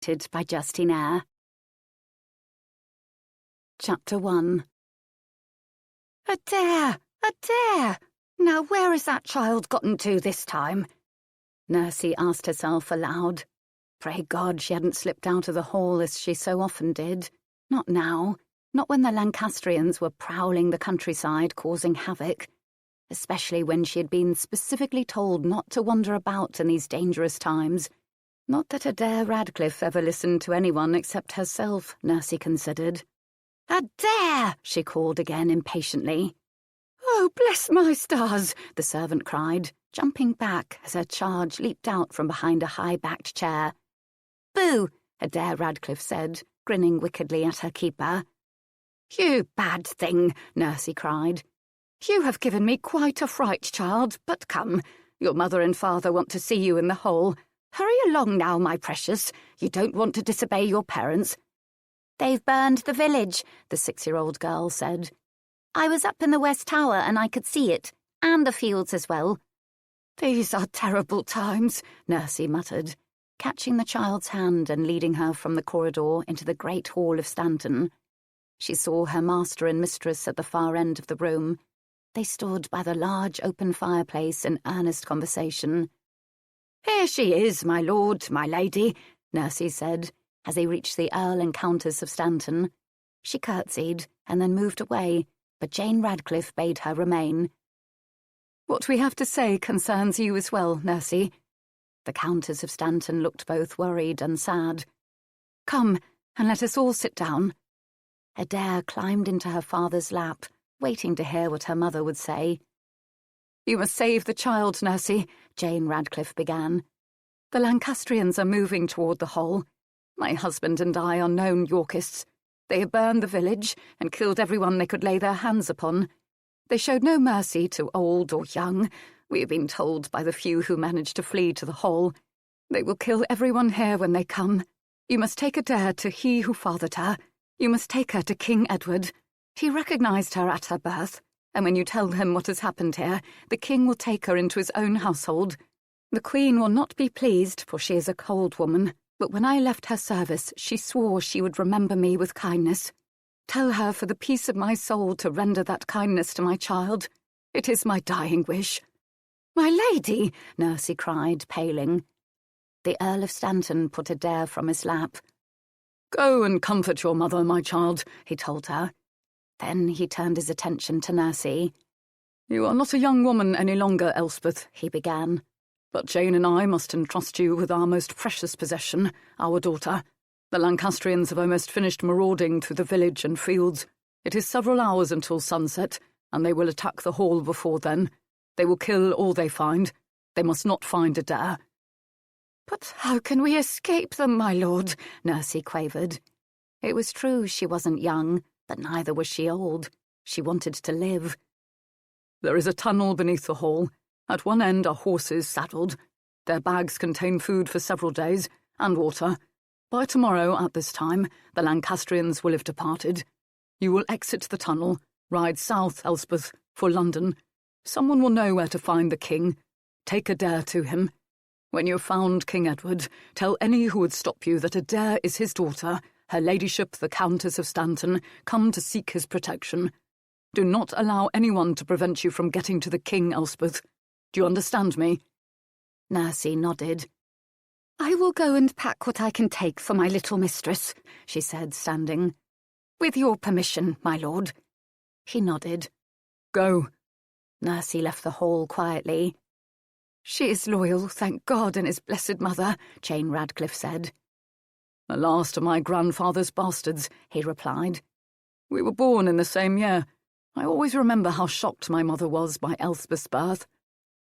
narrated by Justine Eyre. Chapter 1. Adair! Adair! Now where has that child gotten to this time? Nursey asked herself aloud. Pray God she hadn't slipped out of the hall as she so often did. Not now. Not when the Lancastrians were prowling the countryside causing havoc. Especially when she had been specifically told not to wander about in these dangerous times. Not that Adair Radcliffe ever listened to anyone except herself, Nursey considered. Adair! She called again impatiently. Oh, bless my stars! The servant cried, jumping back as her charge leaped out from behind a high-backed chair. Boo! Adair Radcliffe said, grinning wickedly at her keeper. You bad thing! Nursey cried. You have given me quite a fright, child, but come. Your mother and father want to see you in the hall. Hurry along now, my precious. You don't want to disobey your parents. They've burned the village, the 6-year-old girl said. I was up in the West Tower and I could see it, and the fields as well. These are terrible times, Nursey muttered, catching the child's hand and leading her from the corridor into the great hall of Stanton. She saw her master and mistress at the far end of the room. They stood by the large open fireplace in earnest conversation. Here she is, my lord, my lady, Nursey said, as they reached the Earl and Countess of Stanton. She curtsied and then moved away, but Jane Radcliffe bade her remain. What we have to say concerns you as well, Nursey. The Countess of Stanton looked both worried and sad. Come, and let us all sit down. Adair climbed into her father's lap, waiting to hear what her mother would say. You must save the child, Nursey, Jane Radcliffe began. The Lancastrians are moving toward the hall. My husband and I are known Yorkists. They have burned the village and killed everyone they could lay their hands upon. They showed no mercy to old or young. We have been told by the few who managed to flee to the hall. They will kill everyone here when they come. You must take Adair to he who fathered her. You must take her to King Edward. He recognized her at her birth, and when you tell him what has happened here, the king will take her into his own household. The queen will not be pleased, for she is a cold woman, but when I left her service, she swore she would remember me with kindness. Tell her for the peace of my soul to render that kindness to my child. It is my dying wish. My lady, Nursey cried, paling. The Earl of Stanton put Adair from his lap. Go and comfort your mother, my child, he told her. Then he turned his attention to Nursey. You are not a young woman any longer, Elspeth, he began. But Jane and I must entrust you with our most precious possession, our daughter. The Lancastrians have almost finished marauding through the village and fields. It is several hours until sunset, and they will attack the hall before then. They will kill all they find. They must not find Adair. But how can we escape them, my lord? Nursey quavered. It was true she wasn't young, but neither was she old. She wanted to live. There is a tunnel beneath the hall. At one end are horses saddled. Their bags contain food for several days, and water. By tomorrow, at this time, the Lancastrians will have departed. You will exit the tunnel, ride south, Elspeth, for London. Someone will know where to find the king. Take Adair to him. When you have found King Edward, tell any who would stop you that Adair is his daughter, her ladyship the Countess of Stanton, come to seek his protection. Do not allow anyone to prevent you from getting to the king, Elspeth. Do you understand me? Nursey nodded. I will go and pack what I can take for my little mistress, she said, standing. With your permission, my lord. He nodded. Go. Nursey left the hall quietly. She is loyal, thank God and his blessed mother, Jane Radcliffe said. The last of my grandfather's bastards, he replied. We were born in the same year. I always remember how shocked my mother was by Elspeth's birth.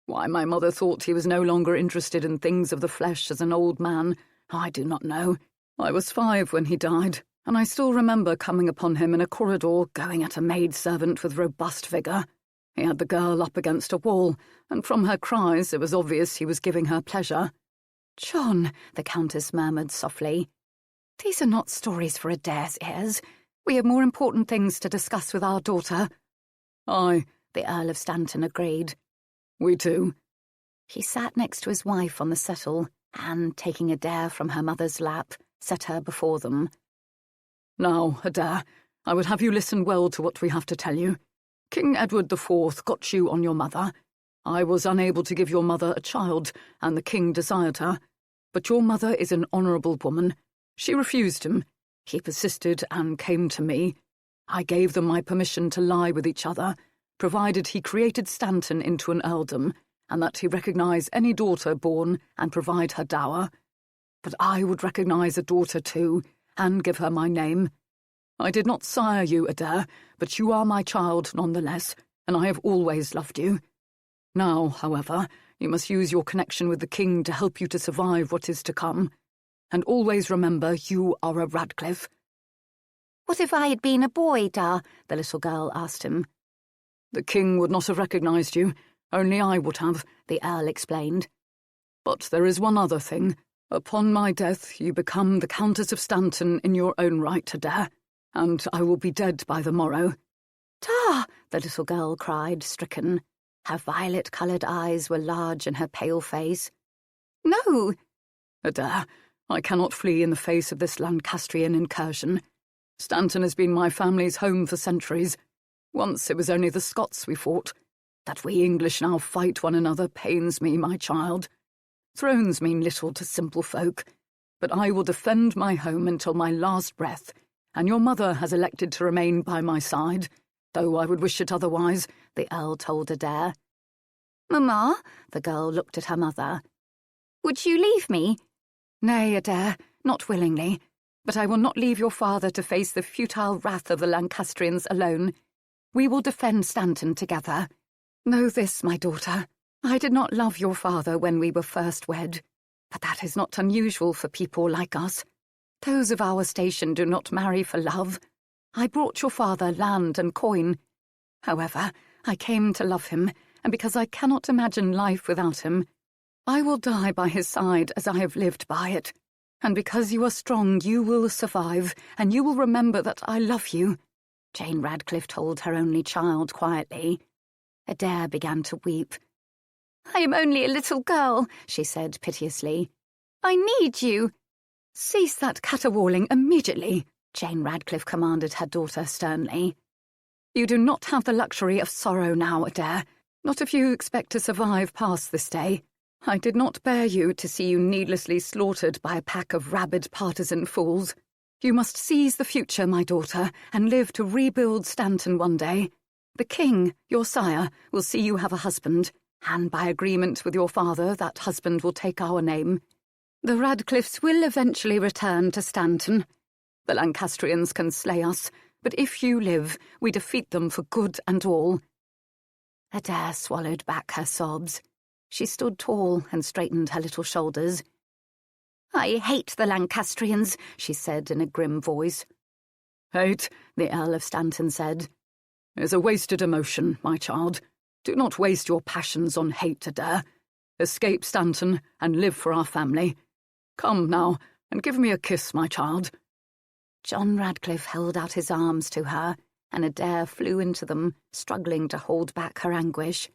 Why my mother thought he was no longer interested in things of the flesh as an old man, I do not know. I was 5 when he died, and I still remember coming upon him in a corridor going at a maid-servant with robust vigour. He had the girl up against a wall, and from her cries it was obvious he was giving her pleasure. John, the Countess murmured softly. These are not stories for Adair's ears. We have more important things to discuss with our daughter. Aye, the Earl of Stanton agreed. We do. He sat next to his wife on the settle, and, taking Adair from her mother's lap, set her before them. "Now, Adair, I would have you listen well to what we have to tell you. King Edward IV got you on your mother. I was unable to give your mother a child, and the king desired her. But your mother is an honourable woman. She refused him. He persisted and came to me. I gave them my permission to lie with each other, provided he created Stanton into an earldom, and that he recognise any daughter born and provide her dower. But I would recognise a daughter too, and give her my name. I did not sire you, Adair, but you are my child nonetheless, and I have always loved you. Now, however, you must use your connection with the king to help you to survive what is to come. And always remember you are a Radcliffe." "What if I had been a boy, Da?" the little girl asked him. "The king would not have recognised you, only I would have," the Earl explained. "But there is one other thing. Upon my death you become the Countess of Stanton in your own right, Adair, and I will be dead by the morrow." "Da!" the little girl cried, stricken. Her violet-coloured eyes were large in her pale face. "No!" "Adair, I cannot flee in the face of this Lancastrian incursion. Stanton has been my family's home for centuries. Once it was only the Scots we fought. That we English now fight one another pains me, my child. Thrones mean little to simple folk, but I will defend my home until my last breath, and your mother has elected to remain by my side, though I would wish it otherwise," the Earl told Adair. "Mamma," the girl looked at her mother. "Would you leave me?" "Nay, Adair, not willingly, but I will not leave your father to face the futile wrath of the Lancastrians alone. We will defend Stanton together. Know this, my daughter, I did not love your father when we were first wed, but that is not unusual for people like us. Those of our station do not marry for love. I brought your father land and coin. However, I came to love him, and because I cannot imagine life without him, I will die by his side as I have lived by it. And because you are strong, you will survive, and you will remember that I love you," Jane Radcliffe told her only child quietly. Adair began to weep. "I am only a little girl," she said piteously. "I need you." "Cease that caterwauling immediately," Jane Radcliffe commanded her daughter sternly. "You do not have the luxury of sorrow now, Adair, not if you expect to survive past this day. I did not bear you to see you needlessly slaughtered by a pack of rabid partisan fools. You must seize the future, my daughter, and live to rebuild Stanton one day. The king, your sire, will see you have a husband, and by agreement with your father that husband will take our name. The Radcliffes will eventually return to Stanton. The Lancastrians can slay us, but if you live, we defeat them for good and all." Adair swallowed back her sobs. She stood tall and straightened her little shoulders. "I hate the Lancastrians," she said in a grim voice. "Hate," the Earl of Stanton said, "is a wasted emotion, my child. Do not waste your passions on hate, Adair. Escape Stanton and live for our family. Come now, and give me a kiss, my child." John Radcliffe held out his arms to her, and Adair flew into them, struggling to hold back her anguish.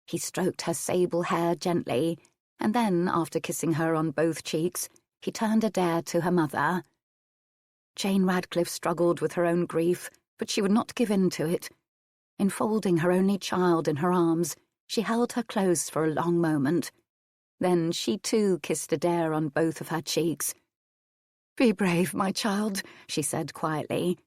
He stroked her sable hair gently, and then, after kissing her on both cheeks, he turned Adair to her mother. Jane Radcliffe struggled with her own grief, but she would not give in to it. Enfolding her only child in her arms, she held her close for a long moment. Then she too kissed Adair on both of her cheeks. "Be brave, my child," she said quietly.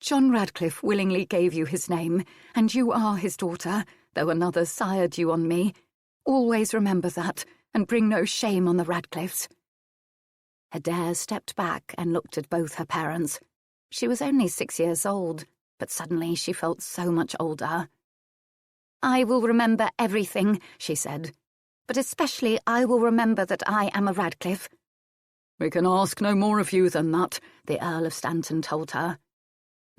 "John Radcliffe willingly gave you his name, and you are his daughter, though another sired you on me. Always remember that, and bring no shame on the Radcliffes." Adair stepped back and looked at both her parents. She was only 6 years old, but suddenly she felt so much older. "I will remember everything," she said, "but especially I will remember that I am a Radcliffe." "We can ask no more of you than that," the Earl of Stanton told her.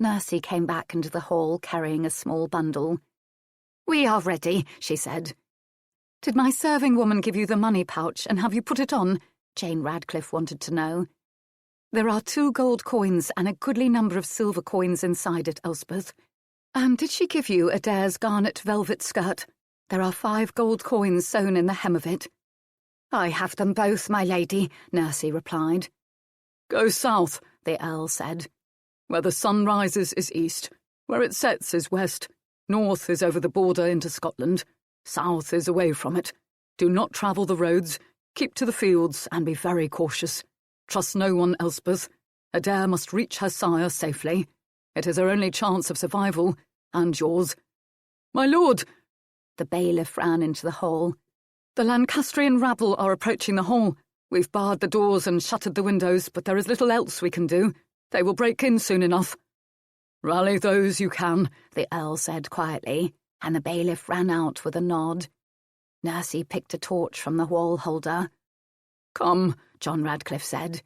Nursey came back into the hall carrying a small bundle. "We are ready," she said. "Did my serving woman give you the money pouch, and have you put it on?" Jane Radcliffe wanted to know. "There are 2 gold coins and a goodly number of silver coins inside it, Elspeth. And did she give you Adair's garnet velvet skirt? There are 5 gold coins sewn in the hem of it." "I have them both, my lady," Nursey replied. Go south, the Earl said. Where the sun rises is east, where it sets is west, north is over the border into Scotland, south is away from it. Do not travel the roads, keep to the fields, and be very cautious. Trust no one, Elspeth. Adair must reach her sire safely. It is her only chance of survival, and yours. My lord! The bailiff ran into the hall. The Lancastrian rabble are approaching the hall. We've barred the doors and shuttered the windows, but there is little else we can do. They will break in soon enough. Rally those you can, the Earl said quietly, and the bailiff ran out with a nod. Nursey picked a torch from the wall holder. Come, John Radcliffe said.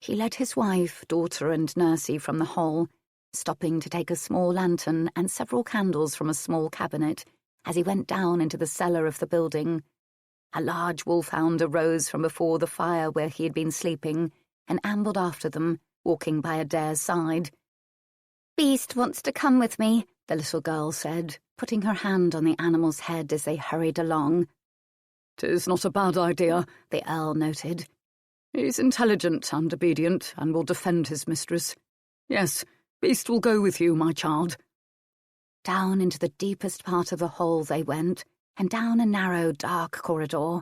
He led his wife, daughter, and Nursey from the hall, stopping to take a small lantern and several candles from a small cabinet as he went down into the cellar of the building. A large wolfhound arose from before the fire where he had been sleeping and ambled after them, walking by Adair's side. "Beast wants to come with me," the little girl said, putting her hand on the animal's head as they hurried along. "'Tis not a bad idea," the Earl noted. "He's intelligent and obedient, and will defend his mistress. Yes, Beast will go with you, my child." Down into the deepest part of the hall they went, and down a narrow, dark corridor.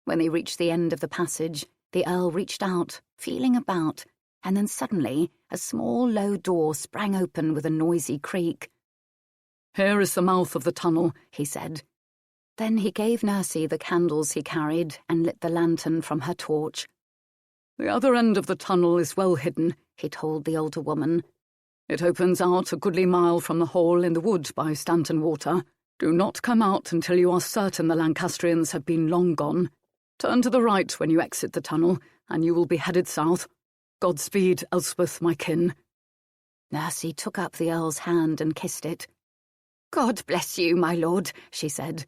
When they reached the end of the passage, the Earl reached out, feeling about, and then suddenly a small, low door sprang open with a noisy creak. "Here is the mouth of the tunnel," he said. Then he gave Nursey the candles he carried and lit the lantern from her torch. "The other end of the tunnel is well hidden," he told the older woman. "It opens out a goodly mile from the hole in the wood by Stanton Water. Do not come out until you are certain the Lancastrians have been long gone. Turn to the right when you exit the tunnel, and you will be headed south. Godspeed, Elspeth, my kin." Nursey took up the Earl's hand and kissed it. "God bless you, my lord," she said.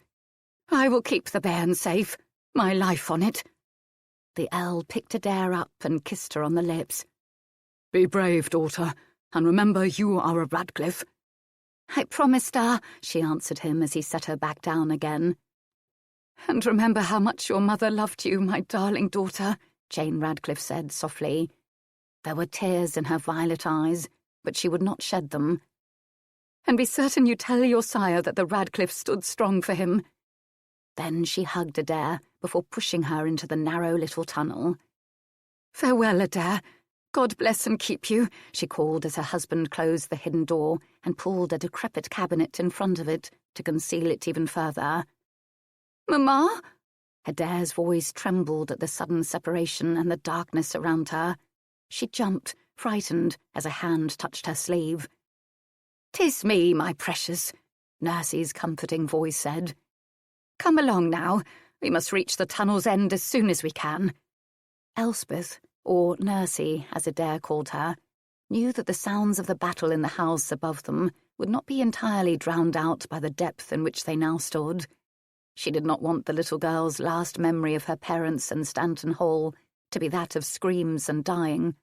"I will keep the bairn safe, my life on it." The Earl picked Adair up and kissed her on the lips. "Be brave, daughter, and remember you are a Radcliffe." "I promised her," she answered him as he set her back down again. "And remember how much your mother loved you, my darling daughter," Jane Radcliffe said softly. There were tears in her violet eyes, but she would not shed them. "And be certain you tell your sire that the Radcliffe stood strong for him." Then she hugged Adair before pushing her into the narrow little tunnel. "Farewell, Adair. God bless and keep you," she called as her husband closed the hidden door and pulled a decrepit cabinet in front of it to conceal it even further. "Mamma?" Adair's voice trembled at the sudden separation and the darkness around her. She jumped, frightened, as a hand touched her sleeve. "'Tis me, my precious," Nursey's comforting voice said. "Come along now. We must reach the tunnel's end as soon as we can." Elspeth, or Nursey, as Adair called her, knew that the sounds of the battle in the house above them would not be entirely drowned out by the depth in which they now stood. She did not want the little girl's last memory of her parents and Stanton Hall to be that of screams and dying.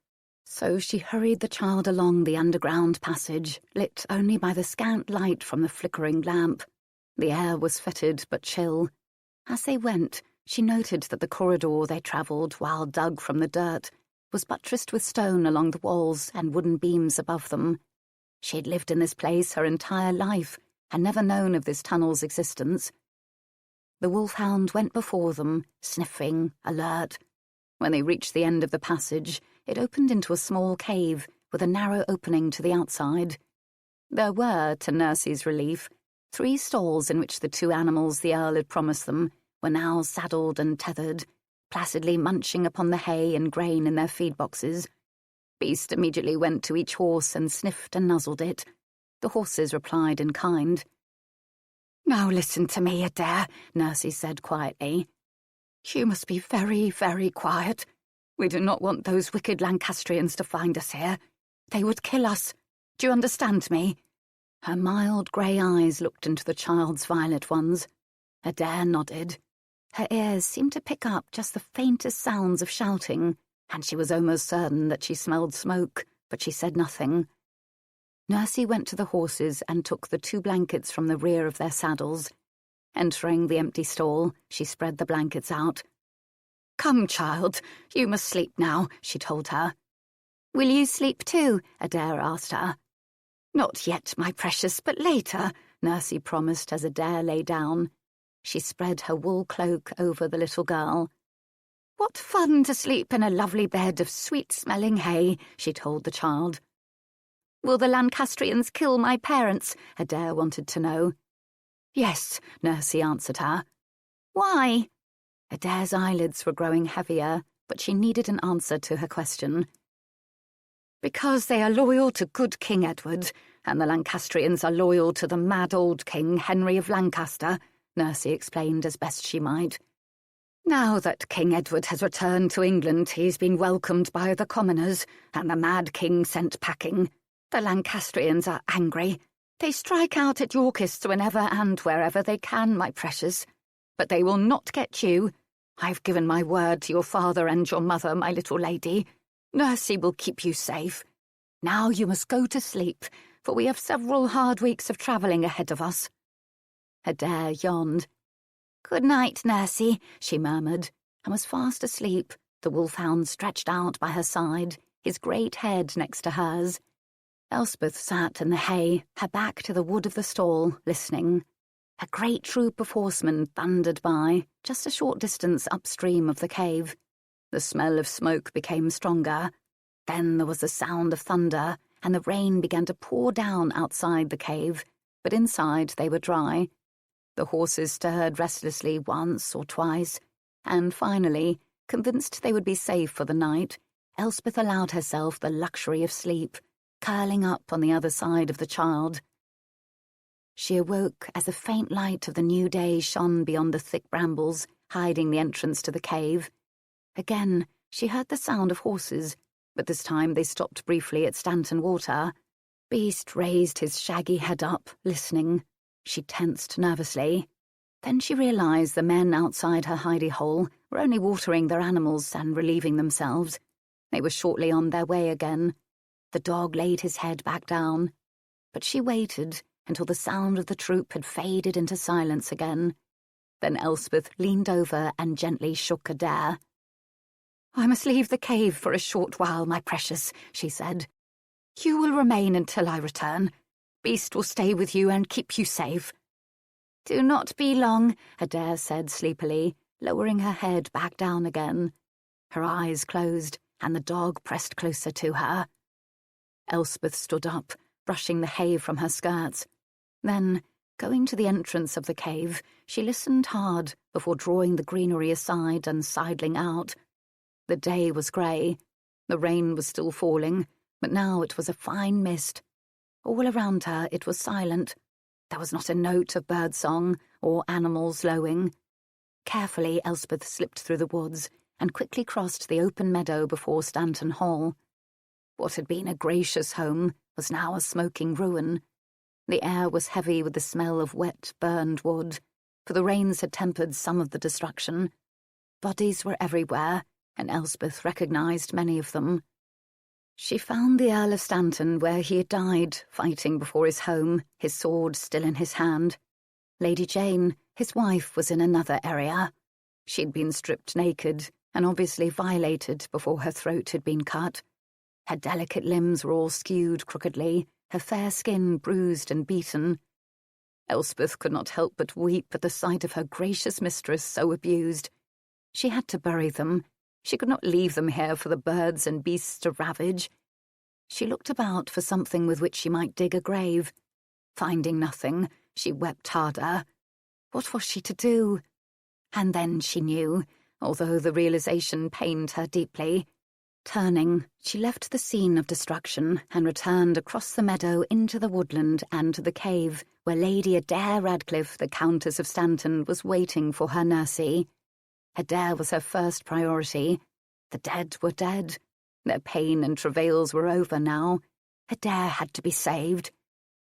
So she hurried the child along the underground passage, lit only by the scant light from the flickering lamp. The air was fetid but chill. As they went, she noted that the corridor they travelled while dug from the dirt was buttressed with stone along the walls and wooden beams above them. She had lived in this place her entire life and never known of this tunnel's existence. The wolfhound went before them, sniffing, alert. When they reached the end of the passage, it opened into a small cave with a narrow opening to the outside. There were, to Nursey's relief, 3 stalls in which the 2 animals the Earl had promised them were now saddled and tethered, placidly munching upon the hay and grain in their feed boxes. Beast immediately went to each horse and sniffed and nuzzled it. The horses replied in kind. "Now listen to me, Adair," Nursey said quietly. "You must be very, very quiet. We do not want those wicked Lancastrians to find us here. They would kill us. Do you understand me?" Her mild grey eyes looked into the child's violet ones. Adair nodded. Her ears seemed to pick up just the faintest sounds of shouting, and she was almost certain that she smelled smoke, but she said nothing. Nursey went to the horses and took the 2 blankets from the rear of their saddles. Entering the empty stall, she spread the blankets out. "Come, child, you must sleep now," she told her. "Will you sleep too?" Adair asked her. "Not yet, my precious, but later," Nursey promised as Adair lay down. She spread her wool cloak over the little girl. "What fun to sleep in a lovely bed of sweet-smelling hay," she told the child. "Will the Lancastrians kill my parents?" Adair wanted to know. "Yes," Nursey answered her. "Why?" Adair's eyelids were growing heavier, but she needed an answer to her question. "Because they are loyal to good King Edward, and the Lancastrians are loyal to the mad old king, Henry of Lancaster," Nursey explained as best she might. "Now that King Edward has returned to England, he's been welcomed by the commoners, and the mad king sent packing. The Lancastrians are angry. They strike out at Yorkists whenever and wherever they can, my precious. But they will not get you. I've given my word to your father and your mother, my little lady. Nursey will keep you safe. Now you must go to sleep, for we have several hard weeks of travelling ahead of us." Adair yawned. "Good night, Nursey," she murmured, and was fast asleep, the wolfhound stretched out by her side, his great head next to hers. Elspeth sat in the hay, her back to the wood of the stall, listening. A great troop of horsemen thundered by, just a short distance upstream of the cave. The smell of smoke became stronger. Then there was the sound of thunder, and the rain began to pour down outside the cave, but inside they were dry. The horses stirred restlessly once or twice, and finally, convinced they would be safe for the night, Elspeth allowed herself the luxury of sleep, curling up on the other side of the child. She awoke as the faint light of the new day shone beyond the thick brambles, hiding the entrance to the cave. Again, she heard the sound of horses, but this time they stopped briefly at Stanton Water. Beast raised his shaggy head up, listening. She tensed nervously. Then she realized the men outside her hidey hole were only watering their animals and relieving themselves. They were shortly on their way again. The dog laid his head back down, but she waited until the sound of the troop had faded into silence again. Then Elspeth leaned over and gently shook Adair. "I must leave the cave for a short while, my precious," she said. "You will remain until I return. Beast will stay with you and keep you safe." "Do not be long," Adair said sleepily, lowering her head back down again. Her eyes closed, and the dog pressed closer to her. Elspeth stood up, brushing the hay from her skirts. Then, going to the entrance of the cave, she listened hard before drawing the greenery aside and sidling out. The day was grey. The rain was still falling, but now it was a fine mist. All around her it was silent. There was not a note of birdsong or animals lowing. Carefully Elspeth slipped through the woods and quickly crossed the open meadow before Stanton Hall. What had been a gracious home was now a smoking ruin. The air was heavy with the smell of wet, burned wood, for the rains had tempered some of the destruction. Bodies were everywhere, and Elspeth recognised many of them. She found the Earl of Stanton where he had died, fighting before his home, his sword still in his hand. Lady Jane, his wife, was in another area. She'd been stripped naked and obviously violated before her throat had been cut. Her delicate limbs were all skewed crookedly, her fair skin bruised and beaten. Elspeth could not help but weep at the sight of her gracious mistress so abused. She had to bury them. She could not leave them here for the birds and beasts to ravage. She looked about for something with which she might dig a grave. Finding nothing, she wept harder. What was she to do? And then she knew, although the realization pained her deeply. Turning, she left the scene of destruction and returned across the meadow into the woodland and to the cave, where Lady Adair Radcliffe, the Countess of Stanton, was waiting for her nursey. Adair was her first priority. The dead were dead. Their pain and travails were over now. Adair had to be saved.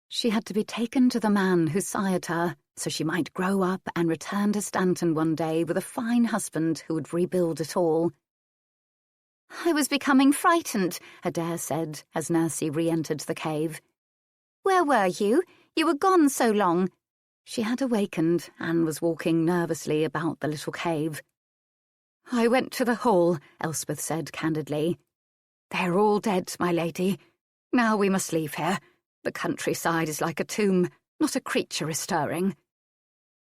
She had to be taken to the man who sired her, so she might grow up and return to Stanton one day with a fine husband who would rebuild it all. "I was becoming frightened," Adair said, as Nursey re-entered the cave. "Where were you? You were gone so long." She had awakened and was walking nervously about the little cave. "I went to the hall," Elspeth said candidly. "They're all dead, my lady. Now we must leave here. The countryside is like a tomb. Not a creature is stirring."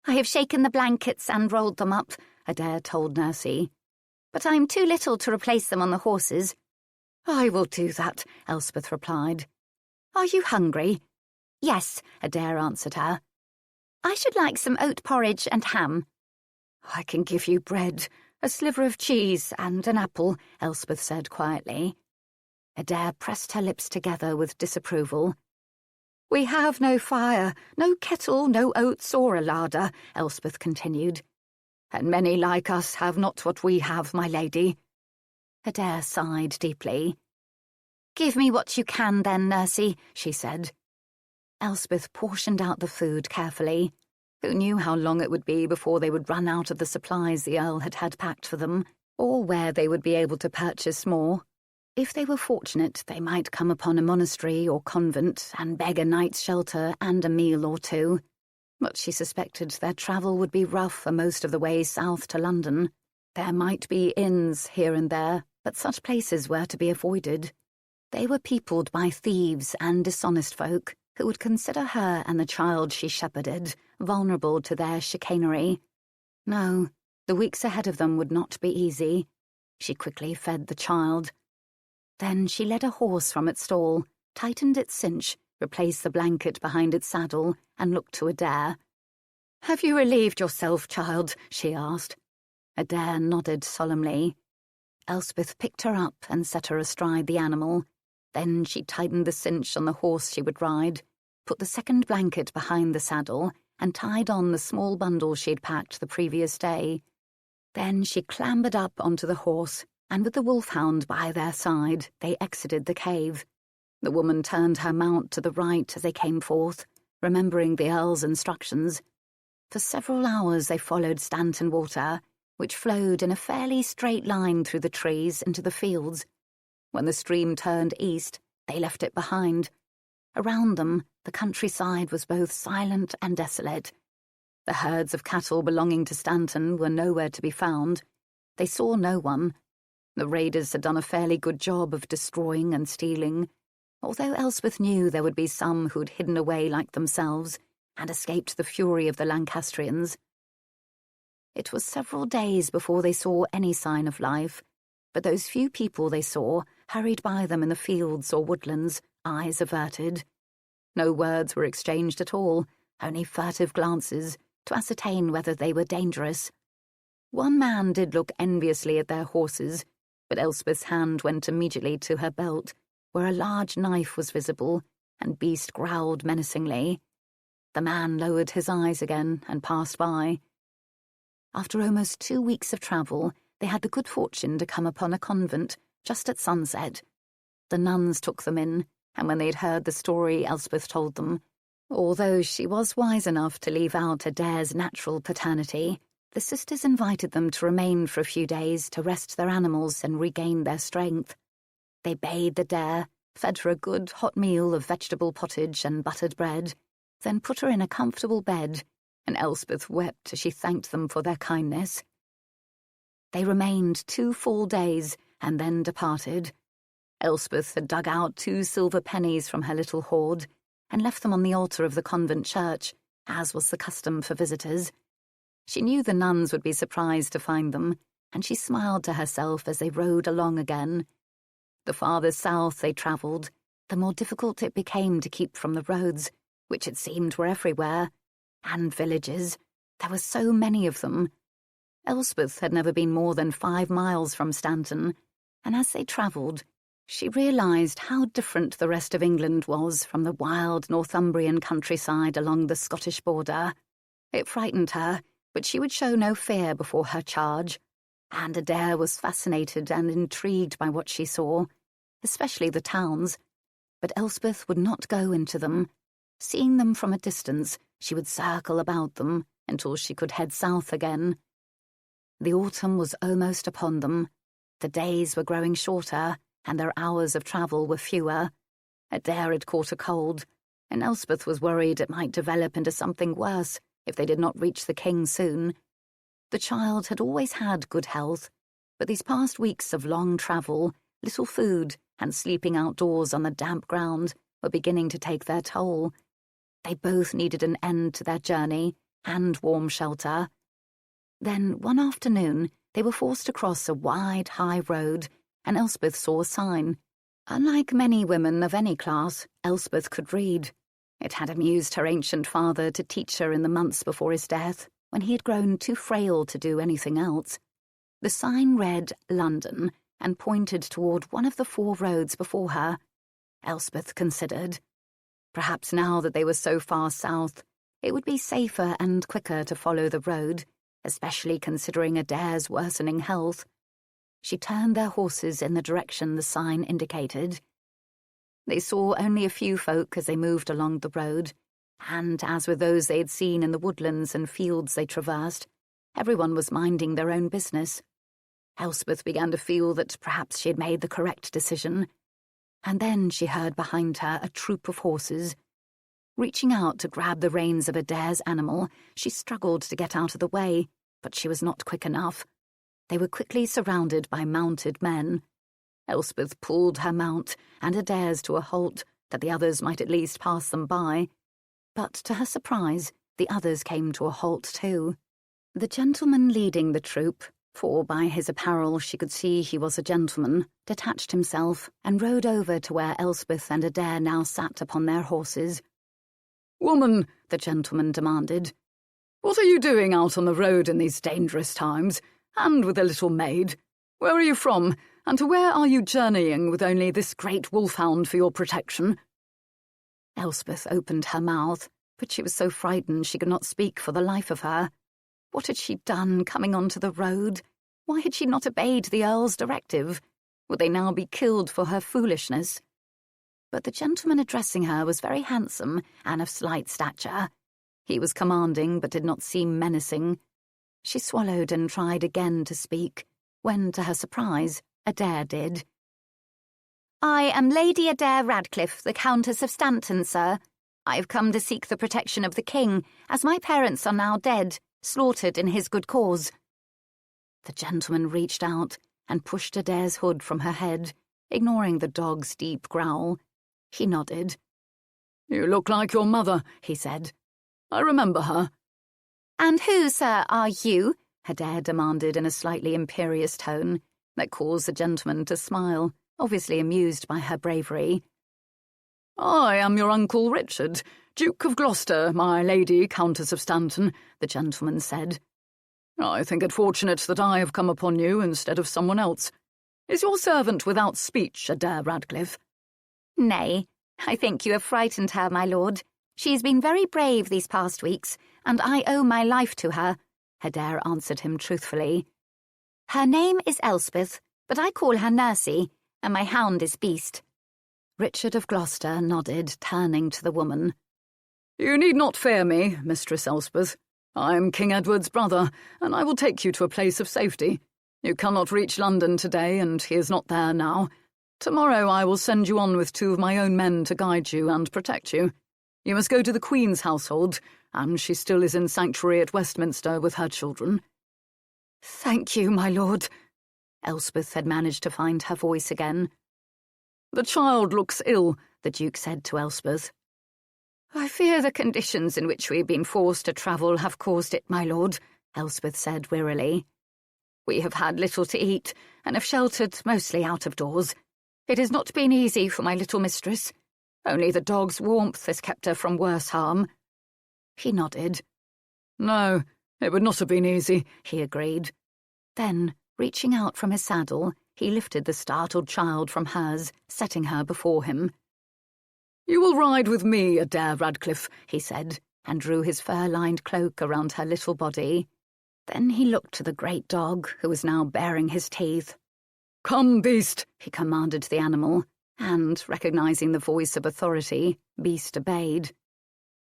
"I have shaken the blankets and rolled them up," Adair told Nursey. "But I'm too little to replace them on the horses." "I will do that," Elspeth replied. "Are you hungry?" "Yes," Adair answered her. "I should like some oat porridge and ham." "I can give you bread, a sliver of cheese, and an apple," Elspeth said quietly. Adair pressed her lips together with disapproval. "We have no fire, no kettle, no oats or a larder," Elspeth continued. "And many like us have not what we have, my lady." Adair sighed deeply. "Give me what you can then, Nursey," she said. Elspeth portioned out the food carefully. Who knew how long it would be before they would run out of the supplies the Earl had packed for them, or where they would be able to purchase more. If they were fortunate, they might come upon a monastery or convent and beg a night's shelter and a meal or two. But she suspected their travel would be rough for most of the way south to London. There might be inns here and there, but such places were to be avoided. They were peopled by thieves and dishonest folk who would consider her and the child she shepherded vulnerable to their chicanery. No, the weeks ahead of them would not be easy. She quickly fed the child. Then she led a horse from its stall, tightened its cinch, replaced the blanket behind its saddle, and looked to Adair. "Have you relieved yourself, child?" she asked. Adair nodded solemnly. Elspeth picked her up and set her astride the animal. Then she tightened the cinch on the horse she would ride, put the second blanket behind the saddle, and tied on the small bundle she had packed the previous day. Then she clambered up onto the horse, and with the wolfhound by their side, they exited the cave. The woman turned her mount to the right as they came forth, remembering the Earl's instructions. For several hours they followed Stanton Water, which flowed in a fairly straight line through the trees into the fields. When the stream turned east, they left it behind. Around them, the countryside was both silent and desolate. The herds of cattle belonging to Stanton were nowhere to be found. They saw no one. The raiders had done a fairly good job of destroying and stealing, although Elspeth knew there would be some who'd hidden away like themselves and escaped the fury of the Lancastrians. It was several days before they saw any sign of life, but those few people they saw hurried by them in the fields or woodlands, eyes averted. No words were exchanged at all, only furtive glances to ascertain whether they were dangerous. One man did look enviously at their horses, but Elspeth's hand went immediately to her belt, where a large knife was visible, and beast growled menacingly. The man lowered his eyes again and passed by. After almost 2 weeks of travel, they had the good fortune to come upon a convent just at sunset. The nuns took them in, and when they'd heard the story Elspeth told them, although she was wise enough to leave out Adair's natural paternity, the sisters invited them to remain for a few days to rest their animals and regain their strength. They bathed Adair, fed her a good hot meal of vegetable pottage and buttered bread, then put her in a comfortable bed, and Elspeth wept as she thanked them for their kindness. They remained 2 full days and then departed. Elspeth had dug out 2 silver pennies from her little hoard and left them on the altar of the convent church, as was the custom for visitors. She knew the nuns would be surprised to find them, and she smiled to herself as they rode along again. The farther south they travelled, the more difficult it became to keep from the roads, which it seemed were everywhere, and villages. There were so many of them. Elspeth had never been more than 5 miles from Stanton, and as they travelled, she realised how different the rest of England was from the wild Northumbrian countryside along the Scottish border. It frightened her, but she would show no fear before her charge, and Adair was fascinated and intrigued by what she saw, especially the towns. But Elspeth would not go into them. Seeing them from a distance, she would circle about them until she could head south again. The autumn was almost upon them. The days were growing shorter, and their hours of travel were fewer. Adair had caught a cold, and Elspeth was worried it might develop into something worse if they did not reach the king soon. The child had always had good health, but these past weeks of long travel, little food, and sleeping outdoors on the damp ground were beginning to take their toll. They both needed an end to their journey and warm shelter. Then, one afternoon, they were forced to cross a wide, high road, and Elspeth saw a sign. Unlike many women of any class, Elspeth could read. It had amused her ancient father to teach her in the months before his death, when he had grown too frail to do anything else. The sign read London and pointed toward one of the 4 roads before her. Elspeth considered. Perhaps now that they were so far south, it would be safer and quicker to follow the road, especially considering Adair's worsening health. She turned their horses in the direction the sign indicated. They saw only a few folk as they moved along the road, and as with those they had seen in the woodlands and fields they traversed, everyone was minding their own business. Elspeth began to feel that perhaps she had made the correct decision. And then she heard behind her a troop of horses. Reaching out to grab the reins of Adair's animal, she struggled to get out of the way, but she was not quick enough. They were quickly surrounded by mounted men. Elspeth pulled her mount and Adair's to a halt, that the others might at least pass them by. But to her surprise, the others came to a halt too. The gentleman leading the troop, for by his apparel she could see he was a gentleman, detached himself and rode over to where Elspeth and Adair now sat upon their horses. "Woman," the gentleman demanded, "what are you doing out on the road in these dangerous times, and with a little maid? Where are you from, and to where are you journeying with only this great wolfhound for your protection?" Elspeth opened her mouth, but she was so frightened she could not speak for the life of her. What had she done coming onto the road? Why had she not obeyed the Earl's directive? Would they now be killed for her foolishness? But the gentleman addressing her was very handsome and of slight stature. He was commanding but did not seem menacing. She swallowed and tried again to speak, when, to her surprise, Adair did. "I am Lady Adair Radcliffe, the Countess of Stanton, sir. I have come to seek the protection of the king, as my parents are now dead, slaughtered in his good cause." The gentleman reached out and pushed Adair's hood from her head, ignoring the dog's deep growl. He nodded. "You look like your mother," he said. "I remember her." "And who, sir, are you?" Adair demanded in a slightly imperious tone that caused the gentleman to smile, obviously amused by her bravery. "I am your Uncle Richard, Duke of Gloucester, my lady Countess of Stanton," the gentleman said. "I think it fortunate that I have come upon you instead of someone else. Is your servant without speech, Adair Radcliffe?" "Nay, I think you have frightened her, my lord. She has been very brave these past weeks, and I owe my life to her," Adair answered him truthfully. "Her name is Elspeth, but I call her Nursey, and my hound is Beast." Richard of Gloucester nodded, turning to the woman. "You need not fear me, Mistress Elspeth. I am King Edward's brother, and I will take you to a place of safety. You cannot reach London today, and he is not there now. Tomorrow I will send you on with 2 of my own men to guide you and protect you. You must go to the Queen's household, and she still is in sanctuary at Westminster with her children." "Thank you, my lord." Elspeth had managed to find her voice again. "The child looks ill," the Duke said to Elspeth. "I fear the conditions in which we have been forced to travel have caused it, my lord," Elspeth said wearily. "We have had little to eat, and have sheltered mostly out of doors. It has not been easy for my little mistress. Only the dog's warmth has kept her from worse harm." He nodded. "No, it would not have been easy," he agreed. Then, reaching out from his saddle, he lifted the startled child from hers, setting her before him. "You will ride with me, Adair Radcliffe," he said, and drew his fur-lined cloak around her little body. Then he looked to the great dog, who was now baring his teeth. "Come, Beast," he commanded the animal, and, recognizing the voice of authority, Beast obeyed.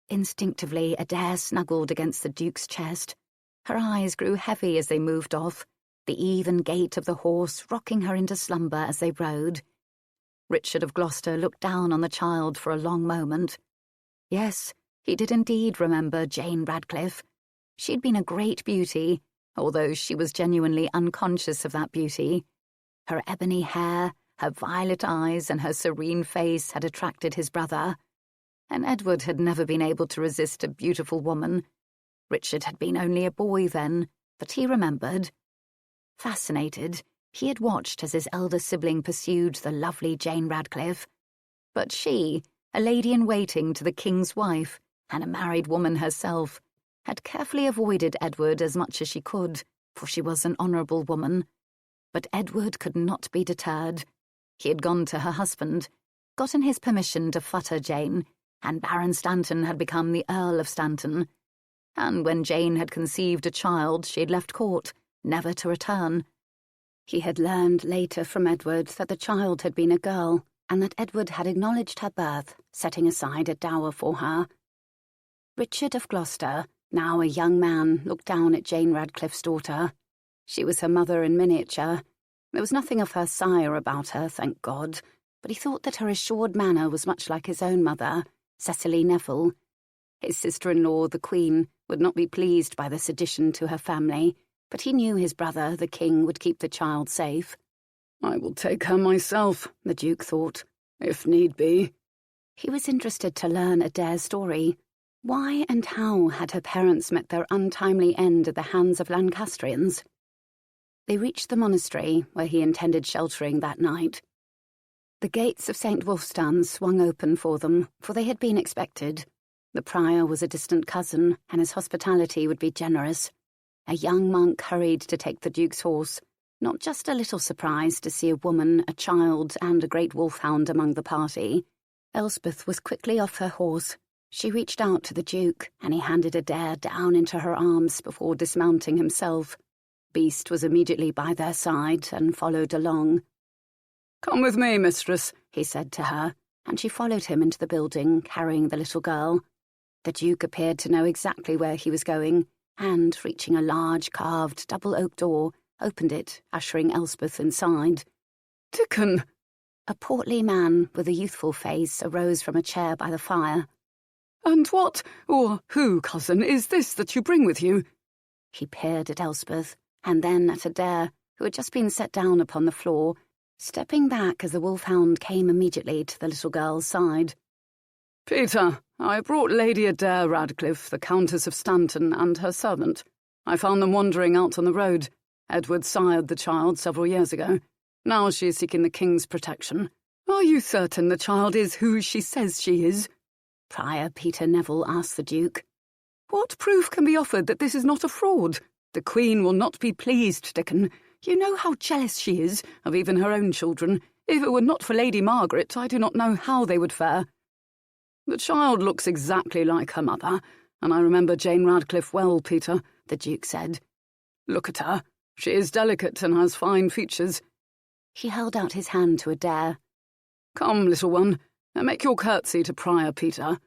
Instinctively, Adair snuggled against the Duke's chest. Her eyes grew heavy as they moved off, the even gait of the horse rocking her into slumber as they rode. Richard of Gloucester looked down on the child for a long moment. Yes, he did indeed remember Jane Radcliffe. She'd been a great beauty, although she was genuinely unconscious of that beauty. Her ebony hair, Her violet eyes and her serene face had attracted his brother, and Edward had never been able to resist a beautiful woman. Richard had been only a boy then, but he remembered. Fascinated, he had watched as his elder sibling pursued the lovely Jane Radcliffe. But she, a lady-in-waiting to the king's wife, and a married woman herself, had carefully avoided Edward as much as she could, for she was an honourable woman. But Edward could not be deterred. He had gone to her husband, gotten his permission to futter Jane, and Baron Stanton had become the Earl of Stanton. And when Jane had conceived a child, she had left court, never to return. He had learned later from Edward that the child had been a girl, and that Edward had acknowledged her birth, setting aside a dower for her. Richard of Gloucester, now a young man, looked down at Jane Radcliffe's daughter. She was her mother in miniature. There was nothing of her sire about her, thank God, but he thought that her assured manner was much like his own mother, Cecily Neville. His sister-in-law, the Queen, would not be pleased by this addition to her family, but he knew his brother, the King, would keep the child safe. I will take her myself, the Duke thought, if need be. He was interested to learn Adair's story. Why and how had her parents met their untimely end at the hands of Lancastrians? They reached the monastery, where he intended sheltering that night. The gates of St. Wulfstan swung open for them, for they had been expected. The prior was a distant cousin, and his hospitality would be generous. A young monk hurried to take the Duke's horse, not just a little surprised to see a woman, a child, and a great wolfhound among the party. Elspeth was quickly off her horse. She reached out to the Duke, and he handed Adair down into her arms before dismounting himself. Beast was immediately by their side and followed along. "Come with me, mistress," he said to her, and she followed him into the building, carrying the little girl. The Duke appeared to know exactly where he was going, and, reaching a large, carved, double-oak door, opened it, ushering Elspeth inside. "Dickon!" A portly man with a youthful face arose from a chair by the fire. "And what, or who, cousin, is this that you bring with you?" He peered at Elspeth, and then at Adair, who had just been set down upon the floor, stepping back as the wolfhound came immediately to the little girl's side. "Peter, I brought Lady Adair Radcliffe, the Countess of Stanton, and her servant. I found them wandering out on the road. Edward sired the child several years ago. Now she is seeking the King's protection. Are you certain the child is who she says she is?" Prior Peter Neville asked the Duke. "What proof can be offered that this is not a fraud? The Queen will not be pleased, Dickon. You know how jealous she is of even her own children. If it were not for Lady Margaret, I do not know how they would fare." "The child looks exactly like her mother, and I remember Jane Radcliffe well, Peter," the Duke said. "Look at her. She is delicate and has fine features." He held out his hand to Adair. "Come, little one, and make your curtsy to Prior Peter."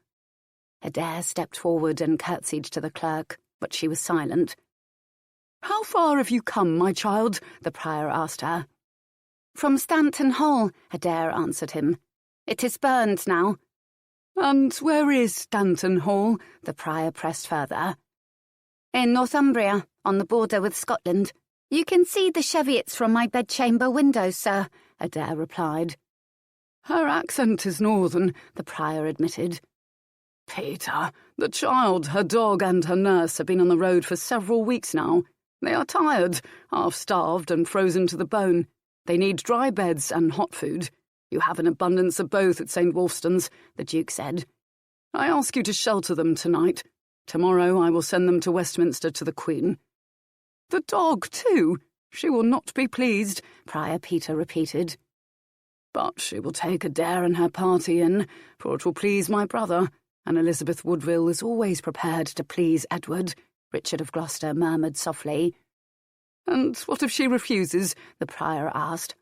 Adair stepped forward and curtsied to the clerk, but she was silent. "How far have you come, my child?" the prior asked her. "From Stanton Hall," Adair answered him. "It is burned now." "And where is Stanton Hall?" the prior pressed further. "In Northumbria, on the border with Scotland. You can see the Cheviots from my bedchamber window, sir," Adair replied. "Her accent is northern," the prior admitted. "Peter, the child, her dog, and her nurse have been on the road for several weeks now. They are tired, half-starved, and frozen to the bone. They need dry beds and hot food. You have an abundance of both at St. Wulfstan's," the Duke said. "I ask you to shelter them tonight. Tomorrow I will send them to Westminster to the Queen." "The dog, too? She will not be pleased," Prior Peter repeated. "But she will take Adair and her party in, for it will please my brother, and Elizabeth Woodville is always prepared to please Edward," Richard of Gloucester murmured softly. "And what if she refuses?" the prior asked.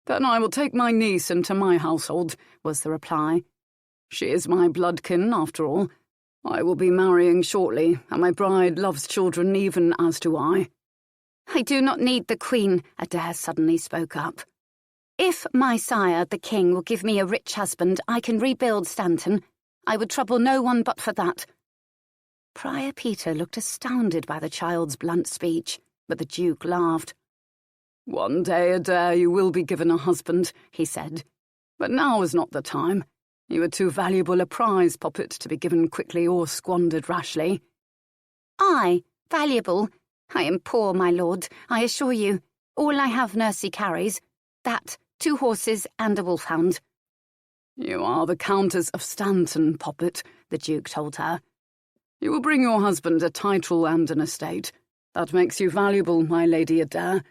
"Then I will take my niece into my household," was the reply. "She is my bloodkin, after all. I will be marrying shortly, and my bride loves children even as do I." "I do not need the Queen," Adair suddenly spoke up. "If my sire, the King, will give me a rich husband, I can rebuild Stanton. I would trouble no one but for that." Prior Peter looked astounded by the child's blunt speech, but the Duke laughed. "One day, Adair, you will be given a husband," he said. "But now is not the time. You are too valuable a prize, Poppet, to be given quickly or squandered rashly." "I, valuable? I am poor, my lord, I assure you. All I have Nursey carries. That, 2 horses and a wolfhound." "You are the Countess of Stanton, Poppet," the Duke told her. "You will bring your husband a title and an estate. That makes you valuable, my Lady Adair.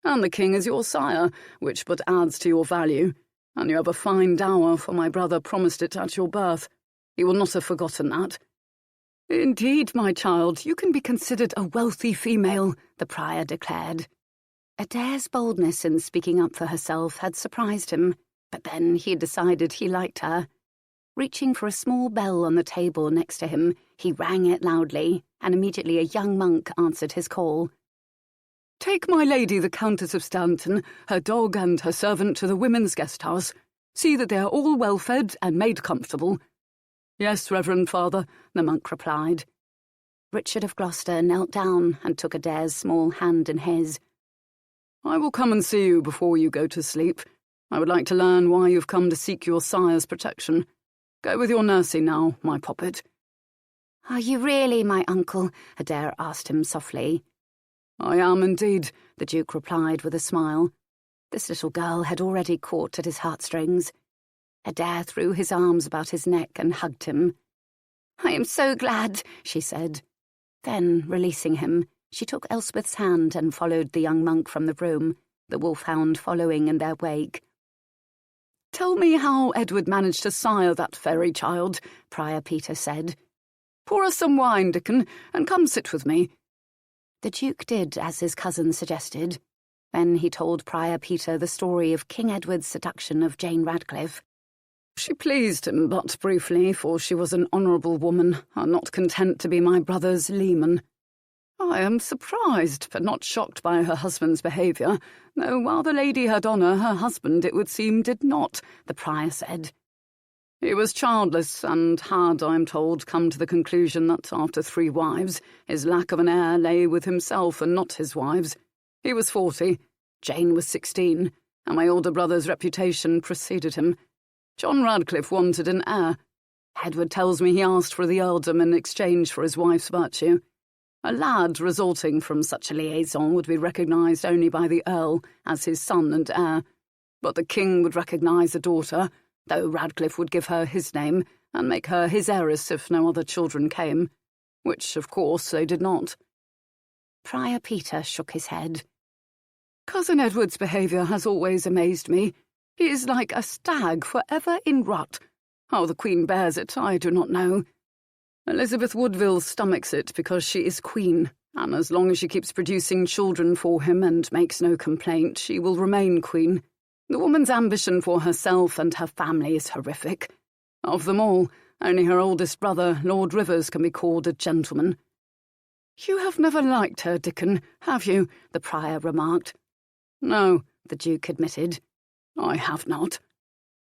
And the king is your sire, which but adds to your value. And you have a fine dower, for my brother promised it at your birth. He will not have forgotten that." "Indeed, my child, you can be considered a wealthy female," the prior declared. Adair's boldness in speaking up for herself had surprised him, but then he decided he liked her. Reaching for a small bell on the table next to him, he rang it loudly, and immediately a young monk answered his call. "Take my lady the Countess of Stanton, her dog and her servant to the women's guest-house. See that they are all well fed and made comfortable." "Yes, Reverend Father," the monk replied. Richard of Gloucester knelt down and took Adair's small hand in his. "I will come and see you before you go to sleep. I would like to learn why you've come to seek your sire's protection. Go with your Nursey now, my Poppet." "Are you really my uncle?" Adair asked him softly. "I am indeed," the Duke replied with a smile. This little girl had already caught at his heartstrings. Adair threw his arms about his neck and hugged him. "I am so glad," she said. Then, releasing him, she took Elspeth's hand and followed the young monk from the room, the wolfhound following in their wake. "Tell me how Edward managed to sire that fairy child," Prior Peter said. "Pour us some wine, Dickon, and come sit with me." The Duke did as his cousin suggested. Then he told Prior Peter the story of King Edward's seduction of Jane Radcliffe. "She pleased him but briefly, for she was an honourable woman, and not content to be my brother's leman. I am surprised, but not shocked by her husband's behaviour, though while the lady had honour, her husband, it would seem, did not," the prior said. "He was childless, and had, I am told, come to the conclusion that after 3 wives, his lack of an heir lay with himself and not his wives. He was 40, Jane was 16, and my older brother's reputation preceded him. John Radcliffe wanted an heir. Edward tells me he asked for the earldom in exchange for his wife's virtue. A lad resulting from such a liaison would be recognised only by the Earl as his son and heir, but the king would recognise a daughter, though Radcliffe would give her his name and make her his heiress if no other children came, which, of course, they did not." Prior Peter shook his head. "Cousin Edward's behaviour has always amazed me. He is like a stag forever in rut. How the Queen bears it, I do not know. Elizabeth Woodville stomachs it because she is Queen, and as long as she keeps producing children for him and makes no complaint, she will remain Queen. The woman's ambition for herself and her family is horrific. Of them all, only her oldest brother, Lord Rivers, can be called a gentleman." "You have never liked her, Dickon, have you?" the prior remarked. "No," the Duke admitted. "I have not.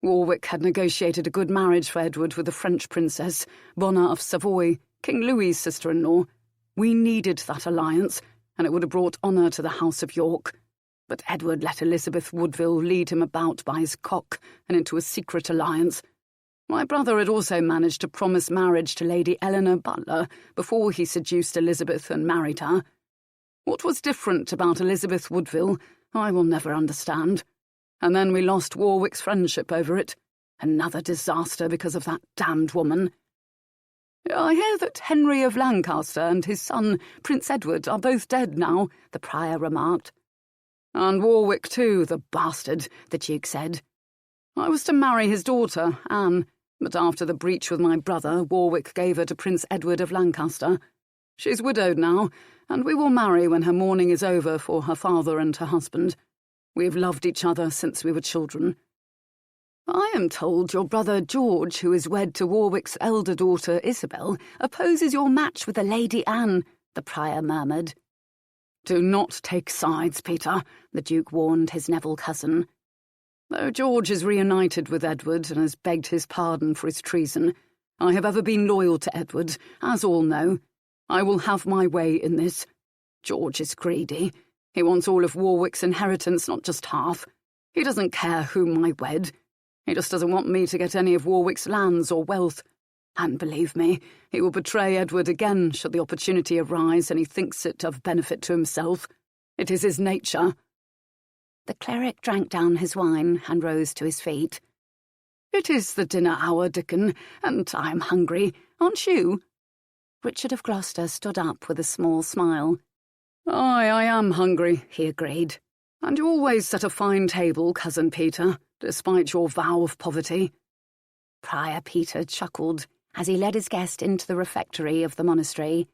Warwick had negotiated a good marriage for Edward with the French princess, Bona of Savoy, King Louis's sister-in-law. We needed that alliance, and it would have brought honour to the House of York. But Edward let Elizabeth Woodville lead him about by his cock and into a secret alliance. My brother had also managed to promise marriage to Lady Eleanor Butler before he seduced Elizabeth and married her. What was different about Elizabeth Woodville, I will never understand. And then we lost Warwick's friendship over it. Another disaster because of that damned woman. I hear that Henry of Lancaster and his son, Prince Edward, are both dead now," the prior remarked. "And Warwick too, the bastard," the Duke said. "I was to marry his daughter, Anne, but after the breach with my brother, Warwick gave her to Prince Edward of Lancaster. She's widowed now, and we will marry when her mourning is over for her father and her husband. We have loved each other since we were children. I am told your brother George, who is wed to Warwick's elder daughter Isabel, opposes your match with the Lady Anne," the prior murmured. "Do not take sides, Peter," the Duke warned his Neville cousin. "Though George is reunited with Edward and has begged his pardon for his treason, I have ever been loyal to Edward, as all know. I will have my way in this. George is greedy. He wants all of Warwick's inheritance, not just half. He doesn't care whom I wed. He just doesn't want me to get any of Warwick's lands or wealth. And believe me, he will betray Edward again should the opportunity arise and he thinks it of benefit to himself. It is his nature." The cleric drank down his wine and rose to his feet. "It is the dinner hour, Dickon, and I am hungry, aren't you?" Richard of Gloucester stood up with a small smile. "Aye, I am hungry," he agreed. "And you always set a fine table, Cousin Peter, despite your vow of poverty." Prior Peter chuckled as he led his guest into the refectory of the monastery.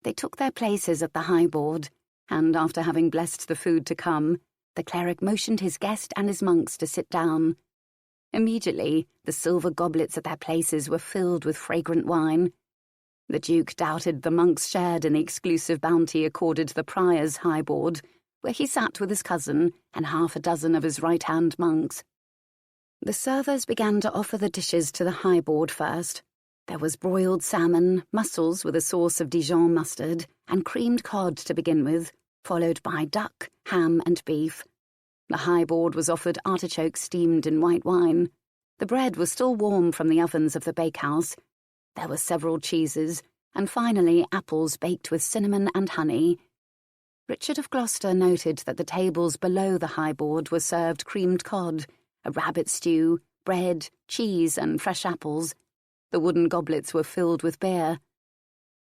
They took their places at the high board, and after having blessed the food to come, the cleric motioned his guest and his monks to sit down. Immediately, the silver goblets at their places were filled with fragrant wine. The Duke doubted the monks shared in the exclusive bounty accorded the prior's high board, where he sat with his cousin and half a dozen of his right-hand monks. The servers began to offer the dishes to the high board first. There was broiled salmon, mussels with a sauce of Dijon mustard, and creamed cod to begin with, followed by duck, ham and beef. The high board was offered artichokes steamed in white wine. The bread was still warm from the ovens of the bakehouse. There were several cheeses, and finally apples baked with cinnamon and honey. Richard of Gloucester noted that the tables below the high board were served creamed cod, a rabbit stew, bread, cheese, and fresh apples. The wooden goblets were filled with beer.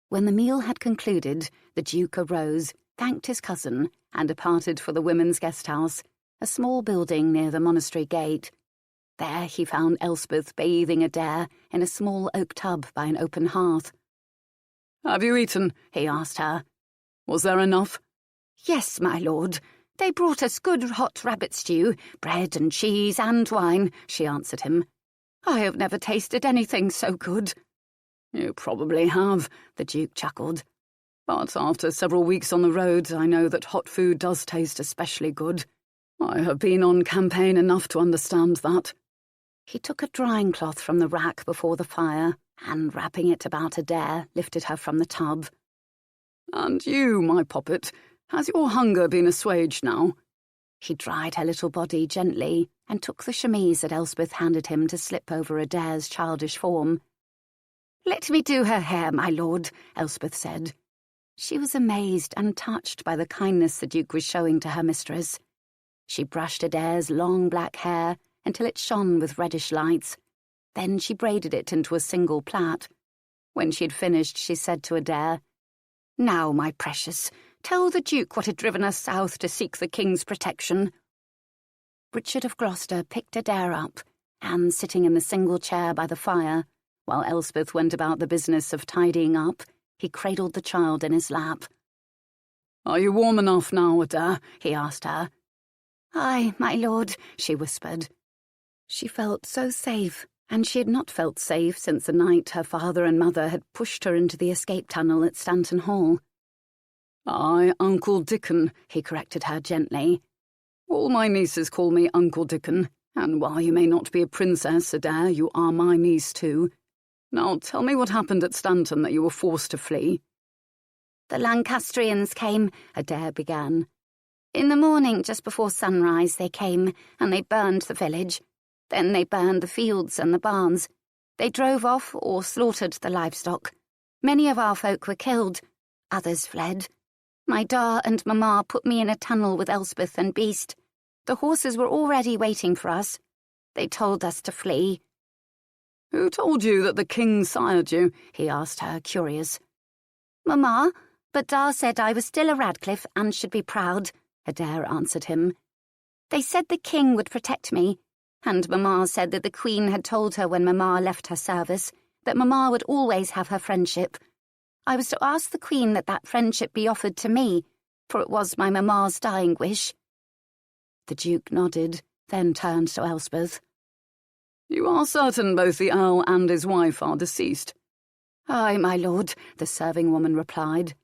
When the meal had concluded, the Duke arose, thanked his cousin, and departed for the women's guest-house, a small building near the monastery gate. There he found Elspeth bathing Adair in a small oak tub by an open hearth. "Have you eaten?" he asked her. "Was there enough?" "Yes, my lord. They brought us good hot rabbit stew, bread and cheese and wine," she answered him. "I have never tasted anything so good." "You probably have," the Duke chuckled. "But after several weeks on the road, I know that hot food does taste especially good. I have been on campaign enough to understand that." He took a drying cloth from the rack before the fire and, wrapping it about Adair, lifted her from the tub. "And you, my poppet, has your hunger been assuaged now?" He dried her little body gently and took the chemise that Elspeth handed him to slip over Adair's childish form. "Let me do her hair, my lord," Elspeth said. She was amazed and touched by the kindness the Duke was showing to her mistress. She brushed Adair's long black hair until it shone with reddish lights. Then she braided it into a single plait. When she had finished, she said to Adair, "Now, my precious, tell the Duke what had driven us south to seek the King's protection." Richard of Gloucester picked Adair up, and, sitting in the single chair by the fire, while Elspeth went about the business of tidying up, he cradled the child in his lap. "Are you warm enough now, Adair?" he asked her. "Aye, my lord," she whispered. She felt so safe, and she had not felt safe since the night her father and mother had pushed her into the escape tunnel at Stanton Hall. "I, Uncle Dickon," he corrected her gently. "All my nieces call me Uncle Dickon, and while you may not be a princess, Adair, you are my niece too. Now tell me what happened at Stanton that you were forced to flee." "The Lancastrians came," Adair began. "In the morning, just before sunrise, they came, and they burned the village. Then they burned the fields and the barns. They drove off or slaughtered the livestock. Many of our folk were killed. Others fled. My da and Mamma put me in a tunnel with Elspeth and Beast. The horses were already waiting for us. They told us to flee." "Who told you that the king sired you?" he asked her, curious. "Mamma, but Da said I was still a Radcliffe and should be proud," Adair answered him. "They said the king would protect me, and Mamma said that the Queen had told her when Mamma left her service that Mamma would always have her friendship. I was to ask the Queen that that friendship be offered to me, for it was my Mamma's dying wish." The Duke nodded, then turned to Elspeth. "You are certain both the Earl and his wife are deceased?" "Aye, my lord," the serving woman replied.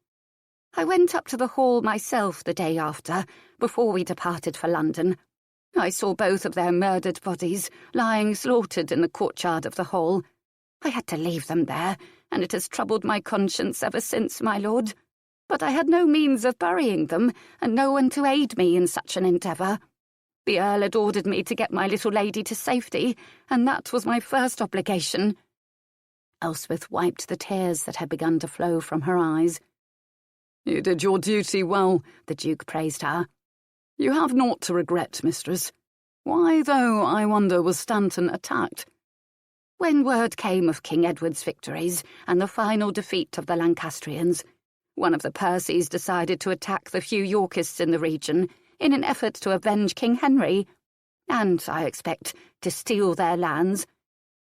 "I went up to the hall myself the day after, before we departed for London. I saw both of their murdered bodies lying slaughtered in the courtyard of the hall. I had to leave them there, and it has troubled my conscience ever since, my lord." but I had no means of burying them, and no one to aid me in such an endeavour. The Earl had ordered me to get my little lady to safety, and that was my first obligation." Elspeth wiped the tears that had begun to flow from her eyes. "You did your duty well," the Duke praised her. "You have naught to regret, mistress. Why, though, I wonder, was Stanton attacked?" "When word came of King Edward's victories and the final defeat of the Lancastrians, one of the Percys decided to attack the few Yorkists in the region in an effort to avenge King Henry, and, I expect, to steal their lands.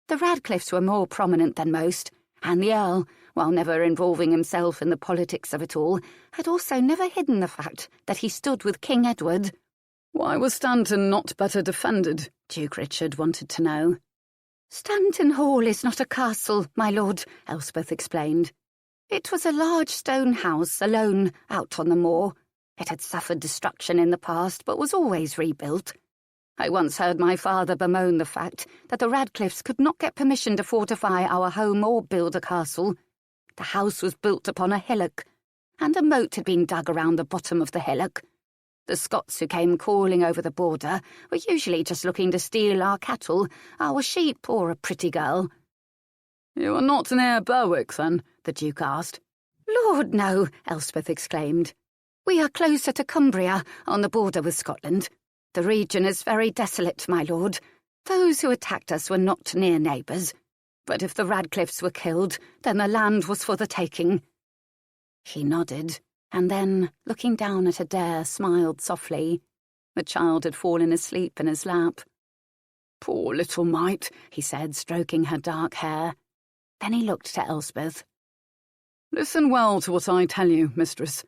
The Radcliffes were more prominent than most, and the Earl, while never involving himself in the politics of it all, had also never hidden the fact that he stood with King Edward." "Why was Stanton not better defended?" Duke Richard wanted to know. "Stanton Hall is not a castle, my lord," Elspeth explained. "It was a large stone house alone out on the moor. It had suffered destruction in the past, but was always rebuilt. I once heard my father bemoan the fact that the Radcliffes could not get permission to fortify our home or build a castle. The house was built upon a hillock, and a moat had been dug around the bottom of the hillock. The Scots who came calling over the border were usually just looking to steal our cattle, our sheep, or a pretty girl." "You are not near Berwick, then?" the Duke asked. "Lord, no," Elspeth exclaimed. "We are closer to Cumbria, on the border with Scotland. The region is very desolate, my lord. Those who attacked us were not near neighbours. But if the Radcliffes were killed, then the land was for the taking." He nodded, and then, looking down at Adair, smiled softly. The child had fallen asleep in his lap. "Poor little mite," he said, stroking her dark hair. Then he looked to Elspeth. "Listen well to what I tell you, mistress.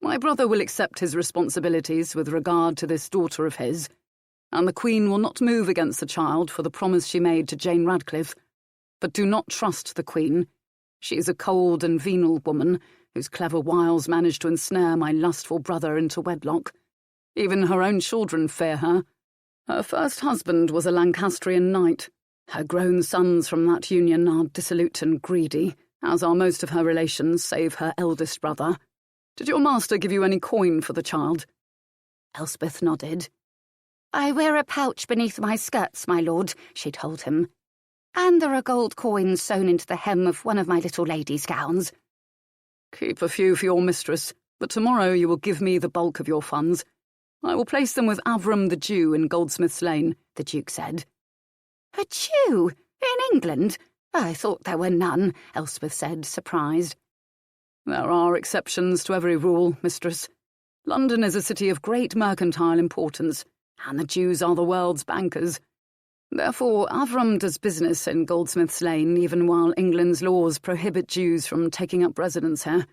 My brother will accept his responsibilities with regard to this daughter of his, and the Queen will not move against the child for the promise she made to Jane Radcliffe. But do not trust the Queen. She is a cold and venal woman, whose clever wiles managed to ensnare my lustful brother into wedlock. Even her own children fear her. Her first husband was a Lancastrian knight. Her grown sons from that union are dissolute and greedy, as are most of her relations save her eldest brother. Did your master give you any coin for the child?" Elspeth nodded. "I wear a pouch beneath my skirts, my lord," she told him. "And there are gold coins sewn into the hem of one of my little lady's gowns." "Keep a few for your mistress, but tomorrow you will give me the bulk of your funds. I will place them with Avram the Jew in Goldsmith's Lane," the Duke said. "A Jew? In England? I thought there were none," Elspeth said, surprised. "There are exceptions to every rule, mistress. London is a city of great mercantile importance, and the Jews are the world's bankers. Therefore, Avram does business in Goldsmith's Lane even while England's laws prohibit Jews from taking up residence here.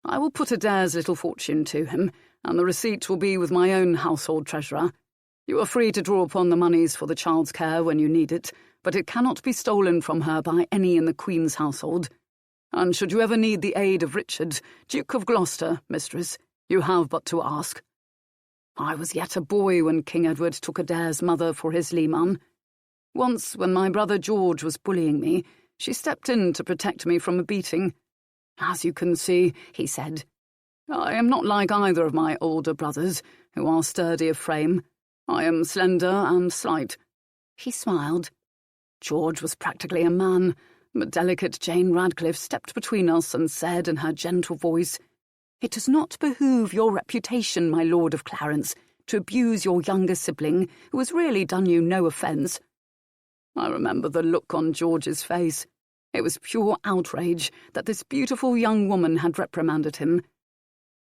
I will put Adair's little fortune to him, and the receipt will be with my own household treasurer. You are free to draw upon the monies for the child's care when you need it, but it cannot be stolen from her by any in the Queen's household. And should you ever need the aid of Richard, Duke of Gloucester, mistress, you have but to ask. I was yet a boy when King Edward took Adair's mother for his leman. Once, when my brother George was bullying me, she stepped in to protect me from a beating. As you can see," he said, "I am not like either of my older brothers, who are sturdy of frame. I am slender and slight." He smiled. George was practically a man, but delicate Jane Radcliffe stepped between us and said in her gentle voice, "It does not behoove your reputation, my Lord of Clarence, to abuse your younger sibling, who has really done you no offence." I remember the look on George's face. It was pure outrage that this beautiful young woman had reprimanded him.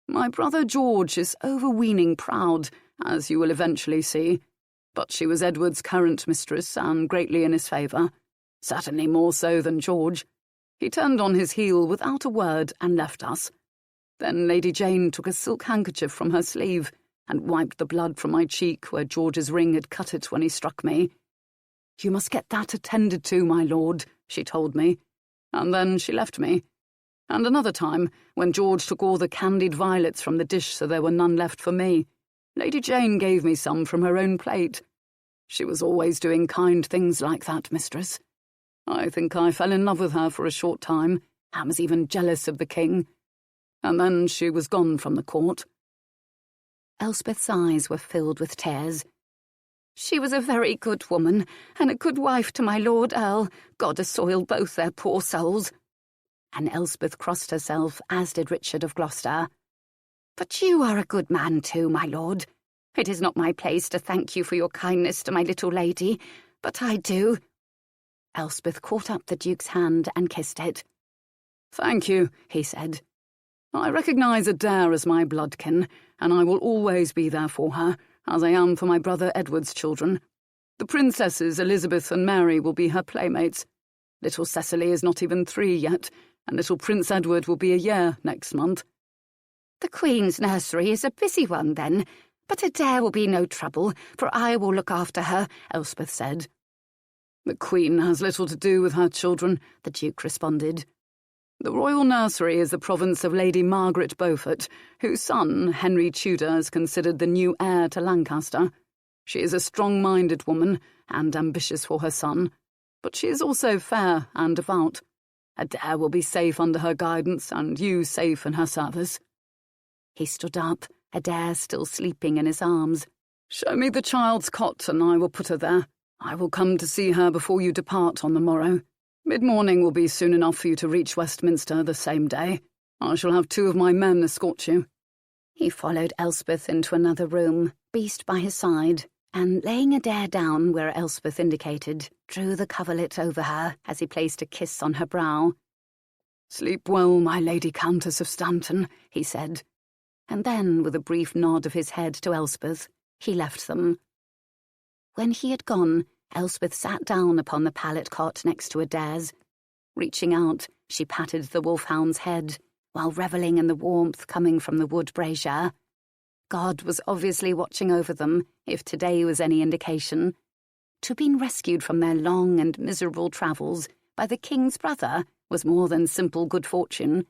My brother George is overweening proud, as you will eventually see, but she was Edward's current mistress and greatly in his favour, certainly more so than George. He turned on his heel without a word and left us. Then Lady Jane took a silk handkerchief from her sleeve and wiped the blood from my cheek where George's ring had cut it when he struck me. "You must get that attended to, my lord," she told me, and then she left me. And another time, when George took all the candied violets from the dish so there were none left for me, Lady Jane gave me some from her own plate. She was always doing kind things like that, mistress. I think I fell in love with her for a short time, and was even jealous of the king. and then she was gone from the court." Elspeth's eyes were filled with tears. "She was a very good woman, and a good wife to my Lord Earl. God assoil both their poor souls." And Elspeth crossed herself, as did Richard of Gloucester. "But you are a good man too, my lord. It is not my place to thank you for your kindness to my little lady, but I do." Elspeth caught up the Duke's hand and kissed it. "Thank you," he said. "I recognise Adair as my bloodkin, and I will always be there for her, as I am for my brother Edward's children. The princesses Elizabeth and Mary will be her playmates. Little Cecily is not even 3 yet, and little Prince Edward will be a year next month." "The Queen's nursery is a busy one, then, but Adair will be no trouble, for I will look after her," Elspeth said. "The Queen has little to do with her children," the Duke responded. "The royal nursery is the province of Lady Margaret Beaufort, whose son, Henry Tudor, is considered the new heir to Lancaster. She is a strong-minded woman, and ambitious for her son, but she is also fair and devout. Adair will be safe under her guidance, and you safe in her service." He stood up, Adair still sleeping in his arms. "Show me the child's cot, and I will put her there. I will come to see her before you depart on the morrow. Mid-morning will be soon enough for you to reach Westminster the same day. I shall have 2 of my men escort you." He followed Elspeth into another room, Beast by his side, and laying Adair down where Elspeth indicated, drew the coverlet over her as he placed a kiss on her brow. "Sleep well, my Lady Countess of Stanton," he said, and then, with a brief nod of his head to Elspeth, he left them. When he had gone, Elspeth sat down upon the pallet cot next to Adair's. Reaching out, she patted the wolfhound's head, while revelling in the warmth coming from the wood brazier. God was obviously watching over them, if today was any indication. To have been rescued from their long and miserable travels by the king's brother was more than simple good fortune,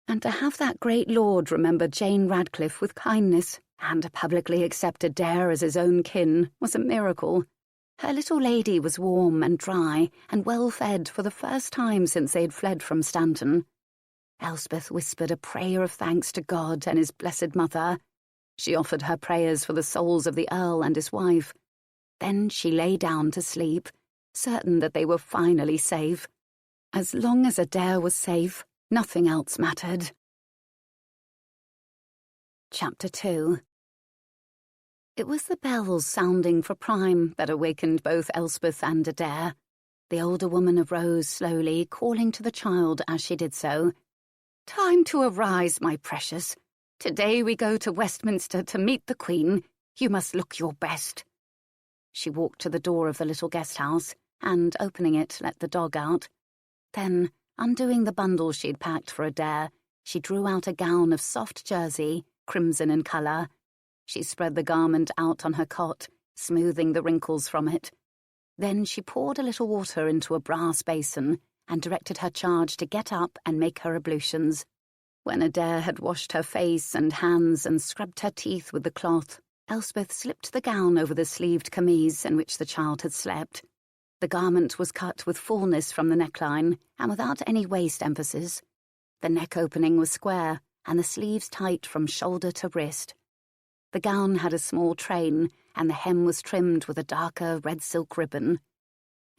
and to have that great lord remember Jane Radcliffe with kindness and publicly accept Adair as his own kin was a miracle. Her little lady was warm and dry and well fed for the first time since they had fled from Stanton. Elspeth whispered a prayer of thanks to God and his blessed mother. She offered her prayers for the souls of the Earl and his wife. Then she lay down to sleep, certain that they were finally safe. As long as Adair was safe, nothing else mattered. Chapter 2. It was the bells sounding for prime that awakened both Elspeth and Adair. The older woman arose slowly, calling to the child as she did so. "Time to arise, my precious. Today we go to Westminster to meet the Queen. You must look your best." She walked to the door of the little guest-house, and, opening it, let the dog out. Then, undoing the bundle she had packed for Adair, she drew out a gown of soft jersey, crimson in colour. She spread the garment out on her cot, smoothing the wrinkles from it. Then she poured a little water into a brass basin and directed her charge to get up and make her ablutions. When Adair had washed her face and hands and scrubbed her teeth with the cloth, Elspeth slipped the gown over the sleeved camise in which the child had slept. The garment was cut with fullness from the neckline and without any waist emphasis. The neck opening was square and the sleeves tight from shoulder to wrist. The gown had a small train, and the hem was trimmed with a darker red silk ribbon.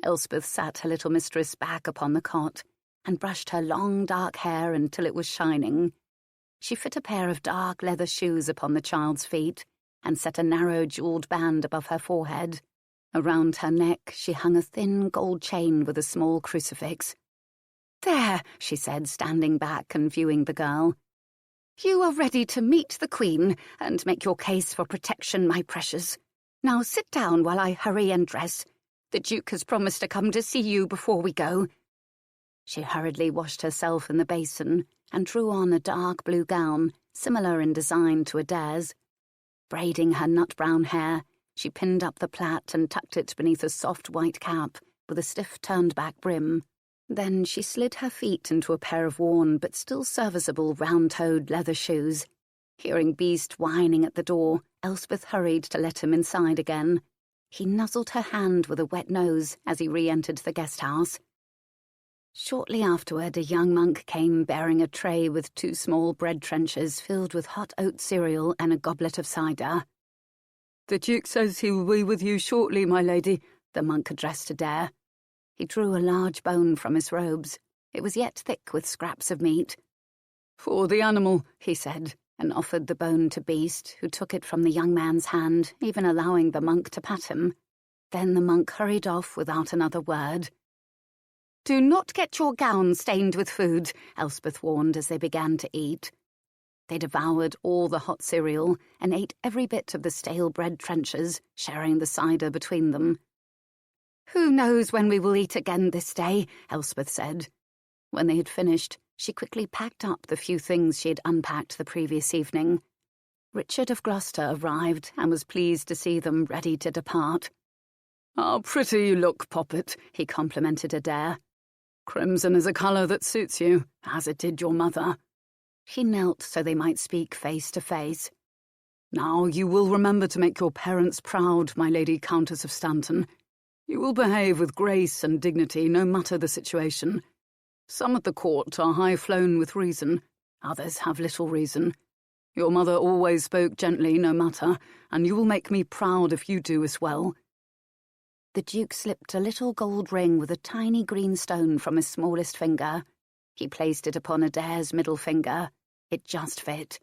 Elspeth sat her little mistress back upon the cot, and brushed her long dark hair until it was shining. She fit a pair of dark leather shoes upon the child's feet, and set a narrow jewelled band above her forehead. Around her neck she hung a thin gold chain with a small crucifix. "There," she said, standing back and viewing the girl. "You are ready to meet the Queen and make your case for protection, my precious. Now sit down while I hurry and dress. The Duke has promised to come to see you before we go." She hurriedly washed herself in the basin and drew on a dark blue gown, similar in design to Adair's. Braiding her nut-brown hair, she pinned up the plait and tucked it beneath a soft white cap with a stiff turned-back brim. Then she slid her feet into a pair of worn but still serviceable round-toed leather shoes. Hearing Beast whining at the door, Elspeth hurried to let him inside again. He nuzzled her hand with a wet nose as he re-entered the guest-house. Shortly afterward, a young monk came bearing a tray with 2 small bread trenchers filled with hot oat cereal and a goblet of cider. "The Duke says he will be with you shortly, my lady," the monk addressed Adair. He drew a large bone from his robes. It was yet thick with scraps of meat. "For the animal," he said, and offered the bone to Beast, who took it from the young man's hand, even allowing the monk to pat him. Then the monk hurried off without another word. "Do not get your gown stained with food," Elspeth warned as they began to eat. They devoured all the hot cereal and ate every bit of the stale bread trenchers, sharing the cider between them. "Who knows when we will eat again this day," Elspeth said. When they had finished, she quickly packed up the few things she had unpacked the previous evening. Richard of Gloucester arrived and was pleased to see them ready to depart. "How pretty you look, Poppet," he complimented Adair. "Crimson is a colour that suits you, as it did your mother." He knelt so they might speak face to face. "Now you will remember to make your parents proud, my Lady Countess of Stanton. You will behave with grace and dignity no matter the situation. Some at the court are high-flown with reason, others have little reason. Your mother always spoke gently no matter, and you will make me proud if you do as well." The Duke slipped a little gold ring with a tiny green stone from his smallest finger. He placed it upon Adair's middle finger. It just fit.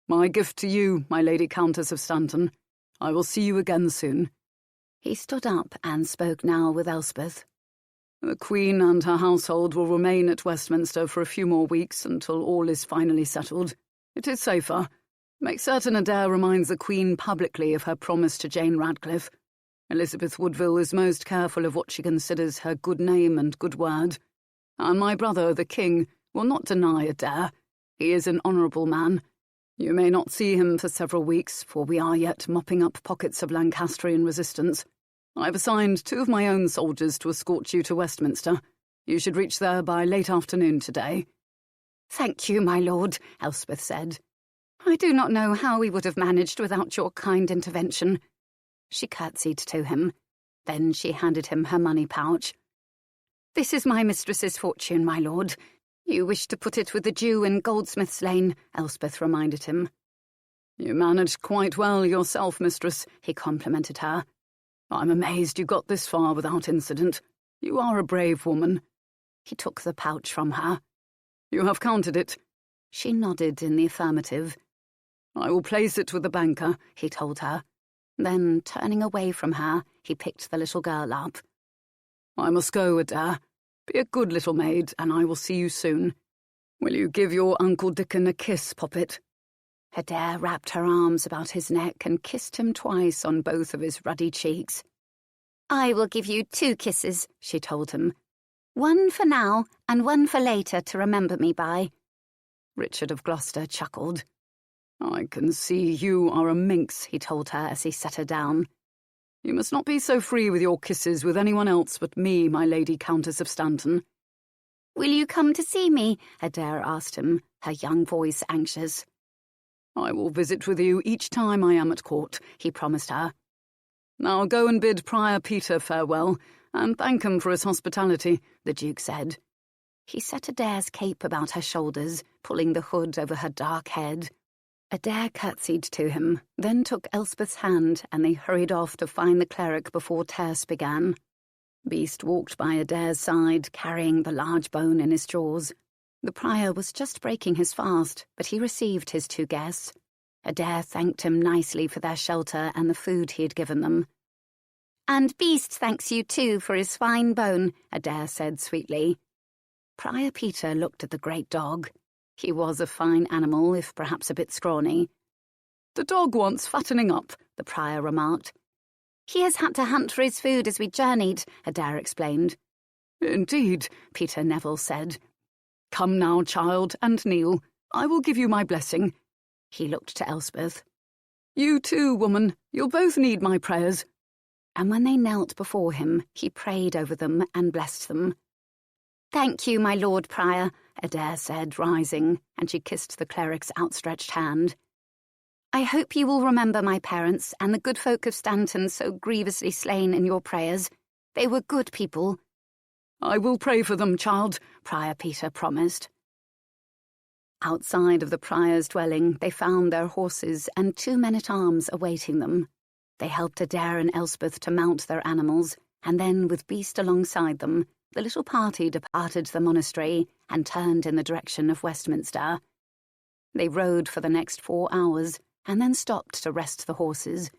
"My gift to you, my Lady Countess of Stanton. I will see you again soon." He stood up and spoke now with Elspeth. "The Queen and her household will remain at Westminster for a few more weeks until all is finally settled. It is safer. Make certain Adair reminds the Queen publicly of her promise to Jane Radcliffe. Elizabeth Woodville is most careful of what she considers her good name and good word. And my brother, the King, will not deny Adair. He is an honourable man. You may not see him for several weeks, for we are yet mopping up pockets of Lancastrian resistance. I've assigned 2 of my own soldiers to escort you to Westminster. You should reach there by late afternoon today." "Thank you, my lord," Elspeth said. "I do not know how we would have managed without your kind intervention." She curtsied to him. Then she handed him her money pouch. "This is my mistress's fortune, my lord. You wish to put it with the Jew in Goldsmith's Lane," Elspeth reminded him. "You managed quite well yourself, mistress," he complimented her. "I'm amazed you got this far without incident. You are a brave woman." He took the pouch from her. "You have counted it?" She nodded in the affirmative. "I will place it with the banker," he told her. Then, turning away from her, he picked the little girl up. "I must go, Adair. Be a good little maid, and I will see you soon. Will you give your Uncle Dickon a kiss, Poppet?" Adair wrapped her arms about his neck and kissed him twice on both of his ruddy cheeks. "I will give you 2 kisses," she told him. "One for now, and one for later to remember me by." Richard of Gloucester chuckled. "I can see you are a minx," he told her as he set her down. "You must not be so free with your kisses with anyone else but me, my Lady Countess of Stanton." "Will you come to see me?" Adair asked him, her young voice anxious. "I will visit with you each time I am at court," he promised her. "Now go and bid Prior Peter farewell, and thank him for his hospitality," the Duke said. He set Adair's cape about her shoulders, pulling the hood over her dark head. Adair curtsied to him, then took Elspeth's hand, and they hurried off to find the cleric before terce began. Beast walked by Adair's side, carrying the large bone in his jaws. The prior was just breaking his fast, but he received his 2 guests. Adair thanked him nicely for their shelter and the food he had given them. "And Beast thanks you too for his fine bone," Adair said sweetly. Prior Peter looked at the great dog. He was a fine animal, if perhaps a bit scrawny. "The dog wants fattening up," the prior remarked. "He has had to hunt for his food as we journeyed," Adair explained. "Indeed," Peter Neville said. "Come now, child, and kneel. I will give you my blessing." He looked to Elspeth. "You too, woman. You'll both need my prayers." And when they knelt before him, he prayed over them and blessed them. "Thank you, my Lord Prior," Adair said, rising, and she kissed the cleric's outstretched hand. "I hope you will remember my parents and the good folk of Stanton so grievously slain in your prayers. They were good people." "I will pray for them, child," Prior Peter promised. Outside of the prior's dwelling, they found their horses and 2 men-at-arms awaiting them. They helped Adair and Elspeth to mount their animals, and then, with Beast alongside them, the little party departed the monastery and turned in the direction of Westminster. They rode for the next 4 hours, and then stopped to rest the horses.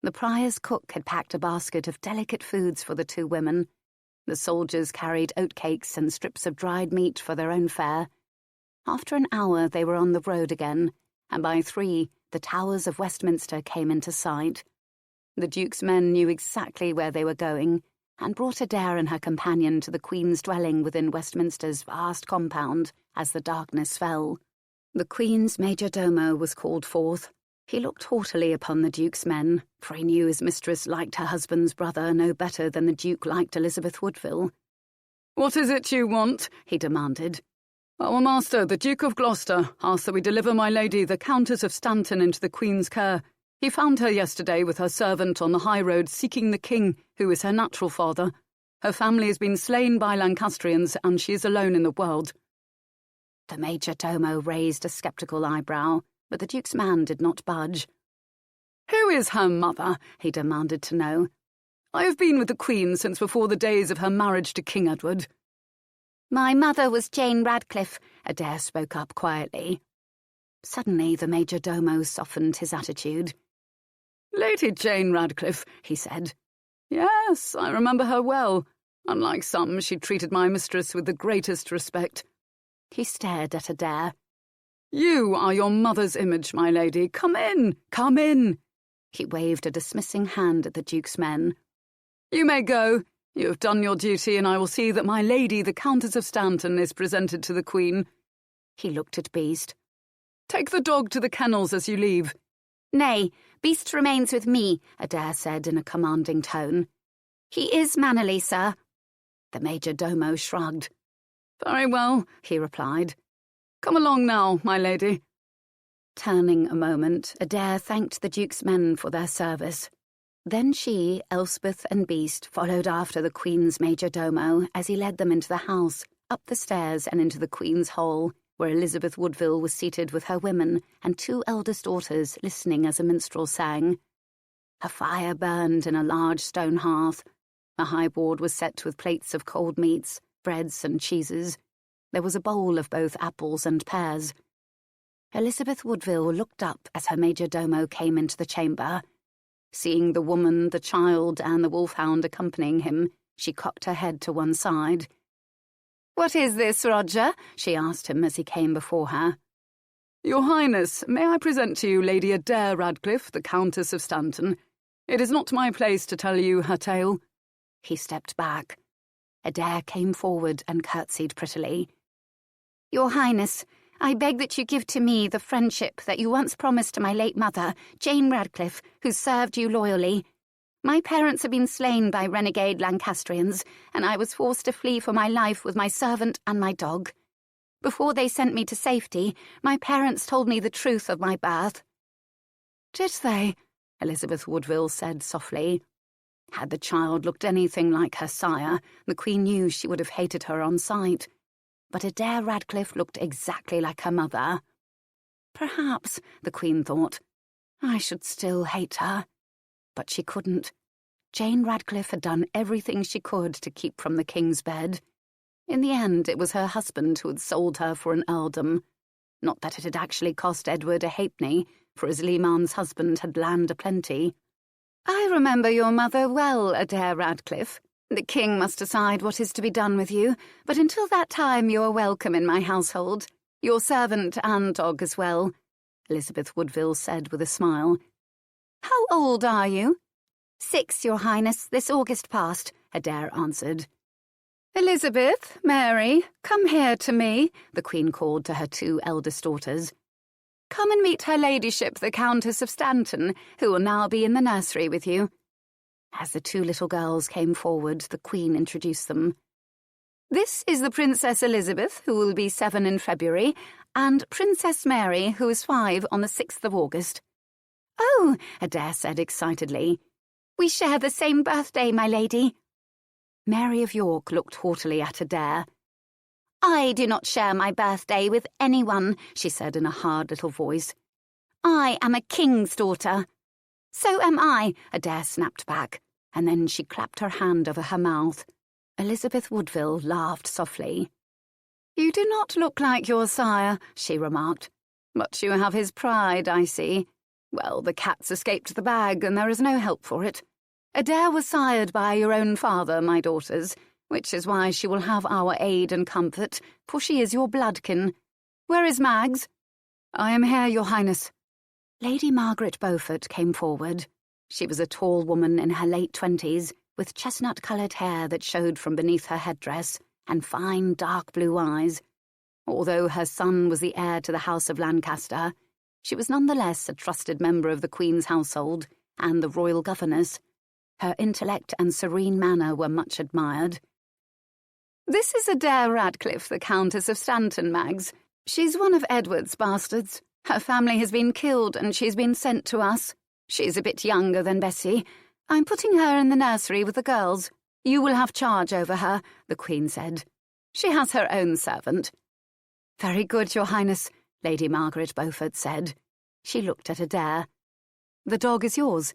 The prior's cook had packed a basket of delicate foods for the 2 women. The soldiers carried oatcakes and strips of dried meat for their own fare. After an hour they were on the road again, and by 3 the towers of Westminster came into sight. The Duke's men knew exactly where they were going, and brought Adair and her companion to the Queen's dwelling within Westminster's vast compound as the darkness fell. The Queen's major-domo was called forth. He looked haughtily upon the Duke's men, for he knew his mistress liked her husband's brother no better than the Duke liked Elizabeth Woodville. "What is it you want?" he demanded. "Our master, the Duke of Gloucester, asked that we deliver my lady, the Countess of Stanton, into the Queen's care. He found her yesterday with her servant on the high road seeking the King, who is her natural father. Her family has been slain by Lancastrians, and she is alone in the world." The major-domo raised a sceptical eyebrow, but the Duke's man did not budge. "Who is her mother?" he demanded to know. "I have been with the Queen since before the days of her marriage to King Edward." "My mother was Jane Radcliffe," Adair spoke up quietly. Suddenly the major-domo softened his attitude. "Lady Jane Radcliffe," he said. "Yes, I remember her well. Unlike some, she treated my mistress with the greatest respect." He stared at Adair. "You are your mother's image, my lady. Come in, come in." He waved a dismissing hand at the Duke's men. "You may go. You have done your duty, and I will see that my lady, the Countess of Stanton, is presented to the Queen." He looked at Beast. "Take the dog to the kennels as you leave." "Nay, Beast remains with me," Adair said in a commanding tone. "He is mannerly, sir." The major-domo shrugged. "Very well," he replied. "Come along now, my lady." Turning a moment, Adair thanked the Duke's men for their service. Then she, Elspeth and Beast followed after the Queen's major-domo as he led them into the house, up the stairs and into the Queen's hall, where Elizabeth Woodville was seated with her women and 2 eldest daughters listening as a minstrel sang. A fire burned in a large stone hearth. A high board was set with plates of cold meats, breads and cheeses. There was a bowl of both apples and pears. Elizabeth Woodville looked up as her major-domo came into the chamber. Seeing the woman, the child, and the wolfhound accompanying him, she cocked her head to one side. "What is this, Roger?" she asked him as he came before her. "Your Highness, may I present to you Lady Adair Radcliffe, the Countess of Stanton? It is not my place to tell you her tale." He stepped back. Adair came forward and curtsied prettily. "Your Highness, I beg that you give to me the friendship that you once promised to my late mother, Jane Radcliffe, who served you loyally. My parents have been slain by renegade Lancastrians, and I was forced to flee for my life with my servant and my dog. Before they sent me to safety, my parents told me the truth of my birth." "Did they?" Elizabeth Woodville said softly. Had the child looked anything like her sire, the Queen knew she would have hated her on sight. But Adair Radcliffe looked exactly like her mother. Perhaps, the Queen thought, I should still hate her. But she couldn't. Jane Radcliffe had done everything she could to keep from the King's bed. In the end, it was her husband who had sold her for an earldom. Not that it had actually cost Edward a halfpenny, for his leman's husband had land aplenty. "I remember your mother well, Adair Radcliffe. The King must decide what is to be done with you, but until that time you are welcome in my household. Your servant and dog as well," Elizabeth Woodville said with a smile. "How old are you?" "6, Your Highness, this August past," Adair answered. "Elizabeth, Mary, come here to me," the Queen called to her 2 eldest daughters. "Come and meet her ladyship, the Countess of Stanton, who will now be in the nursery with you." As the 2 little girls came forward, the Queen introduced them. "This is the Princess Elizabeth, who will be 7 in February, and Princess Mary, who is 5 on the 6th of August. "Oh," Adair said excitedly, "we share the same birthday, my lady." Mary of York looked haughtily at Adair. "I do not share my birthday with anyone," she said in a hard little voice. "I am a king's daughter." "So am I," Adair snapped back, and then she clapped her hand over her mouth. Elizabeth Woodville laughed softly. "You do not look like your sire," she remarked. "But you have his pride, I see. Well, the cat's escaped the bag, and there is no help for it. Adair was sired by your own father, my daughters, which is why she will have our aid and comfort, for she is your bloodkin. Where is Mags?" "I am here, your highness." Lady Margaret Beaufort came forward. She was a tall woman in her late 20s, with chestnut-coloured hair that showed from beneath her headdress, and fine dark blue eyes. Although her son was the heir to the House of Lancaster, she was nonetheless a trusted member of the Queen's household and the royal governess. Her intellect and serene manner were much admired. "This is Adair Radcliffe, the Countess of Stanton, Mags. She's one of Edward's bastards. Her family has been killed and she's been sent to us. She's a bit younger than Bessie. I'm putting her in the nursery with the girls. You will have charge over her," the Queen said. "She has her own servant." "Very good, your highness," Lady Margaret Beaufort said. She looked at Adair. "The dog is yours?"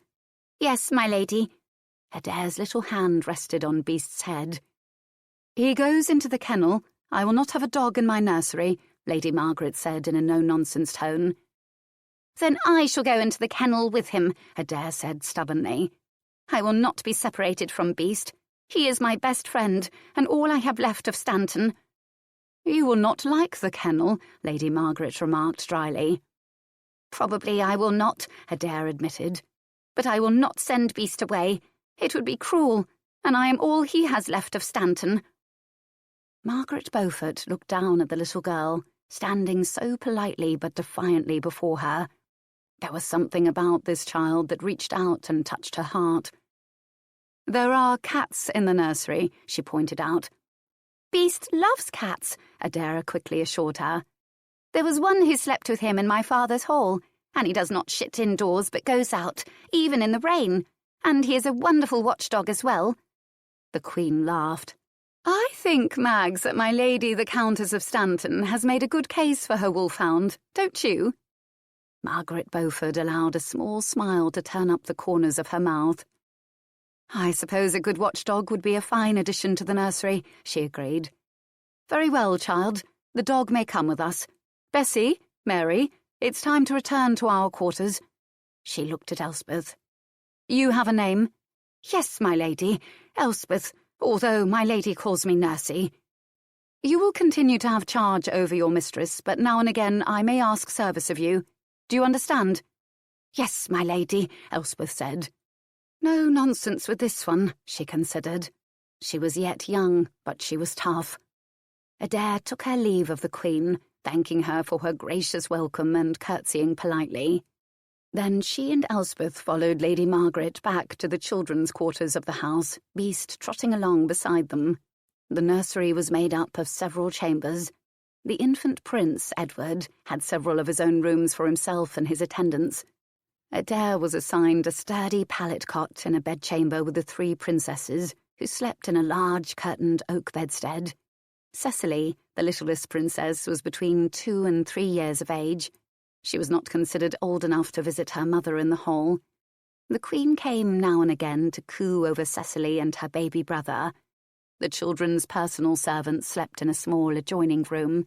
"Yes, my lady." Adair's little hand rested on Beast's head. "He goes into the kennel. I will not have a dog in my nursery," Lady Margaret said in a no-nonsense tone. "Then I shall go into the kennel with him," Adair said stubbornly. "I will not be separated from Beast. He is my best friend, and all I have left of Stanton." "You will not like the kennel," Lady Margaret remarked dryly. "Probably I will not," Adair admitted. "But I will not send Beast away. It would be cruel, and I am all he has left of Stanton." Margaret Beaufort looked down at the little girl, standing so politely but defiantly before her. There was something about this child that reached out and touched her heart. "There are cats in the nursery," she pointed out. "Beast loves cats," Adair quickly assured her. "There was one who slept with him in my father's hall, and he does not shit indoors but goes out, even in the rain. And he is a wonderful watchdog as well." The Queen laughed. "I think, Mags, that my lady the Countess of Stanton has made a good case for her wolfhound, don't you?" Margaret Beaufort allowed a small smile to turn up the corners of her mouth. "I suppose a good watchdog would be a fine addition to the nursery," she agreed. "Very well, child. The dog may come with us. Bessie, Mary, it's time to return to our quarters." She looked at Elspeth. "You have a name?" "Yes, my lady. Elspeth, although my lady calls me Nursey." "You will continue to have charge over your mistress, but now and again I may ask service of you. Do you understand?" "Yes, my lady," Elspeth said. No nonsense with this one, she considered. She was yet young, but she was tough. Adair took her leave of the Queen, thanking her for her gracious welcome and curtsying politely. Then she and Elspeth followed Lady Margaret back to the children's quarters of the house, Beast trotting along beside them. The nursery was made up of several chambers. The infant prince, Edward, had several of his own rooms for himself and his attendants. Adair was assigned a sturdy pallet cot in a bedchamber with the 3 princesses, who slept in a large curtained oak bedstead. Cecily, the littlest princess, was between 2 and 3 years of age. She was not considered old enough to visit her mother in the hall. The Queen came now and again to coo over Cecily and her baby brother. The children's personal servants slept in a small adjoining room.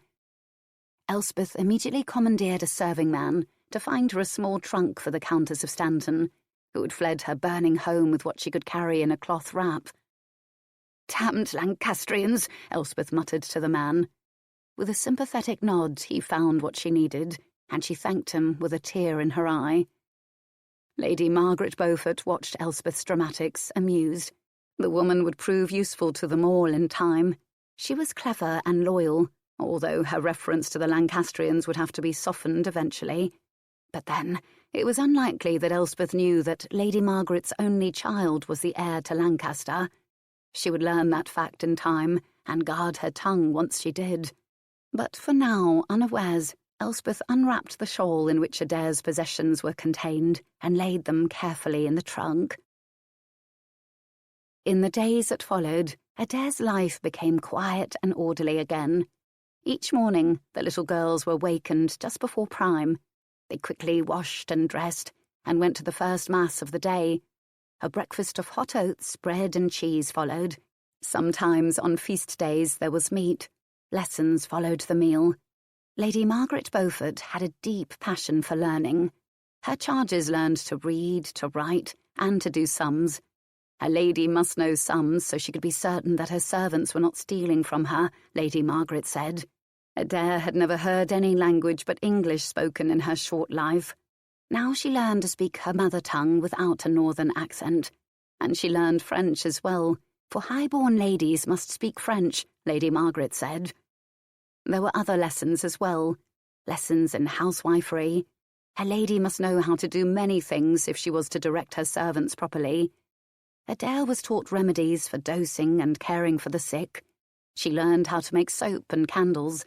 Elspeth immediately commandeered a serving man to find her a small trunk for the Countess of Stanton, who had fled her burning home with what she could carry in a cloth wrap. "Damned Lancastrians," Elspeth muttered to the man. With a sympathetic nod, he found what she needed, and she thanked him with a tear in her eye. Lady Margaret Beaufort watched Elspeth's dramatics, amused. The woman would prove useful to them all in time. She was clever and loyal, although her reference to the Lancastrians would have to be softened eventually. But then, it was unlikely that Elspeth knew that Lady Margaret's only child was the heir to Lancaster. She would learn that fact in time, and guard her tongue once she did. But for now, unawares, Elspeth unwrapped the shawl in which Adair's possessions were contained and laid them carefully in the trunk. In the days that followed, Adair's life became quiet and orderly again. Each morning, the little girls were wakened just before prime. They quickly washed and dressed and went to the first mass of the day. A breakfast of hot oats, bread and cheese followed. Sometimes on feast days there was meat. Lessons followed the meal. Lady Margaret Beaufort had a deep passion for learning. Her charges learned to read, to write, and to do sums. A lady must know sums so she could be certain that her servants were not stealing from her, Lady Margaret said. Adair had never heard any language but English spoken in her short life. Now she learned to speak her mother tongue without a northern accent. And she learned French as well, for high-born ladies must speak French, Lady Margaret said. There were other lessons as well, lessons in housewifery. A lady must know how to do many things if she was to direct her servants properly. Adair was taught remedies for dosing and caring for the sick. She learned how to make soap and candles.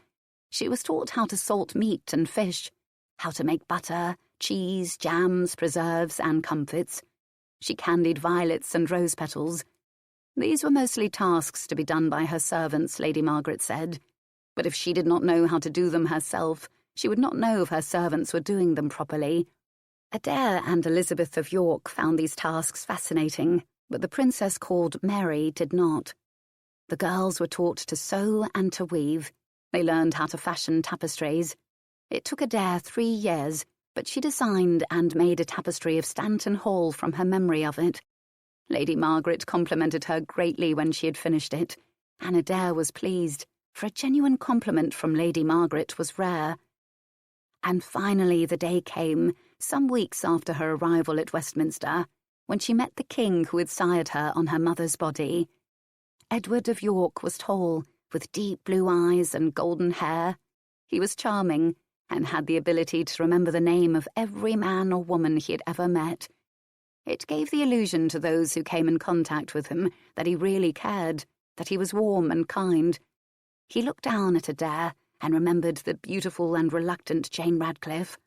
She was taught how to salt meat and fish, how to make butter, cheese, jams, preserves, and comfits. She candied violets and rose petals. These were mostly tasks to be done by her servants, Lady Margaret said. But if she did not know how to do them herself, she would not know if her servants were doing them properly. Adair and Elizabeth of York found these tasks fascinating, but the princess called Mary did not. The girls were taught to sew and to weave. They learned how to fashion tapestries. It took Adair 3 years, but she designed and made a tapestry of Stanton Hall from her memory of it. Lady Margaret complimented her greatly when she had finished it, and Adair was pleased, for a genuine compliment from Lady Margaret was rare. And finally the day came, some weeks after her arrival at Westminster, when she met the king who had sired her on her mother's body. Edward of York was tall, with deep blue eyes and golden hair. He was charming, and had the ability to remember the name of every man or woman he had ever met. It gave the illusion to those who came in contact with him that he really cared, that he was warm and kind. He looked down at Adair and remembered the beautiful and reluctant Jane Radcliffe.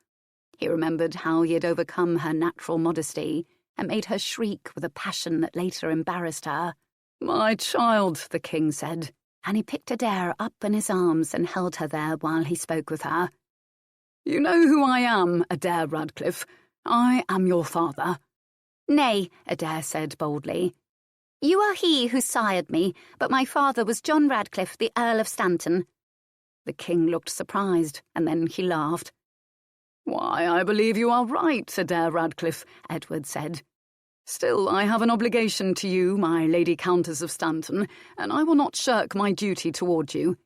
He remembered how he had overcome her natural modesty and made her shriek with a passion that later embarrassed her. "My child," the king said, and he picked Adair up in his arms and held her there while he spoke with her. "You know who I am, Adair Radcliffe. I am your father." "Nay," Adair said boldly. "You are he who sired me, but my father was John Radcliffe, the Earl of Stanton." The king looked surprised, and then he laughed. "Why, I believe you are right, Adair Radcliffe," Edward said. "Still, I have an obligation to you, my Lady Countess of Stanton, and I will not shirk my duty toward you."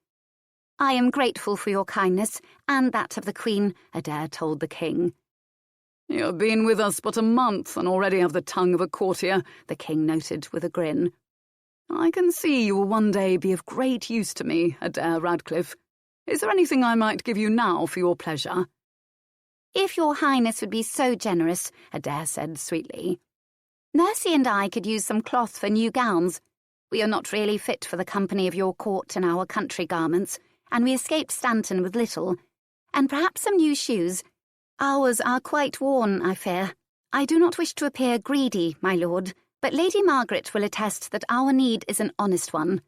"I am grateful for your kindness, and that of the Queen," Adair told the king. "You have been with us but a month, and already have the tongue of a courtier," the king noted with a grin. "I can see you will one day be of great use to me, Adair Radcliffe. Is there anything I might give you now for your pleasure?" "If your highness would be so generous," Adair said sweetly. "Nursey and I could use some cloth for new gowns. We are not really fit for the company of your court in our country garments, and we escaped Stanton with little. And perhaps some new shoes. Ours are quite worn, I fear. I do not wish to appear greedy, my lord, but Lady Margaret will attest that our need is an honest one."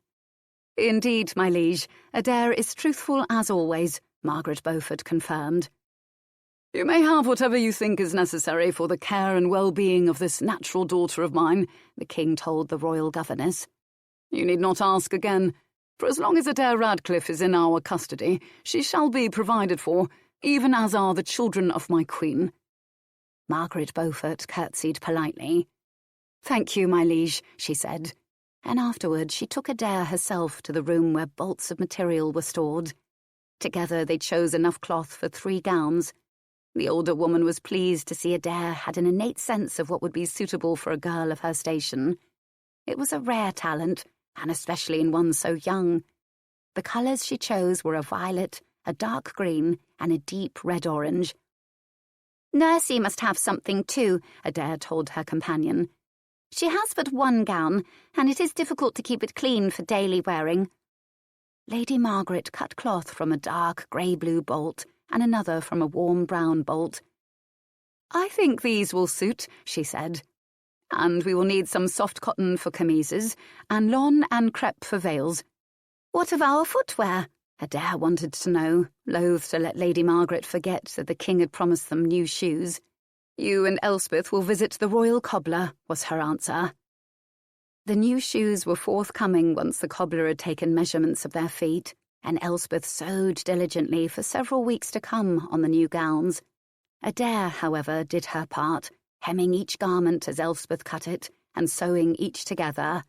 "Indeed, my liege, Adair is truthful as always," Margaret Beaufort confirmed. "You may have whatever you think is necessary for the care and well-being of this natural daughter of mine," the king told the royal governess. "You need not ask again, for as long as Adair Radcliffe is in our custody, she shall be provided for, even as are the children of my queen." Margaret Beaufort curtsied politely. "Thank you, my liege," she said, and afterward she took Adair herself to the room where bolts of material were stored. Together they chose enough cloth for 3 gowns. The older woman was pleased to see Adair had an innate sense of what would be suitable for a girl of her station. It was a rare talent, and especially in one so young. The colours she chose were a violet, a dark green, and a deep red-orange. "Nursey must have something too," Adair told her companion. "She has but 1 gown, and it is difficult to keep it clean for daily wearing." Lady Margaret cut cloth from a dark grey-blue bolt, and another from a warm brown bolt. "I think these will suit," she said. And we will need some soft cotton for chemises, and lawn and crepe for veils. What of our footwear? Adair wanted to know, loath to let Lady Margaret forget that the king had promised them new shoes. You and Elspeth will visit the royal cobbler, was her answer. The new shoes were forthcoming once the cobbler had taken measurements of their feet, and Elspeth sewed diligently for several weeks to come on the new gowns. Adair, however, did her part, hemming each garment as Elspeth cut it, and sewing each together.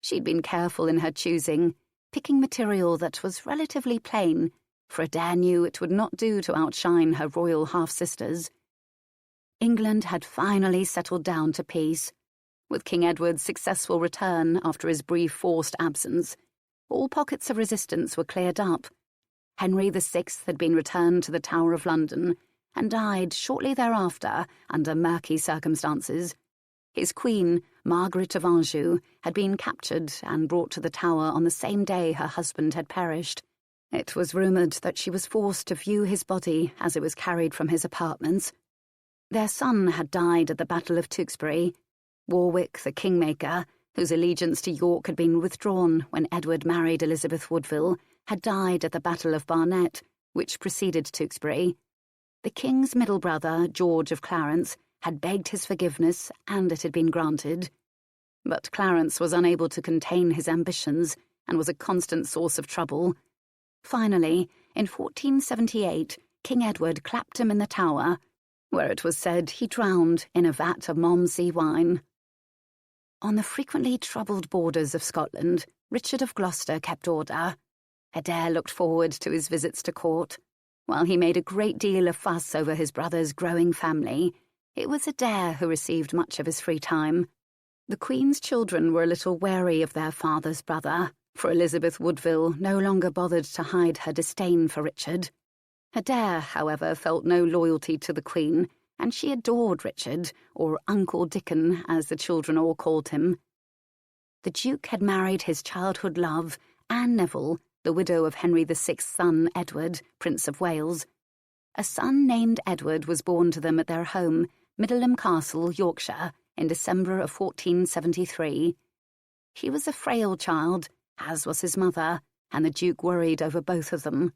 She'd been careful in her choosing, picking material that was relatively plain, for Adair knew it would not do to outshine her royal half-sisters. England had finally settled down to peace. With King Edward's successful return after his brief forced absence, all pockets of resistance were cleared up. Henry VI had been returned to the Tower of London and died shortly thereafter under murky circumstances. His queen, Margaret of Anjou, had been captured and brought to the Tower on the same day her husband had perished. It was rumoured that she was forced to view his body as it was carried from his apartments. Their son had died at the Battle of Tewkesbury. Warwick, the kingmaker, whose allegiance to York had been withdrawn when Edward married Elizabeth Woodville, had died at the Battle of Barnet, which preceded Tewkesbury. The king's middle brother, George of Clarence, had begged his forgiveness, and it had been granted. But Clarence was unable to contain his ambitions and was a constant source of trouble. Finally, in 1478, King Edward clapped him in the Tower, where it was said he drowned in a vat of Malmsey wine. On the frequently troubled borders of Scotland, Richard of Gloucester kept order. Adair looked forward to his visits to court. While he made a great deal of fuss over his brother's growing family, it was Adair who received much of his free time. The Queen's children were a little wary of their father's brother, for Elizabeth Woodville no longer bothered to hide her disdain for Richard. Adair, however, felt no loyalty to the Queen, and she adored Richard, or Uncle Dickon, as the children all called him. The Duke had married his childhood love, Anne Neville, the widow of Henry VI's son, Edward, Prince of Wales. A son named Edward was born to them at their home, Middleham Castle, Yorkshire, in December of 1473. He was a frail child, as was his mother, and the Duke worried over both of them.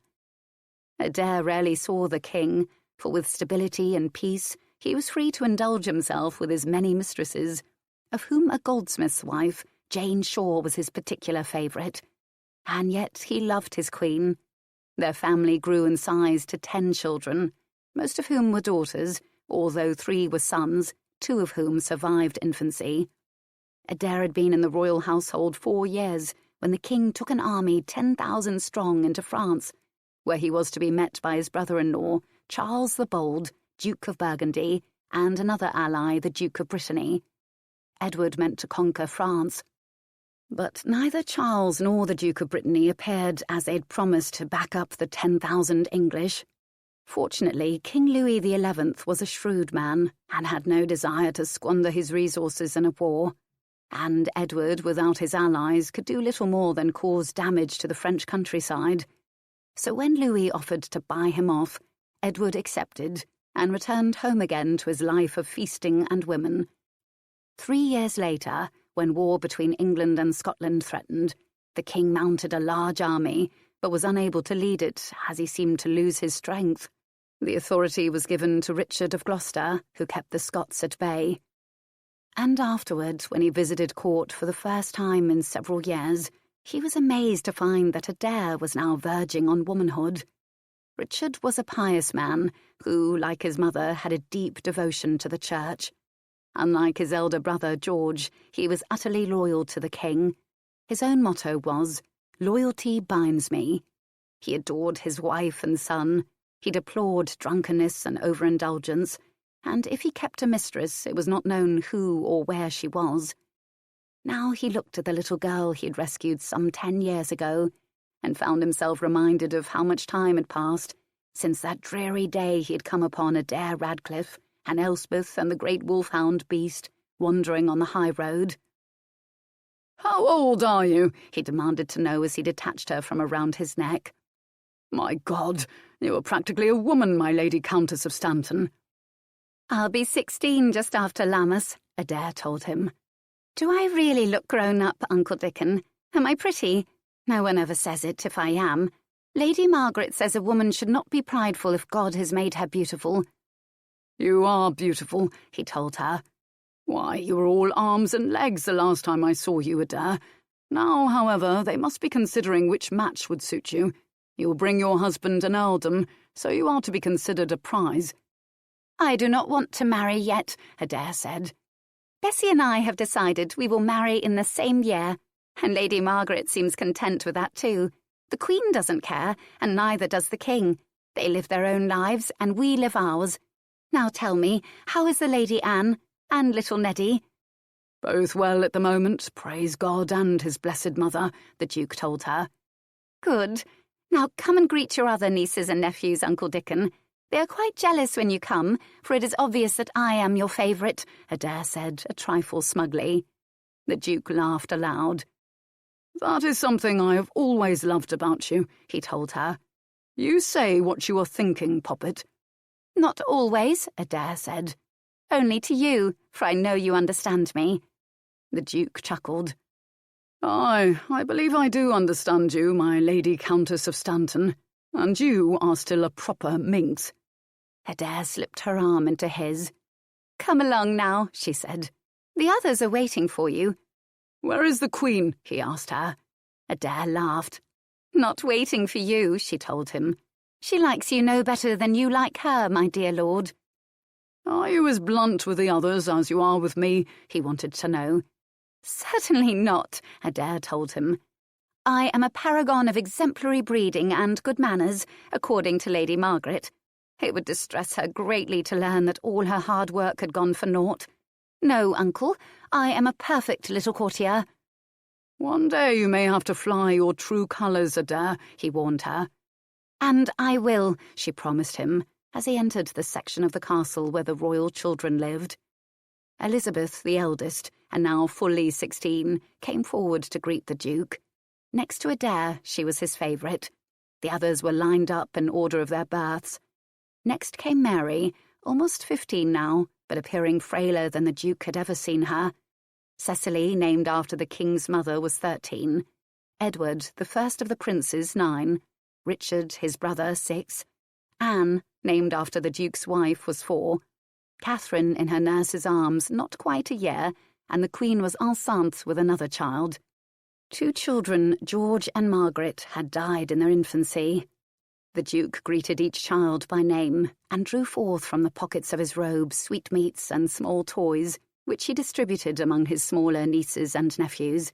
Adair rarely saw the king, for with stability and peace he was free to indulge himself with his many mistresses, of whom a goldsmith's wife, Jane Shore, was his particular favourite. And yet he loved his queen. Their family grew in size to 10 children, most of whom were daughters, although 3 were sons, 2 of whom survived infancy. Adair had been in the royal household 4 years when the king took an army 10,000 strong into France, where he was to be met by his brother-in-law, Charles the Bold, Duke of Burgundy, and another ally, the Duke of Brittany. Edward meant to conquer France. But neither Charles nor the Duke of Brittany appeared as they'd promised to back up the 10,000 English. Fortunately, King Louis XI was a shrewd man and had no desire to squander his resources in a war, and Edward, without his allies, could do little more than cause damage to the French countryside. So when Louis offered to buy him off, Edward accepted and returned home again to his life of feasting and women. 3 years later, when war between England and Scotland threatened, the king mounted a large army, but was unable to lead it as he seemed to lose his strength. The authority was given to Richard of Gloucester, who kept the Scots at bay. And afterward, when he visited court for the first time in several years, he was amazed to find that Adair was now verging on womanhood. Richard was a pious man who, like his mother, had a deep devotion to the church. Unlike his elder brother, George, he was utterly loyal to the king. His own motto was, "Loyalty binds me." He adored his wife and son. He deplored drunkenness and overindulgence, and if he kept a mistress, it was not known who or where she was. Now he looked at the little girl he had rescued some 10 years ago, and found himself reminded of how much time had passed since that dreary day he had come upon Adair Radcliffe and Elspeth and the great wolfhound beast wandering on the high road. "How old are you?" he demanded to know as he detached her from around his neck. "My God, you are practically a woman, my Lady Countess of Stanton." "I'll be 16 just after Lammas," Adair told him. Do I really look grown up, Uncle Dickon? Am I pretty? No one ever says it if I am. Lady Margaret says a woman should not be prideful if God has made her beautiful. You are beautiful, he told her. Why, you were all arms and legs the last time I saw you, Adair. Now, however, they must be considering which match would suit you. You'll bring your husband an earldom, so you are to be considered a prize. I do not want to marry yet, Adair said. Bessie and I have decided we will marry in the same year, and Lady Margaret seems content with that too. The Queen doesn't care, and neither does the King. They live their own lives, and we live ours. Now tell me, how is the Lady Anne, and little Neddy? Both well at the moment, praise God and his blessed mother, the Duke told her. Good. Now come and greet your other nieces and nephews, Uncle Dickon. They are quite jealous when you come, for it is obvious that I am your favourite, Adair said, a trifle smugly. The Duke laughed aloud. That is something I have always loved about you, he told her. You say what you are thinking, Poppet. Not always, Adair said. Only to you, for I know you understand me. The Duke chuckled. Aye, I believe I do understand you, my Lady Countess of Stanton. And you are still a proper minx. Adair slipped her arm into his. Come along now, she said. The others are waiting for you. Where is the Queen? He asked her. Adair laughed. Not waiting for you, she told him. She likes you no better than you like her, my dear lord. Are you as blunt with the others as you are with me? He wanted to know. Certainly not, Adair told him. I am a paragon of exemplary breeding and good manners, according to Lady Margaret. It would distress her greatly to learn that all her hard work had gone for naught. No, uncle, I am a perfect little courtier. One day you may have to fly your true colours, Adair, he warned her. And I will, she promised him, as he entered the section of the castle where the royal children lived. Elizabeth, the eldest, and now fully 16, came forward to greet the Duke. Next to Adair, she was his favourite. The others were lined up in order of their births. Next came Mary, almost 15 now, but appearing frailer than the Duke had ever seen her. Cecily, named after the King's mother, was 13. Edward, the first of the princes, 9. Richard, his brother, 6. Anne, named after the Duke's wife, was 4. Catherine, in her nurse's arms, not quite a year, and the Queen was enceinte with another child. 2 children, George and Margaret, had died in their infancy. The Duke greeted each child by name and drew forth from the pockets of his robe sweetmeats and small toys, which he distributed among his smaller nieces and nephews.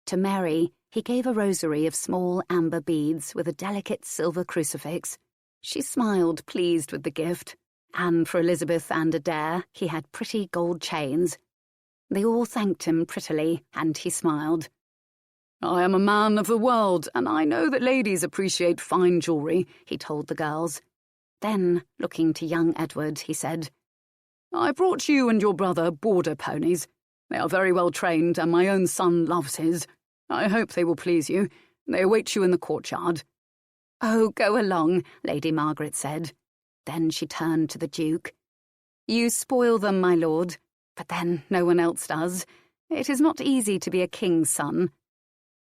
To Mary, he gave a rosary of small amber beads with a delicate silver crucifix. She smiled, pleased with the gift, and for Elizabeth and Adair he had pretty gold chains. They all thanked him prettily, and he smiled. I am a man of the world, and I know that ladies appreciate fine jewellery, he told the girls. Then, looking to young Edward, he said, I brought you and your brother border ponies. They are very well trained, and my own son loves his. I hope they will please you. They await you in the courtyard. Oh, go along, Lady Margaret said. Then she turned to the Duke. You spoil them, my lord, but then no one else does. It is not easy to be a king's son.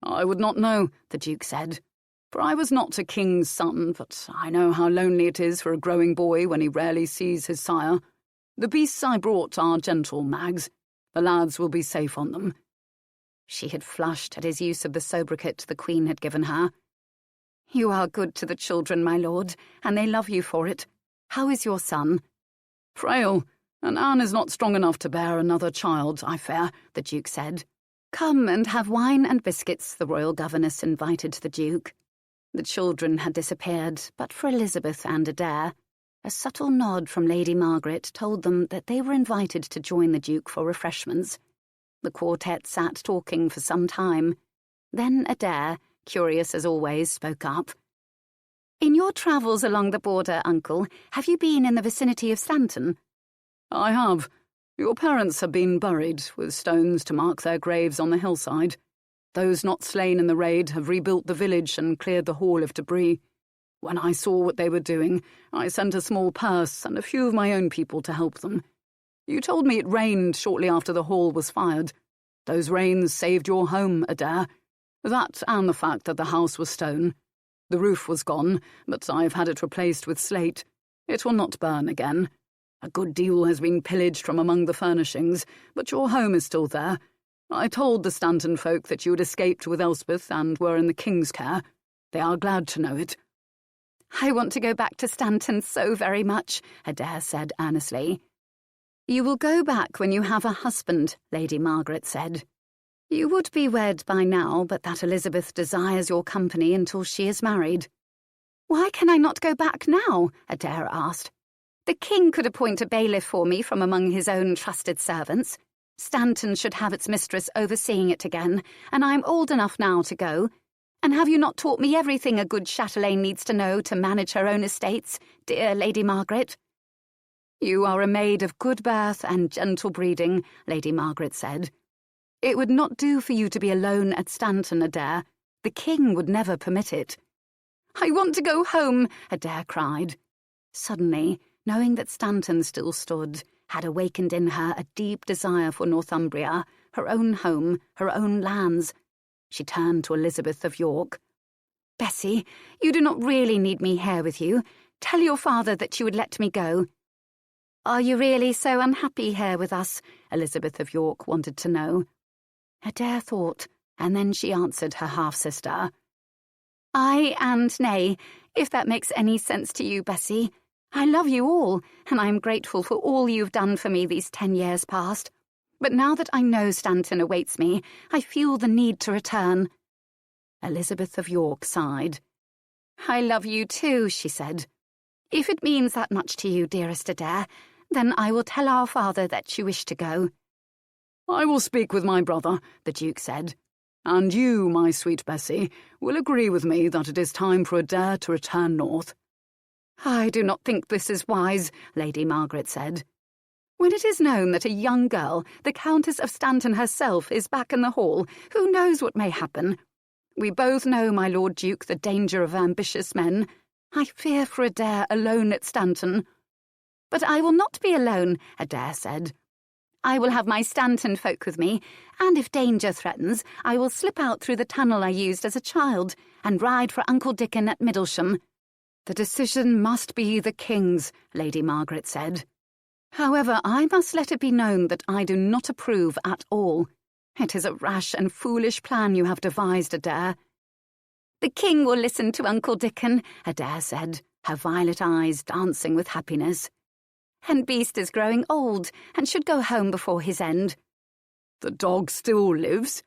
I would not know, the Duke said, for I was not a king's son, but I know how lonely it is for a growing boy when he rarely sees his sire. The beasts I brought are gentle mags. The lads will be safe on them. She had flushed at his use of the sobriquet the Queen had given her. You are good to the children, my lord, and they love you for it. How is your son? Frail, and Anne is not strong enough to bear another child, I fear, the Duke said. Come and have wine and biscuits, the royal governess invited the Duke. The children had disappeared, but for Elizabeth and Adair, a subtle nod from Lady Margaret told them that they were invited to join the Duke for refreshments. The quartet sat talking for some time. Then Adair, curious as always, spoke up. In your travels along the border, uncle, have you been in the vicinity of Stanton? I have. Your parents have been buried, with stones to mark their graves on the hillside. Those not slain in the raid have rebuilt the village and cleared the hall of debris. When I saw what they were doing, I sent a small purse and a few of my own people to help them. You told me it rained shortly after the hall was fired. Those rains saved your home, Adair. That and the fact that the house was stone. The roof was gone, but I've had it replaced with slate. It will not burn again. A good deal has been pillaged from among the furnishings, but your home is still there. I told the Stanton folk that you had escaped with Elspeth and were in the king's care. They are glad to know it. I want to go back to Stanton so very much, Adair said earnestly. You will go back when you have a husband, Lady Margaret said. You would be wed by now, but that Elizabeth desires your company until she is married. Why can I not go back now? Adair asked. The king could appoint a bailiff for me from among his own trusted servants. Stanton should have its mistress overseeing it again, and I am old enough now to go. And have you not taught me everything a good chatelaine needs to know to manage her own estates, dear Lady Margaret? You are a maid of good birth and gentle breeding, Lady Margaret said. It would not do for you to be alone at Stanton, Adair. The king would never permit it. I want to go home, Adair cried. Suddenly, knowing that Stanton still stood, had awakened in her a deep desire for Northumbria, her own home, her own lands. She turned to Elizabeth of York. Bessie, you do not really need me here with you. Tell your father that you would let me go. Are you really so unhappy here with us? Elizabeth of York wanted to know. Adair thought, and then she answered her half-sister. Aye and nay, if that makes any sense to you, Bessie. I love you all, and I am grateful for all you've done for me these 10 years past. But now that I know Stanton awaits me, I feel the need to return. Elizabeth of York sighed. I love you too, she said. If it means that much to you, dearest Adair, then I will tell our father that you wish to go. I will speak with my brother, the Duke said. And you, my sweet Bessie, will agree with me that it is time for Adair to return north. I do not think this is wise, Lady Margaret said. When it is known that a young girl, the Countess of Stanton herself, is back in the hall, who knows what may happen? We both know, my Lord Duke, the danger of ambitious men. I fear for Adair alone at Stanton. But I will not be alone, Adair said. I will have my Stanton folk with me, and if danger threatens, I will slip out through the tunnel I used as a child and ride for Uncle Dickon at Middlesham. The decision must be the king's, Lady Margaret said. However, I must let it be known that I do not approve at all. It is a rash and foolish plan you have devised, Adair. The king will listen to Uncle Dickon, Adair said, her violet eyes dancing with happiness. And Beast is growing old and should go home before his end. The dog still lives?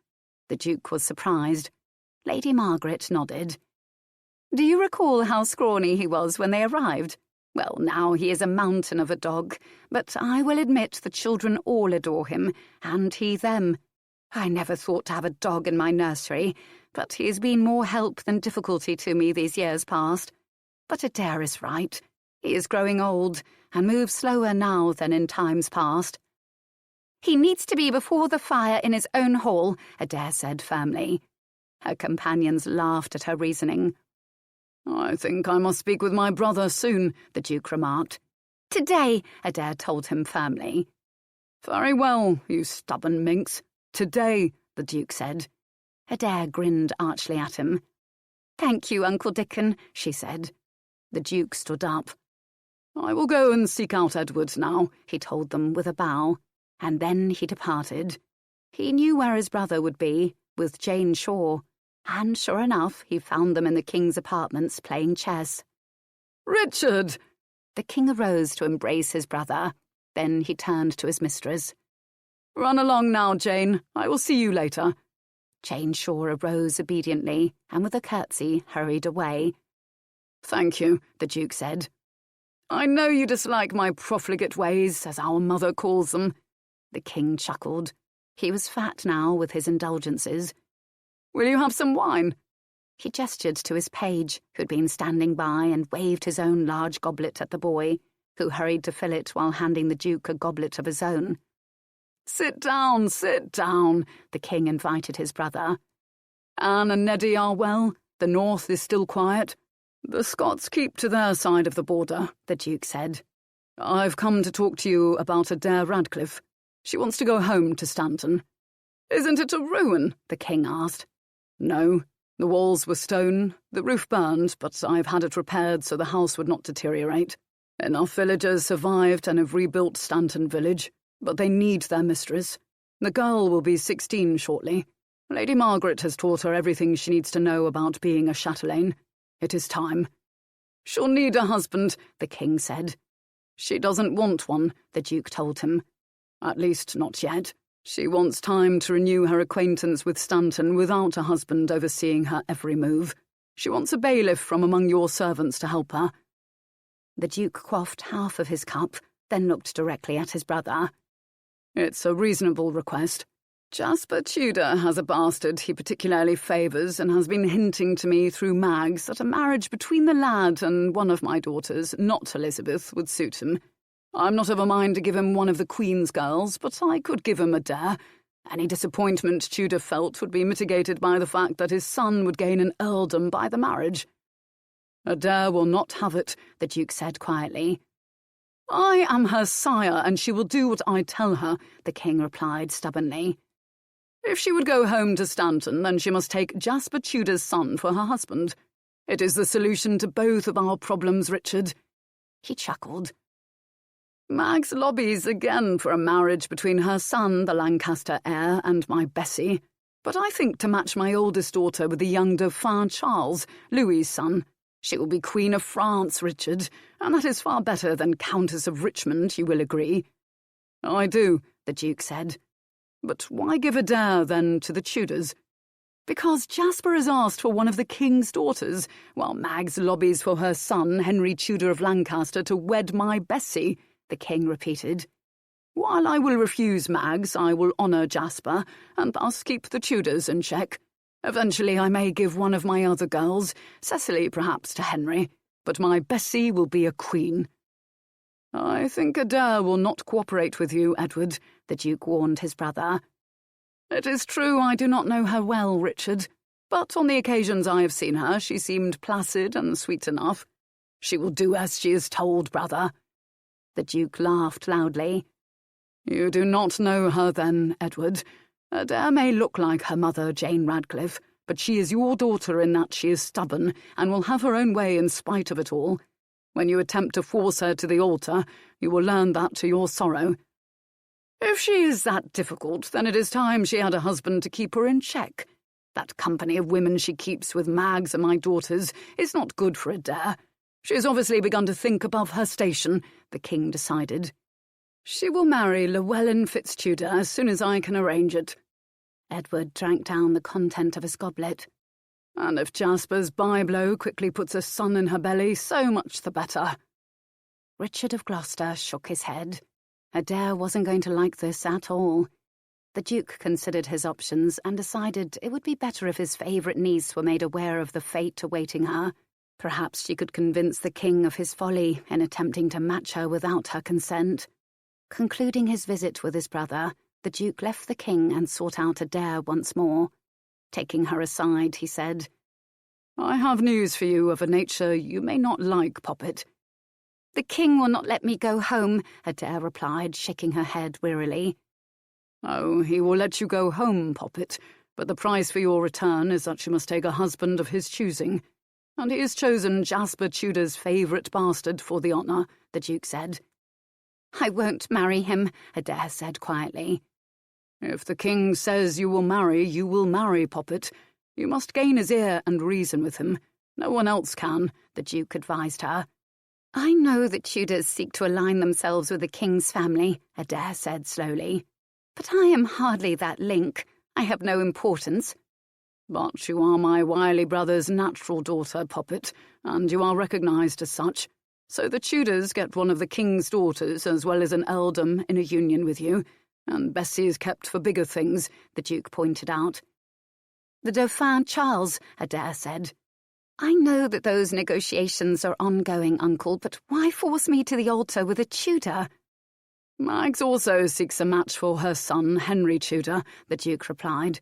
The Duke was surprised. Lady Margaret nodded. Do you recall how scrawny he was when they arrived? Well, now he is a mountain of a dog, but I will admit the children all adore him, and he them. I never thought to have a dog in my nursery, but he has been more help than difficulty to me these years past. But Adair is right. He is growing old, and moves slower now than in times past. He needs to be before the fire in his own hall, Adair said firmly. Her companions laughed at her reasoning. I think I must speak with my brother soon, the Duke remarked. Today, Adair told him firmly. Very well, you stubborn minx. Today, the Duke said. Adair grinned archly at him. Thank you, Uncle Dickon, she said. The Duke stood up. I will go and seek out Edward now, he told them with a bow, and then he departed. He knew where his brother would be, with Jane Shore, and sure enough he found them in the king's apartments playing chess. Richard! The king arose to embrace his brother. Then he turned to his mistress. Run along now, Jane. I will see you later. Jane Shore arose obediently, and with a curtsy hurried away. Thank you, the Duke said. I know you dislike my profligate ways, as our mother calls them. The king chuckled. He was fat now with his indulgences. Will you have some wine? He gestured to his page, who'd been standing by, and waved his own large goblet at the boy, who hurried to fill it while handing the Duke a goblet of his own. Sit down, the king invited his brother. Anne and Neddy are well. The north is still quiet. The Scots keep to their side of the border, the Duke said. I've come to talk to you about Adair Radcliffe. She wants to go home to Stanton." "Isn't it a ruin?" the king asked. "No. The walls were stone, the roof burned, but I've had it repaired so the house would not deteriorate. Enough villagers survived and have rebuilt Stanton village, but they need their mistress. The girl will be 16 shortly. Lady Margaret has taught her everything she needs to know about being a chatelaine. It is time." "She'll need a husband," the king said. "She doesn't want one," the Duke told him. "At least not yet. She wants time to renew her acquaintance with Stanton without a husband overseeing her every move. She wants a bailiff from among your servants to help her." The Duke quaffed half of his cup, then looked directly at his brother. "It's a reasonable request. Jasper Tudor has a bastard he particularly favours and has been hinting to me through Mags that a marriage between the lad and one of my daughters, not Elizabeth, would suit him. I'm not of a mind to give him one of the Queen's girls, but I could give him Adair. Any disappointment Tudor felt would be mitigated by the fact that his son would gain an earldom by the marriage." "Adair will not have it," the Duke said quietly. "I am her sire, and she will do what I tell her," the king replied stubbornly. "If she would go home to Stanton, then she must take Jasper Tudor's son for her husband. It is the solution to both of our problems, Richard." He chuckled. "Mags lobbies again for a marriage between her son, the Lancaster heir, and my Bessie. But I think to match my oldest daughter with the young Dauphin Charles, Louis's son. She will be Queen of France, Richard, and that is far better than Countess of Richmond, you will agree." "I do," the Duke said. "But why give Adair, then, to the Tudors?" "Because Jasper has asked for one of the king's daughters, while Mags lobbies for her son, Henry Tudor of Lancaster, to wed my Bessie," the king repeated. "While I will refuse Mags, I will honour Jasper, and thus keep the Tudors in check. Eventually I may give one of my other girls, Cecily perhaps, to Henry, but my Bessie will be a queen." "I think Adair will not cooperate with you, Edward," the Duke warned his brother. "It is true I do not know her well, Richard, but on the occasions I have seen her she seemed placid and sweet enough. She will do as she is told, brother." The Duke laughed loudly. "You do not know her then, Edward. Adair may look like her mother, Jane Radcliffe, but she is your daughter in that she is stubborn and will have her own way in spite of it all. When you attempt to force her to the altar, you will learn that to your sorrow. If she is that difficult, then it is time she had a husband to keep her in check. That company of women she keeps with Mags and my daughters is not good for Adair. She has obviously begun to think above her station," the king decided. "She will marry Llewellyn Fitztudor as soon as I can arrange it." Edward drank down the content of his goblet. "And if Jasper's bye-blow quickly puts a son in her belly, so much the better." Richard of Gloucester shook his head. Adair wasn't going to like this at all. The Duke considered his options and decided it would be better if his favourite niece were made aware of the fate awaiting her. Perhaps she could convince the king of his folly in attempting to match her without her consent. Concluding his visit with his brother, the Duke left the king and sought out Adair once more. Taking her aside, he said, "I have news for you of a nature you may not like, Poppet." "The king will not let me go home," Adair replied, shaking her head wearily. "Oh, he will let you go home, Poppet, but the price for your return is that you must take a husband of his choosing. And he has chosen Jasper Tudor's favourite bastard for the honour," the Duke said. "I won't marry him," Adair said quietly. "If the king says you will marry, Poppet. You must gain his ear and reason with him. No one else can," the Duke advised her. "I know that Tudors seek to align themselves with the king's family," Adair said slowly. "But I am hardly that link. I have no importance." "But you are my wily brother's natural daughter, Poppet, and you are recognised as such. So the Tudors get one of the king's daughters as well as an earldom in a union with you, and Bessie is kept for bigger things," the Duke pointed out. "The Dauphin Charles," Adair said. "I know that those negotiations are ongoing, Uncle, but why force me to the altar with a Tudor?" "Mags also seeks a match for her son, Henry Tudor," the Duke replied.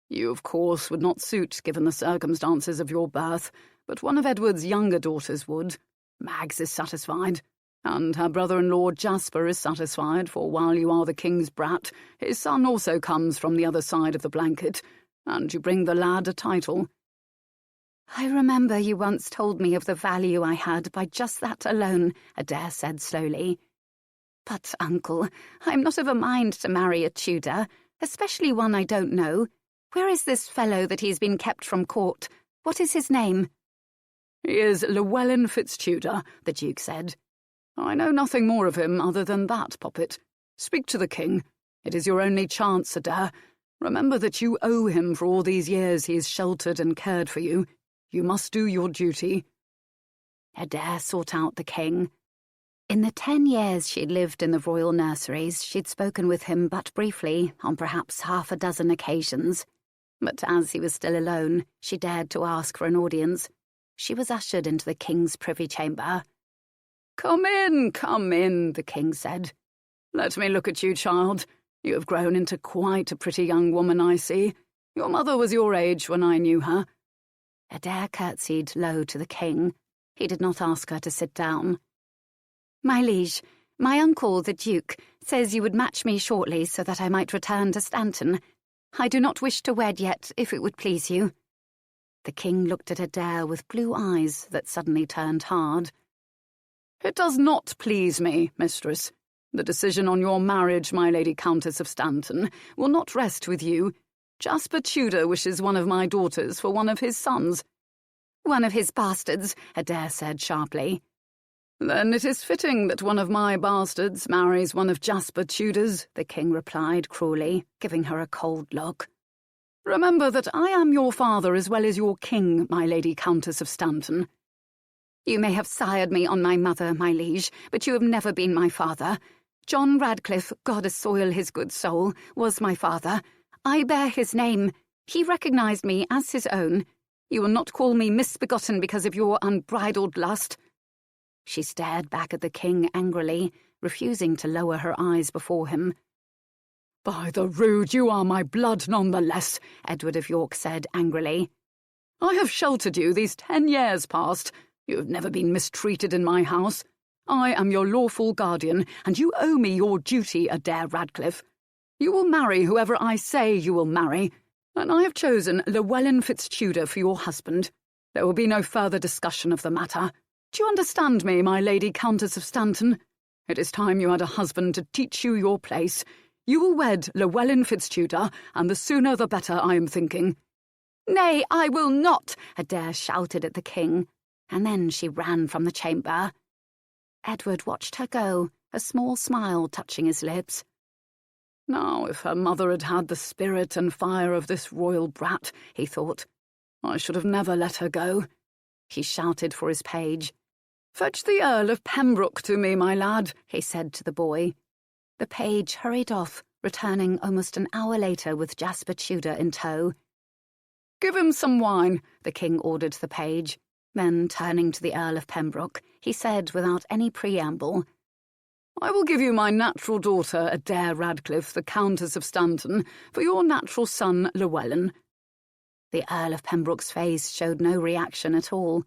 "You, of course, would not suit given the circumstances of your birth, but one of Edward's younger daughters would. Mags is satisfied. And her brother-in-law Jasper is satisfied, for while you are the king's brat, his son also comes from the other side of the blanket, and you bring the lad a title. I remember you once told me of the value I had by just that alone, Adair said slowly. But, Uncle, I'm not of a mind to marry a Tudor, especially one I don't know. Where is this fellow that he's been kept from court? What is his name? He is Llewellyn Fitztudor, the Duke said. I know nothing more of him other than that, Poppet. Speak to the king. It is your only chance, Adair. Remember that you owe him for all these years he has sheltered and cared for you. You must do your duty. Adair sought out the king. In the 10 years she'd lived in the royal nurseries, she'd spoken with him but briefly, on perhaps half a dozen occasions. But as he was still alone, she dared to ask for an audience. She was ushered into the king's privy chamber. Come in, the king said. Let me look at you, child. You have grown into quite a pretty young woman, I see. Your mother was your age when I knew her. Adair curtsied low to the king. He did not ask her to sit down. My liege, my uncle, the Duke, says you would match me shortly so that I might return to Stanton. I do not wish to wed yet, if it would please you. The king looked at Adair with blue eyes that suddenly turned hard. It does not please me, mistress. The decision on your marriage, my Lady Countess of Stanton, will not rest with you. Jasper Tudor wishes one of my daughters for one of his sons. One of his bastards, Adair said sharply. Then it is fitting that one of my bastards marries one of Jasper Tudor's, the king replied cruelly, giving her a cold look. Remember that I am your father as well as your king, my Lady Countess of Stanton. You may have sired me on my mother, my liege, but you have never been my father. John Radcliffe, God assoil his good soul, was my father. I bear his name. He recognised me as his own. You will not call me misbegotten because of your unbridled lust. She stared back at the king angrily, refusing to lower her eyes before him. By the rood, you are my blood none the less, Edward of York said angrily. I have sheltered you these 10 years past. You have never been mistreated in my house. I am your lawful guardian, and you owe me your duty, Adair Radcliffe. You will marry whoever I say you will marry, and I have chosen Llewellyn Fitztudor for your husband. There will be no further discussion of the matter. Do you understand me, my Lady Countess of Stanton? It is time you had a husband to teach you your place. You will wed Llewellyn Fitztudor, and the sooner the better, I am thinking. Nay, I will not, Adair shouted at the king, and then she ran from the chamber. Edward watched her go, a small smile touching his lips. Now, if her mother had had the spirit and fire of this royal brat, he thought, I should have never let her go. He shouted for his page. Fetch the Earl of Pembroke to me, my lad, he said to the boy. The page hurried off, returning almost an hour later with Jasper Tudor in tow. Give him some wine, the king ordered the page. Then, turning to the Earl of Pembroke, he said without any preamble, I will give you my natural daughter, Adair Radcliffe, the Countess of Stanton, for your natural son, Llewellyn. The Earl of Pembroke's face showed no reaction at all.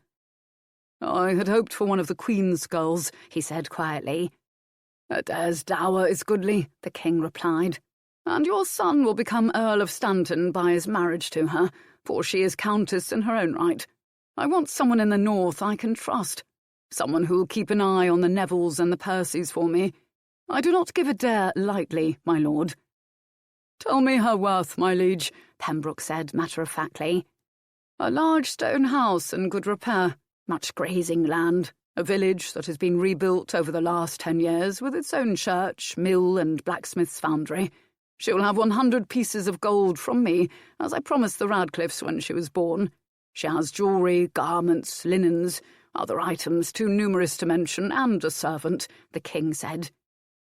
I had hoped for one of the Queen's girls, he said quietly. Adair's dower is goodly, the king replied, and your son will become Earl of Stanton by his marriage to her, for she is Countess in her own right. I want someone in the north I can trust, someone who'll keep an eye on the Nevilles and the Percys for me. I do not give Adair lightly, my lord. Tell me her worth, my liege, Pembroke said matter-of-factly. A large stone house in good repair, much grazing land, a village that has been rebuilt over the last 10 years with its own church, mill and blacksmith's foundry. She will have 100 pieces of gold from me, as I promised the Radcliffes when she was born. She has jewellery, garments, linens, other items too numerous to mention, and a servant, the king said.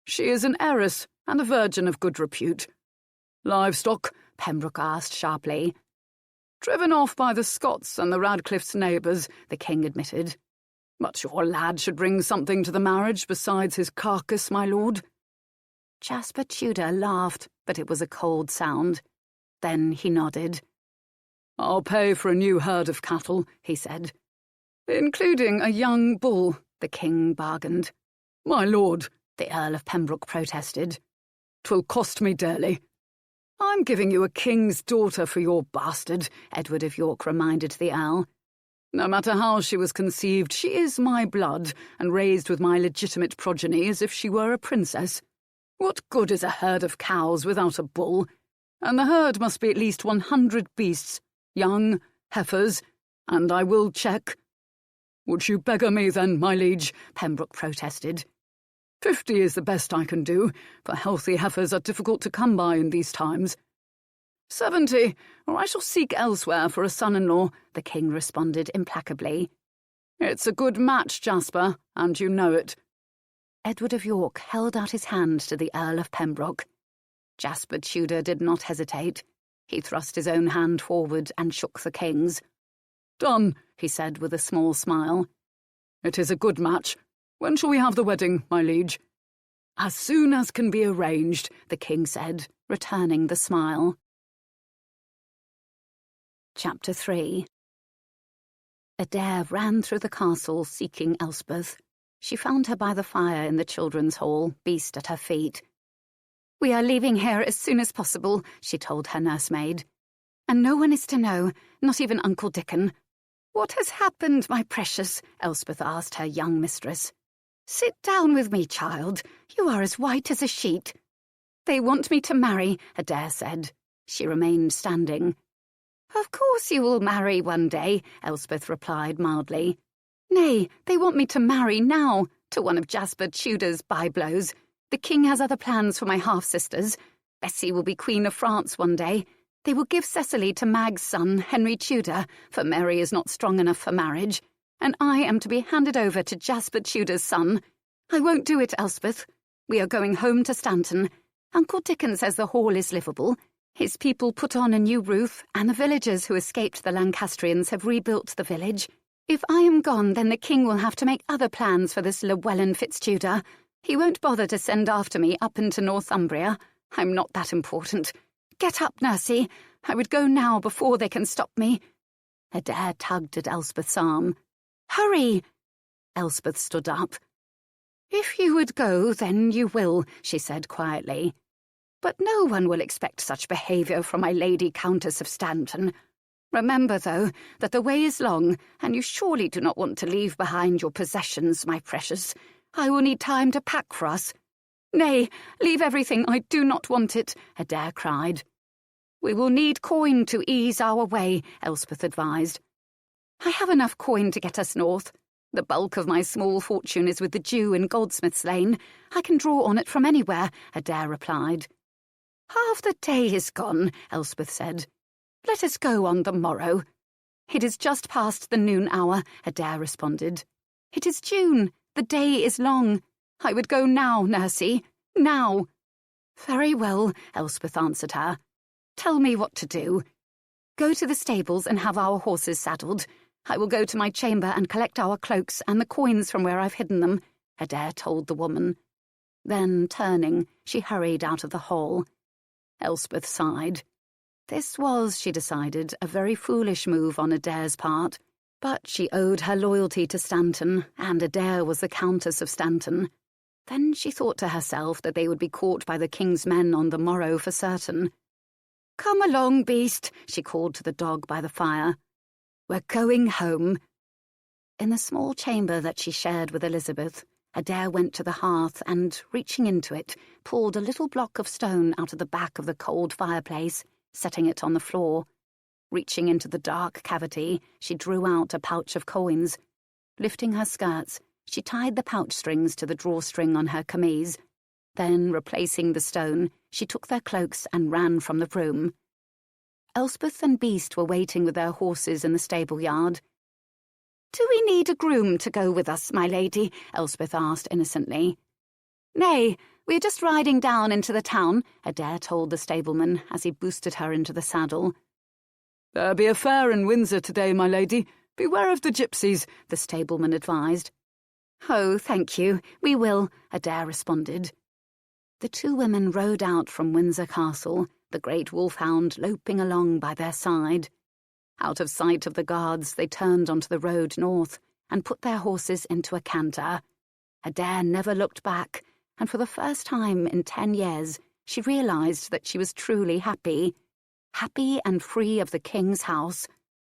She is an heiress and a virgin of good repute. Livestock? Pembroke asked sharply. Driven off by the Scots and the Radcliffe's neighbours, the king admitted. But your lad should bring something to the marriage besides his carcass, my lord. Jasper Tudor laughed, but it was a cold sound. Then he nodded. I'll pay for a new herd of cattle, he said. Including a young bull, the king bargained. My lord, the Earl of Pembroke protested. 'Twill cost me dearly. I'm giving you a king's daughter for your bastard, Edward of York reminded the Earl. No matter how she was conceived, she is my blood, and raised with my legitimate progeny as if she were a princess. What good is a herd of cows without a bull? And the herd must be at least 100 beasts, young, heifers, and I will check. Would you beggar me then, my liege? Pembroke protested. 50 is the best I can do, for healthy heifers are difficult to come by in these times. 70, or I shall seek elsewhere for a son-in-law, the king responded implacably. It's a good match, Jasper, and you know it. Edward of York held out his hand to the Earl of Pembroke. Jasper Tudor did not hesitate. He thrust his own hand forward and shook the king's. Done, he said with a small smile. It is a good match. When shall we have the wedding, my liege? As soon as can be arranged, the king said, returning the smile. Chapter 3. Adair ran through the castle seeking Elspeth. She found her by the fire in the children's hall, Beast at her feet. "We are leaving here as soon as possible," she told her nursemaid. "And no one is to know, not even Uncle Dickon." "What has happened, my precious?" Elspeth asked her young mistress. "Sit down with me, child. You are as white as a sheet." "They want me to marry," Adair said. She remained standing. "Of course you will marry one day," Elspeth replied mildly. "Nay, they want me to marry now, to one of Jasper Tudor's byblows. The king has other plans for my half-sisters. Bessie will be Queen of France one day. They will give Cecily to Mag's son, Henry Tudor, for Mary is not strong enough for marriage. And I am to be handed over to Jasper Tudor's son. I won't do it, Elspeth. We are going home to Stanton. Uncle Dickon says the hall is livable. His people put on a new roof, and the villagers who escaped the Lancastrians have rebuilt the village. If I am gone, then the king will have to make other plans for this Llewellyn Fitztudor. He won't bother to send after me up into Northumbria. I'm not that important. Get up, Nursey. I would go now before they can stop me." Adair tugged at Elspeth's arm. "Hurry!" Elspeth stood up. "If you would go, then you will," she said quietly. "But no one will expect such behaviour from my Lady Countess of Stanton. Remember, though, that the way is long, and you surely do not want to leave behind your possessions, my precious. I will need time to pack for us." "Nay, leave everything. I do not want it," Adair cried. "We will need coin to ease our way," Elspeth advised. "I have enough coin to get us north. The bulk of my small fortune is with the Jew in Goldsmith's Lane. I can draw on it from anywhere," Adair replied. "Half the day is gone," Elspeth said. "Let us go on the morrow." "It is just past the noon hour," Adair responded. "It is June. The day is long. I would go now, Nursey. Now." "Very well," Elspeth answered her. "Tell me what to do. Go to the stables and have our horses saddled. I will go to my chamber and collect our cloaks and the coins from where I've hidden them," Adair told the woman. Then, turning, she hurried out of the hall. Elspeth sighed. This was, she decided, a very foolish move on Adair's part, but she owed her loyalty to Stanton, and Adair was the Countess of Stanton. Then she thought to herself that they would be caught by the king's men on the morrow for certain. "Come along, Beast," she called to the dog by the fire. "We're going home." In the small chamber that she shared with Elizabeth, Adair went to the hearth and, reaching into it, pulled a little block of stone out of the back of the cold fireplace, setting it on the floor. Reaching into the dark cavity, she drew out a pouch of coins. Lifting her skirts, she tied the pouch strings to the drawstring on her camise. Then, replacing the stone, she took their cloaks and ran from the room. Elspeth and Beast were waiting with their horses in the stable yard. "Do we need a groom to go with us, my lady?" Elspeth asked innocently. "Nay, we are just riding down into the town," Adair told the stableman as he boosted her into the saddle. "There be a fair in Windsor today, my lady. Beware of the gypsies," the stableman advised. "Oh, thank you, we will," Adair responded. The two women rode out from Windsor Castle, the great wolfhound loping along by their side. Out of sight of the guards, they turned onto the road north and put their horses into a canter. Adair never looked back, and for the first time in 10 years, she realised that she was truly happy. Happy and free of the king's house,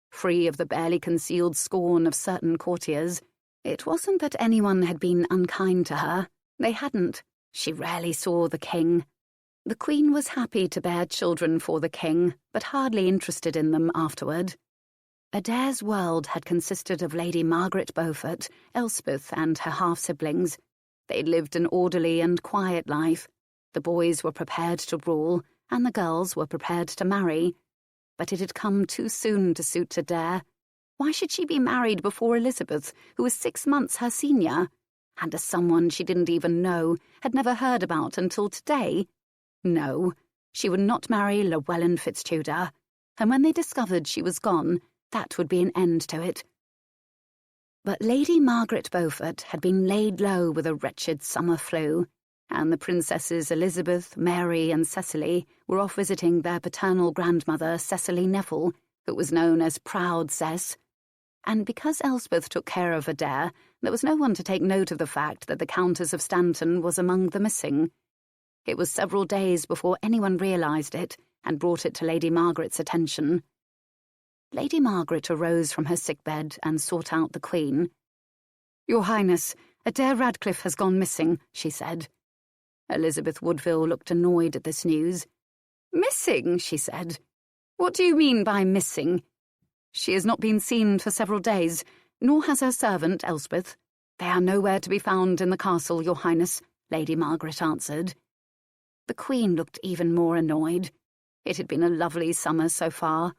free of the barely concealed scorn of certain courtiers. It wasn't that anyone had been unkind to her. They hadn't. She rarely saw the king. The Queen was happy to bear children for the king, but hardly interested in them afterward. Adair's world had consisted of Lady Margaret Beaufort, Elspeth, and her half-siblings. They'd lived an orderly and quiet life. The boys were prepared to rule, and the girls were prepared to marry. But it had come too soon to suit Adair. Why should she be married before Elizabeth, who was 6 months her senior? And as someone she didn't even know, had never heard about until today? No, she would not marry Llewellyn Fitztudor. And when they discovered she was gone, that would be an end to it. But Lady Margaret Beaufort had been laid low with a wretched summer flu, and the Princesses Elizabeth, Mary, and Cecily were off visiting their paternal grandmother, Cecily Neville, who was known as Proud Cess. And because Elspeth took care of Adair, there was no one to take note of the fact that the Countess of Stanton was among the missing. It was several days before anyone realised it and brought it to Lady Margaret's attention. Lady Margaret arose from her sickbed and sought out the Queen. "Your Highness, Adair Radcliffe has gone missing," she said. Elizabeth Woodville looked annoyed at this news. "Missing?" she said. "What do you mean by missing?" "She has not been seen for several days, nor has her servant, Elspeth. They are nowhere to be found in the castle, Your Highness," Lady Margaret answered. The Queen looked even more annoyed. It had been a lovely summer so far.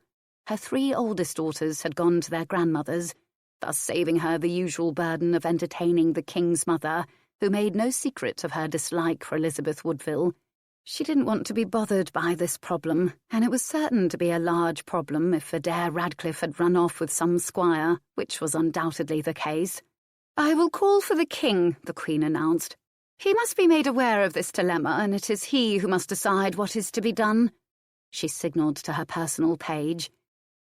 Her 3 oldest daughters had gone to their grandmothers, thus saving her the usual burden of entertaining the King's mother, who made no secret of her dislike for Elizabeth Woodville. She didn't want to be bothered by this problem, and it was certain to be a large problem if Adair Radcliffe had run off with some squire, which was undoubtedly the case. "I will call for the King," the Queen announced. "He must be made aware of this dilemma, and it is he who must decide what is to be done." She signalled to her personal page.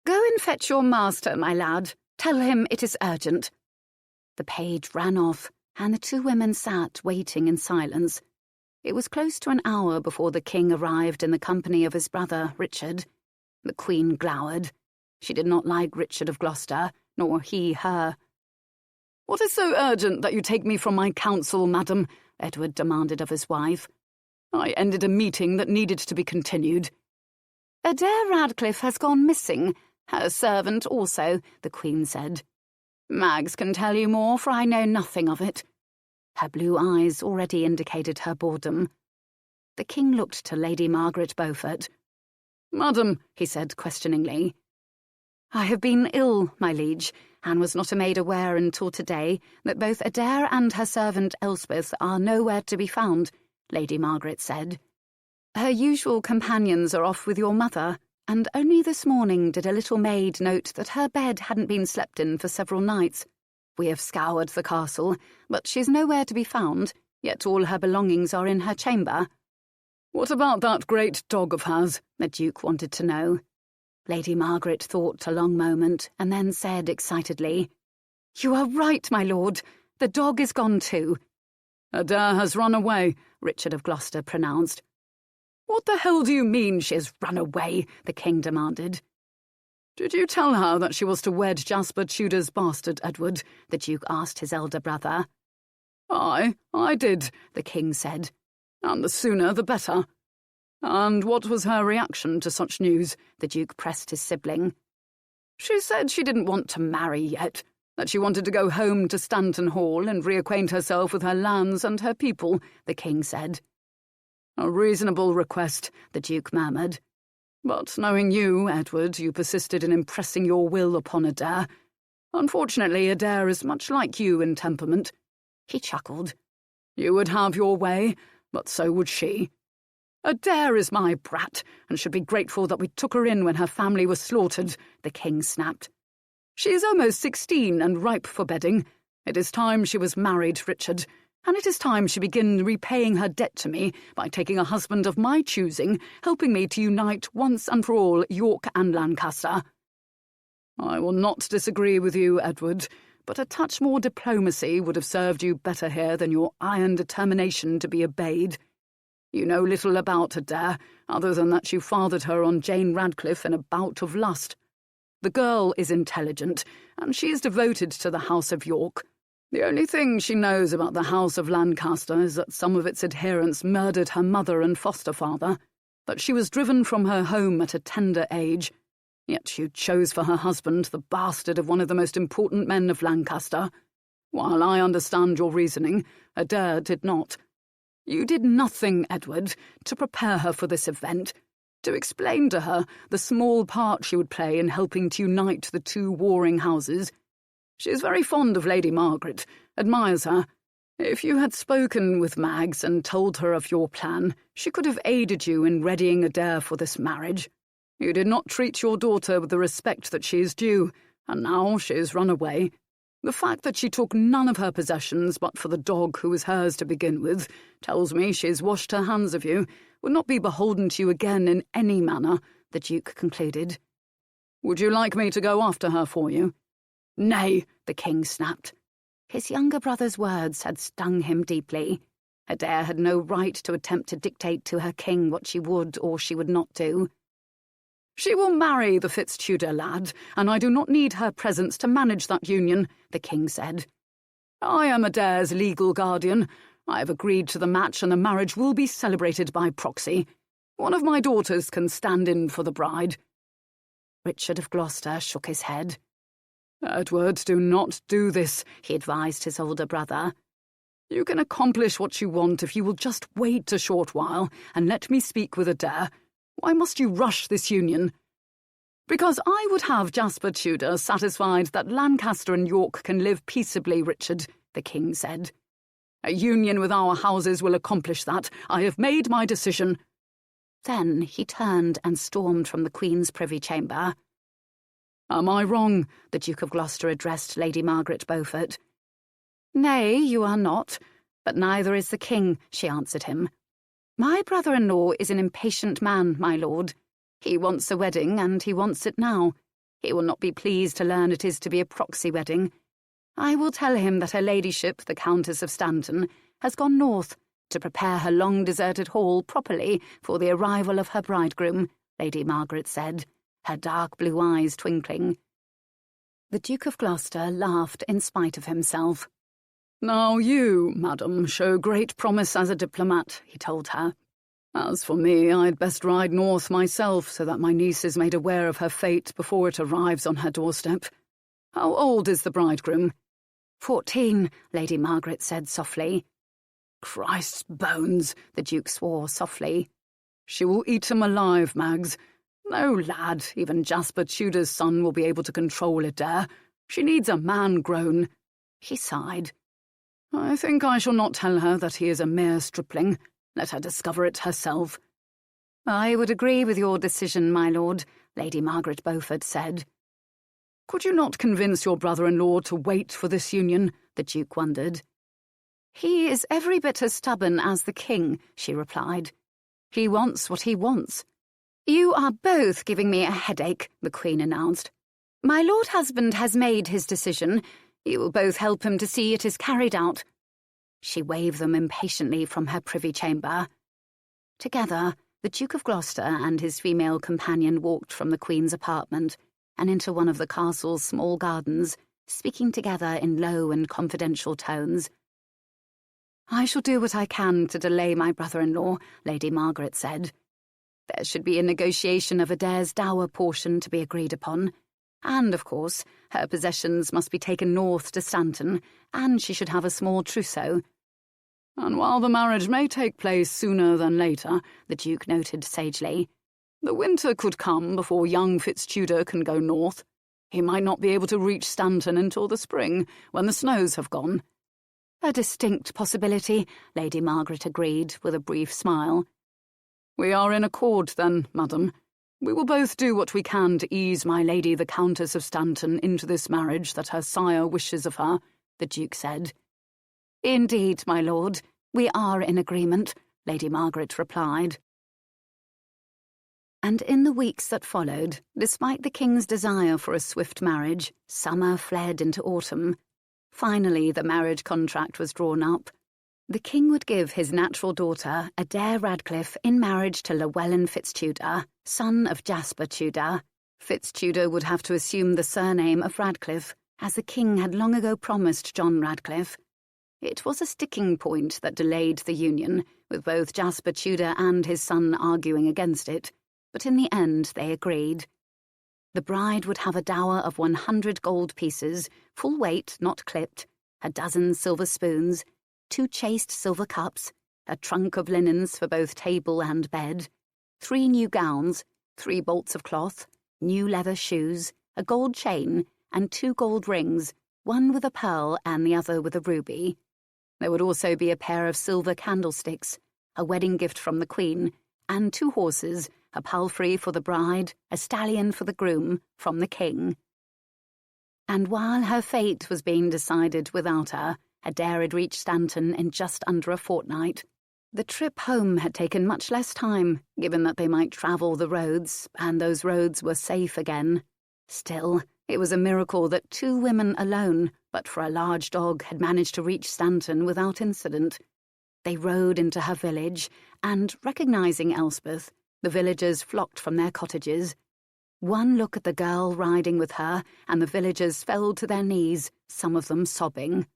"Go and fetch your master, my lad. Tell him it is urgent." The page ran off, and the 2 women sat waiting in silence. It was close to an hour before the King arrived in the company of his brother, Richard. The Queen glowered. She did not like Richard of Gloucester, nor he her. "What is so urgent that you take me from my counsel, madam?" Edward demanded of his wife. "I ended a meeting that needed to be continued." "Adair Radcliffe has gone missing. Her servant also," the Queen said. "Mags can tell you more, for I know nothing of it." Her blue eyes already indicated her boredom. The King looked to Lady Margaret Beaufort. "Madam," he said questioningly. "I have been ill, my liege, and was not made aware until today that both Adair and her servant Elspeth are nowhere to be found," Lady Margaret said. "Her usual companions are off with your mother, and only this morning did a little maid note that her bed hadn't been slept in for several nights. We have scoured the castle, but she's nowhere to be found, yet all her belongings are in her chamber." "What about that great dog of hers?" the Duke wanted to know. Lady Margaret thought a long moment, and then said excitedly, "You are right, my lord. The dog is gone too." "Adair has run away," Richard of Gloucester pronounced. "What the hell do you mean she has run away?" the King demanded. "Did you tell her that she was to wed Jasper Tudor's bastard, Edward?" the Duke asked his elder brother. I did," the King said. "And the sooner the better." "And what was her reaction to such news?" the Duke pressed his sibling. "She said she didn't want to marry yet, that she wanted to go home to Stanton Hall and reacquaint herself with her lands and her people," the King said. "A reasonable request," the Duke murmured. "But knowing you, Edward, you persisted in impressing your will upon Adair. Unfortunately, Adair is much like you in temperament." He chuckled. "You would have your way, but so would she. Adair is my brat, and should be grateful that we took her in when her family was slaughtered," the King snapped. "She is almost 16 and ripe for bedding. It is time she was married, Richard, and it is time she begin repaying her debt to me by taking a husband of my choosing, helping me to unite once and for all York and Lancaster." "I will not disagree with you, Edward, but a touch more diplomacy would have served you better here than your iron determination to be obeyed. You know little about Adair, other than that you fathered her on Jane Radcliffe in a bout of lust. The girl is intelligent, and she is devoted to the House of York. The only thing she knows about the House of Lancaster is that some of its adherents murdered her mother and foster father, that she was driven from her home at a tender age. Yet you chose for her husband the bastard of one of the most important men of Lancaster. While I understand your reasoning, Adair did not. You did nothing, Edward, to prepare her for this event, to explain to her the small part she would play in helping to unite the two warring houses. She is very fond of Lady Margaret, admires her. If you had spoken with Mags and told her of your plan, she could have aided you in readying Adair for this marriage. You did not treat your daughter with the respect that she is due, and now she has run away. The fact that she took none of her possessions but for the dog who was hers to begin with tells me she has washed her hands of you, would not be beholden to you again in any manner, the Duke concluded. Would you like me to go after her for you? Nay, the King snapped. His younger brother's words had stung him deeply. Adair had no right to attempt to dictate to her king what she would or she would not do. She will marry the Fitz-Tudor lad, and I do not need her presence to manage that union, the King said. I am Adair's legal guardian. I have agreed to the match, and the marriage will be celebrated by proxy. One of my daughters can stand in for the bride. Richard of Gloucester shook his head. Edward, do not do this, he advised his older brother. You can accomplish what you want if you will just wait a short while and let me speak with Adair. Why must you rush this union? Because I would have Jasper Tudor satisfied that Lancaster and York can live peaceably, Richard, the King said. A union with our houses will accomplish that. I have made my decision. Then he turned and stormed from the Queen's privy chamber. Am I wrong? The Duke of Gloucester addressed Lady Margaret Beaufort. Nay, you are not, but neither is the King, she answered him. My brother-in-law is an impatient man, my lord. He wants a wedding, and he wants it now. He will not be pleased to learn it is to be a proxy wedding. I will tell him that her ladyship, the Countess of Stanton, has gone north to prepare her long-deserted hall properly for the arrival of her bridegroom, Lady Margaret said, her dark blue eyes twinkling. The Duke of Gloucester laughed in spite of himself. Now you, madam, show great promise as a diplomat, he told her. As for me, I'd best ride north myself so that my niece is made aware of her fate before it arrives on her doorstep. How old is the bridegroom? 14, Lady Margaret said softly. Christ's bones, the Duke swore softly. She will eat him alive, Mags. No lad, even Jasper Tudor's son, will be able to control Adair. She needs a man grown. He sighed. I think I shall not tell her that he is a mere stripling. Let her discover it herself. I would agree with your decision, my lord, Lady Margaret Beaufort said. Could you not convince your brother-in-law to wait for this union? The Duke wondered. He is every bit as stubborn as the King, she replied. He wants what he wants. You are both giving me a headache, the Queen announced. My lord husband has made his decision. You will both help him to see it is carried out. She waved them impatiently from her privy chamber. Together, the Duke of Gloucester and his female companion walked from the Queen's apartment and into one of the castle's small gardens, speaking together in low and confidential tones. I shall do what I can to delay my brother-in-law, Lady Margaret said. There should be a negotiation of Adair's dower portion to be agreed upon. And, of course, her possessions must be taken north to Stanton, and she should have a small trousseau. And while the marriage may take place sooner than later, the Duke noted sagely, the winter could come before young Fitz-Tudor can go north. He might not be able to reach Stanton until the spring, when the snows have gone. A distinct possibility, Lady Margaret agreed, with a brief smile. We are in accord, then, madam. We will both do what we can to ease my lady the Countess of Stanton into this marriage that her sire wishes of her, the Duke said. Indeed, my lord, we are in agreement, Lady Margaret replied. And in the weeks that followed, despite the King's desire for a swift marriage, summer fled into autumn. Finally, the marriage contract was drawn up. The king would give his natural daughter, Adair Radcliffe, in marriage to Llewellyn FitzTudor, son of Jasper Tudor. FitzTudor would have to assume the surname of Radcliffe, as the king had long ago promised John Radcliffe. It was a sticking point that delayed the union, with both Jasper Tudor and his son arguing against it, but in the end they agreed. The bride would have a dower of 100 gold pieces, full weight, not clipped, a dozen silver spoons, 2 chased silver cups, a trunk of linens for both table and bed, 3 new gowns, 3 bolts of cloth, new leather shoes, a gold chain, and 2 gold rings, one with a pearl and the other with a ruby. There would also be a pair of silver candlesticks, a wedding gift from the Queen, and 2 horses, a palfrey for the bride, a stallion for the groom, from the king. And while her fate was being decided without her, Adair had reached Stanton in just under a fortnight. The trip home had taken much less time, given that they might travel the roads, and those roads were safe again. Still, it was a miracle that 2 women alone, but for a large dog, had managed to reach Stanton without incident. They rode into her village, and, recognizing Elspeth, the villagers flocked from their cottages. One look at the girl riding with her, and the villagers fell to their knees, some of them sobbing.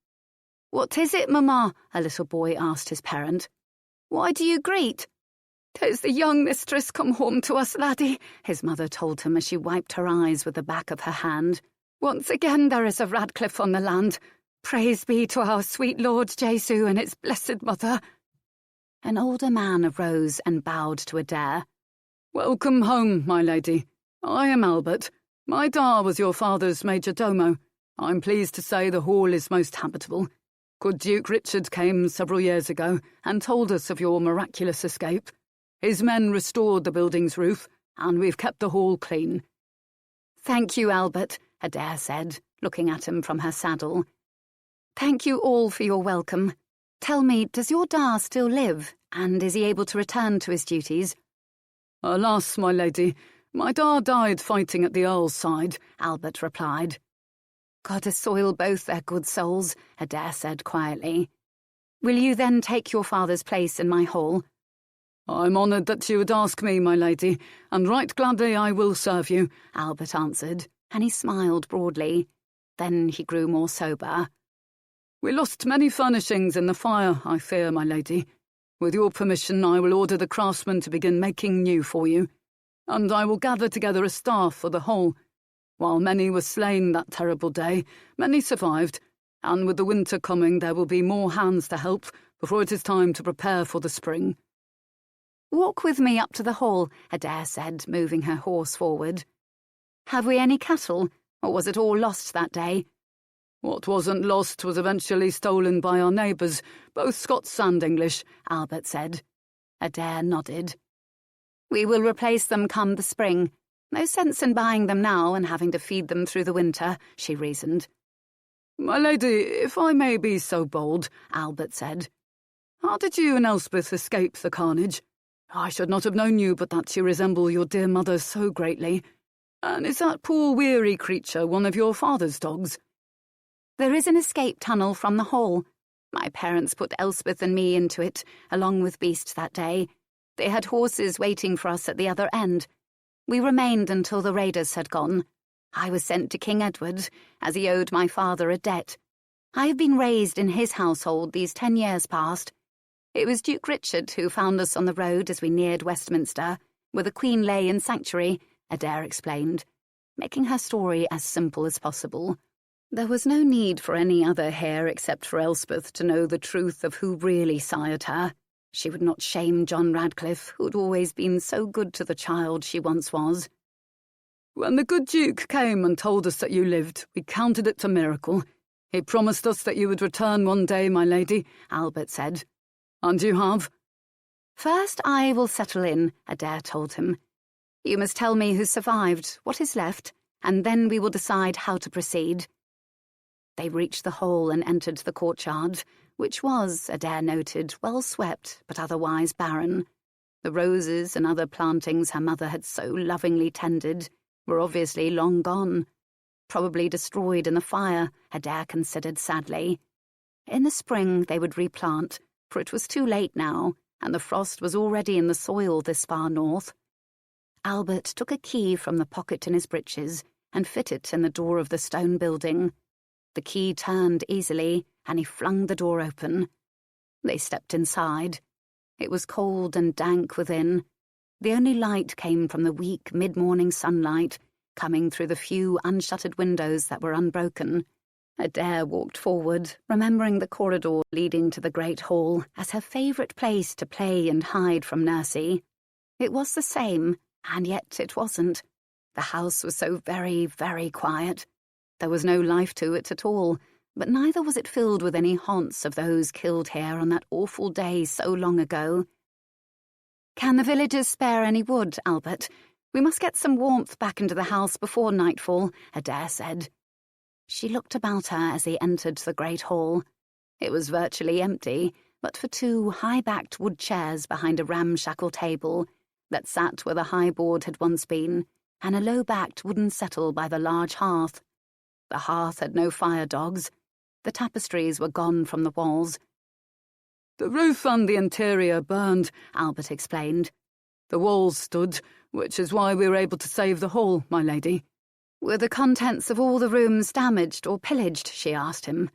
"What is it, Mamma?" a little boy asked his parent. "Why do you greet?" "'Tis the young mistress come home to us, laddie," his mother told him as she wiped her eyes with the back of her hand. "Once again there is a Radcliffe on the land. Praise be to our sweet Lord Jesu and its blessed mother." An older man arose and bowed to Adair. "Welcome home, my lady. I am Albert. My da was your father's major domo. I'm pleased to say the hall is most habitable. Good Duke Richard came several years ago and told us of your miraculous escape. His men restored the building's roof, and we've kept the hall clean." "Thank you, Albert," Adair said, looking at him from her saddle. "Thank you all for your welcome. Tell me, does your da still live, and is he able to return to his duties?" "Alas, my lady, my da died fighting at the Earl's side," Albert replied. "God assoil both their good souls," Adair said quietly. "Will you then take your father's place in my hall?" "I'm honoured that you would ask me, my lady, and right gladly I will serve you," Albert answered, and he smiled broadly. Then he grew more sober. "We lost many furnishings in the fire, I fear, my lady. With your permission, I will order the craftsmen to begin making new for you, and I will gather together a staff for the whole. While many were slain that terrible day, many survived, and with the winter coming there will be more hands to help before it is time to prepare for the spring." "Walk with me up to the hall," Adair said, moving her horse forward. "Have we any cattle, or was it all lost that day?" "What wasn't lost was eventually stolen by our neighbours, both Scots and English," Albert said. Adair nodded. "We will replace them come the spring. No sense in buying them now and having to feed them through the winter," she reasoned. "My lady, if I may be so bold," Albert said, "how did you and Elspeth escape the carnage? I should not have known you but that you resemble your dear mother so greatly. And is that poor weary creature one of your father's dogs?" "There is an escape tunnel from the hall. My parents put Elspeth and me into it, along with Beast that day. They had horses waiting for us at the other end. We remained until the raiders had gone. I was sent to King Edward, as he owed my father a debt. I have been raised in his household these 10 years past. It was Duke Richard who found us on the road as we neared Westminster, where the Queen lay in sanctuary," Adair explained, making her story as simple as possible. There was no need for any other heir except for Elspeth to know the truth of who really sired her. She would not shame John Radcliffe, who had always been so good to the child she once was. "When the good Duke came and told us that you lived, we counted it a miracle. He promised us that you would return one day, my lady," Albert said. "And you have?" "First I will settle in," Adair told him. "You must tell me who survived, what is left, and then we will decide how to proceed." They reached the hall and entered the courtyard, which was, Adair noted, well swept but otherwise barren. The roses and other plantings her mother had so lovingly tended were obviously long gone. probably destroyed in the fire, Adair considered sadly. In the spring they would replant, for it was too late now, and the frost was already in the soil this far north. Albert took a key from the pocket in his breeches and fit it in the door of the stone building. The key turned easily, and he flung the door open. They stepped inside. It was cold and dank within. The only light came from the weak mid-morning sunlight, coming through the few unshuttered windows that were unbroken. Adair walked forward, remembering the corridor leading to the great hall as her favourite place to play and hide from Nursey. It was the same, and yet it wasn't. The house was so very, very quiet. There was no life to it at all, but neither was it filled with any haunts of those killed here on that awful day so long ago. "Can the villagers spare any wood, Albert? We must get some warmth back into the house before nightfall," Adair said. She looked about her as they entered the great hall. It was virtually empty, but for two high-backed wood chairs behind a ramshackle table that sat where the high board had once been, and a low-backed wooden settle by the large hearth. The hearth had no fire dogs. The tapestries were gone from the walls. "The roof and the interior burned," Albert explained. "The walls stood, which is why we were able to save the hall, my lady." "Were the contents of all the rooms damaged or pillaged?" she asked him.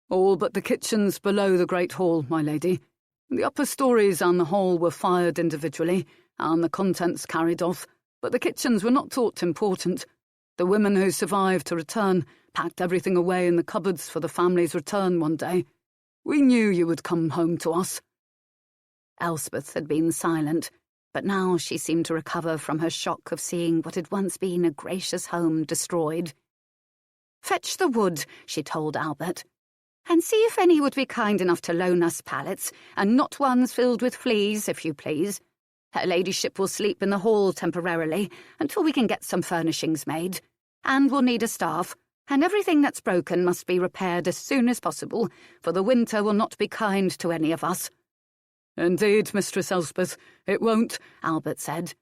"All but the kitchens below the great hall, my lady. The upper stories and the hall were fired individually, and the contents carried off, but the kitchens were not thought important. The women who survived to return packed everything away in the cupboards for the family's return one day. We knew you would come home to us." Elspeth had been silent, but now she seemed to recover from her shock of seeing what had once been a gracious home destroyed. "Fetch the wood," she told Albert, "and see if any would be kind enough to loan us pallets, and not ones filled with fleas, if you please. Her ladyship will sleep in the hall temporarily until we can get some furnishings made. And we'll need a staff, and everything that's broken must be repaired as soon as possible, for the winter will not be kind to any of us." "Indeed, Mistress Elspeth, it won't," Albert said.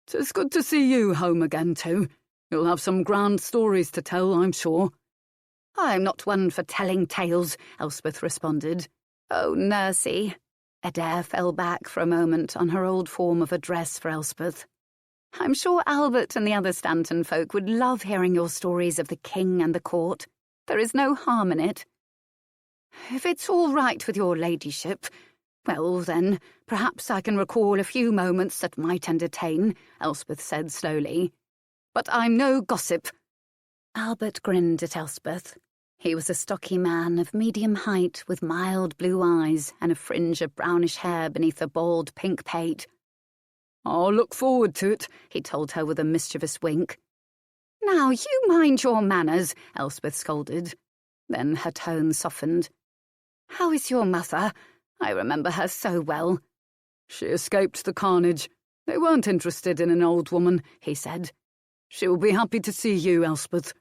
"'Tis good to see you home again, too. You'll have some grand stories to tell, I'm sure." "I'm not one for telling tales," Elspeth responded. "Oh, Nursey." Adair fell back for a moment on her old form of address for Elspeth. "I'm sure Albert and the other Stanton folk would love hearing your stories of the king and the court. There is no harm in it." "If it's all right with your ladyship, well, then, perhaps I can recall a few moments that might entertain," Elspeth said slowly. "But I'm no gossip." Albert grinned at Elspeth. He was a stocky man of medium height with mild blue eyes and a fringe of brownish hair beneath a bald pink pate. "I'll look forward to it," he told her with a mischievous wink. "Now you mind your manners," Elspeth scolded. Then her tone softened. "How is your mother? I remember her so well." "She escaped the carnage. They weren't interested in an old woman," he said. "She will be happy to see you, Elspeth."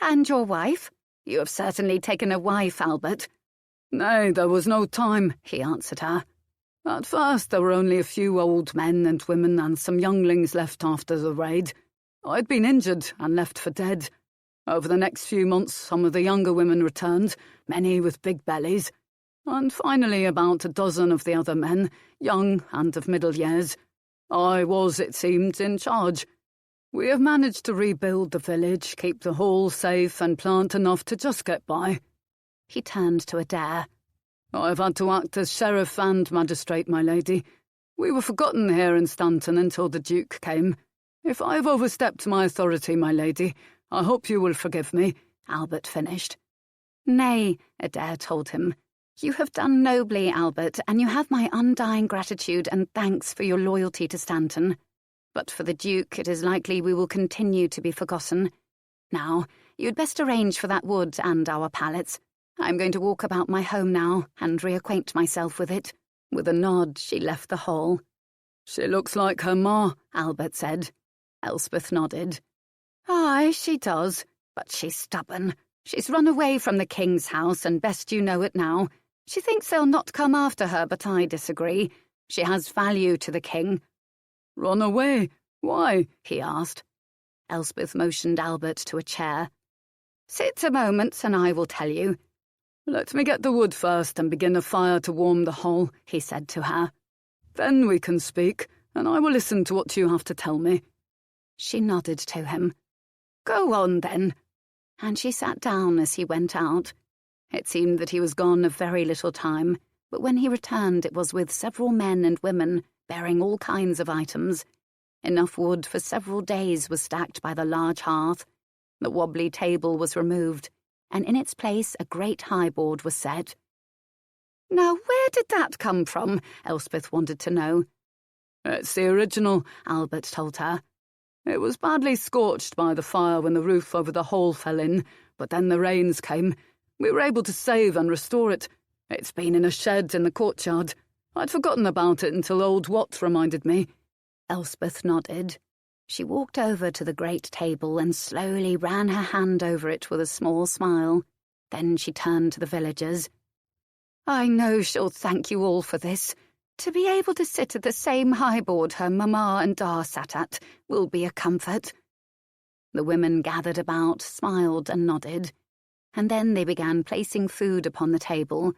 "And your wife? You have certainly taken a wife, Albert." "Nay, there was no time," he answered her. "At first there were only a few old men and women and some younglings left after the raid. I'd been injured and left for dead. Over the next few months some of the younger women returned, many with big bellies, and finally about a dozen of the other men, young and of middle years. I was, it seemed, in charge. We have managed to rebuild the village, keep the hall safe, and plant enough to just get by." He turned to Adair. "I've had to act as sheriff and magistrate, my lady. We were forgotten here in Stanton until the Duke came. If I have overstepped my authority, my lady, I hope you will forgive me," Albert finished. "Nay," Adair told him. "You have done nobly, Albert, and you have my undying gratitude and thanks for your loyalty to Stanton. But for the Duke, it is likely we will continue to be forgotten. Now, you'd best arrange for that wood and our pallets. I'm going to walk about my home now and reacquaint myself with it." With a nod, she left the hall. "She looks like her ma," Albert said. Elspeth nodded. "Aye, she does, but she's stubborn. She's run away from the king's house, and best you know it now. She thinks they'll not come after her, but I disagree. She has value to the king." "Run away? Why?" he asked. Elspeth motioned Albert to a chair. Sit a moment and I will tell you. Let me get the wood first and begin a fire to warm the whole, he said to her. Then we can speak, and I will listen to what you have to tell me. She nodded to him. Go on, then. And she sat down as he went out. It seemed that he was gone a very little time, but when he returned it was with several men and women, bearing all kinds of items. Enough wood for several days was stacked by the large hearth. The wobbly table was removed, and in its place a great highboard was set. Now, where did that come from? Elspeth wanted to know. It's the original, Albert told her. It was badly scorched by the fire when the roof over the hall fell in, but then the rains came. We were able to save and restore it. It's been in a shed in the courtyard. I'd forgotten about it until old Wat reminded me. Elspeth nodded. She walked over to the great table and slowly ran her hand over it with a small smile. Then she turned to the villagers. I know she'll thank you all for this. To be able to sit at the same highboard her mamma and Da sat at will be a comfort. The women gathered about, smiled and nodded, and then they began placing food upon the table.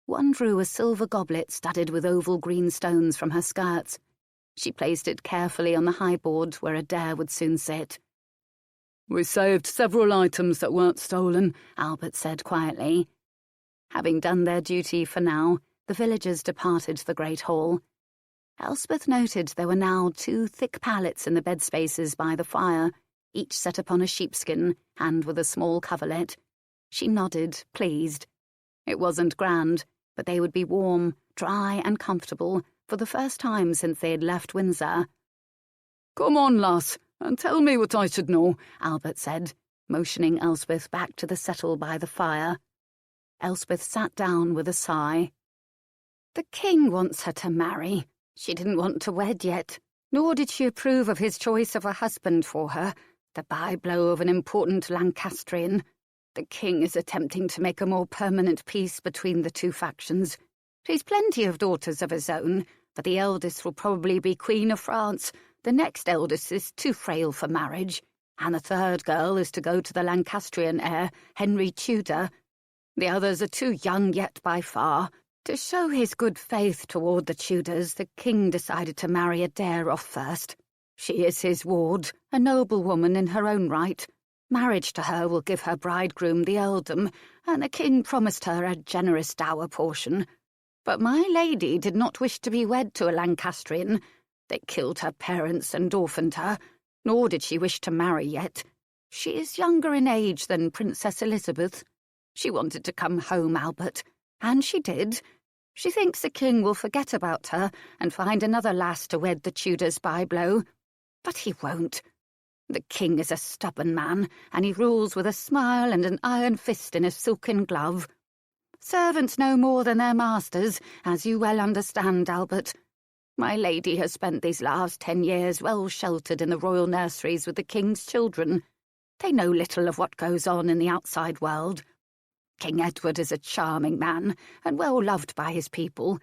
One drew a silver goblet studded with oval green stones from her skirts. She placed it carefully on the highboard where Adair would soon sit. We saved several items that weren't stolen, Albert said quietly. Having done their duty for now, the villagers departed the great hall. Elspeth noted there were now 2 thick pallets in the bed spaces by the fire, each set upon a sheepskin and with a small coverlet. She nodded, pleased. It wasn't grand, but they would be warm, dry and comfortable for the first time since they had left Windsor. Come on, lass, and tell me what I should know, Albert said, motioning Elspeth back to the settle by the fire. Elspeth sat down with a sigh. The king wants her to marry. She didn't want to wed yet, nor did she approve of his choice of a husband for her, the bye-blow of an important Lancastrian. The king is attempting to make a more permanent peace between the 2 factions. He's plenty of daughters of his own, but the eldest will probably be Queen of France. The next eldest is too frail for marriage, and the 3rd girl is to go to the Lancastrian heir, Henry Tudor. The others are too young yet by far. To show his good faith toward the Tudors, the king decided to marry Adair off first. She is his ward, a noble woman in her own right. Marriage to her will give her bridegroom the earldom, and the king promised her a generous dower portion. But my lady did not wish to be wed to a Lancastrian. They killed her parents and orphaned her, nor did she wish to marry yet. She is younger in age than Princess Elizabeth. She wanted to come home, Albert, and she did. She thinks the king will forget about her and find another lass to wed the Tudors by blow. But he won't. The king is a stubborn man, and he rules with a smile and an iron fist in a silken glove. Servants know more than their masters, as you well understand, Albert. My lady has spent these last 10 years well sheltered in the royal nurseries with the king's children. They know little of what goes on in the outside world. King Edward is a charming man, and well loved by his people,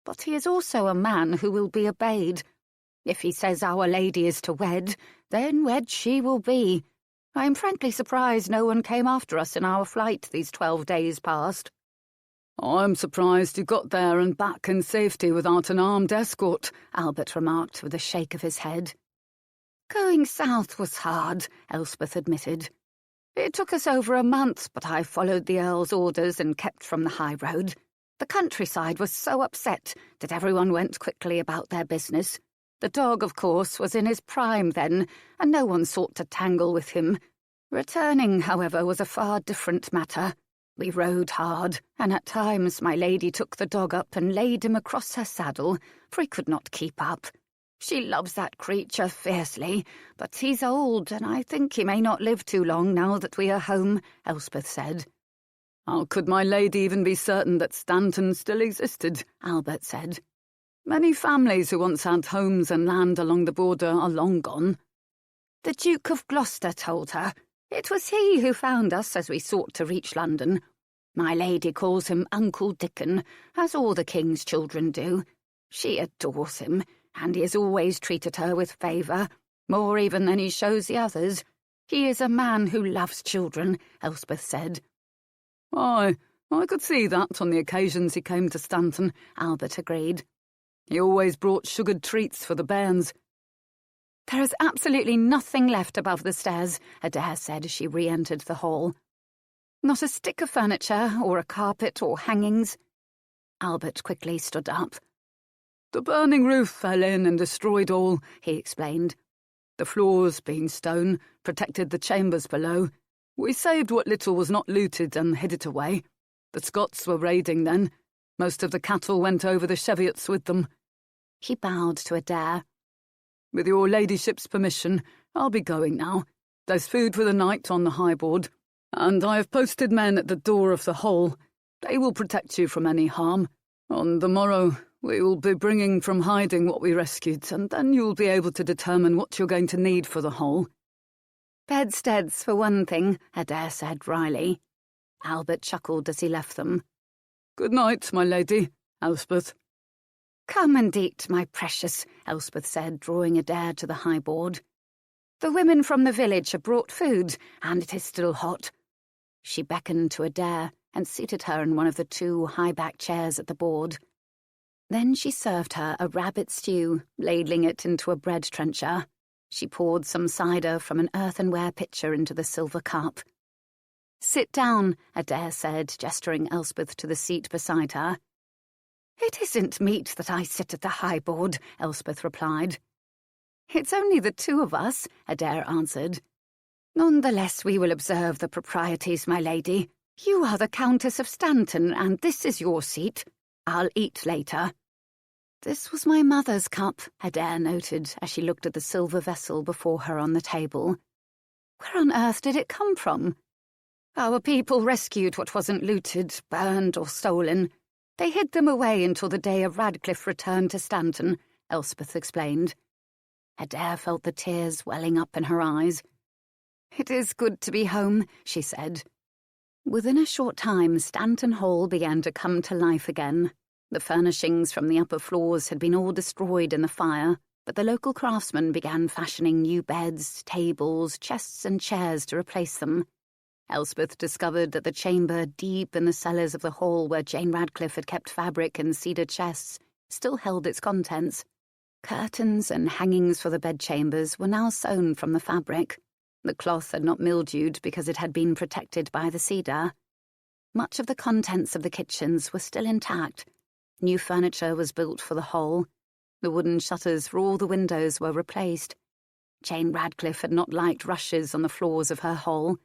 but he is also a man who will be obeyed. If he says our lady is to wed, then wed she will be. I am frankly surprised no one came after us in our flight these 12 days past. I'm surprised you got there and back in safety without an armed escort, Albert remarked with a shake of his head. Going south was hard, Elspeth admitted. It took us over a month, but I followed the Earl's orders and kept from the high road. The countryside was so upset that everyone went quickly about their business. The dog, of course, was in his prime then, and no one sought to tangle with him. Returning, however, was a far different matter. We rode hard, and at times my lady took the dog up and laid him across her saddle, for he could not keep up. She loves that creature fiercely, but he's old, and I think he may not live too long now that we are home, Elspeth said. How could my lady even be certain that Stanton still existed? Albert said. Many families who once had homes and land along the border are long gone. The Duke of Gloucester told her. It was he who found us as we sought to reach London. My lady calls him Uncle Dickon, as all the king's children do. She adores him, and he has always treated her with favour, more even than he shows the others. He is a man who loves children, Elspeth said. Aye, I could see that on the occasions he came to Stanton, Albert agreed. He always brought sugared treats for the bairns. There is absolutely nothing left above the stairs, Adair said as she re-entered the hall. Not a stick of furniture, or a carpet, or hangings. Albert quickly stood up. The burning roof fell in and destroyed all, he explained. The floors, being stone, protected the chambers below. We saved what little was not looted and hid it away. The Scots were raiding then. Most of the cattle went over the Cheviots with them. He bowed to Adair. With your ladyship's permission, I'll be going now. There's food for the night on the high board, and I have posted men at the door of the hole. They will protect you from any harm. On the morrow, we will be bringing from hiding what we rescued, and then you'll be able to determine what you're going to need for the hole. Bedsteads, for one thing, Adair said dryly. Albert chuckled as he left them. Good night, my lady, Elspeth. Come and eat, my precious, Elspeth said, drawing Adair to the high board. The women from the village have brought food, and it is still hot. She beckoned to Adair and seated her in one of the 2 high-backed chairs at the board. Then she served her a rabbit stew, ladling it into a bread trencher. She poured some cider from an earthenware pitcher into the silver cup. Sit down, Adair said, gesturing Elspeth to the seat beside her. It isn't meet that I sit at the high board, Elspeth replied. It's only the 2 of us, Adair answered. None the less we will observe the proprieties, my lady. You are the Countess of Stanton, and this is your seat. I'll eat later. This was my mother's cup, Adair noted as she looked at the silver vessel before her on the table. Where on earth did it come from? Our people rescued what wasn't looted, burned, or stolen. They hid them away until the day of Radcliffe returned to Stanton, Elspeth explained. Adair felt the tears welling up in her eyes. It is good to be home, she said. Within a short time, Stanton Hall began to come to life again. The furnishings from the upper floors had been all destroyed in the fire, but the local craftsmen began fashioning new beds, tables, chests and chairs to replace them. Elspeth discovered that the chamber deep in the cellars of the hall where Jane Radcliffe had kept fabric in cedar chests still held its contents. Curtains and hangings for the bedchambers were now sewn from the fabric. The cloth had not mildewed because it had been protected by the cedar. Much of the contents of the kitchens were still intact. New furniture was built for the hall. The wooden shutters for all the windows were replaced. Jane Radcliffe had not liked rushes on the floors of her hall.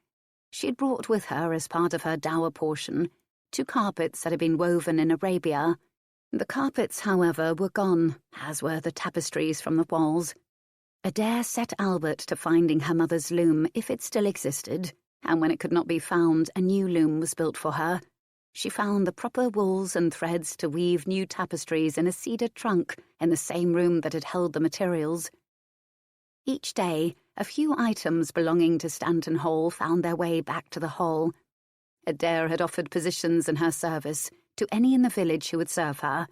She had brought with her, as part of her dower portion, 2 carpets that had been woven in Arabia. The carpets, however, were gone, as were the tapestries from the walls. Adair set Albert to finding her mother's loom if it still existed, and when it could not be found, a new loom was built for her. She found the proper wools and threads to weave new tapestries in a cedar trunk in the same room that had held the materials. Each day, a few items belonging to Stanton Hall found their way back to the hall. Adair had offered positions in her service to any in the village who would serve her.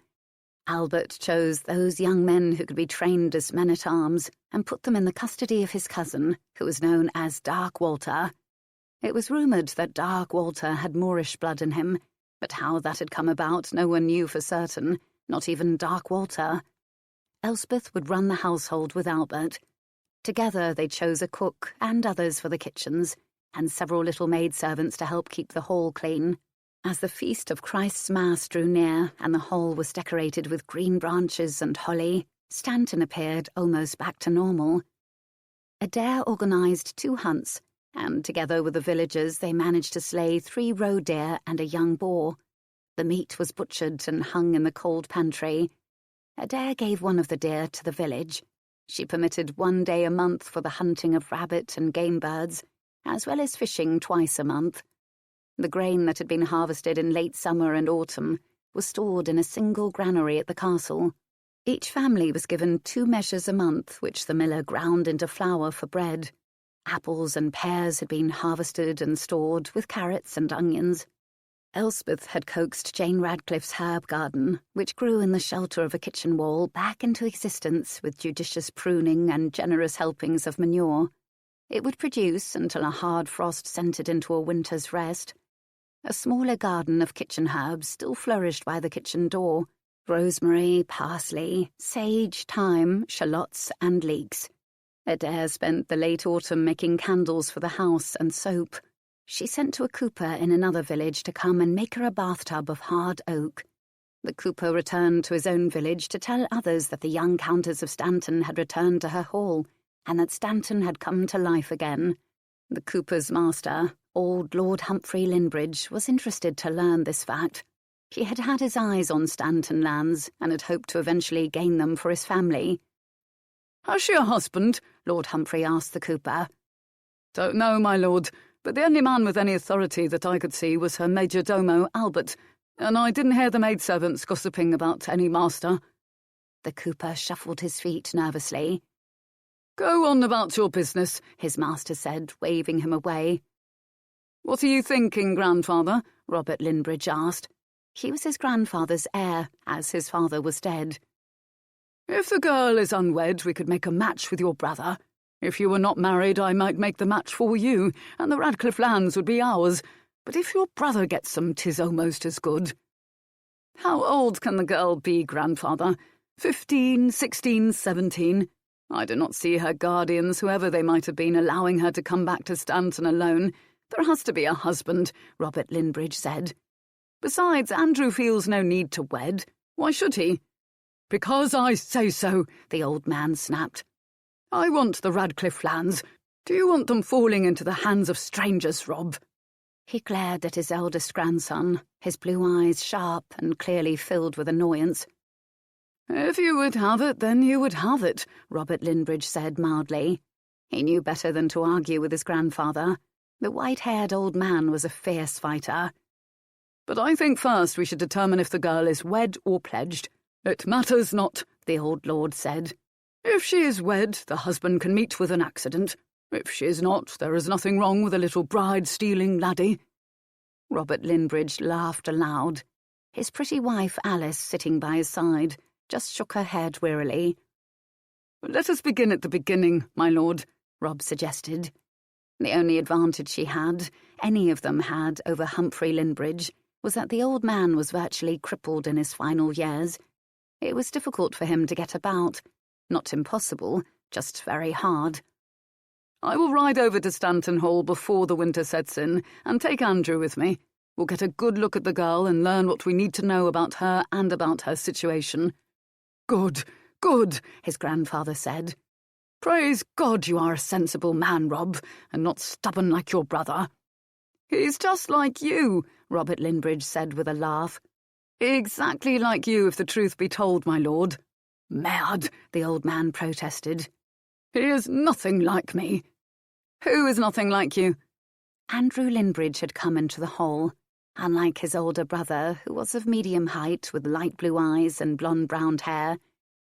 Albert chose those young men who could be trained as men-at-arms and put them in the custody of his cousin, who was known as Dark Walter. It was rumoured that Dark Walter had Moorish blood in him, but how that had come about no one knew for certain, not even Dark Walter. Elspeth would run the household with Albert. Together they chose a cook and others for the kitchens, and several little maidservants to help keep the hall clean. As the feast of Christ's Mass drew near and the hall was decorated with green branches and holly, Stanton appeared almost back to normal. Adair organised 2 hunts, and together with the villagers they managed to slay 3 roe deer and a young boar. The meat was butchered and hung in the cold pantry. Adair gave one of the deer to the village. She permitted 1 day a month for the hunting of rabbit and game birds, as well as fishing twice a month. The grain that had been harvested in late summer and autumn was stored in a single granary at the castle. Each family was given 2 measures a month, which the miller ground into flour for bread. Apples and pears had been harvested and stored, with carrots and onions. Elspeth had coaxed Jane Radcliffe's herb garden, which grew in the shelter of a kitchen wall, back into existence with judicious pruning and generous helpings of manure. It would produce until a hard frost sent it into a winter's rest. A smaller garden of kitchen herbs still flourished by the kitchen door. Rosemary, parsley, sage, thyme, shallots and leeks. Adair spent the late autumn making candles for the house and soap. She sent to a cooper in another village to come and make her a bathtub of hard oak. The cooper returned to his own village to tell others that the young Countess of Stanton had returned to her hall, and that Stanton had come to life again. The cooper's master, old Lord Humphrey Linbridge, was interested to learn this fact. He had had his eyes on Stanton lands, and had hoped to eventually gain them for his family. "Has she a husband?" Lord Humphrey asked the cooper. "Don't know, my lord, but the only man with any authority that I could see was her major domo, Albert, and I didn't hear the maidservants gossiping about any master." The cooper shuffled his feet nervously. "Go on about your business," his master said, waving him away. "What are you thinking, grandfather?" Robert Linbridge asked. He was his grandfather's heir, as his father was dead. "If the girl is unwed, we could make a match with your brother. If you were not married, I might make the match for you, and the Radcliffe lands would be ours. But if your brother gets them, 'tis almost as good." "How old can the girl be, grandfather? 15, 16, 17? I do not see her guardians, whoever they might have been, allowing her to come back to Stanton alone. There has to be a husband," Robert Linbridge said. "Besides, Andrew feels no need to wed. Why should he?" "Because I say so," the old man snapped. "I want the Radcliffe lands. Do you want them falling into the hands of strangers, Rob?" He glared at his eldest grandson, his blue eyes sharp and clearly filled with annoyance. "If you would have it, then you would have it," Robert Linbridge said mildly. He knew better than to argue with his grandfather. The white-haired old man was a fierce fighter. "But I think first we should determine if the girl is wed or pledged. It matters not," the old lord said. "If she is wed, the husband can meet with an accident. If she is not, there is nothing wrong with a little bride-stealing laddie." Robert Linbridge laughed aloud. His pretty wife, Alice, sitting by his side, just shook her head wearily. "Let us begin at the beginning, my lord," Rob suggested. The only advantage she had, any of them had, over Humphrey Linbridge, was that the old man was virtually crippled in his final years. It was difficult for him to get about. Not impossible, just very hard. "I will ride over to Stanton Hall before the winter sets in, and take Andrew with me. We'll get a good look at the girl and learn what we need to know about her and about her situation." "Good, good," his grandfather said. "Praise God you are a sensible man, Rob, and not stubborn like your brother." "He's just like you," Robert Linbridge said with a laugh. "Exactly like you, if the truth be told, my lord." "Mad," the old man protested. "He is nothing like me." "Who is nothing like you?" Andrew Linbridge had come into the hall. Unlike his older brother, who was of medium height with light blue eyes and blonde-brown hair,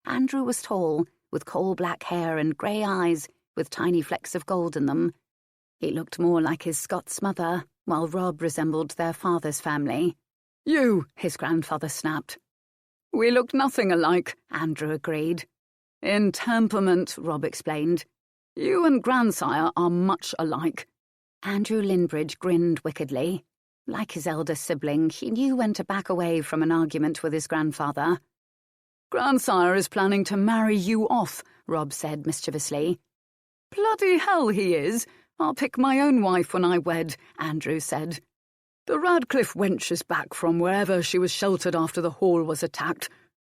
Andrew was tall, with coal-black hair and grey eyes with tiny flecks of gold in them. He looked more like his Scots mother, while Rob resembled their father's family. "You," his grandfather snapped. "We look nothing alike," Andrew agreed. "In temperament," Rob explained. "You and grandsire are much alike." Andrew Linbridge grinned wickedly. Like his elder sibling, he knew when to back away from an argument with his grandfather. "Grandsire is planning to marry you off," Rob said mischievously. "Bloody hell he is. I'll pick my own wife when I wed," Andrew said. "The Radcliffe wench is back from wherever she was sheltered after the hall was attacked.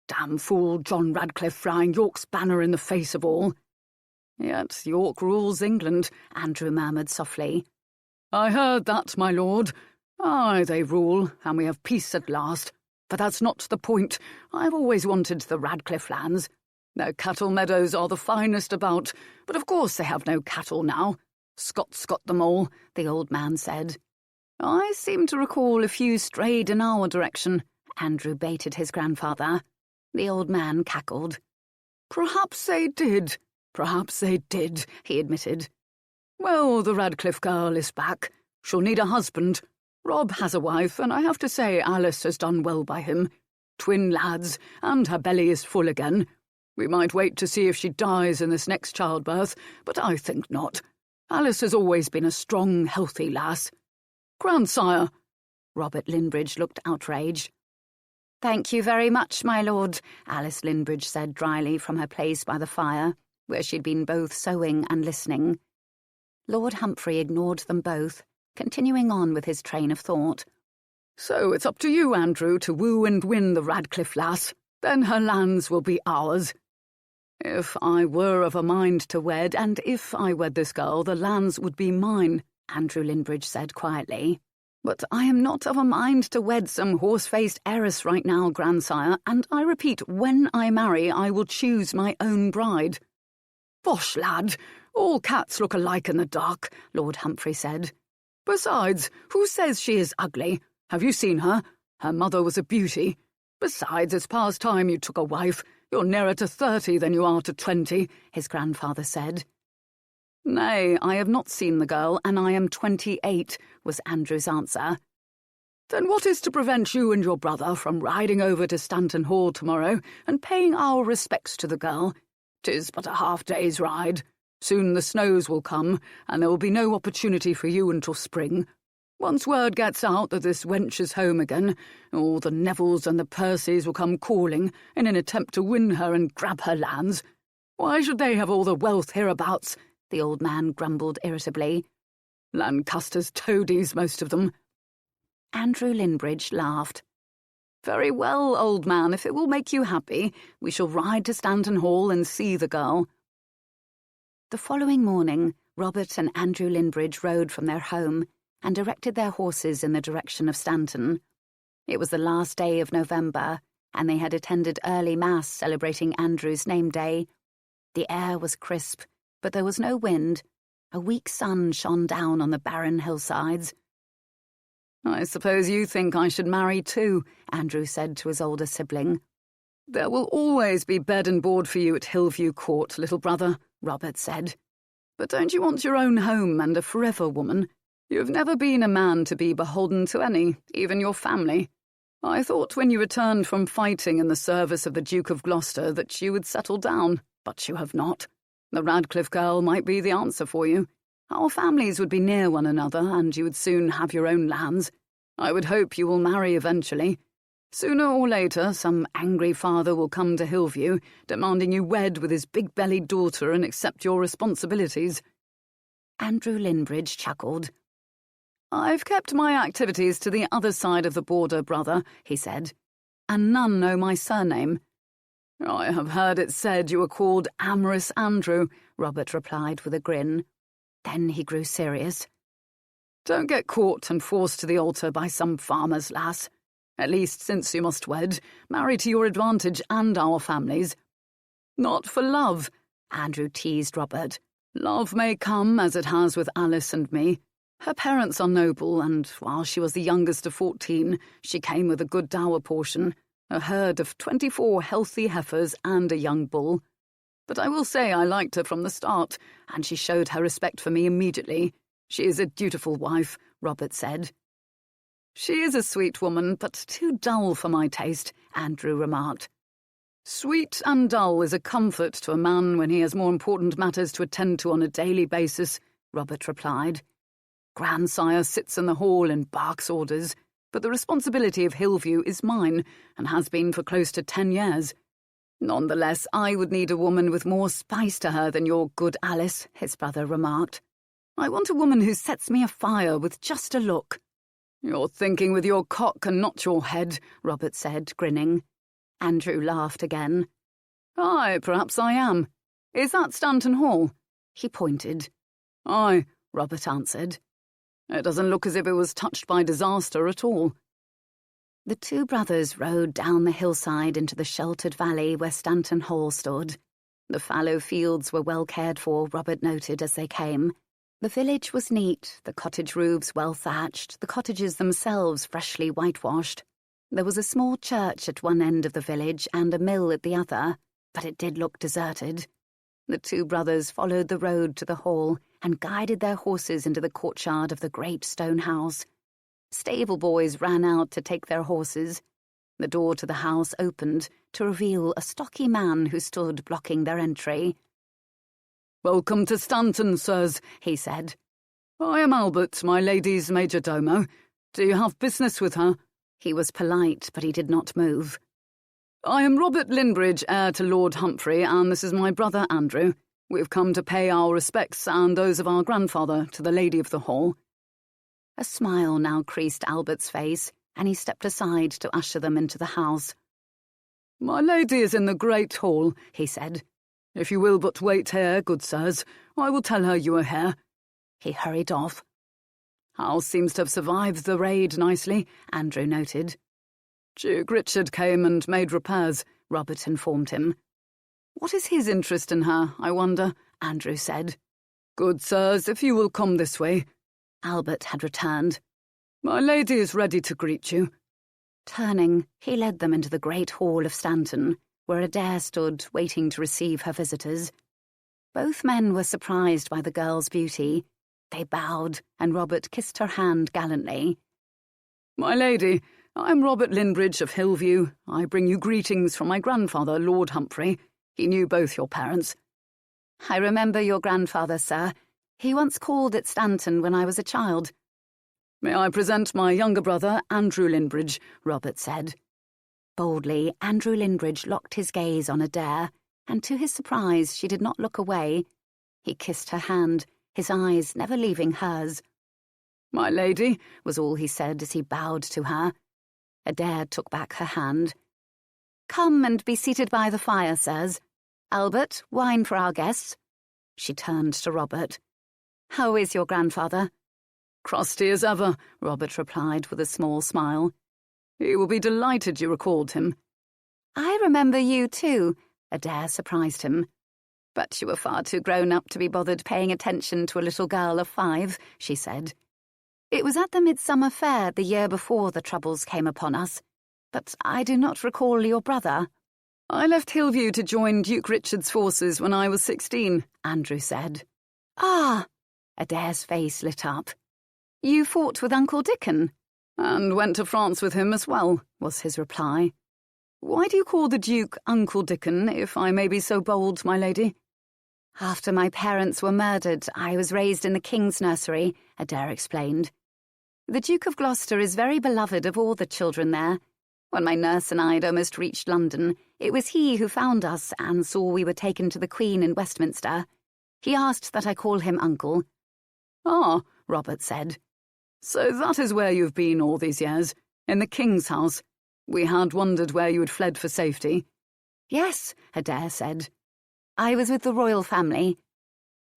Damn fool John Radcliffe flying York's banner in the face of all." "Yet York rules England," Andrew murmured softly. "I heard that, my lord. Aye, they rule, and we have peace at last. But that's not the point. I've always wanted the Radcliffe lands. Their cattle meadows are the finest about, but of course they have no cattle now. Scots got them all," the old man said. "I seem to recall a few strayed in our direction," Andrew baited his grandfather. The old man cackled. "Perhaps they did, he admitted. "Well, the Radcliffe girl is back. She'll need a husband. Rob has a wife, and I have to say Alice has done well by him. Twin lads, and her belly is full again. We might wait to see if she dies in this next childbirth, but I think not. Alice has always been a strong, healthy lass. Grandsire!" Robert Linbridge looked outraged. "Thank you very much, my lord," Alice Linbridge said dryly from her place by the fire, where she'd been both sewing and listening. Lord Humphrey ignored them both, continuing on with his train of thought. "So it's up to you, Andrew, to woo and win the Radcliffe lass. Then her lands will be ours. If I were of a mind to wed, and if I wed this girl, the lands would be mine," Andrew Linbridge said quietly. "But I am not of a mind to wed some horse-faced heiress right now, grandsire, and I repeat, when I marry, I will choose my own bride." "Bosh, lad! All cats look alike in the dark," Lord Humphrey said. "Besides, who says she is ugly? Have you seen her? Her mother was a beauty. Besides, it's past time you took a wife. You're nearer to 30 than you are to 20, his grandfather said. "Nay, I have not seen the girl, and I am 28, was Andrew's answer. "Then what is to prevent you and your brother from riding over to Stanton Hall tomorrow and paying our respects to the girl? 'Tis but a half-day's ride. Soon the snows will come, and there will be no opportunity for you until spring. Once word gets out that this wench is home again, all the Nevilles and the Percys will come calling in an attempt to win her and grab her lands. Why should they have all the wealth hereabouts?" the old man grumbled irritably. "Lancaster's toadies, most of them." Andrew Linbridge laughed. "Very well, old man, if it will make you happy, we shall ride to Stanton Hall and see the girl." The following morning, Robert and Andrew Linbridge rode from their home and directed their horses in the direction of Stanton. It was the last day of November, and they had attended early mass celebrating Andrew's name day. The air was crisp, but there was no wind. A weak sun shone down on the barren hillsides. "I suppose you think I should marry too," Andrew said to his older sibling. "There will always be bed and board for you at Hillview Court, little brother," Robert said. "But don't you want your own home and a forever woman? You've never been a man to be beholden to any, even your family. I thought when you returned from fighting in the service of the Duke of Gloucester that you would settle down, but you have not. The Radcliffe girl might be the answer for you. Our families would be near one another, and you would soon have your own lands. I would hope you will marry eventually. Sooner or later, some angry father will come to Hillview, demanding you wed with his big-bellied daughter and accept your responsibilities." Andrew Linbridge chuckled. "I've kept my activities to the other side of the border, brother," he said, "and none know my surname." "I have heard it said you were called Amorous Andrew," Robert replied with a grin. Then he grew serious. "Don't get caught and forced to the altar by some farmer's lass. At least, since you must wed, marry to your advantage and our families." "Not for love," Andrew teased Robert. "Love may come, as it has with Alice and me. Her parents are noble, and while she was the youngest of 14, she came with a good dower portion, a herd of 24 healthy heifers and a young bull. But I will say I liked her from the start, and she showed her respect for me immediately. She is a dutiful wife," Robert said. "She is a sweet woman, but too dull for my taste," Andrew remarked. "Sweet and dull is a comfort to a man when he has more important matters to attend to on a daily basis," Robert replied. "Grandsire sits in the hall and barks orders, but the responsibility of Hillview is mine, and has been for close to 10 years. Nonetheless, I would need a woman with more spice to her than your good Alice," his brother remarked. "I want a woman who sets me afire with just a look." "You're thinking with your cock and not your head," Robert said, grinning. Andrew laughed again. "Aye, perhaps I am. Is that Stanton Hall?" He pointed. "Aye," Robert answered. "It doesn't look as if it was touched by disaster at all." The two brothers rode down the hillside into the sheltered valley where Stanton Hall stood. The fallow fields were well cared for, Robert noted as they came. The village was neat, the cottage roofs well thatched, the cottages themselves freshly whitewashed. There was a small church at one end of the village and a mill at the other, but it did look deserted. The two brothers followed the road to the hall and guided their horses into the courtyard of the great stone house. Stable boys ran out to take their horses. The door to the house opened to reveal a stocky man who stood blocking their entry. "Welcome to Stanton, sirs," he said. "I am Albert, my lady's major domo. Do you have business with her?" He was polite, but he did not move. "I am Robert Linbridge, heir to Lord Humphrey, and this is my brother Andrew. We've come to pay our respects and those of our grandfather to the lady of the hall." A smile now creased Albert's face, and he stepped aside to usher them into the house. "My lady is in the great hall," he said. "If you will but wait here, good sirs, I will tell her you are here." He hurried off. "House seems to have survived the raid nicely," Andrew noted. "Duke Richard came and made repairs," Robert informed him. "What is his interest in her, I wonder?" Andrew said. "Good sirs, if you will come this way." Albert had returned. "My lady is ready to greet you." Turning, he led them into the great hall of Stanton, where Adair stood waiting to receive her visitors. Both men were surprised by the girl's beauty. They bowed, and Robert kissed her hand gallantly. "My lady, I am Robert Linbridge of Hillview. I bring you greetings from my grandfather, Lord Humphrey. He knew both your parents." "I remember your grandfather, sir. He once called at Stanton when I was a child." "May I present my younger brother, Andrew Linbridge," Robert said. Boldly, Andrew Linbridge locked his gaze on Adair, and to his surprise she did not look away. He kissed her hand, his eyes never leaving hers. "My lady," was all he said as he bowed to her. Adair took back her hand. "Come and be seated by the fire, sirs. Albert, wine for our guests." She turned to Robert. "How is your grandfather?" "Crusty as ever," Robert replied with a small smile. "He will be delighted you recalled him." "I remember you too," Adair surprised him. "But you were far too grown up to be bothered paying attention to a little girl of 5, she said. "It was at the Midsummer Fair the year before the troubles came upon us. But I do not recall your brother." "I left Hillview to join Duke Richard's forces when I was 16, Andrew said. "Ah!" Adair's face lit up. "You fought with Uncle Dickon?" "And went to France with him as well," was his reply. "Why do you call the Duke Uncle Dickon, if I may be so bold, my lady?" "After my parents were murdered, I was raised in the King's nursery," Adair explained. "The Duke of Gloucester is very beloved of all the children there. When my nurse and I had almost reached London, it was he who found us and saw we were taken to the Queen in Westminster. He asked that I call him Uncle." "Ah," Robert said. "So that is where you've been all these years, in the King's house. We had wondered where you had fled for safety." "Yes," Adair said. "I was with the royal family."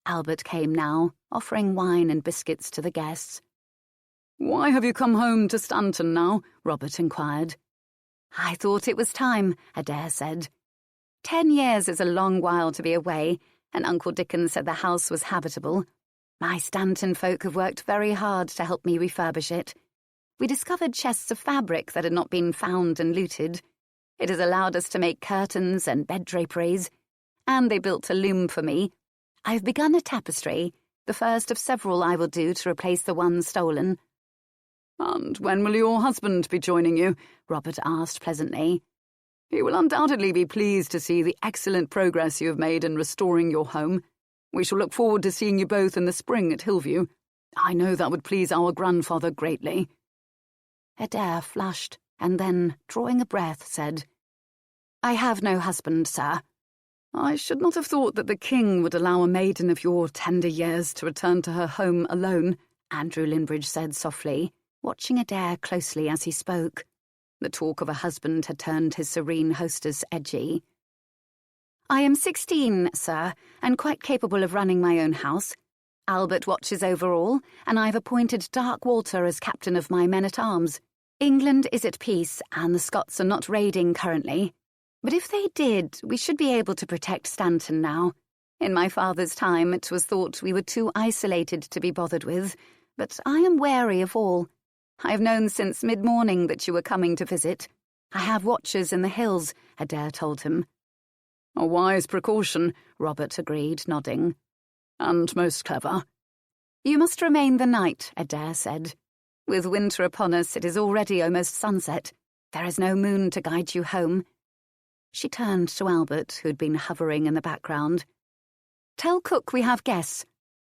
Albert came now, offering wine and biscuits to the guests. "Why have you come home to Stanton now?" Robert inquired. "I thought it was time," Adair said. 10 years is a long while to be away, and Uncle Dickon said the house was habitable. My Stanton folk have worked very hard to help me refurbish it. We discovered chests of fabric that had not been found and looted. It has allowed us to make curtains and bed draperies, and they built a loom for me. I've begun a tapestry, the first of several I will do to replace the one stolen." "And when will your husband be joining you?" Robert asked pleasantly. "He will undoubtedly be pleased to see the excellent progress you have made in restoring your home. We shall look forward to seeing you both in the spring at Hillview. I know that would please our grandfather greatly." Adair flushed, and then, drawing a breath, said, "I have no husband, sir." "I should not have thought that the King would allow a maiden of your tender years to return to her home alone," Andrew Linbridge said softly, watching Adair closely as he spoke. The talk of a husband had turned his serene hostess edgy. "I am 16, sir, and quite capable of running my own house. Albert watches over all, and I've appointed Dark Walter as captain of my men-at-arms. England is at peace, and the Scots are not raiding currently. But if they did, we should be able to protect Stanton now. In my father's time, it was thought we were too isolated to be bothered with, but I am wary of all. I have known since mid-morning that you were coming to visit. I have watchers in the hills," Adair told him. "A wise precaution," Robert agreed, nodding. "And most clever." "You must remain the night," Adair said. "With winter upon us, it is already almost sunset. There is no moon to guide you home." She turned to Albert, who had been hovering in the background. Tell cook we have guests."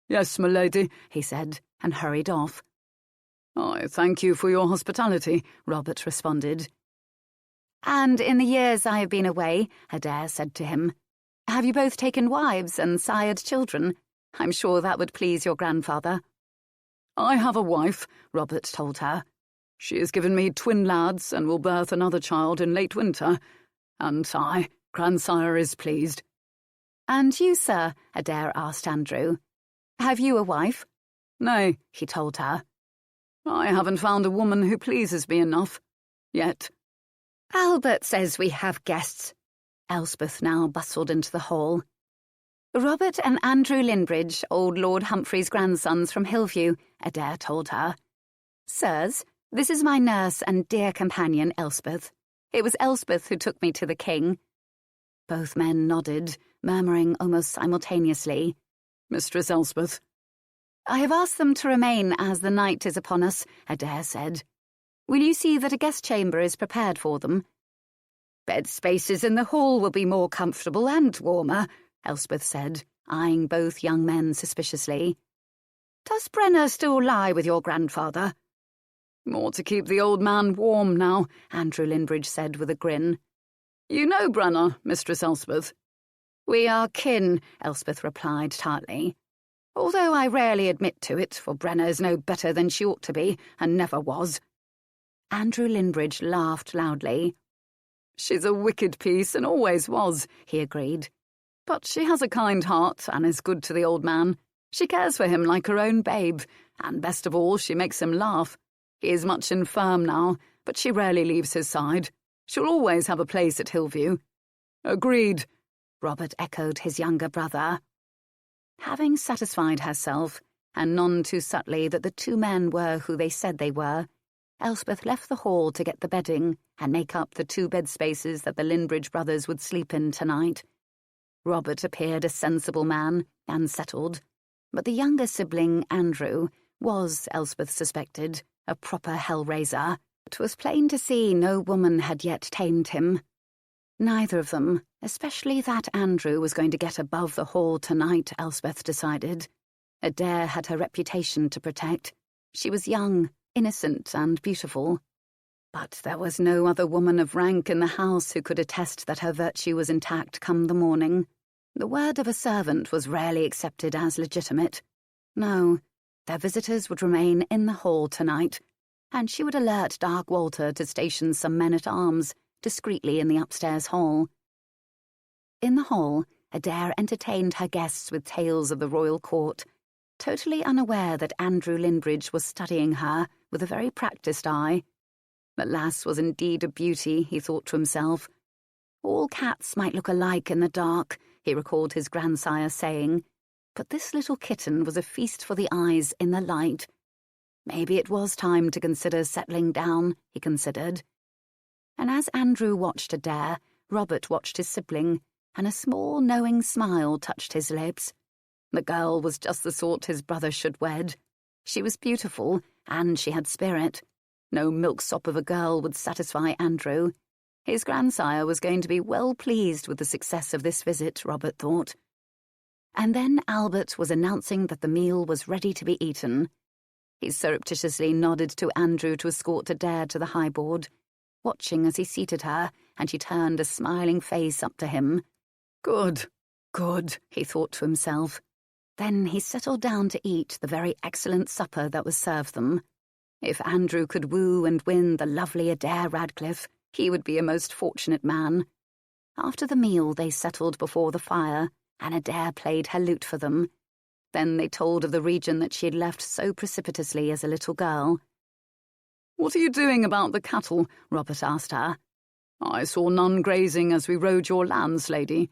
"Yes, my lady," he said, and hurried off. "I thank you for your hospitality," Robert responded. "And in the years I have been away," Adair said to him, "have you both taken wives and sired children? I'm sure that would please your grandfather." "I have a wife," Robert told her. "She has given me twin lads and will birth another child in late winter. And I, grandsire, is pleased." "And you, sir?" Adair asked Andrew. "Have you a wife?" "Nay," he told her. "I haven't found a woman who pleases me enough. Yet." "Albert says we have guests." Elspeth now bustled into the hall. "Robert and Andrew Linbridge, old Lord Humphrey's grandsons from Hillview," Adair told her. "Sirs, this is my nurse and dear companion, Elspeth. It was Elspeth who took me to the king." Both men nodded, murmuring almost simultaneously, "Mistress Elspeth." "I have asked them to remain as the night is upon us," Adair said. "Will you see that a guest chamber is prepared for them?" "Bed spaces in the hall will be more comfortable and warmer," Elspeth said, eyeing both young men suspiciously. "Does Brenner still lie with your grandfather?" "More to keep the old man warm now," Andrew Linbridge said with a grin. "You know Brenner, Mistress Elspeth?" "We are kin," Elspeth replied tartly. "Although I rarely admit to it, for Brenner's no better than she ought to be, and never was." Andrew Linbridge laughed loudly. "She's a wicked piece, and always was," he agreed. "But she has a kind heart, and is good to the old man. She cares for him like her own babe, and best of all, she makes him laugh. He is much infirm now, but she rarely leaves his side. She'll always have a place at Hillview." "Agreed," Robert echoed his younger brother. Having satisfied herself, and none too subtly, that the two men were who they said they were, Elspeth left the hall to get the bedding and make up the 2 bed spaces that the Linbridge brothers would sleep in tonight. Robert appeared a sensible man and settled, but the younger sibling, Andrew, was, Elspeth suspected, a proper hell-raiser. It was plain to see no woman had yet tamed him. Neither of them, especially that Andrew, was going to get above the hall tonight, Elspeth decided. Adair had her reputation to protect. She was young, innocent and beautiful. But there was no other woman of rank in the house who could attest that her virtue was intact come the morning. The word of a servant was rarely accepted as legitimate. No, their visitors would remain in the hall tonight, and she would alert Dark Walter to station some men-at-arms discreetly in the upstairs hall. In the hall, Adair entertained her guests with tales of the royal court, totally unaware that Andrew Linbridge was studying her with a very practised eye. The lass was indeed a beauty, he thought to himself. All cats might look alike in the dark, he recalled his grandsire saying, but this little kitten was a feast for the eyes in the light. Maybe it was time to consider settling down, he considered. And as Andrew watched Adair, Robert watched his sibling, and a small, knowing smile touched his lips. The girl was just the sort his brother should wed. She was beautiful, and she had spirit. No milksop of a girl would satisfy Andrew. His grandsire was going to be well pleased with the success of this visit, Robert thought. And then Albert was announcing that the meal was ready to be eaten. He surreptitiously nodded to Andrew to escort Adair to the high board, watching as he seated her, and she turned a smiling face up to him. Good, good, he thought to himself. Then he settled down to eat the very excellent supper that was served them. If Andrew could woo and win the lovely Adair Radcliffe, he would be a most fortunate man. After the meal they settled before the fire, and Adair played her lute for them. Then they told of the region that she had left so precipitously as a little girl. "What are you doing about the cattle?" Robert asked her. "I saw none grazing as we rode your lambs, lady."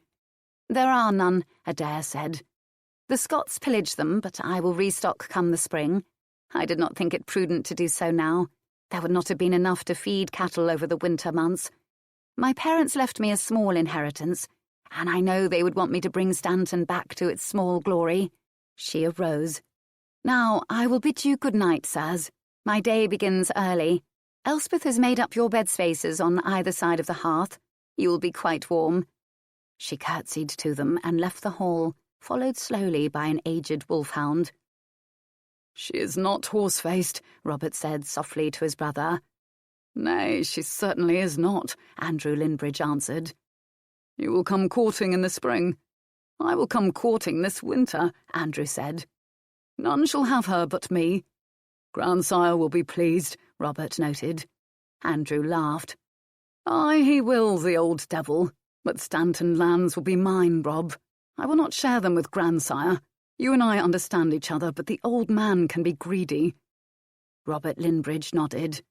"There are none," Adair said. "The Scots pillaged them, but I will restock come the spring. I did not think it prudent to do so now. There would not have been enough to feed cattle over the winter months. My parents left me a small inheritance, and I know they would want me to bring Stanton back to its small glory." She arose. "Now, I will bid you good night, sirs. My day begins early. Elspeth has made up your bed spaces on either side of the hearth. You will be quite warm." She curtsied to them and left the hall, followed slowly by an aged wolfhound. "She is not horse-faced," Robert said softly to his brother. "Nay, she certainly is not," Andrew Linbridge answered. "You will come courting in the spring." "I will come courting this winter," Andrew said. "None shall have her but me." "Grandsire will be pleased," Robert noted. Andrew laughed. "Aye, he will, the old devil. But Stanton lands will be mine, Rob. I will not share them with Grandsire. You and I understand each other, but the old man can be greedy." Robert Linbridge nodded.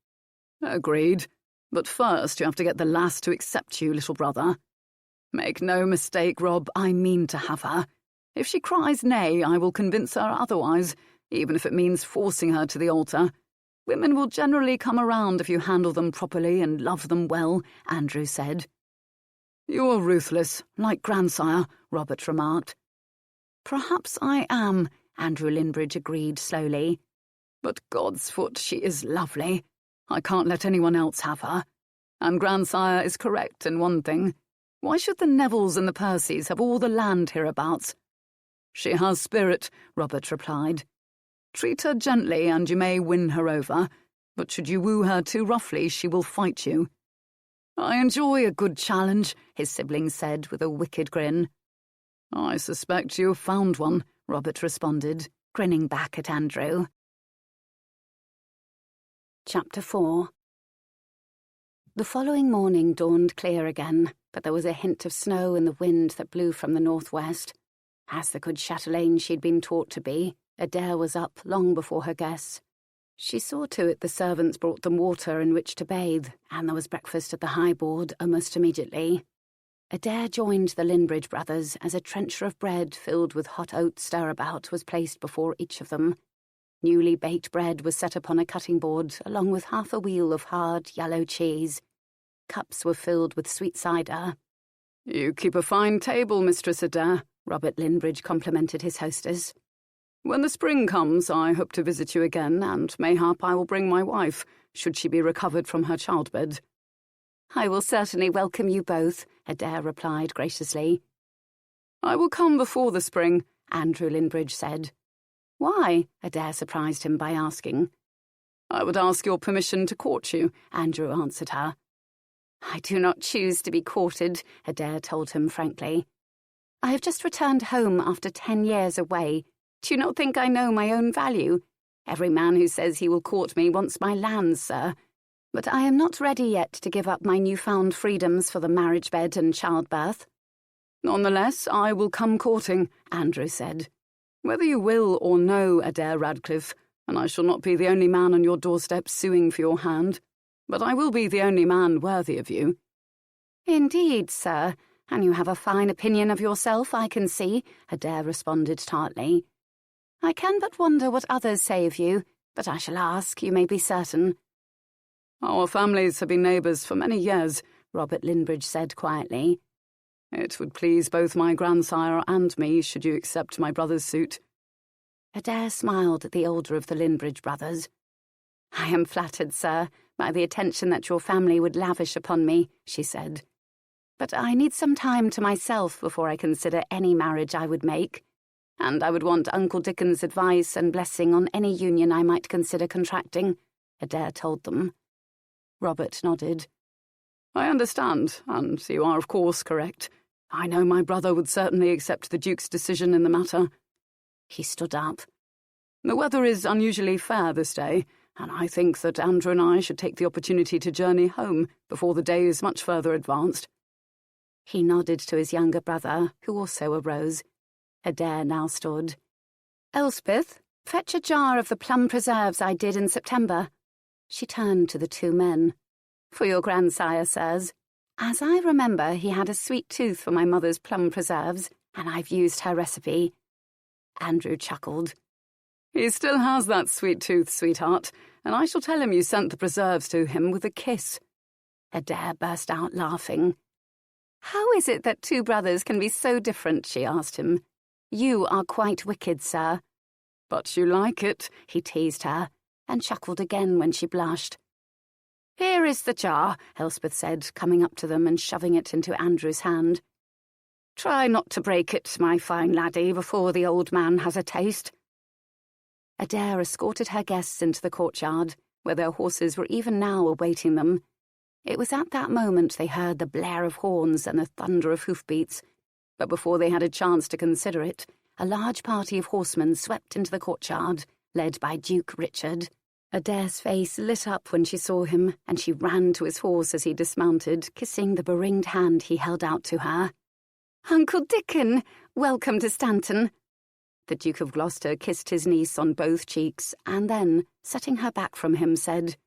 "Agreed. But first you have to get the lass to accept you, little brother. Make no mistake, Rob, I mean to have her. If she cries nay, I will convince her otherwise, even if it means forcing her to the altar. Women will generally come around if you handle them properly and love them well," Andrew said. "You are ruthless, like Grandsire," Robert remarked. "Perhaps I am," Andrew Linbridge agreed slowly. "But God's foot, she is lovely. I can't let anyone else have her. And Grandsire is correct in one thing. Why should the Nevilles and the Percys have all the land hereabouts?" "She has spirit," Robert replied. "Treat her gently and you may win her over, but should you woo her too roughly, she will fight you." "I enjoy a good challenge," his sibling said with a wicked grin. "I suspect you have found one," Robert responded, grinning back at Andrew. Chapter 4. The following morning dawned clear again, but there was a hint of snow in the wind that blew from the northwest. As the good chatelaine she'd been taught to be, Adair was up long before her guests. She saw to it the servants brought them water in which to bathe, and there was breakfast at the high board almost immediately. Adair joined the Linbridge brothers as a trencher of bread filled with hot oat stirabout was placed before each of them. Newly baked bread was set upon a cutting board along with half a wheel of hard yellow cheese. Cups were filled with sweet cider. "You keep a fine table, Mistress Adair," Robert Linbridge complimented his hostess. "When the spring comes, I hope to visit you again, and mayhap I will bring my wife, should she be recovered from her childbed." "I will certainly welcome you both," Adair replied graciously. "I will come before the spring," Andrew Linbridge said. "Why?" Adair surprised him by asking. "I would ask your permission to court you," Andrew answered her. "I do not choose to be courted," Adair told him frankly. "I have just returned home after 10 years away. Do you not think I know my own value? Every man who says he will court me wants my lands, sir. But I am not ready yet to give up my newfound freedoms for the marriage bed and childbirth." "Nonetheless, I will come courting," Andrew said. "Whether you will or no, Adair Radcliffe, and I shall not be the only man on your doorstep suing for your hand, but I will be the only man worthy of you." "Indeed, sir, and you have a fine opinion of yourself, I can see," Adair responded tartly. "I can but wonder what others say of you, but I shall ask, you may be certain." "Our families have been neighbours for many years," Robert Linbridge said quietly. "It would please both my grandsire and me should you accept my brother's suit." Adair smiled at the older of the Linbridge brothers. "I am flattered, sir, by the attention that your family would lavish upon me," she said. "But I need some time to myself before I consider any marriage I would make, and I would want Uncle Dickon's advice and blessing on any union I might consider contracting," Adair told them. Robert nodded. "I understand, and you are of course correct. I know my brother would certainly accept the Duke's decision in the matter." He stood up. "The weather is unusually fair this day, and I think that Andrew and I should take the opportunity to journey home before the day is much further advanced." He nodded to his younger brother, who also arose. Adair now stood. "Elspeth, fetch a jar of the plum preserves I did in September." She turned to the two men. "For your grandsire, sirs. As I remember, he had a sweet tooth for my mother's plum preserves, and I've used her recipe." Andrew chuckled. "He still has that sweet tooth, sweetheart, and I shall tell him you sent the preserves to him with a kiss." Adair burst out laughing. "How is it that two brothers can be so different?" she asked him. "You are quite wicked, sir." "But you like it," he teased her, and chuckled again when she blushed. "Here is the jar," Elspeth said, coming up to them and shoving it into Andrew's hand. Try not to break it, my fine laddie, before the old man has a taste." Adair escorted her guests into the courtyard, where their horses were even now awaiting them. It was at that moment they heard the blare of horns and the thunder of hoofbeats, but before they had a chance to consider it, a large party of horsemen swept into the courtyard, led by Duke Richard. Adair's face lit up when she saw him, and she ran to his horse as he dismounted, kissing the beringed hand he held out to her. "Uncle Dickon, welcome to Stanton." The Duke of Gloucester kissed his niece on both cheeks, and then, setting her back from him, said,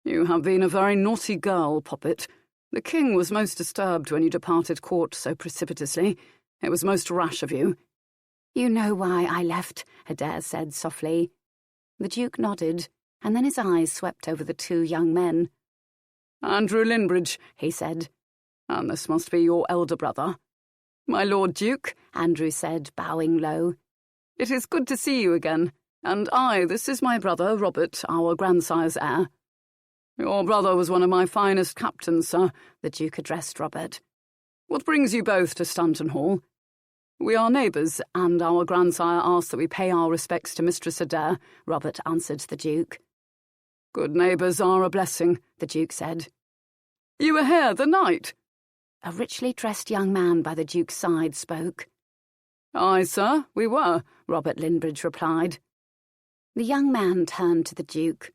"You have been a very naughty girl, Poppet. The king was most disturbed when you departed court so precipitously. It was most rash of you." "You know why I left," Adair said softly. The Duke nodded, and then his eyes swept over the two young men. "Andrew Linbridge," he said, "and this must be your elder brother." "My Lord Duke," Andrew said, bowing low. "It is good to see you again, and this is my brother, Robert, our grandsire's heir." "Your brother was one of my finest captains, sir," the Duke addressed Robert. "What brings you both to Stanton Hall?" "We are neighbours, and our grandsire asked that we pay our respects to Mistress Adair," Robert answered the Duke. "Good neighbours are a blessing," the Duke said. "You were here the night?" A richly dressed young man by the Duke's side spoke. "Aye, sir, we were," Robert Linbridge replied. The young man turned to the Duke.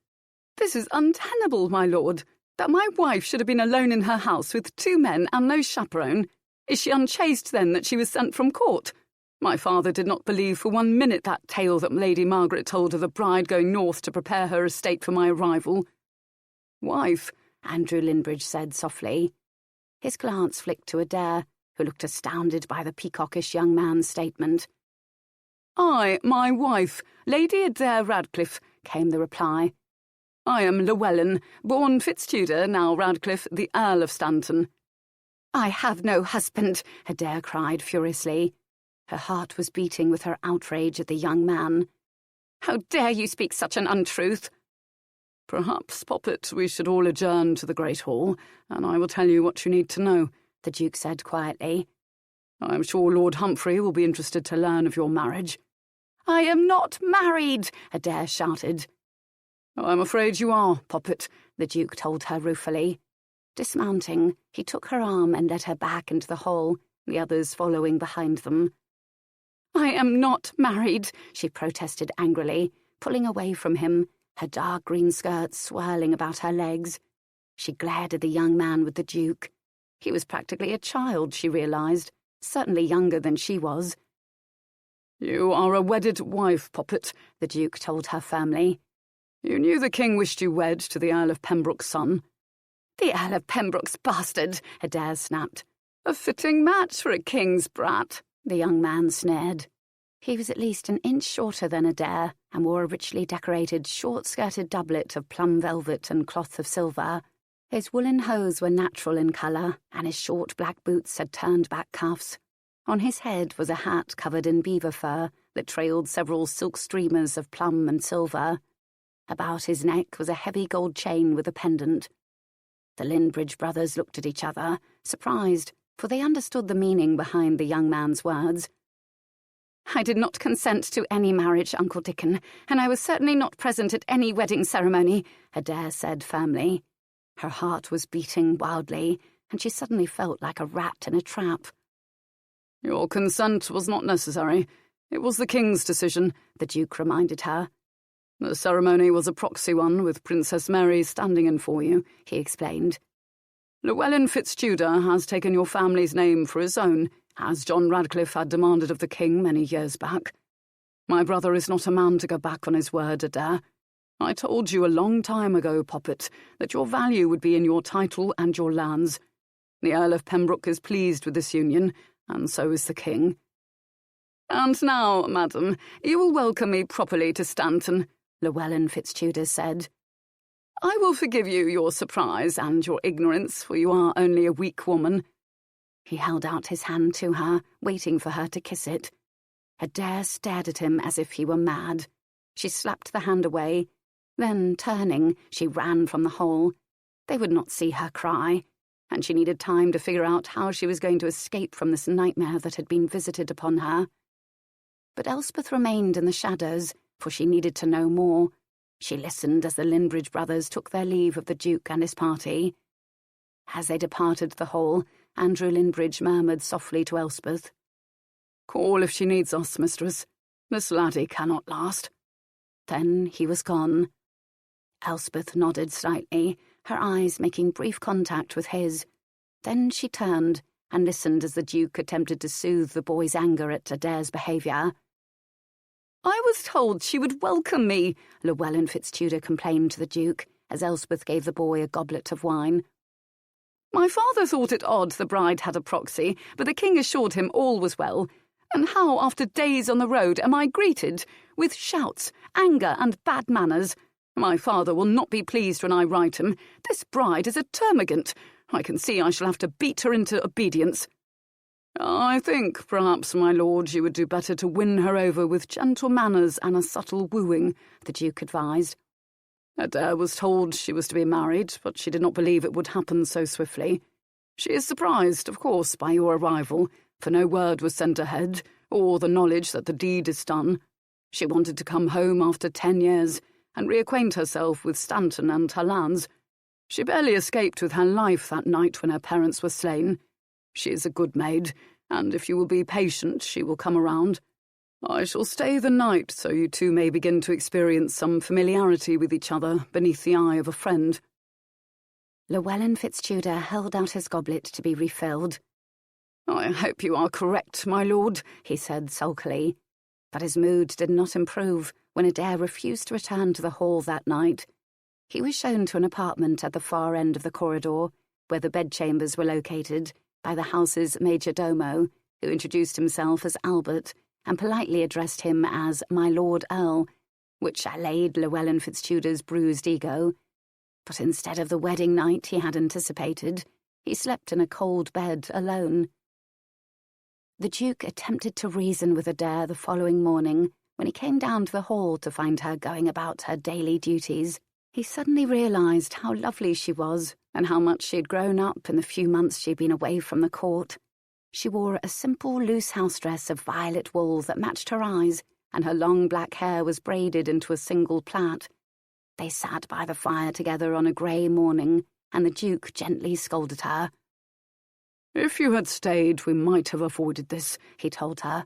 "This is untenable, my lord, that my wife should have been alone in her house with two men and no chaperone. Is she unchaste, then, that she was sent from court? My father did not believe for 1 minute that tale that Lady Margaret told of the bride going north to prepare her estate for my arrival." "Wife," Andrew Linbridge said softly. His glance flicked to Adair, who looked astounded by the peacockish young man's statement. "I, my wife, Lady Adair Radcliffe," came the reply. "I am Llewellyn, born Fitztudor, now Radcliffe, the Earl of Stanton." "I have no husband," Adair cried furiously. Her heart was beating with her outrage at the young man. "How dare you speak such an untruth?" "Perhaps, Poppet, we should all adjourn to the Great Hall, and I will tell you what you need to know," the Duke said quietly. "I am sure Lord Humphrey will be interested to learn of your marriage." "I am not married," Adair shouted. "I am afraid you are, Poppet," the Duke told her ruefully. Dismounting, he took her arm and led her back into the hall, the others following behind them. "I am not married," she protested angrily, pulling away from him, her dark green skirt swirling about her legs. She glared at the young man with the Duke. He was practically a child, she realised, certainly younger than she was. "You are a wedded wife, Poppet," the Duke told her firmly. "You knew the king wished you wed to the Earl of Pembroke's son." "The Earl of Pembroke's bastard," Adair snapped. "A fitting match for a king's brat," the young man sneered. He was at least an inch shorter than Adair, and wore a richly decorated, short-skirted doublet of plum velvet and cloth of silver. His woolen hose were natural in colour, and his short black boots had turned-back cuffs. On his head was a hat covered in beaver fur that trailed several silk streamers of plum and silver. About his neck was a heavy gold chain with a pendant. The Linbridge brothers looked at each other, surprised, for they understood the meaning behind the young man's words. "I did not consent to any marriage, Uncle Dickon, and I was certainly not present at any wedding ceremony," Adair said firmly. Her heart was beating wildly, and she suddenly felt like a rat in a trap. "Your consent was not necessary. It was the king's decision," the Duke reminded her. "The ceremony was a proxy one, with Princess Mary standing in for you," he explained. "Llewellyn Fitztudor has taken your family's name for his own, as John Radcliffe had demanded of the king many years back. My brother is not a man to go back on his word, Adair. I told you a long time ago, Poppet, that your value would be in your title and your lands. The Earl of Pembroke is pleased with this union, and so is the king. And now, madam, you will welcome me properly to Stanton," Llewellyn Fitztudor said. "I will forgive you your surprise and your ignorance, for you are only a weak woman." He held out his hand to her, waiting for her to kiss it. Adair stared at him as if he were mad. She slapped the hand away. Then, turning, she ran from the hole. They would not see her cry. and she needed time to figure out how she was going to escape from this nightmare that had been visited upon her. But Elspeth remained in the shadows, for she needed to know more. She listened as the Linbridge brothers took their leave of the Duke and his party. As they departed the hall, Andrew Linbridge murmured softly to Elspeth, "Call if she needs us, mistress. This laddie cannot last." Then he was gone. Elspeth nodded slightly, her eyes making brief contact with his. Then she turned and listened as the Duke attempted to soothe the boy's anger at Adair's behaviour. "I was told she would welcome me," Llewellyn Fitztudor complained to the Duke, as Elspeth gave the boy a goblet of wine. "My father thought it odd the bride had a proxy, but the king assured him all was well. And how, after days on the road, am I greeted? With shouts, anger, and bad manners. My father will not be pleased when I write him. This bride is a termagant. I can see I shall have to beat her into obedience." "I think, perhaps, my lord, you would do better to win her over with gentle manners and a subtle wooing," the Duke advised. "Adair was told she was to be married, but she did not believe it would happen so swiftly. She is surprised, of course, by your arrival, for no word was sent ahead, or the knowledge that the deed is done. She wanted to come home after 10 years, and reacquaint herself with Stanton and her lands. She barely escaped with her life that night when her parents were slain. She is a good maid, and if you will be patient, she will come around. I shall stay the night, so you two may begin to experience some familiarity with each other beneath the eye of a friend." Llewellyn Fitztudor held out his goblet to be refilled. "I hope you are correct, my lord," he said sulkily. But his mood did not improve when Adair refused to return to the hall that night. He was shown to an apartment at the far end of the corridor, where the bedchambers were located, by the house's major domo, who introduced himself as Albert and politely addressed him as my Lord Earl, which allayed Llewellyn Fitztudor's bruised ego. But instead of the wedding night he had anticipated, he slept in a cold bed alone. The Duke attempted to reason with Adair the following morning when he came down to the hall to find her going about her daily duties. He suddenly realised how lovely she was and how much she had grown up in the few months she had been away from the court. She wore a simple, loose house dress of violet wool that matched her eyes, and her long black hair was braided into a single plait. They sat by the fire together on a grey morning, and the Duke gently scolded her. "If you had stayed, we might have avoided this," he told her.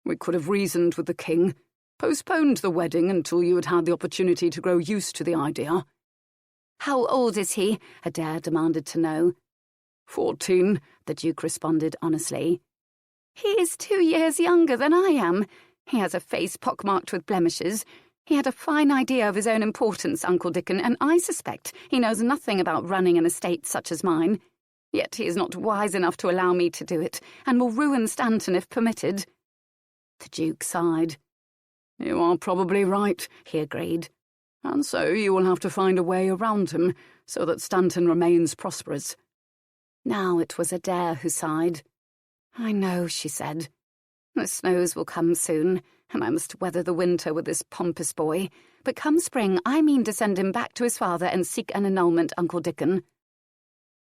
"We could have reasoned with the king, postponed the wedding until you had had the opportunity to grow used to the idea." "How old is he?" Adair demanded to know. 14, the Duke responded honestly. "He is 2 years younger than I am. He has a face pockmarked with blemishes. He had a fine idea of his own importance, Uncle Dickon, and I suspect he knows nothing about running an estate such as mine. Yet he is not wise enough to allow me to do it, and will ruin Stanton if permitted." The Duke sighed. "You are probably right," he agreed. "And so you will have to find a way around him, so that Stanton remains prosperous." Now it was Adair who sighed. "I know," she said. "The snows will come soon, and I must weather the winter with this pompous boy. But come spring, I mean to send him back to his father and seek an annulment, Uncle Dickon."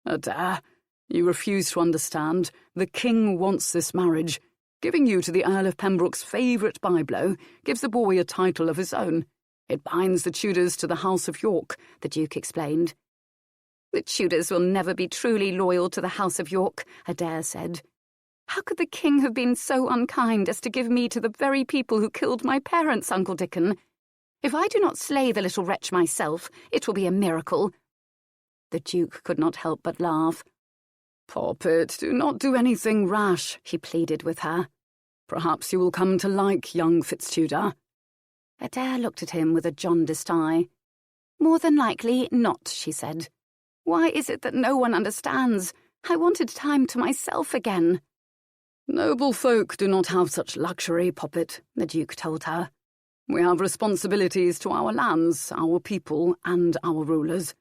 "Adair, you refuse to understand. The king wants this marriage. Giving you to the Earl of Pembroke's favourite byblow gives the boy a title of his own. It binds the Tudors to the House of York," the Duke explained. "The Tudors will never be truly loyal to the House of York," Adair said. "How could the king have been so unkind as to give me to the very people who killed my parents, Uncle Dickon? If I do not slay the little wretch myself, it will be a miracle." The Duke could not help but laugh. "Poppet, do not do anything rash," he pleaded with her. "Perhaps you will come to like young Fitztudor." Adair looked at him with a jaundiced eye. "More than likely not," she said. "Why is it that no one understands? I wanted time to myself again." "Noble folk do not have such luxury, Poppet," the Duke told her. "We have responsibilities to our lands, our people, and our rulers.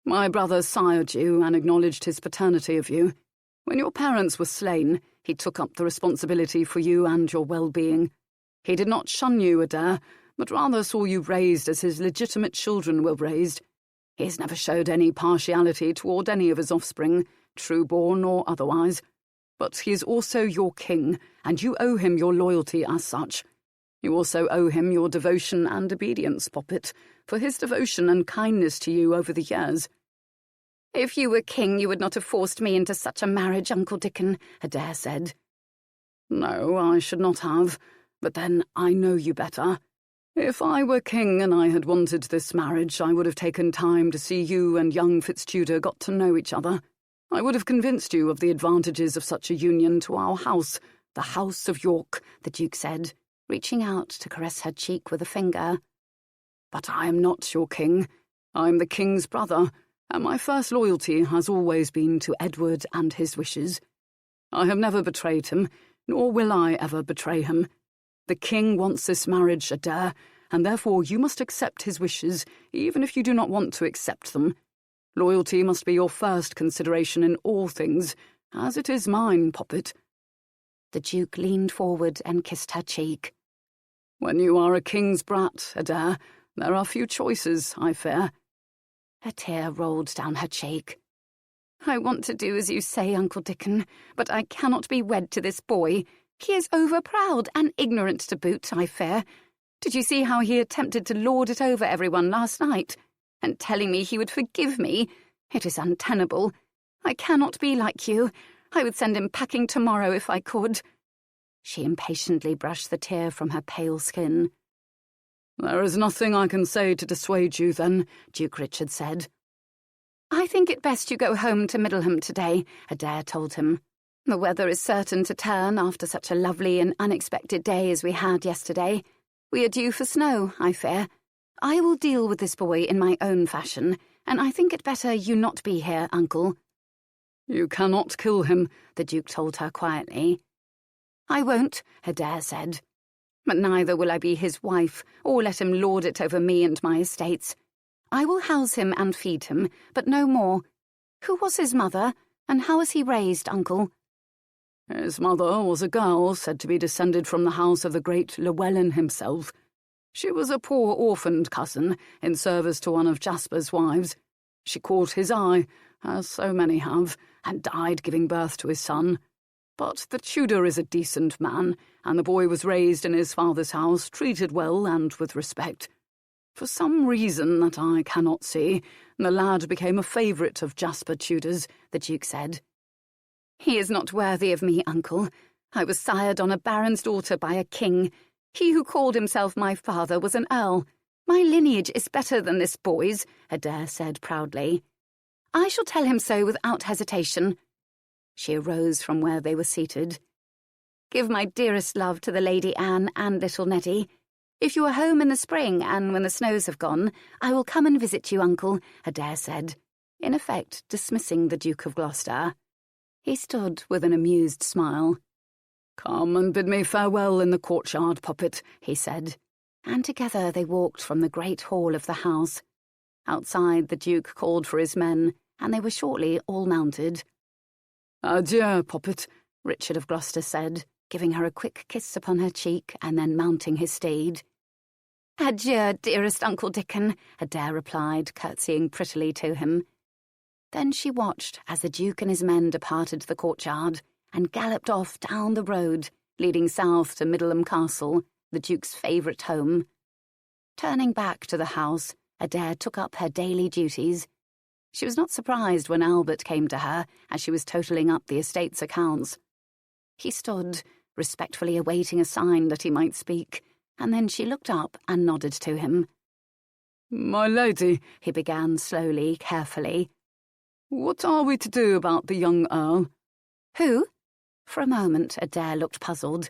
My brother sired you and acknowledged his paternity of you. When your parents were slain, he took up the responsibility for you and your well-being. He did not shun you, Adair, but rather saw you raised as his legitimate children were raised. He has never showed any partiality toward any of his offspring, true-born or otherwise. But he is also your king, and you owe him your loyalty as such. You also owe him your devotion and obedience, Poppet, for his devotion and kindness to you over the years." "If you were king, you would not have forced me into such a marriage, Uncle Dickon," Adair said. "No, I should not have, but then I know you better. If I were king and I had wanted this marriage, I would have taken time to see you and young FitzTudor got to know each other. I would have convinced you of the advantages of such a union to our house, the House of York," the Duke said, reaching out to caress her cheek with a finger. "But I am not your king. I am the king's brother, and my first loyalty has always been to Edward and his wishes. I have never betrayed him, nor will I ever betray him. The king wants this marriage, Adair, and therefore you must accept his wishes, even if you do not want to accept them. Loyalty must be your first consideration in all things, as it is mine, Poppet." The Duke leaned forward and kissed her cheek. "When you are a king's brat, Adair, there are few choices, I fear." A tear rolled down her cheek. "I want to do as you say, Uncle Dickon, but I cannot be wed to this boy. He is overproud and ignorant to boot, I fear. Did you see how he attempted to lord it over everyone last night? And telling me he would forgive me? It is untenable. I cannot be like you. I would send him packing tomorrow if I could." She impatiently brushed the tear from her pale skin. "There is nothing I can say to dissuade you, then," Duke Richard said. "I think it best you go home to Middleham today," Adair told him. "The weather is certain to turn after such a lovely and unexpected day as we had yesterday. We are due for snow, I fear. I will deal with this boy in my own fashion, and I think it better you not be here, Uncle." "You cannot kill him," the Duke told her quietly. "I won't," Adair said. "But neither will I be his wife, or let him lord it over me and my estates. I will house him and feed him, but no more. Who was his mother, and how was he raised, Uncle?" "His mother was a girl said to be descended from the house of the great Llewellyn himself. She was a poor orphaned cousin in service to one of Jasper's wives. She caught his eye, as so many have, and died giving birth to his son. But the Tudor is a decent man, and the boy was raised in his father's house, treated well and with respect. For some reason that I cannot see, the lad became a favourite of Jasper Tudor's," the Duke said. "He is not worthy of me, Uncle. I was sired on a baron's daughter by a king. He who called himself my father was an earl. My lineage is better than this boy's," Adair said proudly. "I shall tell him so without hesitation." She arose from where they were seated. "Give my dearest love to the Lady Anne and little Neddy. If you are home in the spring and when the snows have gone, I will come and visit you, Uncle," Adair said, in effect dismissing the Duke of Gloucester. He stood with an amused smile. "Come and bid me farewell in the courtyard, Poppet," he said, and together they walked from the great hall of the house. Outside, the Duke called for his men, and they were shortly all mounted. "Adieu, Poppet," Richard of Gloucester said, giving her a quick kiss upon her cheek and then mounting his steed. "Adieu, dearest Uncle Dickon," Adair replied, curtsying prettily to him. Then she watched as the Duke and his men departed the courtyard and galloped off down the road, leading south to Middleham Castle, the Duke's favourite home. Turning back to the house, Adair took up her daily duties. She was not surprised when Albert came to her as she was totalling up the estate's accounts. He stood, respectfully awaiting a sign that he might speak, and then she looked up and nodded to him. "My lady," he began slowly, carefully. "What are we to do about the young Earl?" "Who?" For a moment, Adair looked puzzled.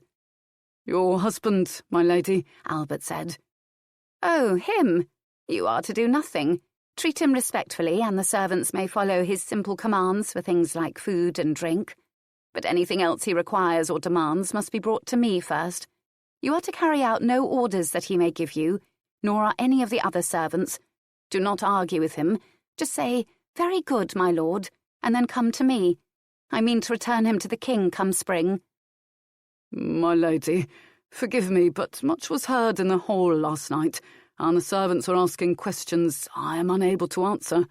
"Your husband, my lady," Albert said. "Oh, him. You are to do nothing. Treat him respectfully, and the servants may follow his simple commands for things like food and drink. But anything else he requires or demands must be brought to me first. You are to carry out no orders that he may give you, nor are any of the other servants. Do not argue with him. Just say, 'Very good, my lord,' and then come to me. I mean to return him to the king come spring." "My lady, forgive me, but much was heard in the hall last night, and the servants are asking questions I am unable to answer."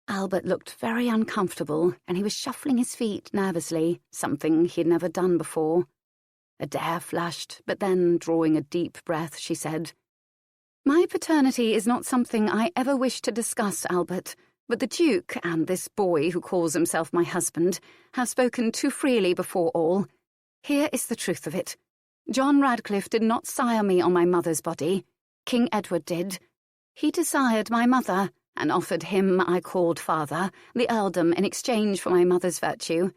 Albert looked very uncomfortable, and he was shuffling his feet nervously, something he had never done before. Adair flushed, but then, drawing a deep breath, she said, "My paternity is not something I ever wish to discuss, Albert, but the Duke and this boy who calls himself my husband have spoken too freely before all. Here is the truth of it. John Radcliffe did not sire me on my mother's body. King Edward did. He desired my mother, and offered him I called father, the earldom in exchange for my mother's virtue.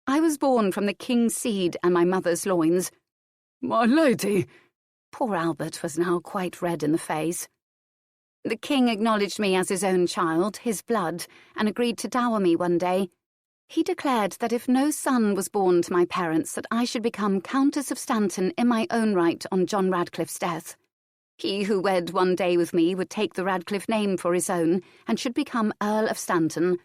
I was born from the king's seed and my mother's loins." "My lady!" Poor Albert was now quite red in the face. "The king acknowledged me as his own child, his blood, and agreed to dower me one day. He declared that if no son was born to my parents, that I should become Countess of Stanton in my own right on John Radcliffe's death. He who wed one day with me would take the Radcliffe name for his own and should become Earl of Stanton.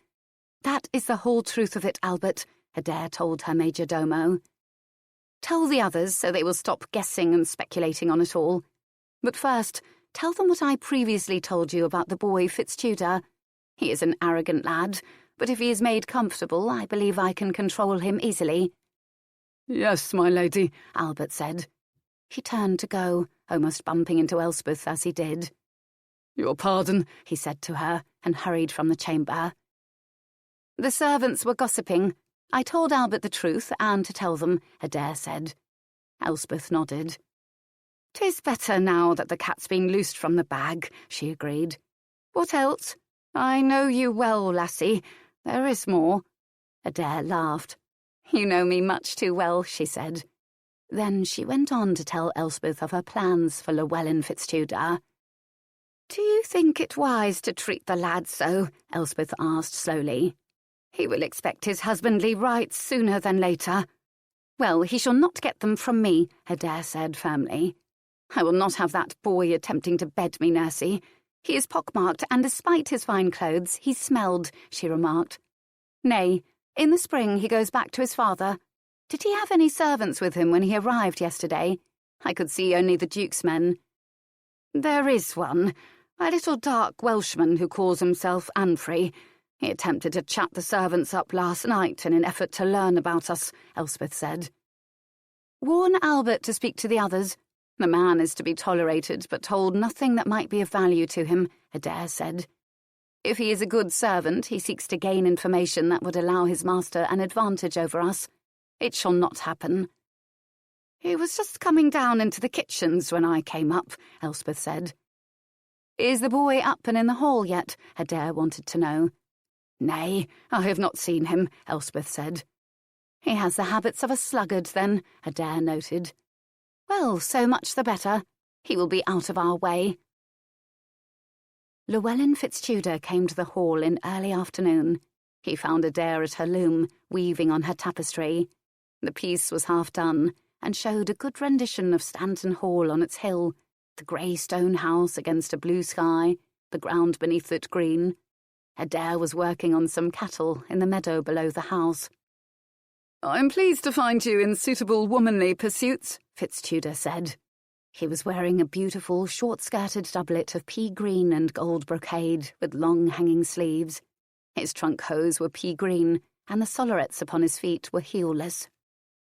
That is the whole truth of it, Albert," Adair told her major domo. "Tell the others so they will stop guessing and speculating on it all. But first, tell them what I previously told you about the boy Fitztudor. He is an arrogant lad, but if he is made comfortable, I believe I can control him easily." "Yes, my lady," Albert said. He turned to go, almost bumping into Elspeth as he did. "Your pardon," he said to her, and hurried from the chamber. The servants were gossiping. I told Albert the truth, and to tell them, Adair said. Elspeth nodded. "'Tis better now that the cat's been loosed from the bag," she agreed. "What else? I know you well, lassie. There is more." Adair laughed. "You know me much too well," she said. Then she went on to tell Elspeth of her plans for Llewellyn Fitztudor. "Do you think it wise to treat the lad so?" Elspeth asked slowly. "He will expect his husbandly rights sooner than later." "Well, he shall not get them from me," Adair said firmly. "I will not have that boy attempting to bed me, Nursey. He is pockmarked, and despite his fine clothes, he smelled," she remarked. "Nay, in the spring he goes back to his father. Did he have any servants with him when he arrived yesterday? I could see only the Duke's men." "There is one, a little dark Welshman who calls himself Anfrey. He attempted to chat the servants up last night in an effort to learn about us," Elspeth said. "Warn Albert to speak to the others. The man is to be tolerated, but told nothing that might be of value to him," Adair said. "If he is a good servant, he seeks to gain information that would allow his master an advantage over us. It shall not happen." "He was just coming down into the kitchens when I came up," Elspeth said. "Is the boy up and in the hall yet?" Adair wanted to know. "Nay, I have not seen him," Elspeth said. "He has the habits of a sluggard, then," Adair noted. "Well, so much the better. He will be out of our way." Llewellyn Fitztudor came to the hall in early afternoon. He found Adair at her loom, weaving on her tapestry. The piece was half done, and showed a good rendition of Stanton Hall on its hill, the grey stone house against a blue sky, the ground beneath it green. Adair was working on some cattle in the meadow below the house. "I'm pleased to find you in suitable womanly pursuits," Fitztudor said. He was wearing a beautiful short-skirted doublet of pea green and gold brocade with long hanging sleeves. His trunk hose were pea green, and the sollerets upon his feet were heelless.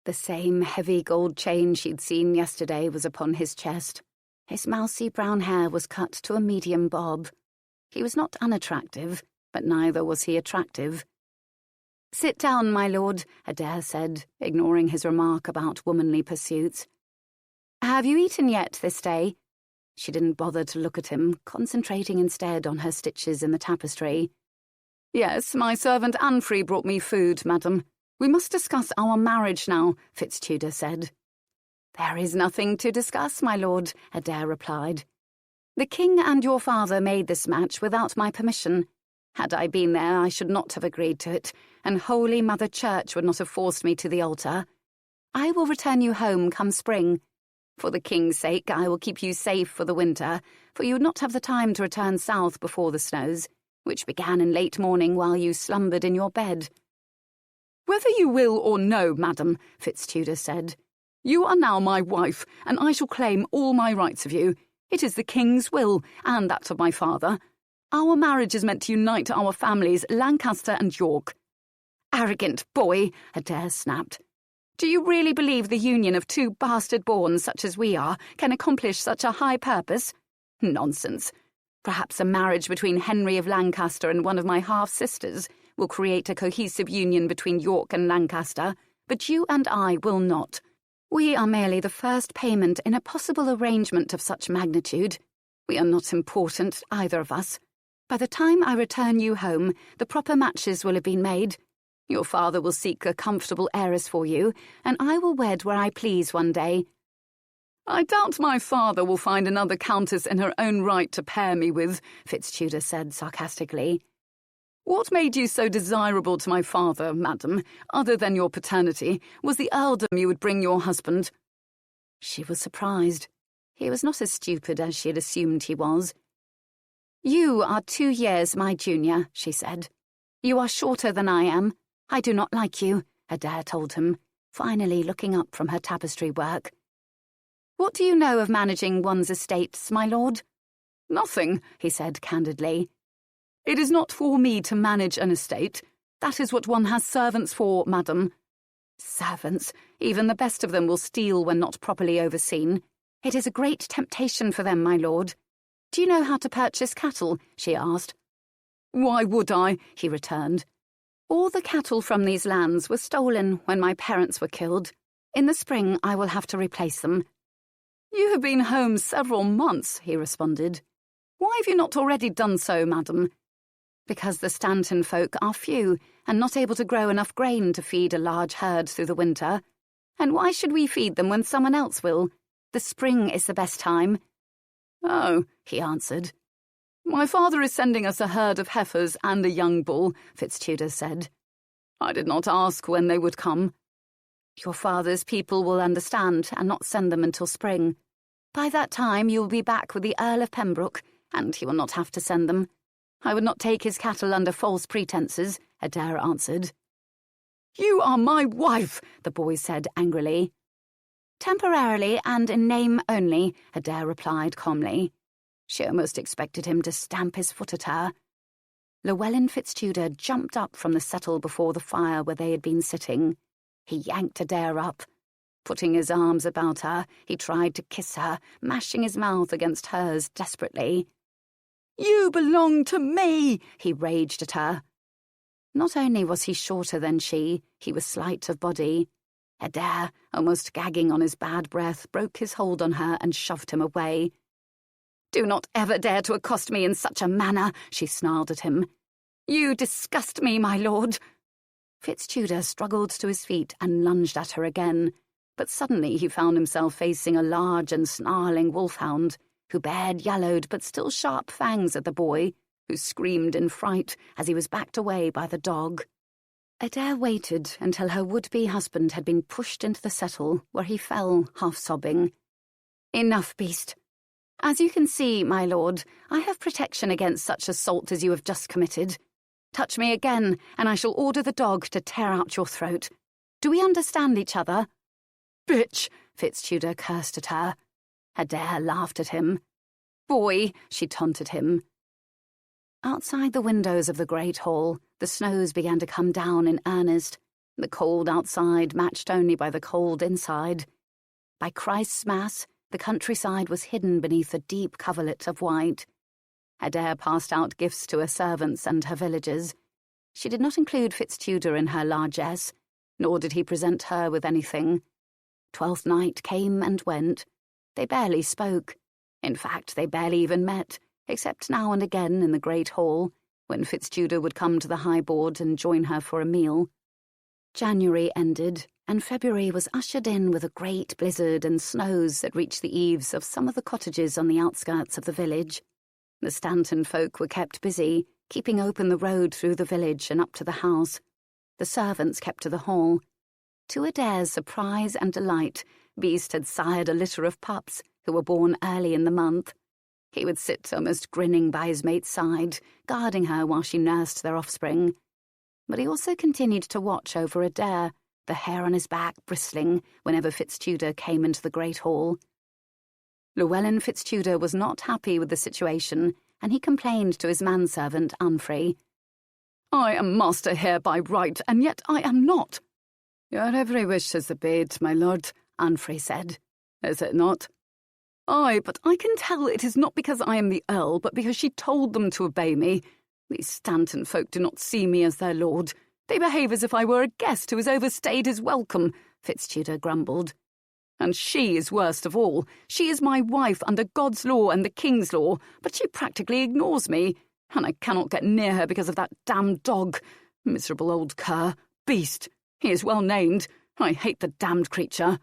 The same heavy gold chain she'd seen yesterday was upon his chest. His mousy brown hair was cut to a medium bob. He was not unattractive, but neither was he attractive. "Sit down, my lord," Adair said, ignoring his remark about womanly pursuits. "Have you eaten yet this day?" She didn't bother to look at him, concentrating instead on her stitches in the tapestry. "Yes, my servant Anfrey brought me food, madam. We must discuss our marriage now," Fitztudor said. "There is nothing to discuss, my lord," Adair replied. "The king and your father made this match without my permission. Had I been there, I should not have agreed to it, and Holy Mother Church would not have forced me to the altar. I will return you home come spring. For the king's sake, I will keep you safe for the winter, for you would not have the time to return south before the snows, which began in late morning while you slumbered in your bed." "Whether you will or no, madam," Fitztudor said, "you are now my wife, and I shall claim all my rights of you. It is the king's will, and that of my father. Our marriage is meant to unite our families, Lancaster and York." "Arrogant boy," Adair snapped. "Do you really believe the union of two bastard-borns such as we are can accomplish such a high purpose? Nonsense. Perhaps a marriage between Henry of Lancaster and one of my half-sisters will create a cohesive union between York and Lancaster, but you and I will not. We are merely the first payment in a possible arrangement of such magnitude. We are not important, either of us. By the time I return you home, the proper matches will have been made. Your father will seek a comfortable heiress for you, and I will wed where I please one day." "I doubt my father will find another countess in her own right to pair me with," Fitztudor said sarcastically. "What made you so desirable to my father, madam, other than your paternity, was the earldom you would bring your husband?" She was surprised. He was not as stupid as she had assumed he was. "You are 2 years my junior," she said. "You are shorter than I am. I do not like you," Adair told him, finally looking up from her tapestry work. "What do you know of managing one's estates, my lord?" "Nothing," he said candidly. "It is not for me to manage an estate. That is what one has servants for, madam." "Servants? Even the best of them will steal when not properly overseen. It is a great temptation for them, my lord. Do you know how to purchase cattle?" she asked. "Why would I?" he returned. "All the cattle from these lands were stolen when my parents were killed. In the spring I will have to replace them." "You have been home several months," he responded. "Why have you not already done so, madam?" "Because the Stanton folk are few and not able to grow enough grain to feed a large herd through the winter. And why should we feed them when someone else will? The spring is the best time." "Oh," he answered. "My father is sending us a herd of heifers and a young bull," Fitztudor said. "I did not ask when they would come." "Your father's people will understand and not send them until spring. By that time you will be back with the Earl of Pembroke, and he will not have to send them. I would not take his cattle under false pretences," Adair answered. "You are my wife," the boy said angrily. "Temporarily and in name only," Adair replied calmly. She almost expected him to stamp his foot at her. Llewellyn Fitztudor jumped up from the settle before the fire where they had been sitting. He yanked Adair up. Putting his arms about her, he tried to kiss her, mashing his mouth against hers desperately. "You belong to me," he raged at her. Not only was he shorter than she, he was slight of body. Adair, almost gagging on his bad breath, broke his hold on her and shoved him away. "Do not ever dare to accost me in such a manner," she snarled at him. "You disgust me, my lord." Fitztudor struggled to his feet and lunged at her again, but suddenly he found himself facing a large and snarling wolfhound, who bared yellowed but still sharp fangs at the boy, who screamed in fright as he was backed away by the dog. Adair waited until her would-be husband had been pushed into the settle, where he fell, half-sobbing. "Enough, beast. As you can see, my lord, I have protection against such assault as you have just committed. Touch me again, and I shall order the dog to tear out your throat. Do we understand each other?" "Bitch!" Fitztudor cursed at her. Adair laughed at him. "Boy!" she taunted him. Outside the windows of the great hall, the snows began to come down in earnest, the cold outside matched only by the cold inside. By Christ's Mass, the countryside was hidden beneath a deep coverlet of white. Adair passed out gifts to her servants and her villagers. She did not include Fitztudor in her largesse, nor did he present her with anything. Twelfth Night came and went. They barely spoke. In fact, they barely even met, except now and again in the great hall, when Fitztudor would come to the high board and join her for a meal. January ended, and February was ushered in with a great blizzard and snows that reached the eaves of some of the cottages on the outskirts of the village. The Stanton folk were kept busy, keeping open the road through the village and up to the house. The servants kept to the hall. To Adair's surprise and delight, Beast had sired a litter of pups, who were born early in the month. He would sit almost grinning by his mate's side, guarding her while she nursed their offspring. But he also continued to watch over Adair, the hair on his back bristling whenever Fitztudor came into the great hall. Llewellyn Fitztudor was not happy with the situation and he complained to his manservant, Unfrey. "I am master here by right, and yet I am not." "Your every wish is obeyed, my lord," Unfrey said. "Is it not?" "Aye, but I can tell it is not because I am the Earl, but because she told them to obey me. These Stanton folk do not see me as their lord. They behave as if I were a guest who has overstayed his welcome," FitzTudor grumbled. "And she is worst of all. She is my wife under God's law and the King's law, but she practically ignores me, and I cannot get near her because of that damned dog. Miserable old cur. Beast. He is well named. I hate the damned creature."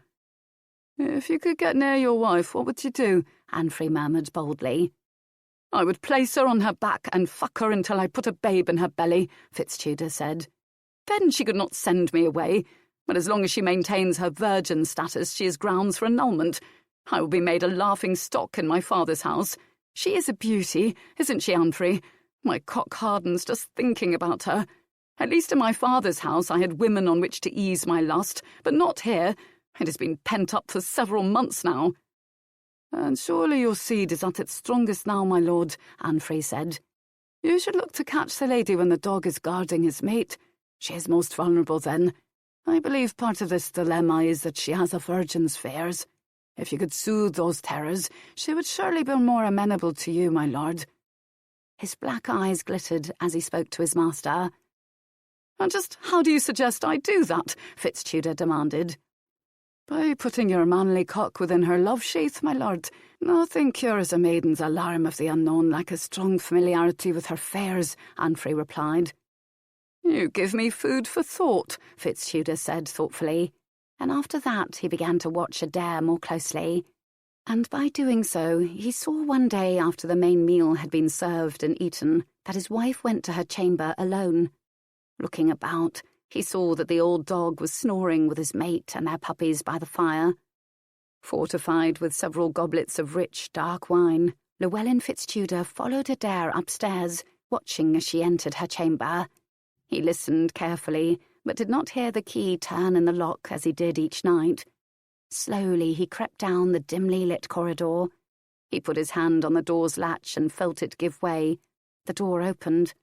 "If you could get near your wife, what would you do?" Unfrey murmured boldly. "I would place her on her back and fuck her until I put a babe in her belly," FitzTudor said. "Then she could not send me away, but as long as she maintains her virgin status, she is grounds for annulment. I will be made a laughing stock in my father's house. She is a beauty, isn't she, Unfrey? My cock hardens just thinking about her. At least in my father's house I had women on which to ease my lust, but not here. It has been pent up for several months now." "And surely your seed is at its strongest now, my lord," Unfrey said. "You should look to catch the lady when the dog is guarding his mate. She is most vulnerable then. I believe part of this dilemma is that she has a virgin's fears. If you could soothe those terrors, she would surely be more amenable to you, my lord." His black eyes glittered as he spoke to his master. "And just how do you suggest I do that?" FitzTudor demanded. "By putting your manly cock within her love-sheath, my lord. Nothing cures a maiden's alarm of the unknown like a strong familiarity with her fears," Unfrey replied. "You give me food for thought," FitzTudor said thoughtfully, and after that he began to watch Adair more closely. And by doing so, he saw one day after the main meal had been served and eaten that his wife went to her chamber alone. Looking about, he saw that the old dog was snoring with his mate and their puppies by the fire. Fortified with several goblets of rich, dark wine, Llewellyn FitzTudor followed Adair upstairs, watching as she entered her chamber. He listened carefully, but did not hear the key turn in the lock as he did each night. Slowly he crept down the dimly lit corridor. He put his hand on the door's latch and felt it give way. The door opened.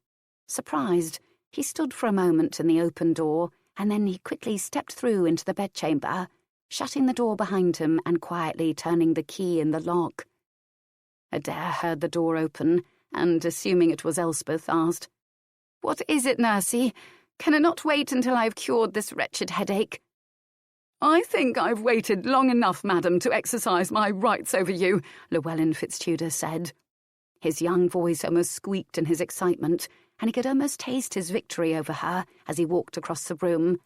Surprised, he stood for a moment in the open door, and then he quickly stepped through into the bedchamber, shutting the door behind him and quietly turning the key in the lock. Adair heard the door open, and, assuming it was Elspeth, asked, "What is it, Nursey? Can it not wait until I have cured this wretched headache?" "I think I've waited long enough, madam, to exercise my rights over you," Llewellyn FitzTudor said. His young voice almost squeaked in his excitement, and he could almost taste his victory over her as he walked across the room.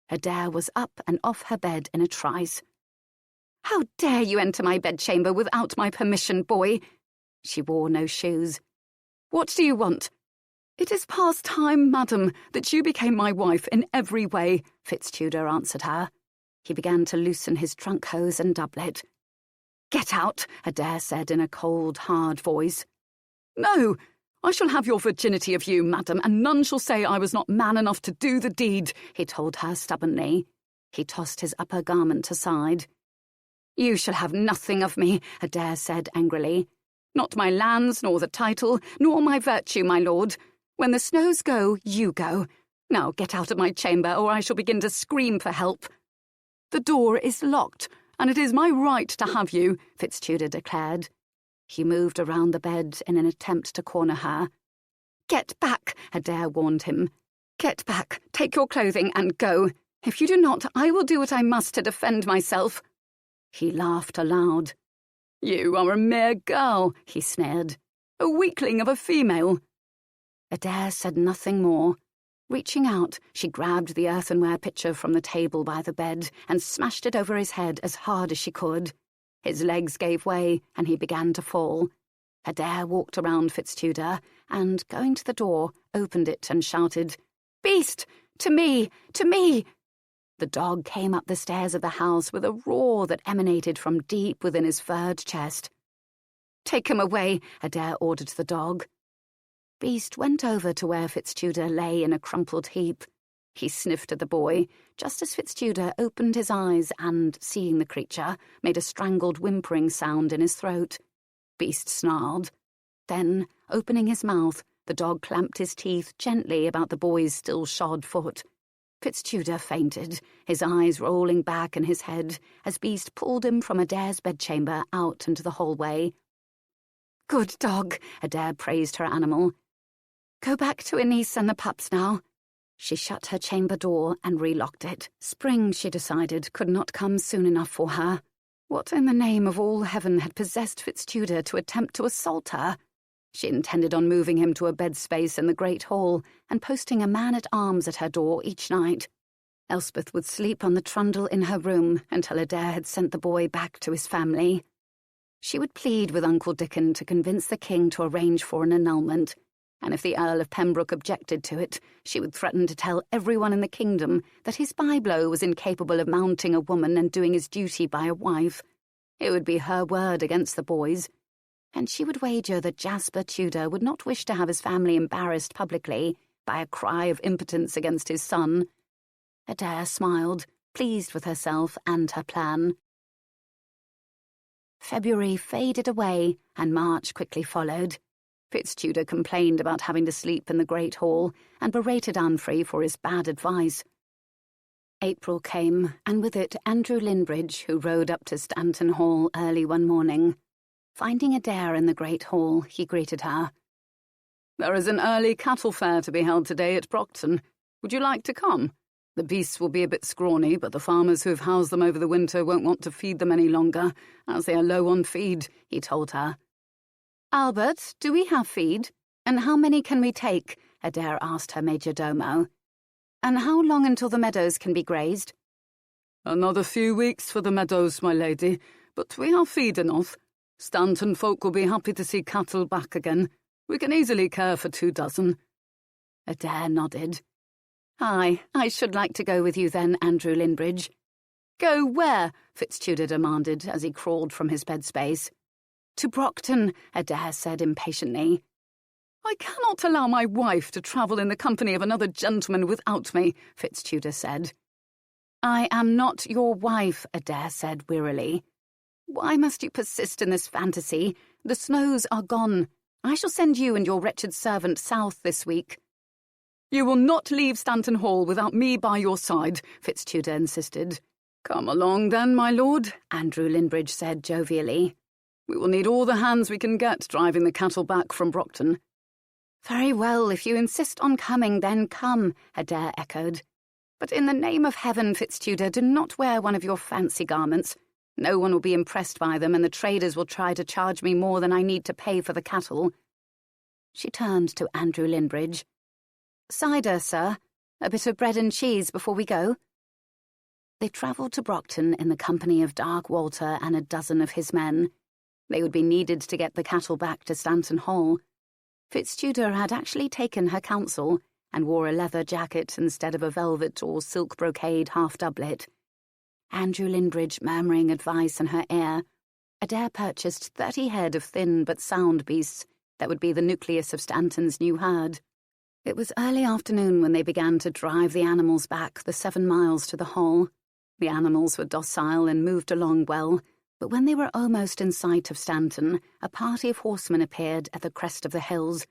Adair was up and off her bed in a trice. "How dare you enter my bedchamber without my permission, boy?" She wore no shoes. "What do you want?" "It is past time, madam, that you became my wife in every way," FitzTudor answered her. He began to loosen his trunk hose and doublet. "Get out," Adair said in a cold, hard voice. "No, I shall have your virginity of you, madam, and none shall say I was not man enough to do the deed," he told her stubbornly. He tossed his upper garment aside. "You shall have nothing of me," Adair said angrily. "Not my lands, nor the title, nor my virtue, my lord. When the snows go, you go. Now get out of my chamber, or I shall begin to scream for help." "The door is locked, and it is my right to have you," FitzTudor declared. He moved around the bed in an attempt to corner her. "Get back," Adair warned him. "Get back, take your clothing, and go. If you do not, I will do what I must to defend myself." He laughed aloud. "You are a mere girl," he sneered. "A weakling of a female." Adair said nothing more. Reaching out, she grabbed the earthenware pitcher from the table by the bed and smashed it over his head as hard as she could. His legs gave way, and he began to fall. Adair walked around FitzTudor and, going to the door, opened it and shouted, "Beast! To me! To me!" The dog came up the stairs of the house with a roar that emanated from deep within his furred chest. "Take him away," Adair ordered the dog. Beast went over to where FitzTudor lay in a crumpled heap. He sniffed at the boy, just as FitzTudor opened his eyes and, seeing the creature, made a strangled whimpering sound in his throat. Beast snarled. Then, opening his mouth, the dog clamped his teeth gently about the boy's still shod foot. Fitztudor fainted, his eyes rolling back in his head as Beast pulled him from Adair's bedchamber out into the hallway. "Good dog," Adair praised her animal. "Go back to Anise and the pups now." She shut her chamber door and relocked it. Spring, she decided, could not come soon enough for her. What in the name of all heaven had possessed Fitztudor to attempt to assault her? She intended on moving him to a bed space in the great hall and posting a man-at-arms at her door each night. Elspeth would sleep on the trundle in her room until Adair had sent the boy back to his family. She would plead with Uncle Dickon to convince the king to arrange for an annulment, and if the Earl of Pembroke objected to it, she would threaten to tell everyone in the kingdom that his byblow was incapable of mounting a woman and doing his duty by a wife. It would be her word against the boy's, and she would wager that Jasper Tudor would not wish to have his family embarrassed publicly by a cry of impotence against his son. Adair smiled, pleased with herself and her plan. February faded away, and March quickly followed. Fitztudor complained about having to sleep in the great hall and berated Anfrey for his bad advice. April came, and with it Andrew Linbridge, who rode up to Stanton Hall early one morning. Finding Adair in the great hall, he greeted her. "There is an early cattle fair to be held today at Brockton. Would you like to come? The beasts will be a bit scrawny, but the farmers who have housed them over the winter won't want to feed them any longer, as they are low on feed," he told her. "Albert, do we have feed? And how many can we take?" Adair asked her major domo. "And how long until the meadows can be grazed?" "Another few weeks for the meadows, my lady, but we have feed enough. Stanton folk will be happy to see cattle back again. We can easily care for 24." Adair nodded. "Aye, I should like to go with you then, Andrew Linbridge." "Go where?" Fitztudor demanded as he crawled from his bed space. "To Brockton," Adair said impatiently. "I cannot allow my wife to travel in the company of another gentleman without me," Fitztudor said. "I am not your wife," Adair said wearily. "Why must you persist in this fantasy? The snows are gone. I shall send you and your wretched servant south this week." "You will not leave Stanton Hall without me by your side," Fitztudor insisted. "Come along then, my lord," Andrew Linbridge said jovially. "We will need all the hands we can get driving the cattle back from Brockton." "Very well, if you insist on coming, then come," Adair echoed. "But in the name of heaven, Fitztudor, do not wear one of your fancy garments. No one will be impressed by them, and the traders will try to charge me more than I need to pay for the cattle." She turned to Andrew Linbridge. "Cider, sir. A bit of bread and cheese before we go." They travelled to Brockton in the company of Dark Walter and a dozen of his men. They would be needed to get the cattle back to Stanton Hall. Fitztudor had actually taken her counsel and wore a leather jacket instead of a velvet or silk brocade half-doublet. Andrew Linbridge murmuring advice in her ear, Adair purchased 30 head of thin but sound beasts that would be the nucleus of Stanton's new herd. It was early afternoon when they began to drive the animals back the 7 miles to the hall. The animals were docile and moved along well, but when they were almost in sight of Stanton, a party of horsemen appeared at the crest of the hills.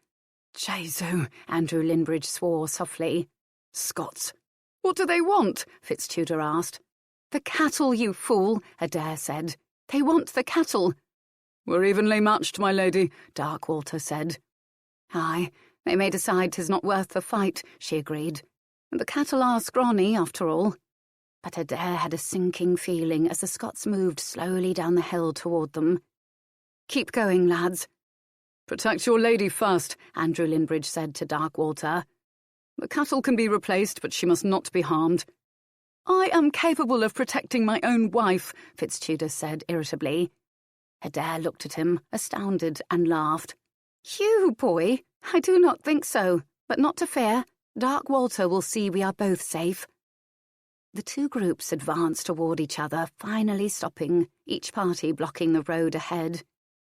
"Jesu," Andrew Linbridge swore softly. "Scots! What do they want?" Fitztudor asked. "The cattle, you fool," Adair said. "They want the cattle." "We're evenly matched, my lady," Dark Walter said. "Aye, they may decide 'tis not worth the fight," she agreed. "The cattle are scrawny, after all." But Adair had a sinking feeling as the Scots moved slowly down the hill toward them. "Keep going, lads." "Protect your lady first," Andrew Linbridge said to Dark Walter. "The cattle can be replaced, but she must not be harmed." "I am capable of protecting my own wife," Fitztudor said irritably. Adair looked at him, astounded, and laughed. "You, boy? I do not think so, but not to fear. Dark Walter will see we are both safe." The two groups advanced toward each other, finally stopping, each party blocking the road ahead.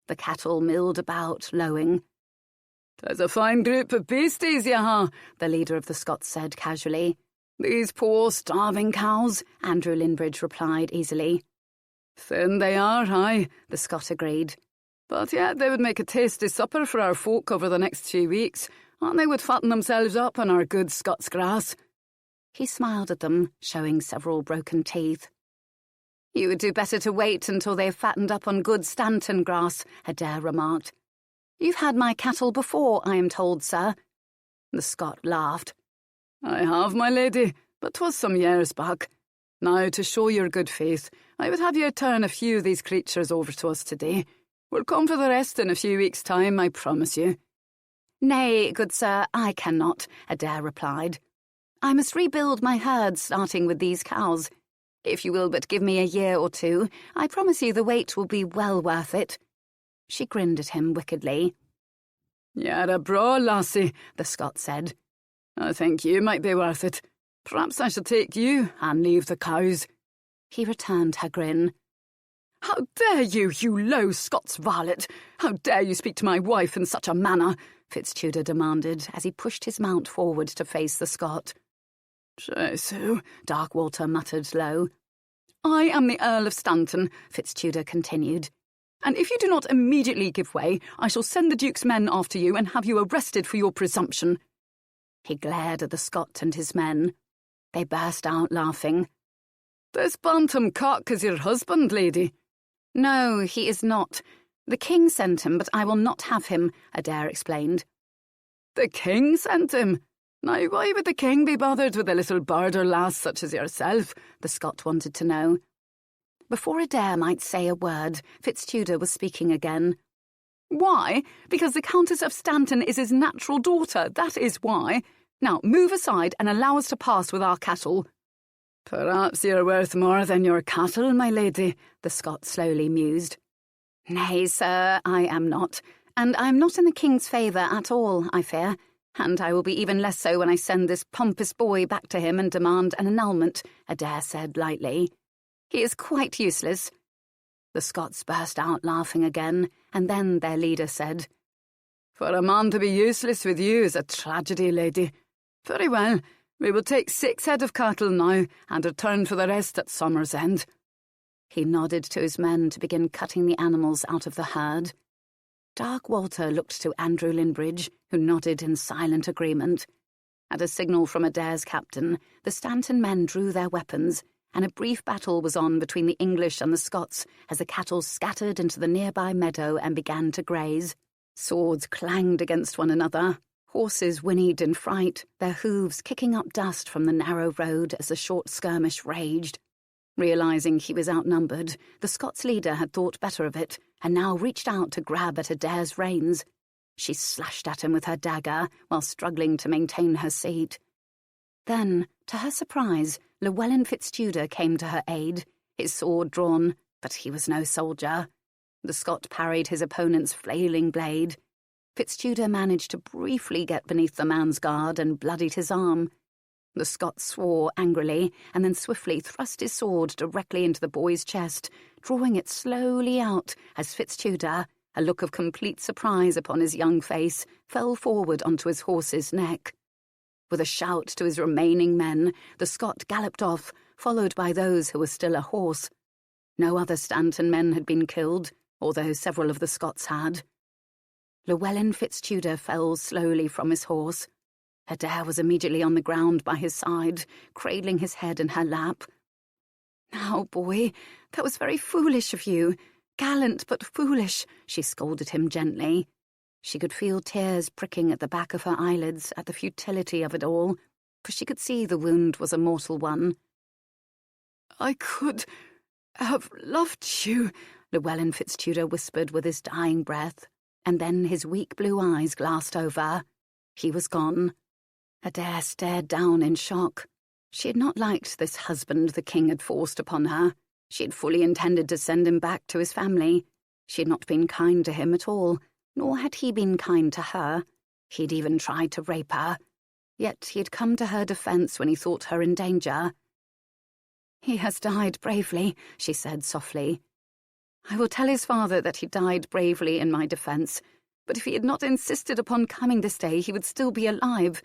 The cattle milled about, lowing. "There's a fine group of beasties you ha," the leader of the Scots said casually. "These poor starving cows," Andrew Linbridge replied easily. "Thin they are, aye," the Scot agreed. But yet they would make a tasty supper for our folk over the next few weeks, and they would fatten themselves up on our good Scots grass. He smiled at them, showing several broken teeth. You would do better to wait until they've fattened up on good Stanton grass, Adair remarked. You've had my cattle before, I am told, sir. The Scot laughed. I have, my lady, but 'twas some years back. Now, to show your good faith, I would have you turn a few of these creatures over to us today. We'll come for the rest in a few weeks' time, I promise you. Nay, good sir, I cannot, Adair replied. I must rebuild my herd, starting with these cows. If you will but give me a year or two, I promise you the wait will be well worth it. She grinned at him wickedly. You're a braw lassie, the Scot said. I think you might be worth it. Perhaps I shall take you and leave the cows. He returned her grin. How dare you, you low Scots varlet? How dare you speak to my wife in such a manner? Fitztudor demanded as he pushed his mount forward to face the Scot. So, Darkwalter muttered low. I am the Earl of Stanton, Fitztudor continued. And if you do not immediately give way, I shall send the Duke's men after you and have you arrested for your presumption. He glared at the Scot and his men. They burst out laughing. This bantam cock is your husband, lady. No, he is not. The king sent him, but I will not have him, Adair explained. The king sent him? Now, why would the king be bothered with a little border lass such as yourself? The Scot wanted to know. Before Adair might say a word, Fitztudor was speaking again. Why? Because the Countess of Stanton is his natural daughter, that is why. Now, move aside and allow us to pass with our cattle. Perhaps you're worth more than your cattle, my lady, the Scot slowly mused. Nay, sir, I am not. And I am not in the king's favour at all, I fear. And I will be even less so when I send this pompous boy back to him and demand an annulment, Adair said lightly. He is quite useless. The Scots burst out laughing again, and then their leader said, For a man to be useless with you is a tragedy, lady. Very well, we will take 6 head of cattle now and return for the rest at summer's end. He nodded to his men to begin cutting the animals out of the herd. Darkwalter looked to Andrew Linbridge, who nodded in silent agreement. At a signal from Adair's captain, the Stanton men drew their weapons, and a brief battle was on between the English and the Scots as the cattle scattered into the nearby meadow and began to graze. Swords clanged against one another. Horses whinnied in fright, their hooves kicking up dust from the narrow road as the short skirmish raged. Realising he was outnumbered, the Scots leader had thought better of it and now reached out to grab at Adair's reins. She slashed at him with her dagger while struggling to maintain her seat. Then, to her surprise, Llewellyn Fitztudor came to her aid, his sword drawn, but he was no soldier. The Scot parried his opponent's flailing blade. Fitztudor managed to briefly get beneath the man's guard and bloodied his arm. The Scot swore angrily and then swiftly thrust his sword directly into the boy's chest, drawing it slowly out as Fitztudor, a look of complete surprise upon his young face, fell forward onto his horse's neck. With a shout to his remaining men, the Scot galloped off, followed by those who were still a horse. No other Stanton men had been killed, although several of the Scots had. Llewellyn Fitztudor fell slowly from his horse. Adair was immediately on the ground by his side, cradling his head in her lap. "Now, boy, that was very foolish of you. Gallant but foolish," she scolded him gently. She could feel tears pricking at the back of her eyelids at the futility of it all, for she could see the wound was a mortal one. "I could have loved you," Llewellyn Fitztudor whispered with his dying breath, and then his weak blue eyes glassed over. He was gone. Adair stared down in shock. She had not liked this husband the king had forced upon her. She had fully intended to send him back to his family. She had not been kind to him at all, nor had he been kind to her. He had even tried to rape her. Yet he had come to her defence when he thought her in danger. "He has died bravely," she said softly. "I will tell his father that he died bravely in my defence, but if he had not insisted upon coming this day, he would still be alive.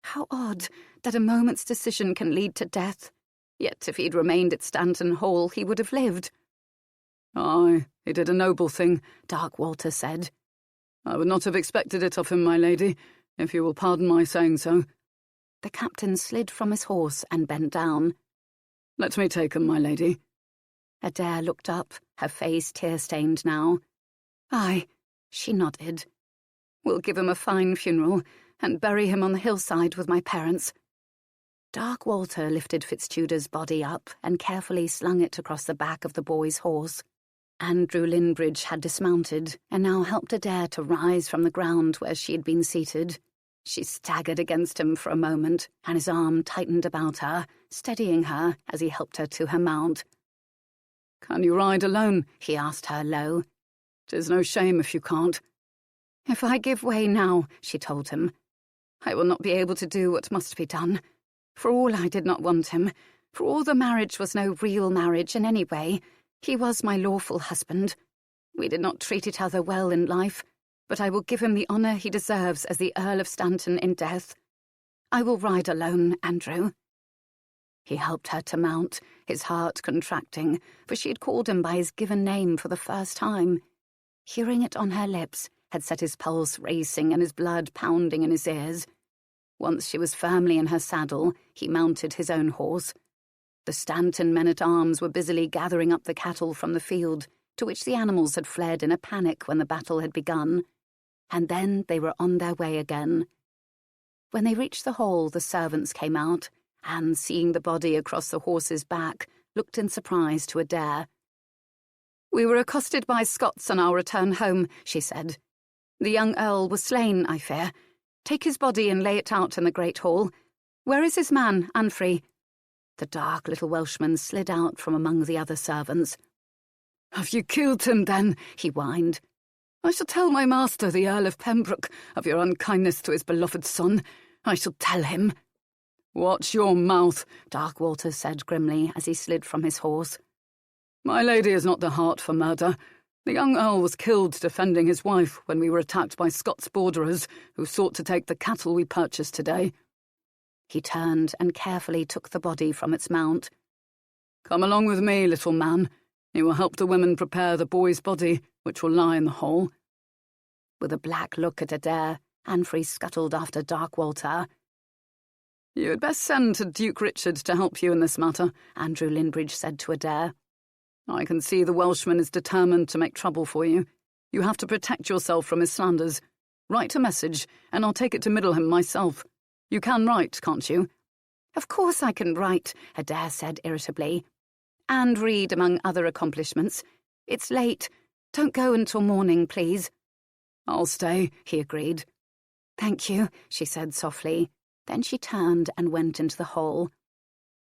How odd that a moment's decision can lead to death. Yet if he had remained at Stanton Hall, he would have lived." Aye, he did a noble thing, Dark Walter said. I would not have expected it of him, my lady, if you will pardon my saying so. The captain slid from his horse and bent down. Let me take him, my lady. Adair looked up, her face tear-stained now. Aye, she nodded. We'll give him a fine funeral and bury him on the hillside with my parents. Dark Walter lifted Fitztudor's body up and carefully slung it across the back of the boy's horse. Andrew Linbridge had dismounted and now helped Adair to rise from the ground where she had been seated. She staggered against him for a moment, and his arm tightened about her, steadying her as he helped her to her mount. Can you ride alone? He asked her low. 'Tis no shame if you can't. If I give way now, she told him, I will not be able to do what must be done. For all I did not want him, for all the marriage was no real marriage in any way, he was my lawful husband. We did not treat each other well in life, but I will give him the honour he deserves as the Earl of Stanton in death. I will ride alone, Andrew. He helped her to mount, his heart contracting, for she had called him by his given name for the first time. Hearing it on her lips had set his pulse racing and his blood pounding in his ears. Once she was firmly in her saddle, he mounted his own horse. The Stanton men-at-arms were busily gathering up the cattle from the field, to which the animals had fled in a panic when the battle had begun, and then they were on their way again. When they reached the hall, the servants came out, and, seeing the body across the horse's back, looked in surprise to Adair. We were accosted by Scots on our return home, she said. The young Earl was slain, I fear. Take his body and lay it out in the great hall. Where is his man, Anfrey? The dark little Welshman slid out from among the other servants. Have you killed him, then? He whined. I shall tell my master, the Earl of Pembroke, of your unkindness to his beloved son. I shall tell him. Watch your mouth, Dark Walter said grimly as he slid from his horse. My lady is not the heart for murder. The young Earl was killed defending his wife when we were attacked by Scots borderers who sought to take the cattle we purchased today. He turned and carefully took the body from its mount. Come along with me, little man. You will help the women prepare the boy's body, which will lie in the hole. With a black look at Adair, Anfrey scuttled after Dark Walter. You had best send to Duke Richard to help you in this matter, Andrew Linbridge said to Adair. I can see the Welshman is determined to make trouble for you. You have to protect yourself from his slanders. Write a message, and I'll take it to Middleham myself. You can write, can't you? Of course I can write, Adair said irritably. And read, among other accomplishments. It's late. Don't go until morning, please. I'll stay, he agreed. Thank you, she said softly. Then she turned and went into the hall.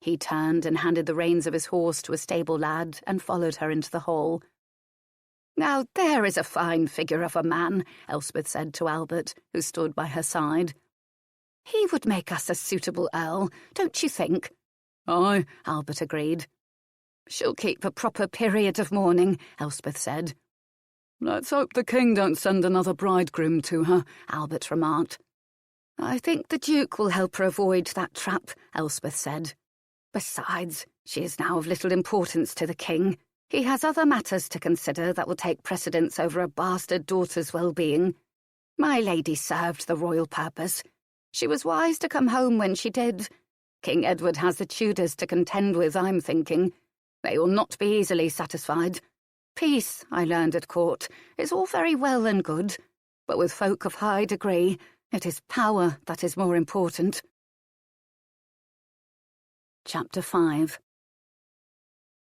He turned and handed the reins of his horse to a stable lad and followed her into the hall. Now there is a fine figure of a man, Elspeth said to Albert, who stood by her side. He would make us a suitable earl, don't you think? Aye, Albert agreed. She'll keep a proper period of mourning, Elspeth said. Let's hope the king don't send another bridegroom to her, Albert remarked. I think the Duke will help her avoid that trap, Elspeth said. Besides, she is now of little importance to the king. He has other matters to consider that will take precedence over a bastard daughter's well-being. My lady served the royal purpose. She was wise to come home when she did. King Edward has the Tudors to contend with, I'm thinking. They will not be easily satisfied. Peace, I learned at court, is all very well and good, but with folk of high degree, it is power that is more important. Chapter 5.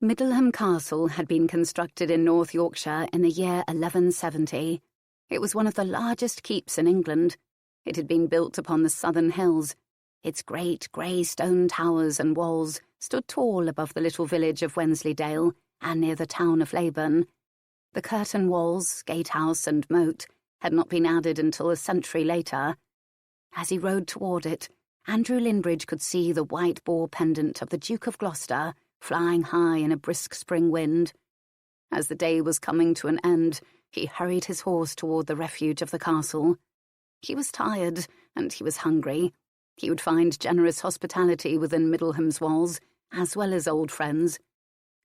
Middleham Castle had been constructed in North Yorkshire in the year 1170. It was one of the largest keeps in England. It had been built upon the southern hills. Its great grey stone towers and walls stood tall above the little village of Wensleydale and near the town of Leyburn. The curtain walls, gatehouse and moat had not been added until a century later. As he rode toward it, Andrew Linbridge could see the white boar pendant of the Duke of Gloucester flying high in a brisk spring wind. As the day was coming to an end, he hurried his horse toward the refuge of the castle. He was tired, and he was hungry. He would find generous hospitality within Middleham's walls, as well as old friends.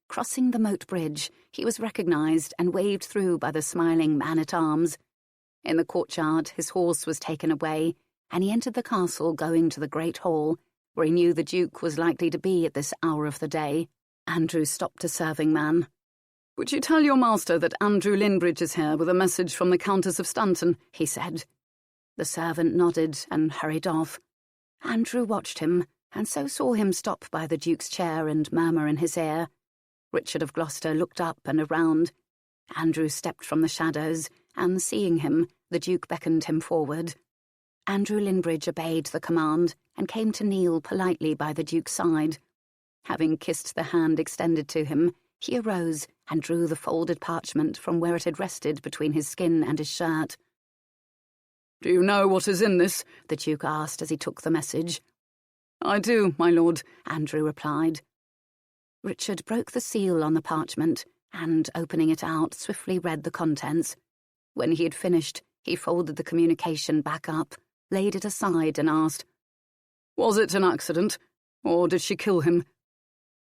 Crossing the moat bridge, he was recognised and waved through by the smiling man-at-arms. In the courtyard, his horse was taken away, and he entered the castle going to the great hall, where he knew the Duke was likely to be at this hour of the day. Andrew stopped a serving man. "Would you tell your master that Andrew Linbridge is here with a message from the Countess of Stanton?" he said. The servant nodded and hurried off. Andrew watched him, and so saw him stop by the Duke's chair and murmur in his ear. Richard of Gloucester looked up and around. Andrew stepped from the shadows, and seeing him, the Duke beckoned him forward. Andrew Linbridge obeyed the command and came to kneel politely by the Duke's side. Having kissed the hand extended to him, he arose and drew the folded parchment from where it had rested between his skin and his shirt. "Do you know what is in this?" the Duke asked as he took the message. "I do, my lord," Andrew replied. Richard broke the seal on the parchment and, opening it out, swiftly read the contents. When he had finished, he folded the communication back up, laid it aside and asked, "Was it an accident, or did she kill him?"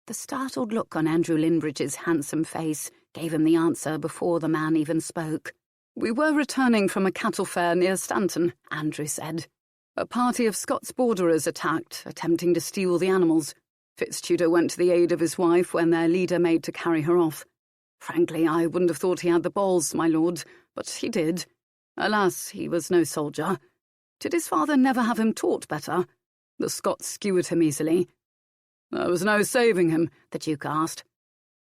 The startled look on Andrew Linbridge's handsome face gave him the answer before the man even spoke. "We were returning from a cattle fair near Stanton," Andrew said. "A party of Scots borderers attacked, attempting to steal the animals. Fitztudor went to the aid of his wife when their leader made to carry her off. Frankly, I wouldn't have thought he had the balls, my lord, but he did. Alas, he was no soldier. Did his father never have him taught better? The Scots skewered him easily." "There was no saving him?" the Duke asked.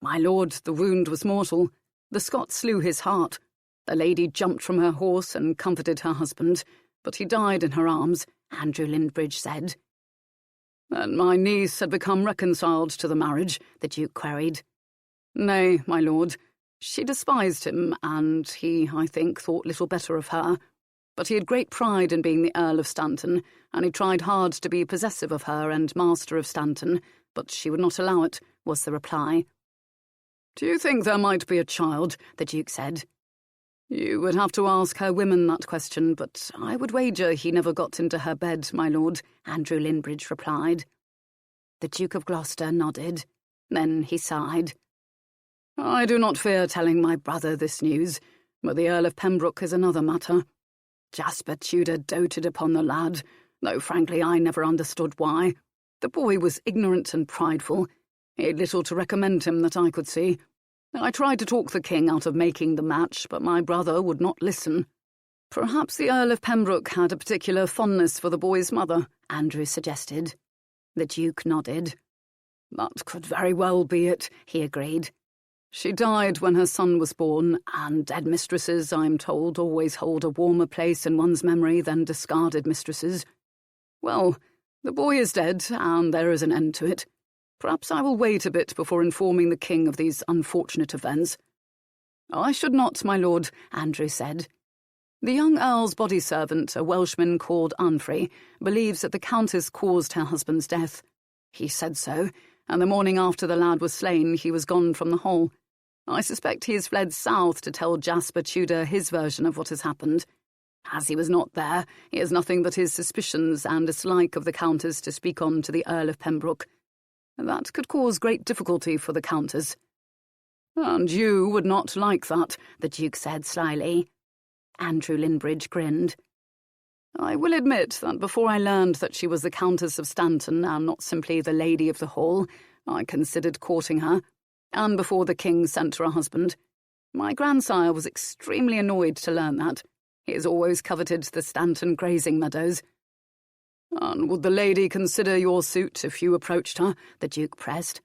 "My lord, the wound was mortal. The Scots slew his heart. The lady jumped from her horse and comforted her husband, but he died in her arms," Andrew Linbridge said. "And my niece had become reconciled to the marriage?" the Duke queried. "Nay, my lord. She despised him, and he, I think, thought little better of her. But he had great pride in being the Earl of Stanton, and he tried hard to be possessive of her and master of Stanton, but she would not allow it," was the reply. "Do you think there might be a child?" the Duke said. "You would have to ask her women that question, but I would wager he never got into her bed, my lord," Andrew Linbridge replied. The Duke of Gloucester nodded. Then he sighed. "I do not fear telling my brother this news, but the Earl of Pembroke is another matter. Jasper Tudor doted upon the lad, though frankly I never understood why. The boy was ignorant and prideful. He had little to recommend him that I could see. I tried to talk the king out of making the match, but my brother would not listen. Perhaps the Earl of Pembroke had a particular fondness for the boy's mother," Andrew suggested. The Duke nodded. "That could very well be it," he agreed. "She died when her son was born, and dead mistresses, I'm told, always hold a warmer place in one's memory than discarded mistresses. Well, the boy is dead, and there is an end to it. Perhaps I will wait a bit before informing the king of these unfortunate events." "I should not, my lord," Andrew said. "The young earl's body servant, a Welshman called Anfrey, believes that the countess caused her husband's death. He said so, and the morning after the lad was slain he was gone from the hall. I suspect he has fled south to tell Jasper Tudor his version of what has happened. As he was not there, he has nothing but his suspicions and dislike of the countess to speak on to the Earl of Pembroke. That could cause great difficulty for the countess." "And you would not like that," the Duke said slyly. Andrew Linbridge grinned. "I will admit that before I learned that she was the Countess of Stanton and not simply the Lady of the Hall, I considered courting her, and before the king sent her a husband. My grandsire was extremely annoyed to learn that. He has always coveted the Stanton grazing meadows." "And would the lady consider your suit if you approached her?" the Duke pressed.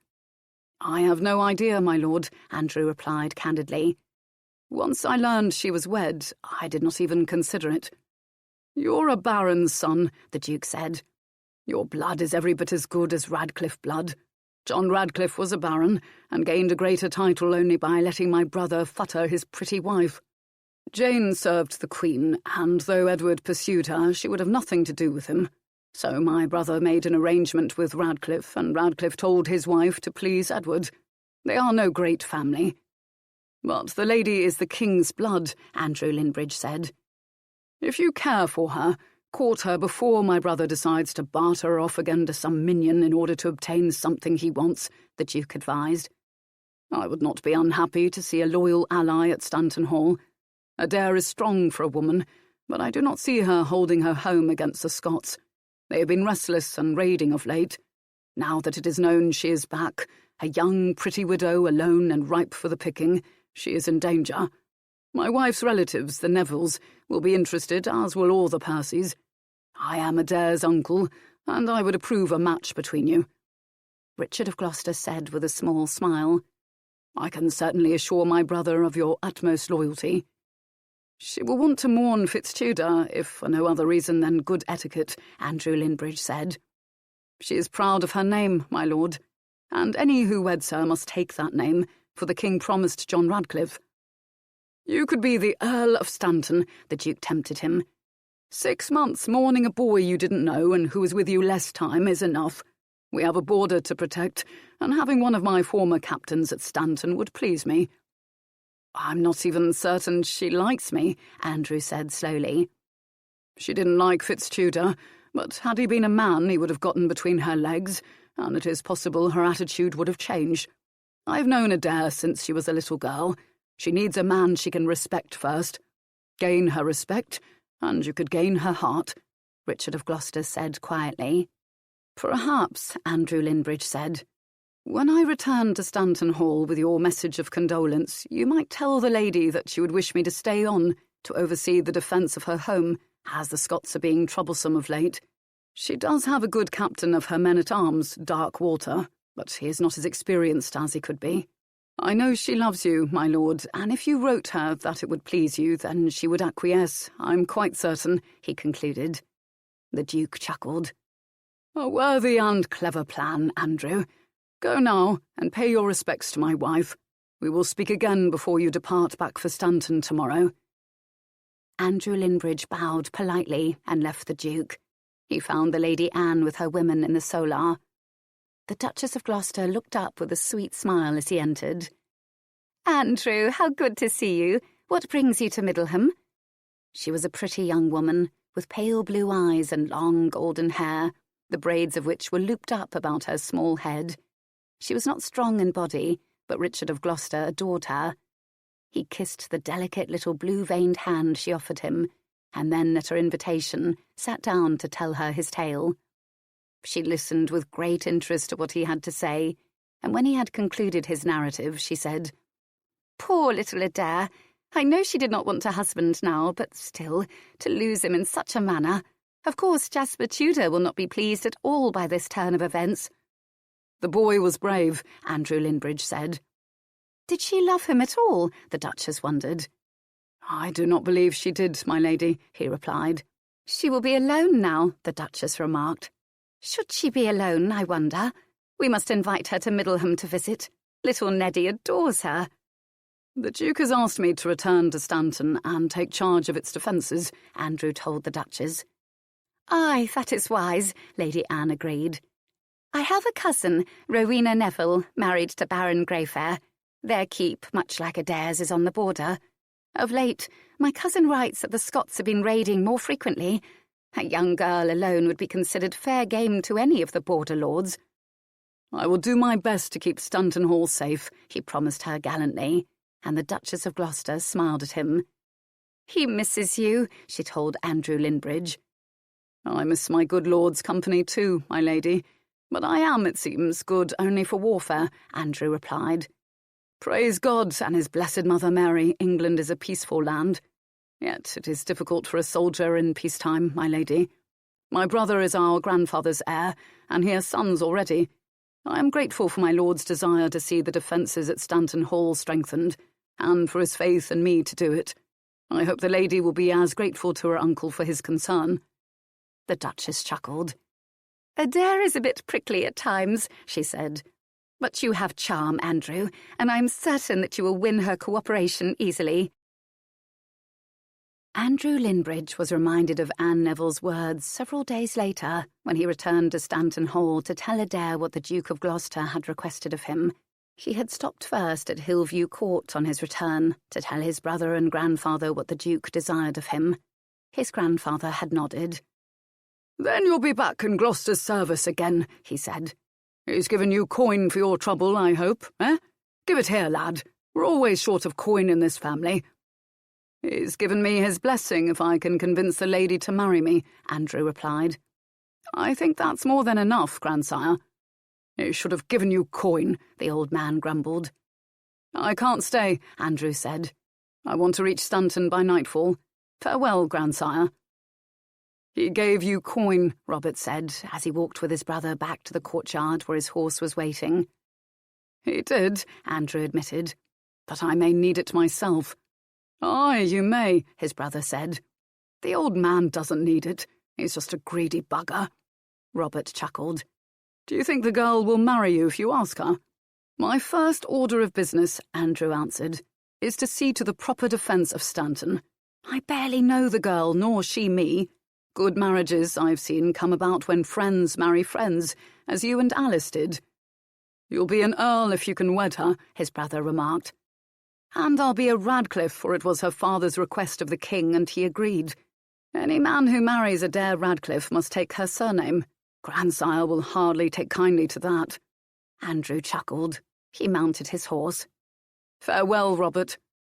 "I have no idea, my lord," Andrew replied candidly. "Once I learned she was wed, I did not even consider it." "You're a baron's son," the Duke said. "Your blood is every bit as good as Radcliffe blood. John Radcliffe was a baron, and gained a greater title only by letting my brother futter his pretty wife. Jane served the Queen, and though Edward pursued her, she would have nothing to do with him. So my brother made an arrangement with Radcliffe, and Radcliffe told his wife to please Edward. They are no great family. But the lady is the king's blood," Andrew Linbridge said. "If you care for her, court her before my brother decides to barter her off again to some minion in order to obtain something he wants," the Duke advised. I would not be unhappy to see a loyal ally at Stanton Hall. Adair is strong for a woman, but I do not see her holding her home against the Scots. They have been restless and raiding of late. Now that it is known she is back, a young, pretty widow, alone and ripe for the picking, she is in danger. My wife's relatives, the Nevilles, will be interested, as will all the Percys. I am Adair's uncle, and I would approve a match between you." Richard of Gloucester said with a small smile, "I can certainly assure my brother of your utmost loyalty." "She will want to mourn FitzTudor, if for no other reason than good etiquette," Andrew Linbridge said. "She is proud of her name, my lord, and any who weds her must take that name, for the king promised John Radcliffe. You could be the Earl of Stanton," the Duke tempted him. 6 months mourning a boy you didn't know and who was with you less time is enough. We have a border to protect, and having one of my former captains at Stanton would please me." "I'm not even certain she likes me," Andrew said slowly. "She didn't like FitzTudor, but had he been a man he would have gotten between her legs, and it is possible her attitude would have changed. I've known Adair since she was a little girl. She needs a man she can respect first. Gain her respect, and you could gain her heart," Richard of Gloucester said quietly. "Perhaps," Andrew Linbridge said, "when I return to Stanton Hall with your message of condolence, you might tell the lady that she would wish me to stay on to oversee the defence of her home, as the Scots are being troublesome of late. She does have a good captain of her men-at-arms, Darkwater, but he is not as experienced as he could be. I know she loves you, my lord, and if you wrote her that it would please you, then she would acquiesce, I'm quite certain," he concluded. The Duke chuckled. "A worthy and clever plan, Andrew. Go now, and pay your respects to my wife. We will speak again before you depart back for Stanton tomorrow." Andrew Linbridge bowed politely and left the Duke. He found the Lady Anne with her women in the solar. The Duchess of Gloucester looked up with a sweet smile as he entered. "Andrew, how good to see you. What brings you to Middleham?" She was a pretty young woman, with pale blue eyes and long golden hair, the braids of which were looped up about her small head. She was not strong in body, but Richard of Gloucester adored her. He kissed the delicate little blue-veined hand she offered him, and then, at her invitation, sat down to tell her his tale. She listened with great interest to what he had to say, and when he had concluded his narrative, she said, "Poor little Adair. I know she did not want a husband now, but still, to lose him in such a manner. Of course, Jasper Tudor will not be pleased at all by this turn of events." "The boy was brave," Andrew Linbridge said. "Did she love him at all?" the Duchess wondered. "I do not believe she did, my lady," he replied. "She will be alone now," the Duchess remarked. "Should she be alone, I wonder? We must invite her to Middleham to visit. Little Neddy adores her." "The Duke has asked me to return to Stanton and take charge of its defences," Andrew told the Duchess. "Aye, that is wise," Lady Anne agreed. "I have a cousin, Rowena Neville, married to Baron Greyfair. Their keep, much like Adair's, is on the border. Of late, my cousin writes that the Scots have been raiding more frequently. A young girl alone would be considered fair game to any of the border lords." "I will do my best to keep Stanton Hall safe," he promised her gallantly, and the Duchess of Gloucester smiled at him. "He misses you," she told Andrew Linbridge. "I miss my good lord's company too, my lady, but I am, it seems, good only for warfare," Andrew replied. "Praise God and his blessed Mother Mary, England is a peaceful land. Yet it is difficult for a soldier in peacetime, my lady. My brother is our grandfather's heir, and he has sons already. I am grateful for my lord's desire to see the defences at Stanton Hall strengthened, and for his faith in me to do it. I hope the lady will be as grateful to her uncle for his concern." The Duchess chuckled. "Adair is a bit prickly at times," she said. "But you have charm, Andrew, and I'm certain that you will win her cooperation easily." Andrew Linbridge was reminded of Anne Neville's words several days later when he returned to Stanton Hall to tell Adair what the Duke of Gloucester had requested of him. He had stopped first at Hillview Court on his return to tell his brother and grandfather what the Duke desired of him. His grandfather had nodded. "Then you'll be back in Gloucester's service again," he said. "He's given you coin for your trouble, I hope, eh? Give it here, lad. We're always short of coin in this family. He's given me his blessing if I can convince the lady to marry me, Andrew replied. I think that's more than enough, grandsire. He should have given you coin, the old man grumbled. I can't stay, Andrew said. I want to reach Stanton by nightfall. Farewell, grandsire. He gave you coin, Robert said, as he walked with his brother back to the courtyard where his horse was waiting. He did, Andrew admitted, but I may need it myself. Aye, you may, his brother said. The old man doesn't need it. He's just a greedy bugger. Robert chuckled. Do you think the girl will marry you if you ask her? My first order of business, Andrew answered, is to see to the proper defence of Stanton. I barely know the girl, nor she me. Good marriages, I've seen, come about when friends marry friends, as you and Alice did. You'll be an earl if you can wed her, his brother remarked. And I'll be a Radcliffe, for it was her father's request of the king, and he agreed. Any man who marries Adair Radcliffe must take her surname. Grandsire will hardly take kindly to that. Andrew chuckled. He mounted his horse. Farewell, Robert.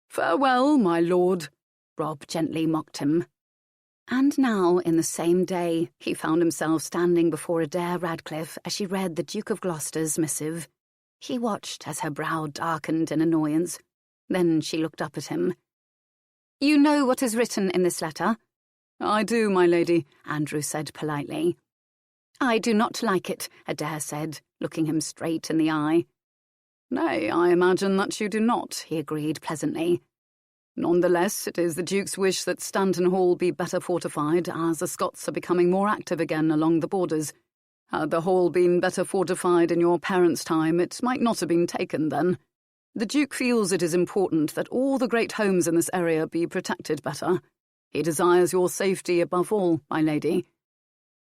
Farewell, my lord, Rob gently mocked him. And now, in the same day, he found himself standing before Adair Radcliffe as she read the Duke of Gloucester's missive. He watched as her brow darkened in annoyance. Then she looked up at him. You know what is written in this letter? I do, my lady, Andrew said politely. I do not like it, Adair said, looking him straight in the eye. Nay, I imagine that you do not, he agreed pleasantly. Nonetheless, it is the Duke's wish that Stanton Hall be better fortified, as the Scots are becoming more active again along the borders. Had the hall been better fortified in your parents' time, it might not have been taken then. The Duke feels it is important that all the great homes in this area be protected better. He desires your safety above all, my lady.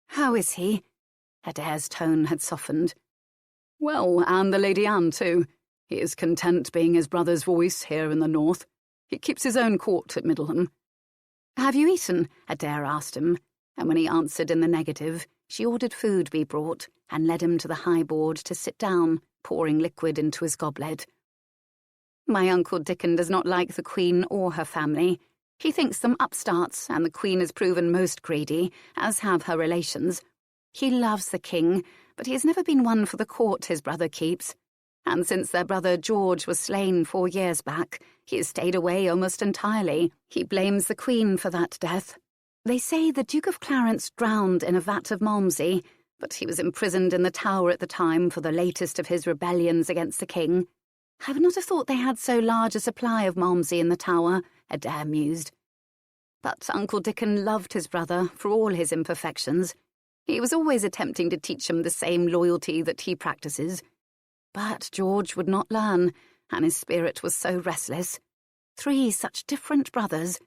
How is he? Adair's tone had softened. Well, and the Lady Anne, too. He is content being his brother's voice here in the north. He keeps his own court at Middleham. Have you eaten? Adair asked him, and when he answered in the negative, she ordered food be brought and led him to the high board to sit down, pouring liquid into his goblet. My Uncle Dickon does not like the Queen or her family. He thinks them upstarts, and the Queen has proven most greedy, as have her relations. He loves the King, but he has never been one for the court his brother keeps. And since their brother George was slain 4 years back, he has stayed away almost entirely. He blames the Queen for that death. They say the Duke of Clarence drowned in a vat of Malmsey, but he was imprisoned in the Tower at the time for the latest of his rebellions against the King. I would not have thought they had so large a supply of Malmsey in the Tower, Adair mused. But Uncle Dickon loved his brother for all his imperfections. He was always attempting to teach him the same loyalty that he practices. But George would not learn, and his spirit was so restless. 3 such different brothers.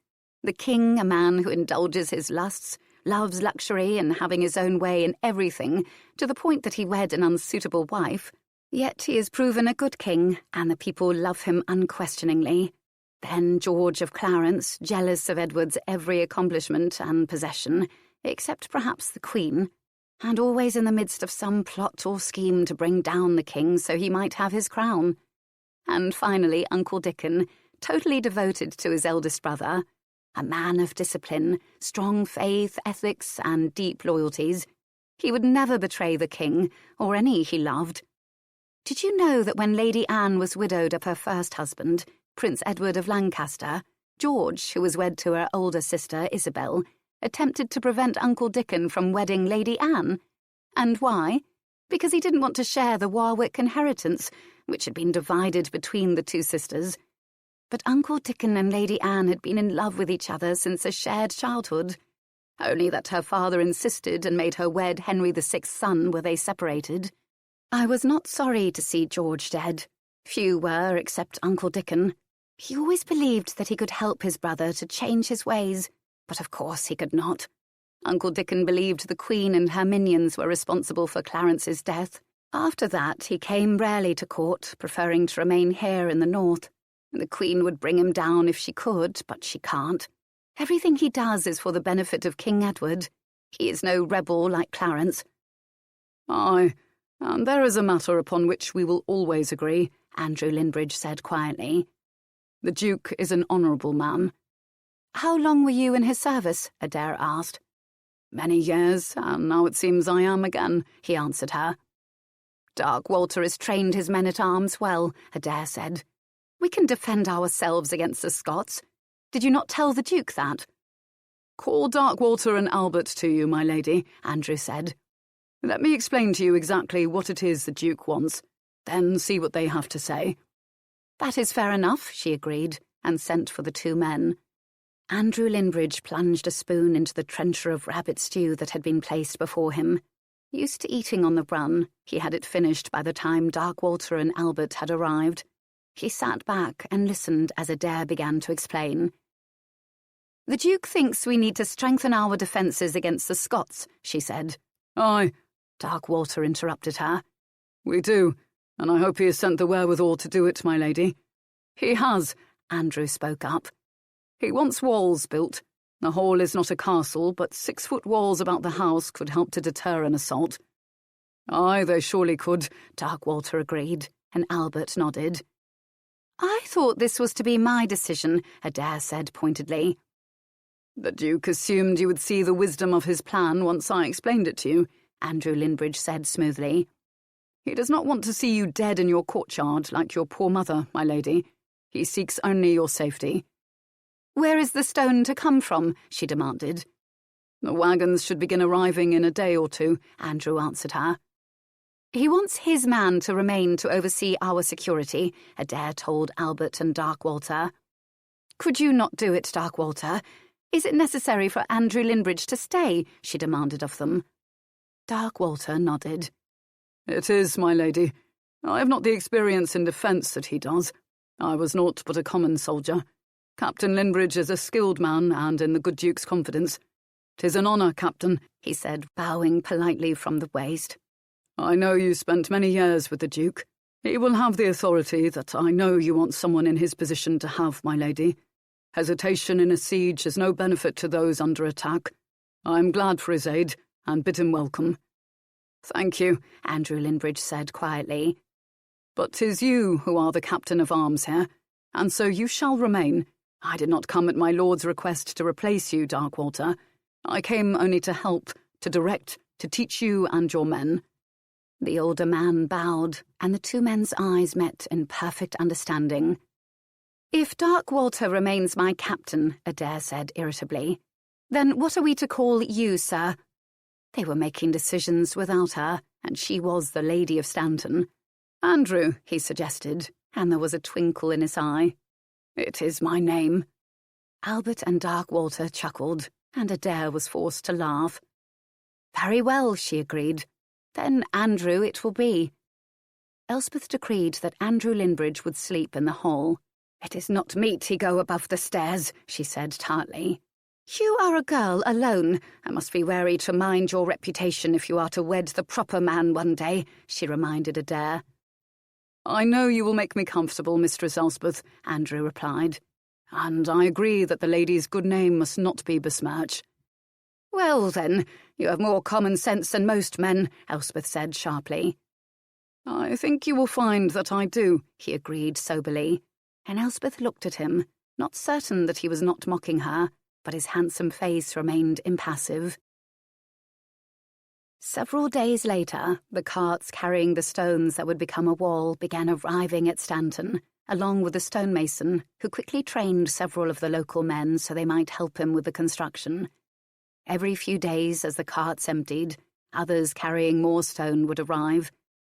The King, a man who indulges his lusts, loves luxury and having his own way in everything, to the point that he wed an unsuitable wife. Yet he is proven a good king, and the people love him unquestioningly. Then George of Clarence, jealous of Edward's every accomplishment and possession, except perhaps the Queen, and always in the midst of some plot or scheme to bring down the King so he might have his crown. And finally Uncle Dickon, totally devoted to his eldest brother, a man of discipline, strong faith, ethics, and deep loyalties. He would never betray the King, or any he loved. Did you know that when Lady Anne was widowed of her first husband, Prince Edward of Lancaster, George, who was wed to her older sister Isabel, attempted to prevent Uncle Dickon from wedding Lady Anne? And why? Because he didn't want to share the Warwick inheritance, which had been divided between the 2 sisters. But Uncle Dickon and Lady Anne had been in love with each other since a shared childhood. Only that her father insisted and made her wed Henry VI's son were they separated. I was not sorry to see George dead. Few were, except Uncle Dickon. He always believed that he could help his brother to change his ways, but of course he could not. Uncle Dickon believed the Queen and her minions were responsible for Clarence's death. After that, he came rarely to court, preferring to remain here in the north. The Queen would bring him down if she could, but she can't. Everything he does is for the benefit of King Edward. He is no rebel like Clarence. Aye, And there is a matter upon which we will always agree, Andrew Linbridge said quietly. The Duke is an honourable man. How long were you in his service? Adair asked. Many years, and now it seems I am again, he answered her. Dark Walter has trained his men-at-arms well, Adair said. We can defend ourselves against the Scots. Did you not tell the Duke that? Call Dark Walter and Albert to you, my lady, Andrew said. Let me explain to you exactly what it is the Duke wants, then see what they have to say. That is fair enough, she agreed, and sent for the two men. Andrew Linbridge plunged a spoon into the trencher of rabbit stew that had been placed before him. Used to eating on the run, he had it finished by the time Dark Walter and Albert had arrived. He sat back and listened as Adair began to explain. The Duke thinks we need to strengthen our defences against the Scots, she said. Aye, Dark Walter interrupted her. We do, and I hope he has sent the wherewithal to do it, my lady. He has, Andrew spoke up. He wants walls built. The hall is not a castle, but 6-foot walls about the house could help to deter an assault. Aye, they surely could, Dark Walter agreed, and Albert nodded. I thought this was to be my decision, Adair said pointedly. The Duke assumed you would see the wisdom of his plan once I explained it to you, Andrew Linbridge said smoothly. He does not want to see you dead in your courtyard like your poor mother, my lady. He seeks only your safety. Where is the stone to come from? She demanded. The wagons should begin arriving in a day or two, Andrew answered her. He wants his man to remain to oversee our security, Adair told Albert and Dark Walter. Could you not do it, Dark Walter? Is it necessary for Andrew Linbridge to stay? She demanded of them. Dark Walter nodded. It is, my lady. I have not the experience in defence that he does. I was naught but a common soldier. Captain Linbridge is a skilled man and in the good Duke's confidence. 'Tis an honour, Captain, he said, bowing politely from the waist. I know you spent many years with the Duke. He will have the authority that I know you want someone in his position to have, my lady. Hesitation in a siege is no benefit to those under attack. I am glad for his aid, and bid him welcome. Thank you, Andrew Linbridge said quietly. But 'tis you who are the captain of arms here, and so you shall remain. I did not come at my lord's request to replace you, Dark Walter. I came only to help, to direct, to teach you and your men. The older man bowed, and the two men's eyes met in perfect understanding. If Dark Walter remains my captain, Adair said irritably, then what are we to call you, sir? They were making decisions without her, and she was the Lady of Stanton. Andrew, he suggested, and there was a twinkle in his eye. It is my name. Albert and Dark Walter chuckled, and Adair was forced to laugh. Very well, she agreed. Then Andrew it will be. Elspeth decreed that Andrew Linbridge would sleep in the hall. It is not meet he go above the stairs, she said tartly. You are a girl alone. I must be wary to mind your reputation if you are to wed the proper man one day, she reminded Adair. I know you will make me comfortable, Mistress Elspeth, Andrew replied, and I agree that the lady's good name must not be besmirched. Well, then, you have more common sense than most men, Elspeth said sharply. I think you will find that I do, he agreed soberly, and Elspeth looked at him, not certain that he was not mocking her, but his handsome face remained impassive. Several days later, the carts carrying the stones that would become a wall began arriving at Stanton, along with the stonemason, who quickly trained several of the local men so they might help him with the construction. Every few days, as the carts emptied, others carrying more stone would arrive.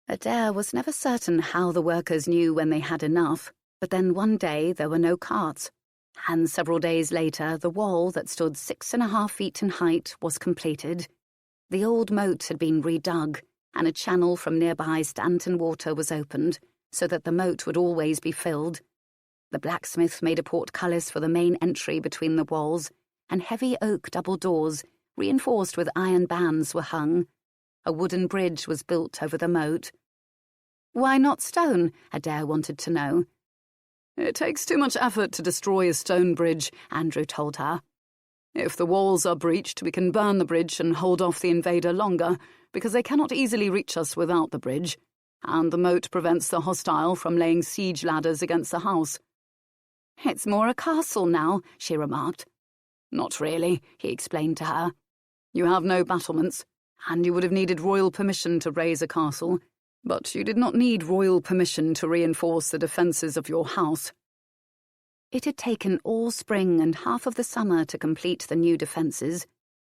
Adair was never certain how the workers knew when they had enough, but then one day there were no carts, and several days later the wall that stood 6.5 feet in height was completed. The old moat had been redug, and a channel from nearby Stanton water was opened, so that the moat would always be filled. The blacksmith made a portcullis for the main entry between the walls, and heavy oak double doors, reinforced with iron bands, were hung. A wooden bridge was built over the moat. Why not stone? Adair wanted to know. It takes too much effort to destroy a stone bridge, Andrew told her. If the walls are breached, we can burn the bridge and hold off the invader longer, because they cannot easily reach us without the bridge, and the moat prevents the hostile from laying siege ladders against the house." "It's more a castle now," she remarked. "Not really," he explained to her. "You have no battlements, and you would have needed royal permission to raise a castle, but you did not need royal permission to reinforce the defences of your house." It had taken all spring and half of the summer to complete the new defences.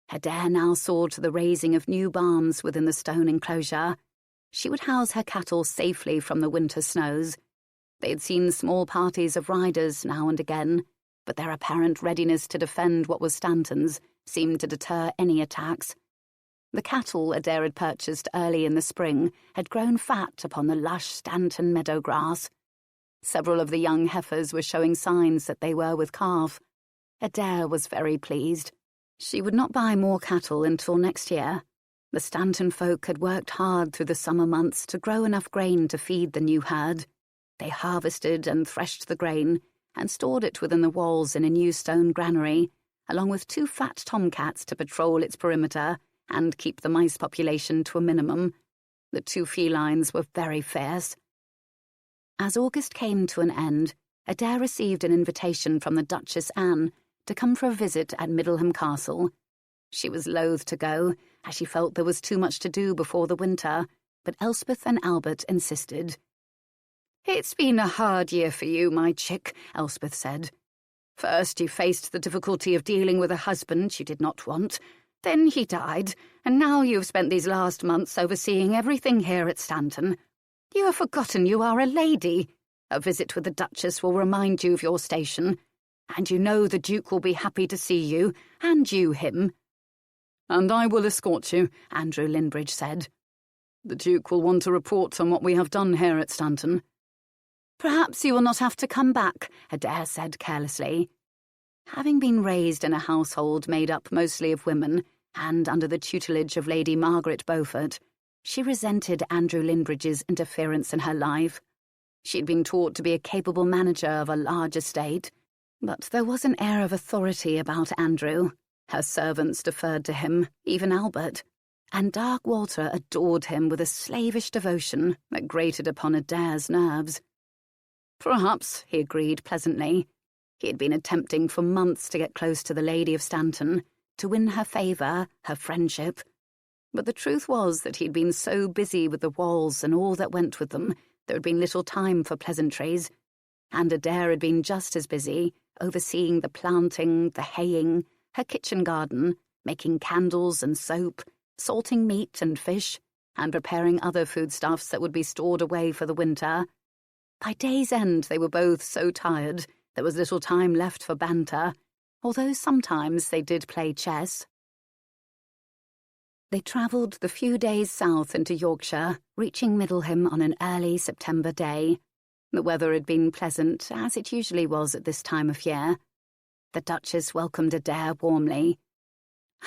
Adair now saw to the raising of new barns within the stone enclosure. She would house her cattle safely from the winter snows. They had seen small parties of riders now and again, but their apparent readiness to defend what was Stanton's seemed to deter any attacks. The cattle Adair had purchased early in the spring had grown fat upon the lush Stanton meadow grass. Several of the young heifers were showing signs that they were with calf. Adair was very pleased. She would not buy more cattle until next year. The Stanton folk had worked hard through the summer months to grow enough grain to feed the new herd. They harvested and threshed the grain and stored it within the walls in a new stone granary, along with 2 fat tomcats to patrol its perimeter and keep the mice population to a minimum. The 2 felines were very fierce. As August came to an end, Adair received an invitation from the Duchess Anne to come for a visit at Middleham Castle. She was loath to go, as she felt there was too much to do before the winter, but Elspeth and Albert insisted. "It's been a hard year for you, my chick," Elspeth said. "First you faced the difficulty of dealing with a husband you did not want. Then he died, and now you have spent these last months overseeing everything here at Stanton. You have forgotten you are a lady. A visit with the Duchess will remind you of your station, and you know the Duke will be happy to see you, and you him." "And I will escort you," Andrew Linbridge said. "The Duke will want a report on what we have done here at Stanton." "Perhaps you will not have to come back," Adair said carelessly. Having been raised in a household made up mostly of women, and under the tutelage of Lady Margaret Beaufort, she resented Andrew Linbridge's interference in her life. She had been taught to be a capable manager of a large estate, but there was an air of authority about Andrew. Her servants deferred to him, even Albert, and Dark Walter adored him with a slavish devotion that grated upon Adair's nerves. "Perhaps," he agreed pleasantly. He had been attempting for months to get close to the Lady of Stanton, to win her favour, her friendship. But the truth was that he had been so busy with the walls and all that went with them, there had been little time for pleasantries, and Adair had been just as busy, overseeing the planting, the haying, her kitchen garden, making candles and soap, salting meat and fish, and preparing other foodstuffs that would be stored away for the winter. By day's end they were both so tired there was little time left for banter, although sometimes they did play chess. They travelled the few days south into Yorkshire, reaching Middleham on an early September day. The weather had been pleasant, as it usually was at this time of year. The Duchess welcomed Adair warmly.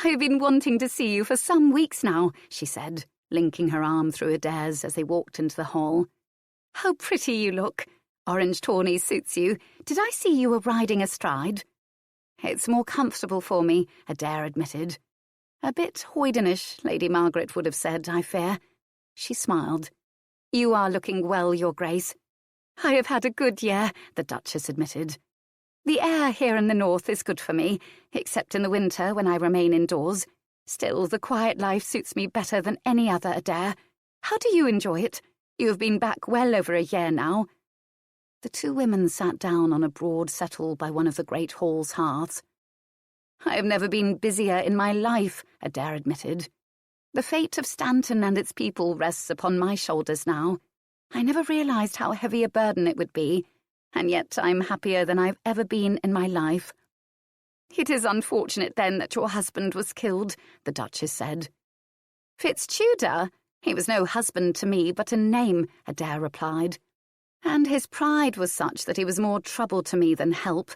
"I've been wanting to see you for some weeks now," she said, linking her arm through Adair's as they walked into the hall. "How pretty you look. Orange tawny suits you. Did I see you were riding astride?" "It's more comfortable for me," Adair admitted. "A bit hoydenish, Lady Margaret would have said, I fear." She smiled. "You are looking well, Your Grace." "I have had a good year," the Duchess admitted. "The air here in the north is good for me, except in the winter when I remain indoors. Still, the quiet life suits me better than any other, Adair. How do you enjoy it? You have been back well over a year now." The 2 women sat down on a broad settle by one of the great hall's hearths. "I have never been busier in my life," Adair admitted. "The fate of Stanton and its people rests upon my shoulders now. I never realised how heavy a burden it would be, and yet I'm happier than I've ever been in my life." "It is unfortunate, then, that your husband was killed," the Duchess said. "Fitztudor? He was no husband to me, but a name," Adair replied. "And his pride was such that he was more trouble to me than help.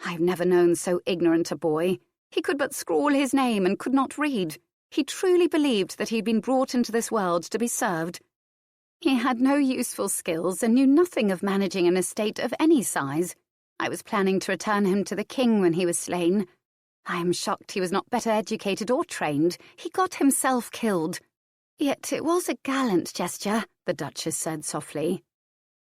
I've never known so ignorant a boy. He could but scrawl his name and could not read. He truly believed that he'd been brought into this world to be served. He had no useful skills and knew nothing of managing an estate of any size. I was planning to return him to the king when he was slain. I am shocked he was not better educated or trained. He got himself killed." Yet it was a gallant gesture, the Duchess said softly.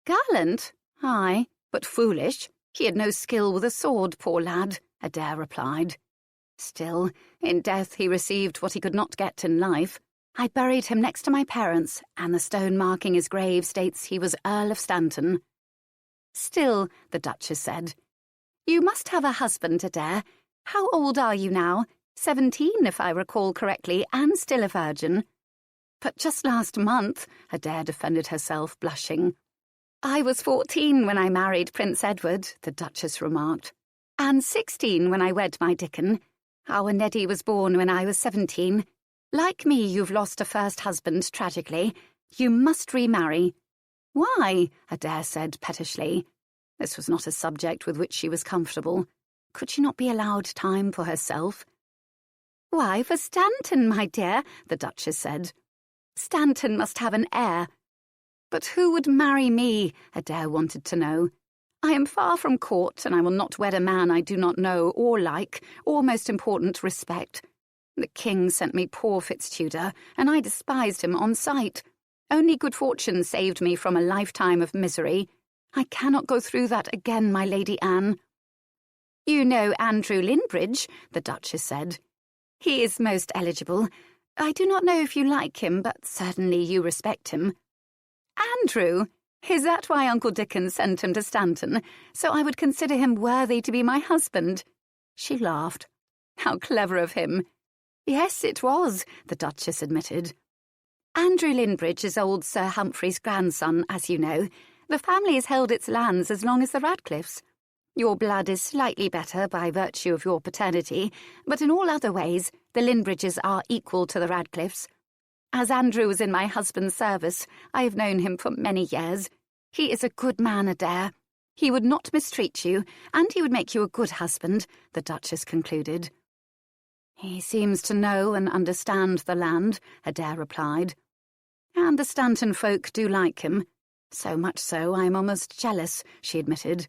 Gallant? Aye, but foolish. He had no skill with a sword, poor lad, Adair replied. Still, in death he received what he could not get in life. I buried him next to my parents, and the stone marking his grave states he was Earl of Stanton. Still, the Duchess said, you must have a husband, Adair. How old are you now? 17, if I recall correctly, and still a virgin. But just last month, Adair defended herself, blushing. I was 14 when I married Prince Edward, the Duchess remarked, and 16 when I wed my Dickon. Our Neddy was born when I was 17. Like me, you've lost a first husband, tragically. You must remarry. Why? Adair said pettishly. This was not a subject with which she was comfortable. Could she not be allowed time for herself? Why, for Stanton, my dear, the Duchess said. Stanton must have an heir. But who would marry me? Adair wanted to know. I am far from court, and I will not wed a man I do not know or like, or, most important, respect. The king sent me poor Fitztudor, and I despised him on sight. Only good fortune saved me from a lifetime of misery. I cannot go through that again, my Lady Anne. You know Andrew Linbridge, the Duchess said. He is most eligible. I do not know if you like him, but certainly you respect him. Andrew? Is that why Uncle Dickon sent him to Stanton, so I would consider him worthy to be my husband? She laughed. How clever of him. Yes, it was, the Duchess admitted. Andrew Linbridge is old Sir Humphrey's grandson, as you know. The family has held its lands as long as the Radcliffes. Your blood is slightly better by virtue of your paternity, but in all other ways, the Linbridges are equal to the Radcliffes. As Andrew was in my husband's service, I have known him for many years. He is a good man, Adair. He would not mistreat you, and he would make you a good husband, the Duchess concluded. He seems to know and understand the land, Adair replied. And the Stanton folk do like him. So much so I am almost jealous, she admitted.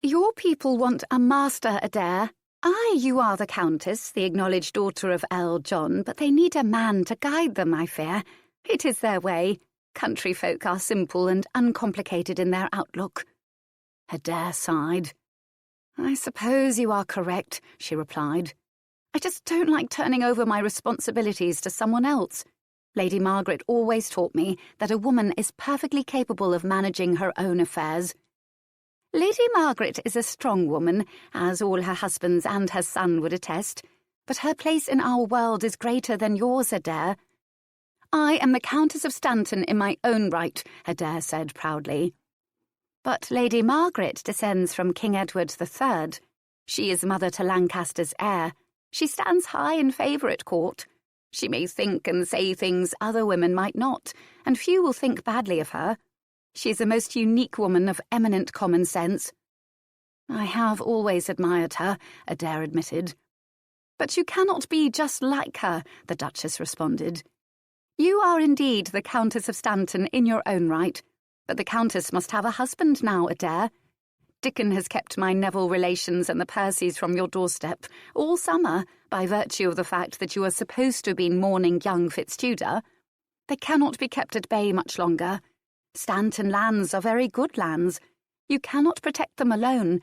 Your people want a master, Adair. Aye, you are the Countess, the acknowledged daughter of Earl John, but they need a man to guide them, I fear. It is their way. Country folk are simple and uncomplicated in their outlook. Adair sighed. I suppose you are correct, she replied. I just don't like turning over my responsibilities to someone else. Lady Margaret always taught me that a woman is perfectly capable of managing her own affairs. Lady Margaret is a strong woman, as all her husbands and her son would attest, but her place in our world is greater than yours, Adair. I am the Countess of Stanton in my own right, Adair said proudly. But Lady Margaret descends from King Edward III. She is mother to Lancaster's heir. She stands high in favour at court. She may think and say things other women might not, and few will think badly of her. She is a most unique woman of eminent common sense. I have always admired her, Adair admitted. But you cannot be just like her, the Duchess responded. You are indeed the Countess of Stanton in your own right, but the Countess must have a husband now, Adair. Dickon has kept my Neville relations and the Percys from your doorstep all summer by virtue of the fact that you are supposed to have been mourning young Fitztudor. They cannot be kept at bay much longer. Stanton lands are very good lands. You cannot protect them alone.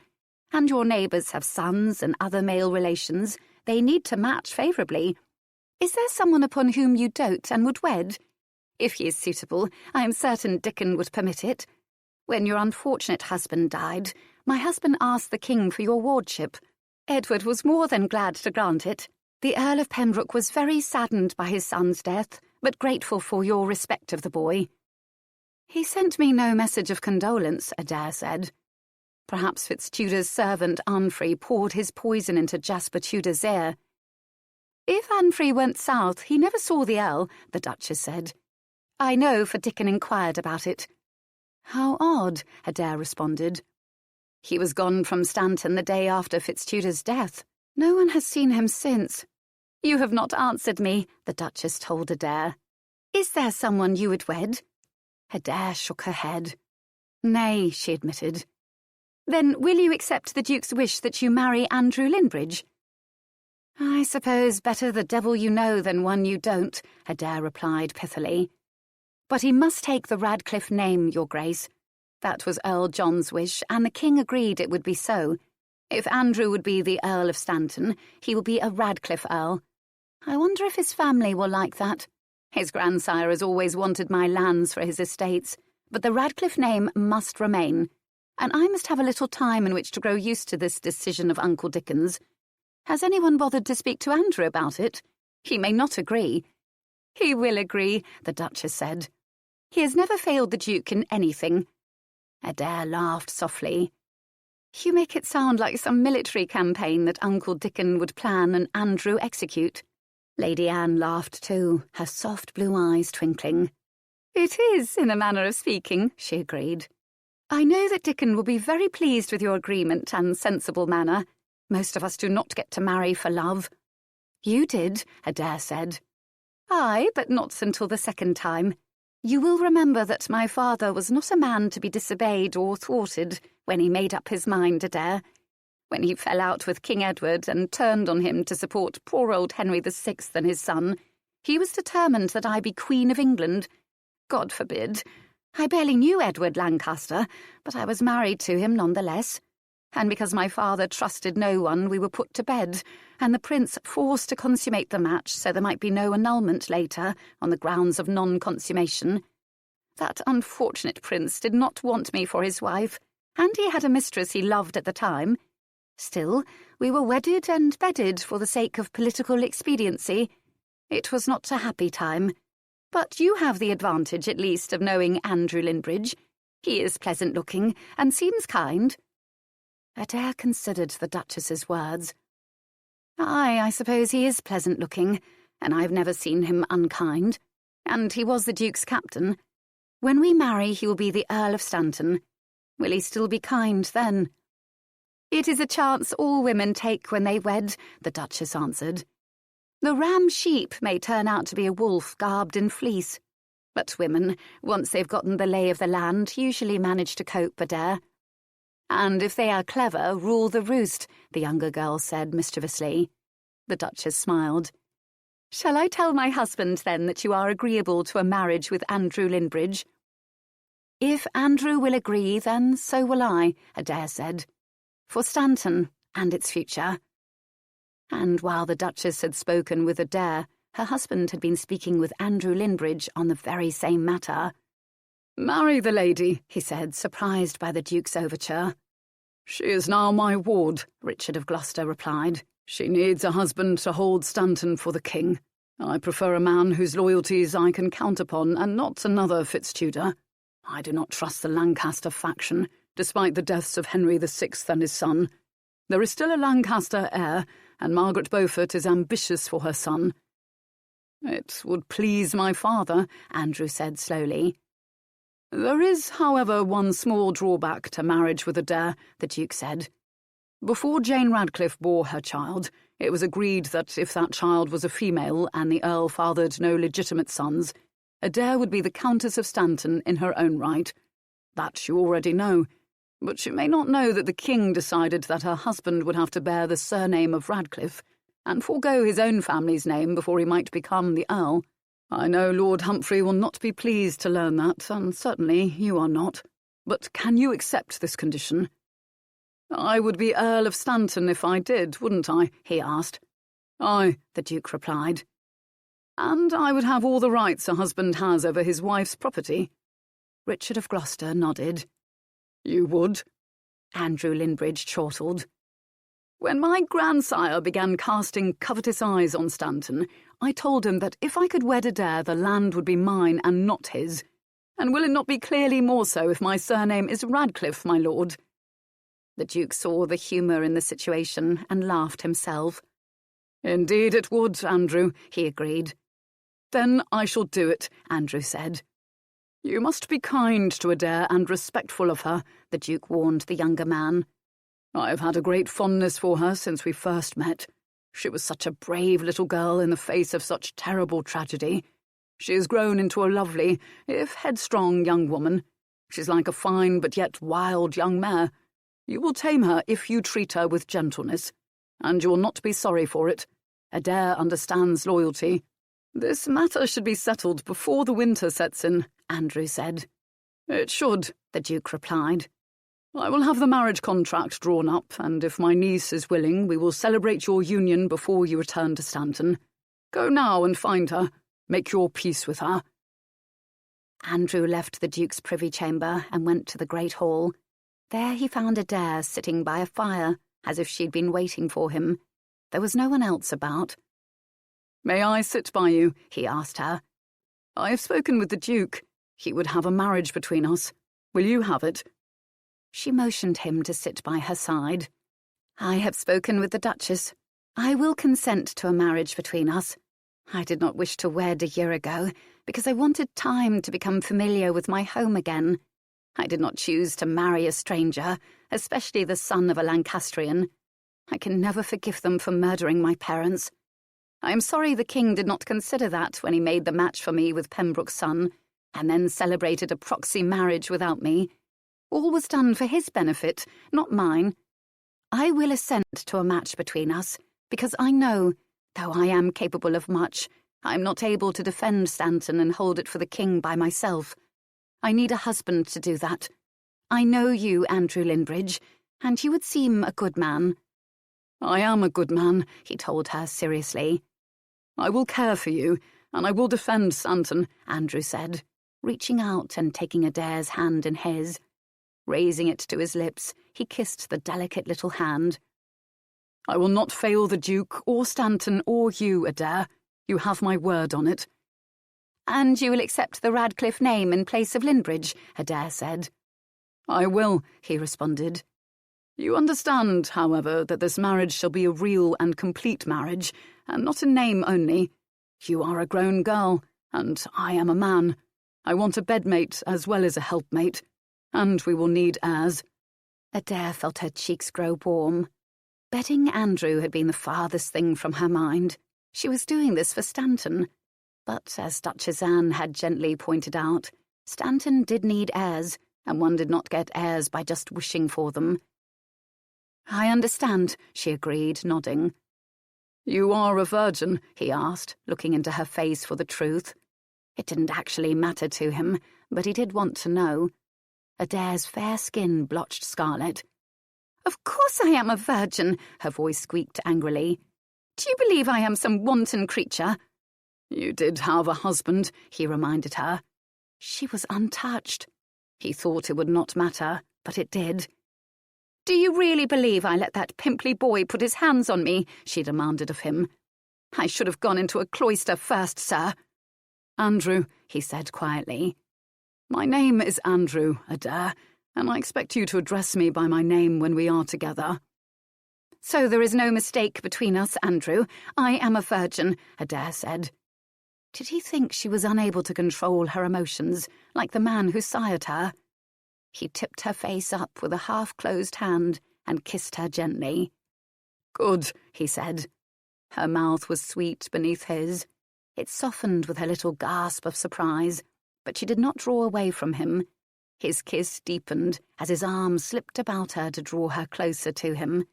And your neighbours have sons and other male relations. They need to match favourably. Is there someone upon whom you dote and would wed? If he is suitable, I am certain Dickon would permit it. When your unfortunate husband died, my husband asked the king for your wardship. Edward was more than glad to grant it. The Earl of Pembroke was very saddened by his son's death, but grateful for your respect of the boy. He sent me no message of condolence, Adair said. Perhaps Fitztudor's servant Anfrey poured his poison into Jasper Tudor's ear. If Anfrey went south, he never saw the Earl, the Duchess said. I know, for Dickon inquired about it. How odd, Adair responded. He was gone from Stanton the day after Fitztudor's death. No one has seen him since. You have not answered me, the Duchess told Adair. Is there someone you would wed? Adair shook her head. Nay, she admitted. Then will you accept the Duke's wish that you marry Andrew Linbridge? I suppose better the devil you know than one you don't, Adair replied pithily. But he must take the Radcliffe name, Your Grace. That was Earl John's wish, and the King agreed it would be so. If Andrew would be the Earl of Stanton, he will be a Radcliffe Earl. I wonder if his family will like that. His grandsire has always wanted my lands for his estates, but the Radcliffe name must remain, and I must have a little time in which to grow used to this decision of Uncle Dickon's. Has anyone bothered to speak to Andrew about it? He may not agree. He will agree, the Duchess said. He has never failed the Duke in anything. Adair laughed softly. You make it sound like some military campaign that Uncle Dickon would plan and Andrew execute. Lady Anne laughed too, her soft blue eyes twinkling. It is, in a manner of speaking, she agreed. I know that Dickon will be very pleased with your agreement and sensible manner. Most of us do not get to marry for love. You did, Adair said. Aye, but not until the second time. You will remember that my father was not a man to be disobeyed or thwarted when he made up his mind, Adair. When he fell out with King Edward and turned on him to support poor old Henry VI and his son, he was determined that I be Queen of England. God forbid. I barely knew Edward Lancaster, but I was married to him nonetheless. And because my father trusted no one, we were put to bed, and the prince forced to consummate the match so there might be no annulment later on the grounds of non-consummation. That unfortunate prince did not want me for his wife, and he had a mistress he loved at the time. Still, we were wedded and bedded for the sake of political expediency. It was not a happy time. But you have the advantage, at least, of knowing Andrew Linbridge. He is pleasant-looking and seems kind. Adair considered the Duchess's words. Aye, I suppose he is pleasant-looking, and I've never seen him unkind. And he was the Duke's captain. When we marry, he will be the Earl of Stanton. Will he still be kind then? It is a chance all women take when they wed, the Duchess answered. The ram sheep may turn out to be a wolf garbed in fleece. But women, once they've gotten the lay of the land, usually manage to cope, Adair. And if they are clever, rule the roost, the younger girl said mischievously. The Duchess smiled. Shall I tell my husband, then, that you are agreeable to a marriage with Andrew Linbridge? If Andrew will agree, then so will I, Adair said. For Stanton and its future. And while the Duchess had spoken with Adair, her husband had been speaking with Andrew Linbridge on the very same matter. Marry the lady, he said, surprised by the Duke's overture. She is now my ward, Richard of Gloucester replied. She needs a husband to hold Stanton for the king. I prefer a man whose loyalties I can count upon, and not another Fitztudor. I do not trust the Lancaster faction, despite the deaths of Henry VI and his son. There is still a Lancaster heir, and Margaret Beaufort is ambitious for her son. It would please my father, Andrew said slowly. There is, however, one small drawback to marriage with Adair, the Duke said. Before Jane Radcliffe bore her child, it was agreed that if that child was a female and the Earl fathered no legitimate sons, Adair would be the Countess of Stanton in her own right. That you already know. But you may not know that the King decided that her husband would have to bear the surname of Radcliffe and forego his own family's name before he might become the Earl. I know Lord Humphrey will not be pleased to learn that, and certainly you are not. But can you accept this condition? I would be Earl of Stanton if I did, wouldn't I? He asked. Aye, the Duke replied. And I would have all the rights a husband has over his wife's property. Richard of Gloucester nodded. You would? Andrew Linbridge chortled. When my grandsire began casting covetous eyes on Stanton, I told him that if I could wed Adair, the land would be mine and not his. And will it not be clearly more so if my surname is Radcliffe, my lord? The Duke saw the humour in the situation and laughed himself. Indeed it would, Andrew, he agreed. Then I shall do it, Andrew said. You must be kind to Adair and respectful of her, the Duke warned the younger man. I have had a great fondness for her since we first met. She was such a brave little girl in the face of such terrible tragedy. She has grown into a lovely, if headstrong, young woman. She's like a fine but yet wild young mare. You will tame her if you treat her with gentleness, and you will not be sorry for it. Adair understands loyalty. This matter should be settled before the winter sets in, Andrew said. It should, the Duke replied. I will have the marriage contract drawn up, and if my niece is willing, we will celebrate your union before you return to Stanton. Go now and find her. Make your peace with her. Andrew left the Duke's privy chamber and went to the great hall. There he found Adair sitting by a fire, as if she'd been waiting for him. There was no one else about. May I sit by you? He asked her. I have spoken with the Duke. He would have a marriage between us. Will you have it? She motioned him to sit by her side. I have spoken with the Duchess. I will consent to a marriage between us. I did not wish to wed a year ago, because I wanted time to become familiar with my home again. I did not choose to marry a stranger, especially the son of a Lancastrian. I can never forgive them for murdering my parents. I am sorry the king did not consider that when he made the match for me with Pembroke's son, and then celebrated a proxy marriage without me. All was done for his benefit, not mine. I will assent to a match between us, because I know, though I am capable of much, I am not able to defend Stanton and hold it for the king by myself. I need a husband to do that. I know you, Andrew Linbridge, and you would seem a good man. I am a good man, he told her seriously. I will care for you, and I will defend Stanton, Andrew said, reaching out and taking Adair's hand in his. Raising it to his lips, he kissed the delicate little hand. I will not fail the Duke, or Stanton, or you, Adair. You have my word on it. And you will accept the Radcliffe name in place of Linbridge, Adair said. I will, he responded. You understand, however, that this marriage shall be a real and complete marriage, and not a name only. You are a grown girl, and I am a man. I want a bedmate as well as a helpmate, and we will need heirs. Adair felt her cheeks grow warm. Betting Andrew had been the farthest thing from her mind. She was doing this for Stanton. But, as Duchess Anne had gently pointed out, Stanton did need heirs, and one did not get heirs by just wishing for them. I understand, she agreed, nodding. You are a virgin, he asked, looking into her face for the truth. It didn't actually matter to him, but he did want to know. Adair's fair skin blotched scarlet. Of course I am a virgin, her voice squeaked angrily. Do you believe I am some wanton creature? You did have a husband, he reminded her. She was untouched. He thought it would not matter, but it did. Do you really believe I let that pimply boy put his hands on me? She demanded of him. I should have gone into a cloister first, sir. Andrew, he said quietly. My name is Andrew, Adair, and I expect you to address me by my name when we are together. So there is no mistake between us, Andrew. I am a virgin, Adair said. Did he think she was unable to control her emotions, like the man who sired her? He tipped her face up with a half-closed hand and kissed her gently. Good, he said. Her mouth was sweet beneath his. It softened with her little gasp of surprise, but she did not draw away from him. His kiss deepened as his arm slipped about her to draw her closer to him.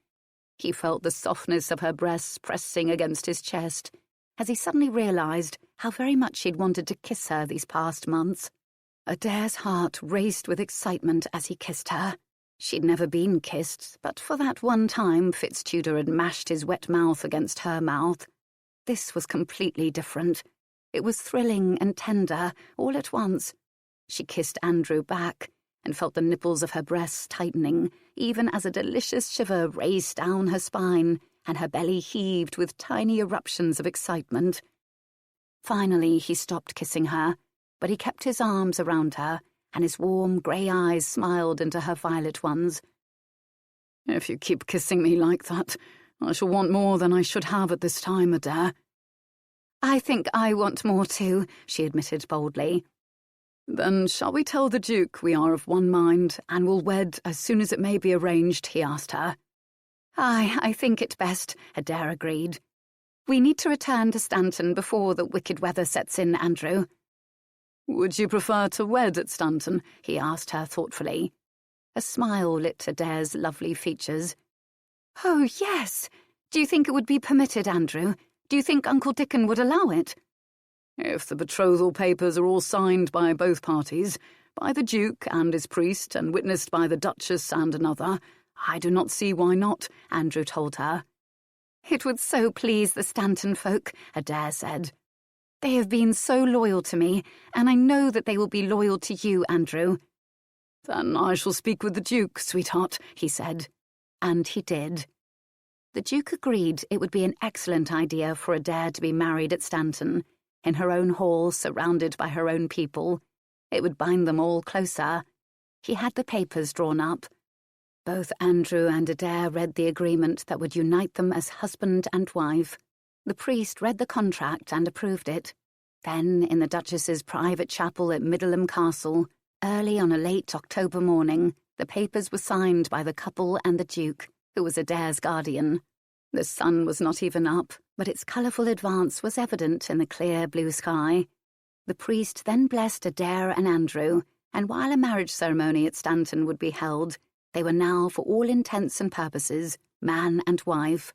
He felt the softness of her breasts pressing against his chest, as he suddenly realized how very much he'd wanted to kiss her these past months. Adair's heart raced with excitement as he kissed her. She'd never been kissed, but for that one time Fitztudor had mashed his wet mouth against her mouth. This was completely different. It was thrilling and tender, all at once. She kissed Andrew back, and felt the nipples of her breasts tightening, even as a delicious shiver raced down her spine, and her belly heaved with tiny eruptions of excitement. Finally he stopped kissing her, but he kept his arms around her, and his warm grey eyes smiled into her violet ones. If you keep kissing me like that, I shall want more than I should have at this time, Adair. I think I want more too, she admitted boldly. Then shall we tell the Duke we are of one mind, and will wed as soon as it may be arranged, he asked her. Aye, I think it best, Adair agreed. We need to return to Stanton before the wicked weather sets in, Andrew. Would you prefer to wed at Stanton? He asked her thoughtfully. A smile lit Adair's lovely features. Oh, yes. Do you think it would be permitted, Andrew? Do you think Uncle Dickon would allow it? If the betrothal papers are all signed by both parties, by the Duke and his priest, and witnessed by the Duchess and another, I do not see why not, Andrew told her. It would so please the Stanton folk, Adair said. They have been so loyal to me, and I know that they will be loyal to you, Andrew. Then I shall speak with the Duke, sweetheart, he said. And he did. The Duke agreed it would be an excellent idea for Adair to be married at Stanton, in her own hall, surrounded by her own people. It would bind them all closer. He had the papers drawn up. Both Andrew and Adair read the agreement that would unite them as husband and wife. The priest read the contract and approved it. Then, in the Duchess's private chapel at Middleham Castle, early on a late October morning, the papers were signed by the couple and the Duke, who was Adair's guardian. The sun was not even up, but its colourful advance was evident in the clear blue sky. The priest then blessed Adair and Andrew, and while a marriage ceremony at Stanton would be held, they were now, for all intents and purposes, man and wife.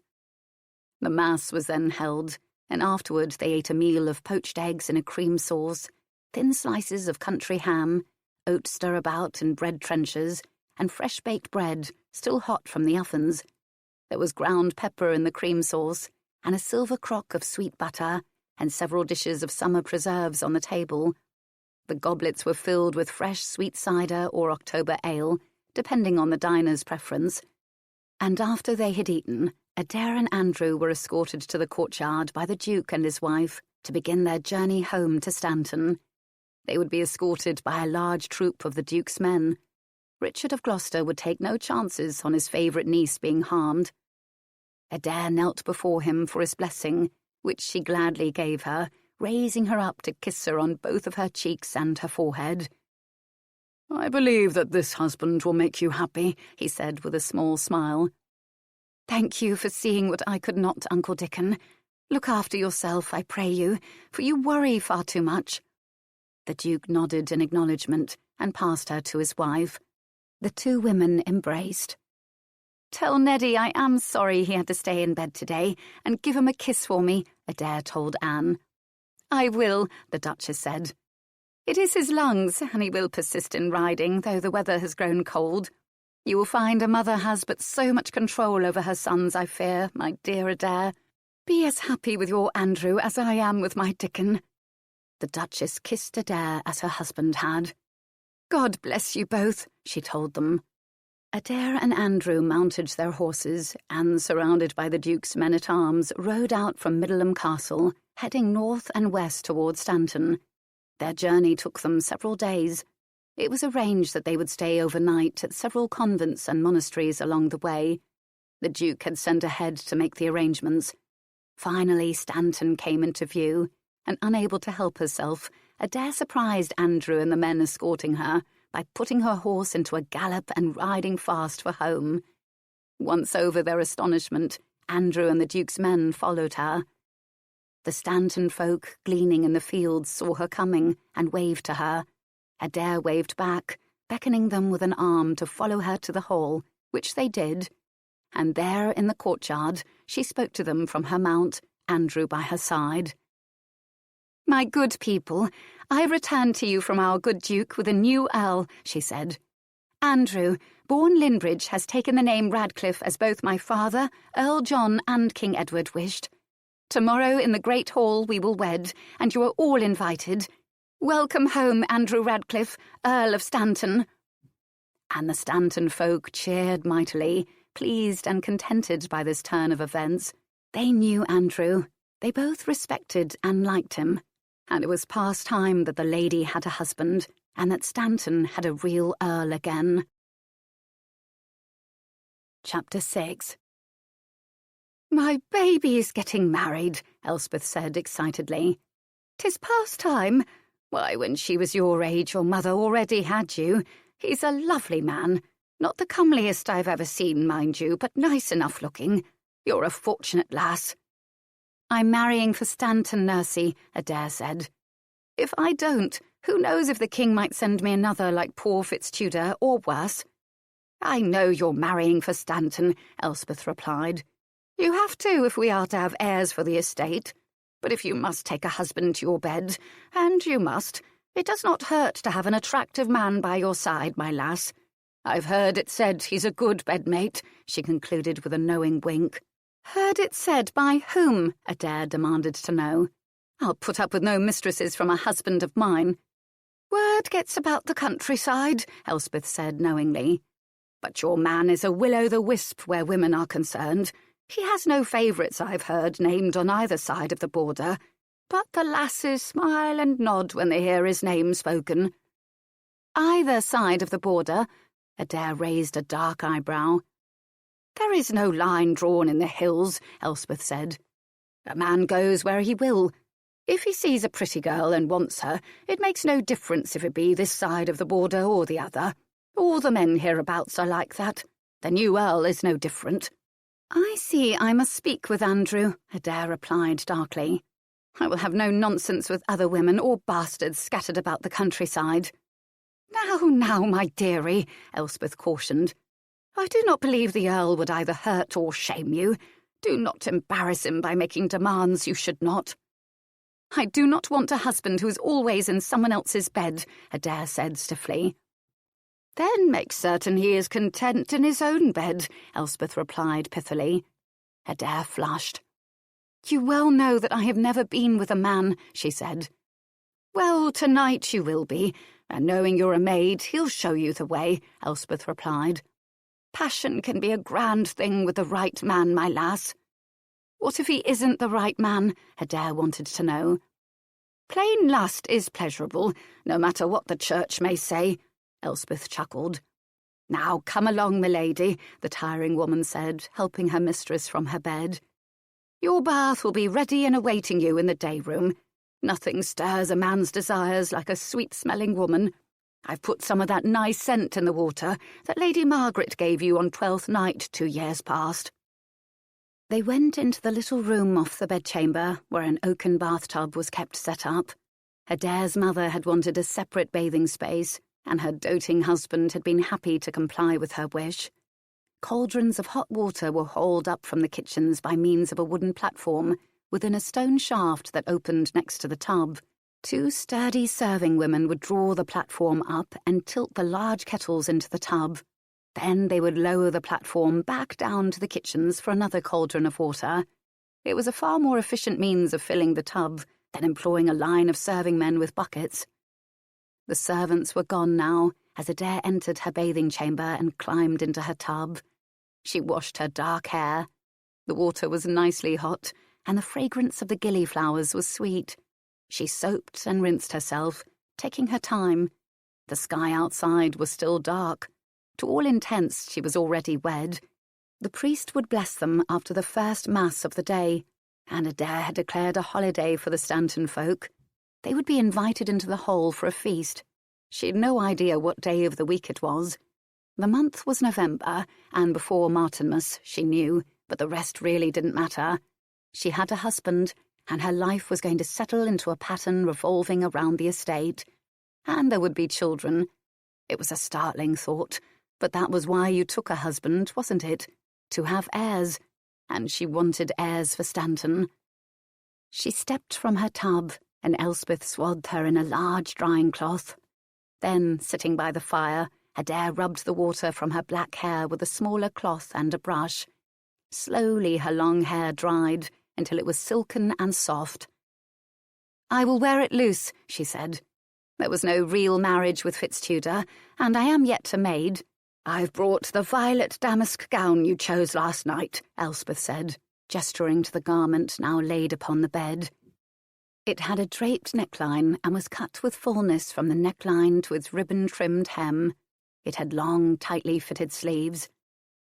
The mass was then held, and afterward they ate a meal of poached eggs in a cream sauce, thin slices of country ham, oat stirabout in bread trenchers, and fresh-baked bread, still hot from the ovens. There was ground pepper in the cream sauce, and a silver crock of sweet butter, and several dishes of summer preserves on the table. The goblets were filled with fresh sweet cider or October ale, depending on the diner's preference. And after they had eaten, Adair and Andrew were escorted to the courtyard by the Duke and his wife to begin their journey home to Stanton. They would be escorted by a large troop of the Duke's men. Richard of Gloucester would take no chances on his favourite niece being harmed. Adair knelt before him for his blessing, which she gladly gave her, raising her up to kiss her on both of her cheeks and her forehead. "I believe that this husband will make you happy," he said with a small smile. "Thank you for seeing what I could not, Uncle Dickon. Look after yourself, I pray you, for you worry far too much." The Duke nodded in acknowledgement and passed her to his wife. The two women embraced. "Tell Neddy I am sorry he had to stay in bed today, and give him a kiss for me," Adair told Anne. "I will," the Duchess said. "It is his lungs, and he will persist in riding, though the weather has grown cold. You will find a mother has but so much control over her sons, I fear, my dear Adair. Be as happy with your Andrew as I am with my Dickon." The Duchess kissed Adair as her husband had. "God bless you both," she told them. Adair and Andrew mounted their horses and, surrounded by the Duke's men-at-arms, rode out from Middleham Castle, heading north and west towards Stanton. Their journey took them several days. It was arranged that they would stay overnight at several convents and monasteries along the way. The Duke had sent ahead to make the arrangements. Finally, Stanton came into view, and unable to help herself, Adair surprised Andrew and the men escorting her by putting her horse into a gallop and riding fast for home. Once over their astonishment, Andrew and the Duke's men followed her. The Stanton folk gleaning in the fields saw her coming and waved to her. Adair waved back, beckoning them with an arm to follow her to the hall, which they did. And there in the courtyard she spoke to them from her mount, Andrew by her side. "My good people, I have returned to you from our good Duke with a new earl," she said. "Andrew, born Linbridge, has taken the name Radcliffe as both my father, Earl John, and King Edward wished. Tomorrow in the great hall we will wed, and you are all invited. Welcome home, Andrew Radcliffe, Earl of Stanton." And the Stanton folk cheered mightily, pleased and contented by this turn of events. They knew Andrew. They both respected and liked him. And it was past time that the lady had a husband, and that Stanton had a real earl again. Chapter 6. "My baby is getting married," Elspeth said excitedly. "'Tis past time. Why, when she was your age, your mother already had you. He's a lovely man. Not the comeliest I've ever seen, mind you, but nice enough looking. You're a fortunate lass." "I'm marrying for Stanton, Nursey," Adair said. "If I don't, who knows if the king might send me another like poor Fitztudor, or worse." "I know you're marrying for Stanton," Elspeth replied. You have to if we are to have heirs for the estate. But if you must take a husband to your bed, and you must, it does not hurt to have an attractive man by your side, my lass. I've heard it said he's a good bedmate," she concluded with a knowing wink. "Heard it said by whom?" Adair demanded to know. "I'll put up with no mistresses from a husband of mine." "Word gets about the countryside," Elspeth said knowingly. "But your man is a will-o'-the-wisp where women are concerned. He has no favourites, I've heard, named on either side of the border. But the lasses smile and nod when they hear his name spoken." "Either side of the border?" Adair raised a dark eyebrow. "There is no line drawn in the hills," Elspeth said. "A man goes where he will. If he sees a pretty girl and wants her, it makes no difference if it be this side of the border or the other. All the men hereabouts are like that. The new Earl is no different." "I see I must speak with Andrew," Adair replied darkly. "I will have no nonsense with other women or bastards scattered about the countryside." Now, my dearie," Elspeth cautioned. "I do not believe the Earl would either hurt or shame you. Do not embarrass him by making demands you should not." "I do not want a husband who is always in someone else's bed," Adair said stiffly. "Then make certain he is content in his own bed," Elspeth replied pithily. Adair flushed. "You well know that I have never been with a man," she said. "Well, tonight you will be, and knowing you're a maid, he'll show you the way," Elspeth replied. "Passion can be a grand thing with the right man, my lass." "What if he isn't the right man?" Adair wanted to know. "Plain lust is pleasurable, no matter what the church may say," Elspeth chuckled. "Now come along, milady," the tiring woman said, helping her mistress from her bed. "Your bath will be ready and awaiting you in the day-room. Nothing stirs a man's desires like a sweet-smelling woman. I've put some of that nice scent in the water that Lady Margaret gave you on 12th night 2 years past." They went into the little room off the bedchamber where an oaken bathtub was kept set up. Adair's mother had wanted a separate bathing space, and her doting husband had been happy to comply with her wish. Cauldrons of hot water were hauled up from the kitchens by means of a wooden platform within a stone shaft that opened next to the tub. 2 sturdy serving women would draw the platform up and tilt the large kettles into the tub. Then they would lower the platform back down to the kitchens for another cauldron of water. It was a far more efficient means of filling the tub than employing a line of serving men with buckets. The servants were gone now, as Adair entered her bathing chamber and climbed into her tub. She washed her dark hair. The water was nicely hot, and the fragrance of the gillyflowers was sweet. She soaped and rinsed herself, taking her time. The sky outside was still dark. To all intents, she was already wed. The priest would bless them after the first mass of the day, and Adair had declared a holiday for the Stanton folk. They would be invited into the hall for a feast. She had no idea what day of the week it was. The month was November, and before Martinmas, she knew, but the rest really didn't matter. She had a husband, and her life was going to settle into a pattern revolving around the estate. And there would be children. It was a startling thought, but that was why you took a husband, wasn't it? To have heirs, and she wanted heirs for Stanton. She stepped from her tub, and Elspeth swathed her in a large drying cloth. Then, sitting by the fire, Adair rubbed the water from her black hair with a smaller cloth and a brush. Slowly her long hair dried until it was silken and soft. "I will wear it loose," she said. "There was no real marriage with Fitztudor, and I am yet a maid." "I've brought the violet damask gown you chose last night," Elspeth said, gesturing to the garment now laid upon the bed. It had a draped neckline and was cut with fullness from the neckline to its ribbon-trimmed hem. It had long, tightly fitted sleeves.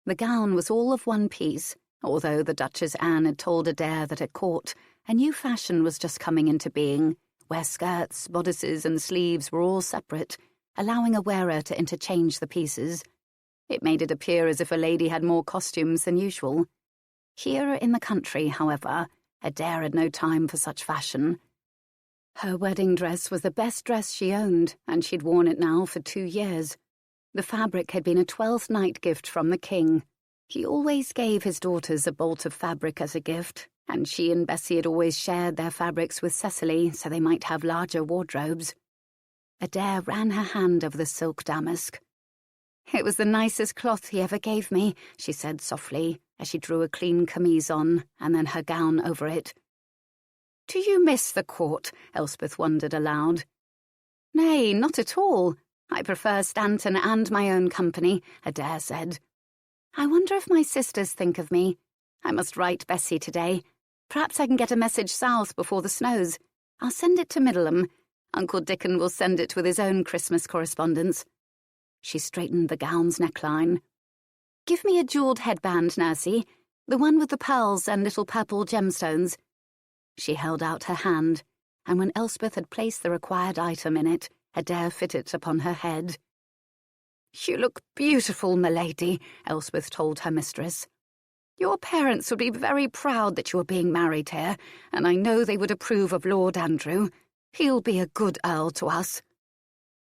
The gown was all of one piece, although the Duchess Anne had told Adair that at court a new fashion was just coming into being, where skirts, bodices and sleeves were all separate, allowing a wearer to interchange the pieces. It made it appear as if a lady had more costumes than usual. Here in the country, however, Adair had no time for such fashion. Her wedding dress was the best dress she owned, and she'd worn it now for 2 years. The fabric had been a 12th night gift from the king. He always gave his daughters a bolt of fabric as a gift, and she and Bessie had always shared their fabrics with Cecily so they might have larger wardrobes. Adair ran her hand over the silk damask. "It was the nicest cloth he ever gave me," she said softly, as she drew a clean camise on, and then her gown over it. "Do you miss the court?" Elspeth wondered aloud. "Nay, not at all. I prefer Stanton and my own company," Adair said. "I wonder if my sisters think of me. I must write Bessie today. Perhaps I can get a message south before the snows. I'll send it to Middleham. Uncle Dickon will send it with his own Christmas correspondence." She straightened the gown's neckline. "Give me a jewelled headband, Nursey, the one with the pearls and little purple gemstones." She held out her hand, and when Elspeth had placed the required item in it, Adair fit it upon her head. "You look beautiful, milady," Elspeth told her mistress. "Your parents would be very proud that you are being married here, and I know they would approve of Lord Andrew. He'll be a good earl to us."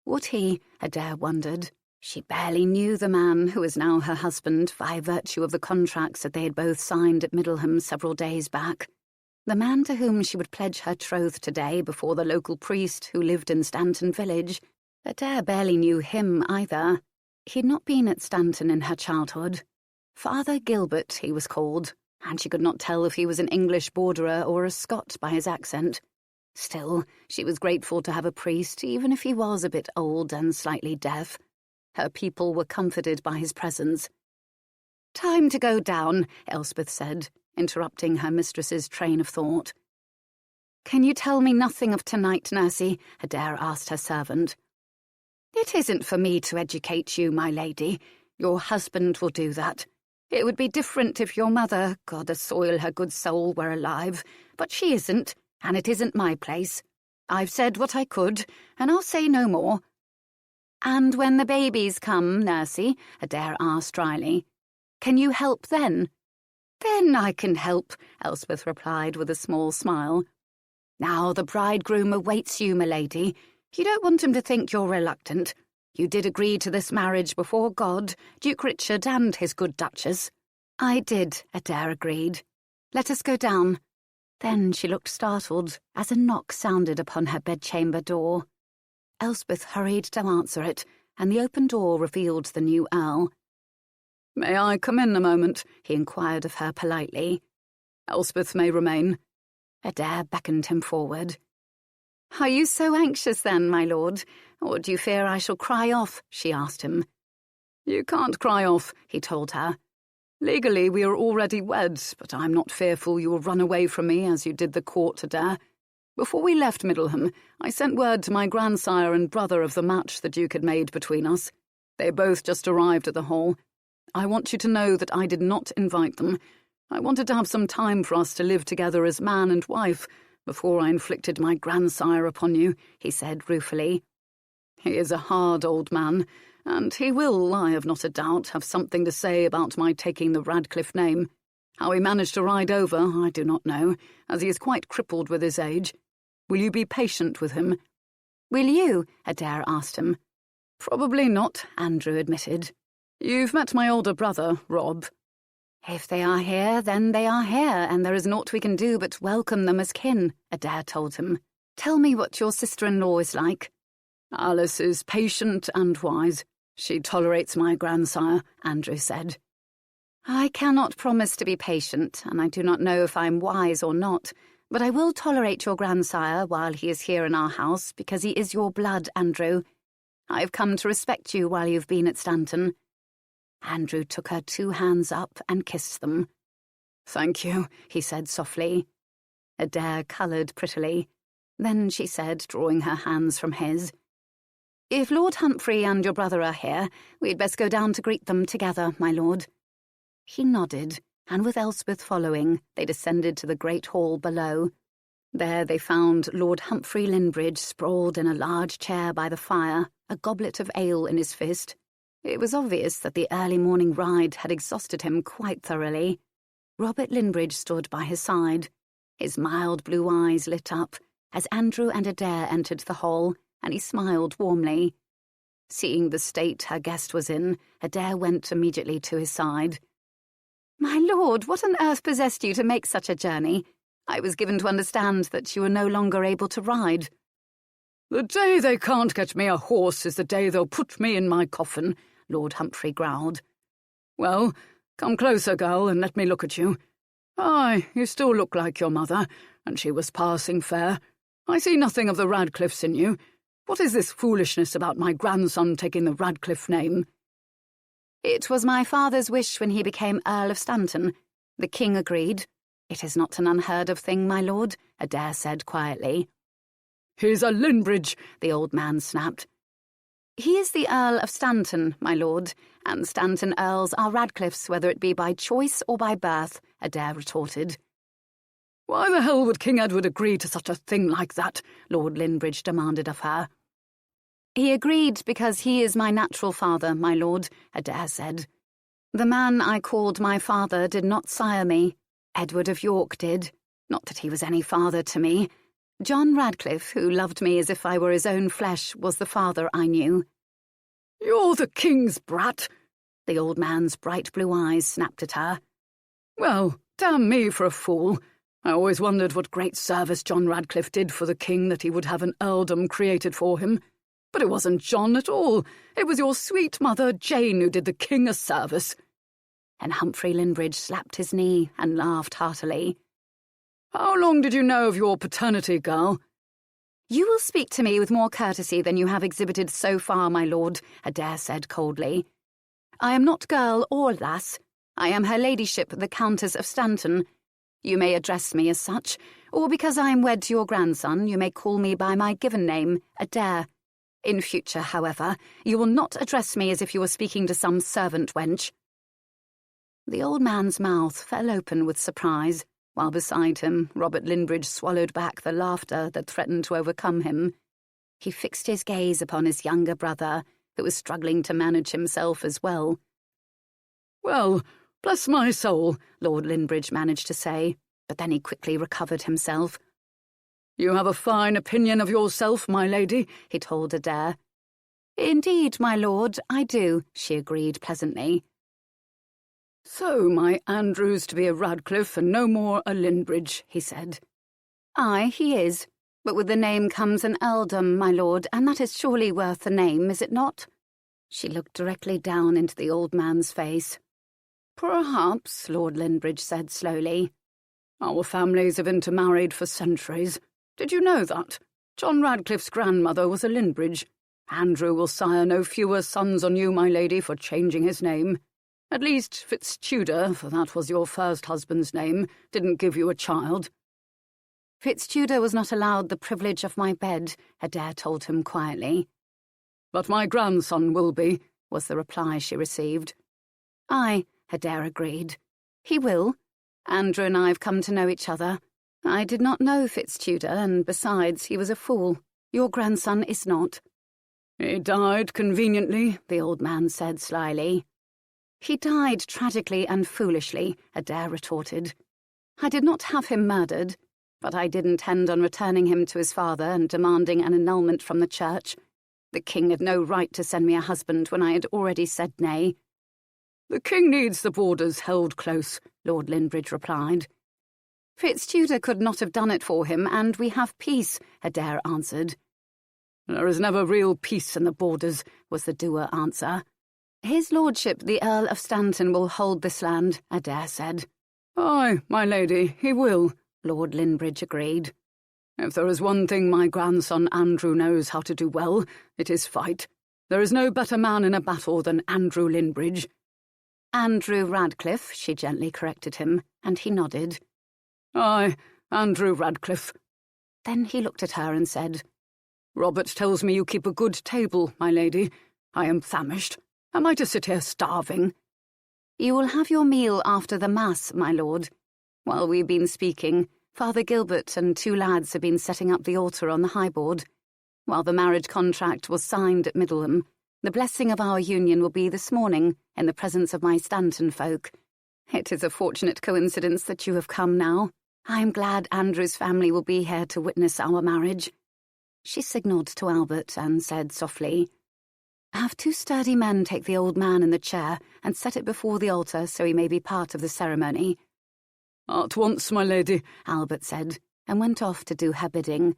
Would he? Adair wondered. She barely knew the man who was now her husband by virtue of the contracts that they had both signed at Middleham several days back. The man to whom she would pledge her troth today before the local priest who lived in Stanton village. Adair barely knew him either. He'd not been at Stanton in her childhood. Father Gilbert, he was called, and she could not tell if he was an English borderer or a Scot by his accent. Still, she was grateful to have a priest, even if he was a bit old and slightly deaf. Her people were comforted by his presence. "Time to go down," Elspeth said, interrupting her mistress's train of thought. "Can you tell me nothing of tonight, Nursey?" Adair asked her servant. "It isn't for me to educate you, my lady. Your husband will do that. It would be different if your mother, God assoil her good soul, were alive, but she isn't, and it isn't my place. I've said what I could, and I'll say no more." "And when the babies come, Nursey," Adair asked dryly, "can you help then?" "Then I can help," Elspeth replied with a small smile. "Now the bridegroom awaits you, milady. You don't want him to think you're reluctant. You did agree to this marriage before God, Duke Richard and his good Duchess." "I did," Adair agreed. "Let us go down." Then she looked startled as a knock sounded upon her bedchamber door. Elspeth hurried to answer it, and the open door revealed the new Earl. "May I come in a moment?" he inquired of her politely. "Elspeth may remain." Adair beckoned him forward. "Are you so anxious then, my lord, or do you fear I shall cry off?" she asked him. "You can't cry off," he told her. "Legally we are already wed, but I'm not fearful you will run away from me as you did the court, Adair. Before we left Middleham, I sent word to my grandsire and brother of the match the Duke had made between us. They both just arrived at the Hall. I want you to know that I did not invite them. I wanted to have some time for us to live together as man and wife before I inflicted my grandsire upon you," he said ruefully. "He is a hard old man, and he will, I have not a doubt, have something to say about my taking the Radcliffe name. How he managed to ride over, I do not know, as he is quite crippled with his age. Will you be patient with him?" "Will you?" Adair asked him. "Probably not," Andrew admitted. "You've met my older brother, Rob." "If they are here, then they are here, and there is naught we can do but welcome them as kin," Adair told him. "Tell me what your sister-in-law is like." "Alice is patient and wise. She tolerates my grandsire," Andrew said. "I cannot promise to be patient, and I do not know if I am wise or not, but I will tolerate your grandsire while he is here in our house because he is your blood, Andrew. I have come to respect you while you've been at Stanton." Andrew took her 2 hands up and kissed them. "Thank you," he said softly. Adair coloured prettily. Then she said, drawing her hands from his, "If Lord Humphrey and your brother are here, we'd best go down to greet them together, my lord." He nodded, and with Elspeth following, they descended to the great hall below. There they found Lord Humphrey Linbridge sprawled in a large chair by the fire, a goblet of ale in his fist. It was obvious that the early morning ride had exhausted him quite thoroughly. Robert Linbridge stood by his side. His mild blue eyes lit up as Andrew and Adair entered the hall, and he smiled warmly. Seeing the state her guest was in, Adair went immediately to his side. My lord, what on earth possessed you to make such a journey? I was given to understand that you were no longer able to ride. The day they can't get me a horse is the day they'll put me in my coffin, Lord Humphrey growled. Well, come closer, girl, and let me look at you. Aye, you still look like your mother, and she was passing fair. I see nothing of the Radcliffes in you. What is this foolishness about my grandson taking the Radcliffe name? It was my father's wish when he became Earl of Stanton. The king agreed. It is not an unheard-of thing, my lord, Adair said quietly. He's a Linbridge, the old man snapped. He is the Earl of Stanton, my lord, and Stanton Earls are Radcliffes, whether it be by choice or by birth, Adair retorted. Why the hell would King Edward agree to such a thing like that? Lord Linbridge demanded of her. He agreed because he is my natural father, my lord, Adair said. The man I called my father did not sire me. Edward of York did. Not that he was any father to me. John Radcliffe, who loved me as if I were his own flesh, was the father I knew. You're the king's brat, the old man's bright blue eyes snapped at her. Well, damn me for a fool. I always wondered what great service John Radcliffe did for the king that he would have an earldom created for him. But it wasn't John at all. It was your sweet mother, Jane, who did the king a service. And Humphrey Linbridge slapped his knee and laughed heartily. How long did you know of your paternity, girl? You will speak to me with more courtesy than you have exhibited so far, my lord, Adair said coldly. I am not girl or lass. I am her ladyship, the Countess of Stanton. You may address me as such, or because I am wed to your grandson, you may call me by my given name, Adair. In future, however, you will not address me as if you were speaking to some servant wench. The old man's mouth fell open with surprise, while beside him Robert Linbridge swallowed back the laughter that threatened to overcome him. He fixed his gaze upon his younger brother, who was struggling to manage himself as well. Well, bless my soul, Lord Linbridge managed to say, but then he quickly recovered himself. You have a fine opinion of yourself, my lady, he told Adair. Indeed, my lord, I do, she agreed pleasantly. So my Andrew's to be a Radcliffe and no more a Linbridge, he said. Aye, he is, but with the name comes an earldom, my lord, and that is surely worth the name, is it not? She looked directly down into the old man's face. Perhaps, Lord Linbridge said slowly. Our families have intermarried for centuries. Did you know that? John Radcliffe's grandmother was a Linbridge. Andrew will sire no fewer sons on you, my lady, for changing his name. At least Fitztudor, for that was your first husband's name, didn't give you a child. Fitztudor was not allowed the privilege of my bed, Adair told him quietly. But my grandson will be, was the reply she received. Aye, Adair agreed. He will. Andrew and I have come to know each other. I did not know Fitztudor, and besides, he was a fool. Your grandson is not. He died conveniently, the old man said slyly. He died tragically and foolishly, Adair retorted. I did not have him murdered, but I did intend on returning him to his father and demanding an annulment from the church. The king had no right to send me a husband when I had already said nay. The king needs the borders held close, Lord Linbridge replied. Fitztudor could not have done it for him, and we have peace, Adair answered. There is never real peace in the borders, was the dour answer. His lordship, the Earl of Stanton, will hold this land, Adair said. Aye, my lady, he will, Lord Linbridge agreed. If there is one thing my grandson Andrew knows how to do well, it is fight. There is no better man in a battle than Andrew Linbridge. Andrew Radcliffe, she gently corrected him, and he nodded. Aye, Andrew Radcliffe. Then he looked at her and said, Robert tells me you keep a good table, my lady. I am famished. Am I to sit here starving? You will have your meal after the Mass, my lord. While we've been speaking, Father Gilbert and 2 lads have been setting up the altar on the highboard. While the marriage contract was signed at Middleham, the blessing of our union will be this morning in the presence of my Stanton folk. It is a fortunate coincidence that you have come now. I am glad Andrew's family will be here to witness our marriage. She signalled to Albert and said softly, Have 2 sturdy men take the old man in the chair and set it before the altar so he may be part of the ceremony." "At once, my lady," Albert said, and went off to do her bidding.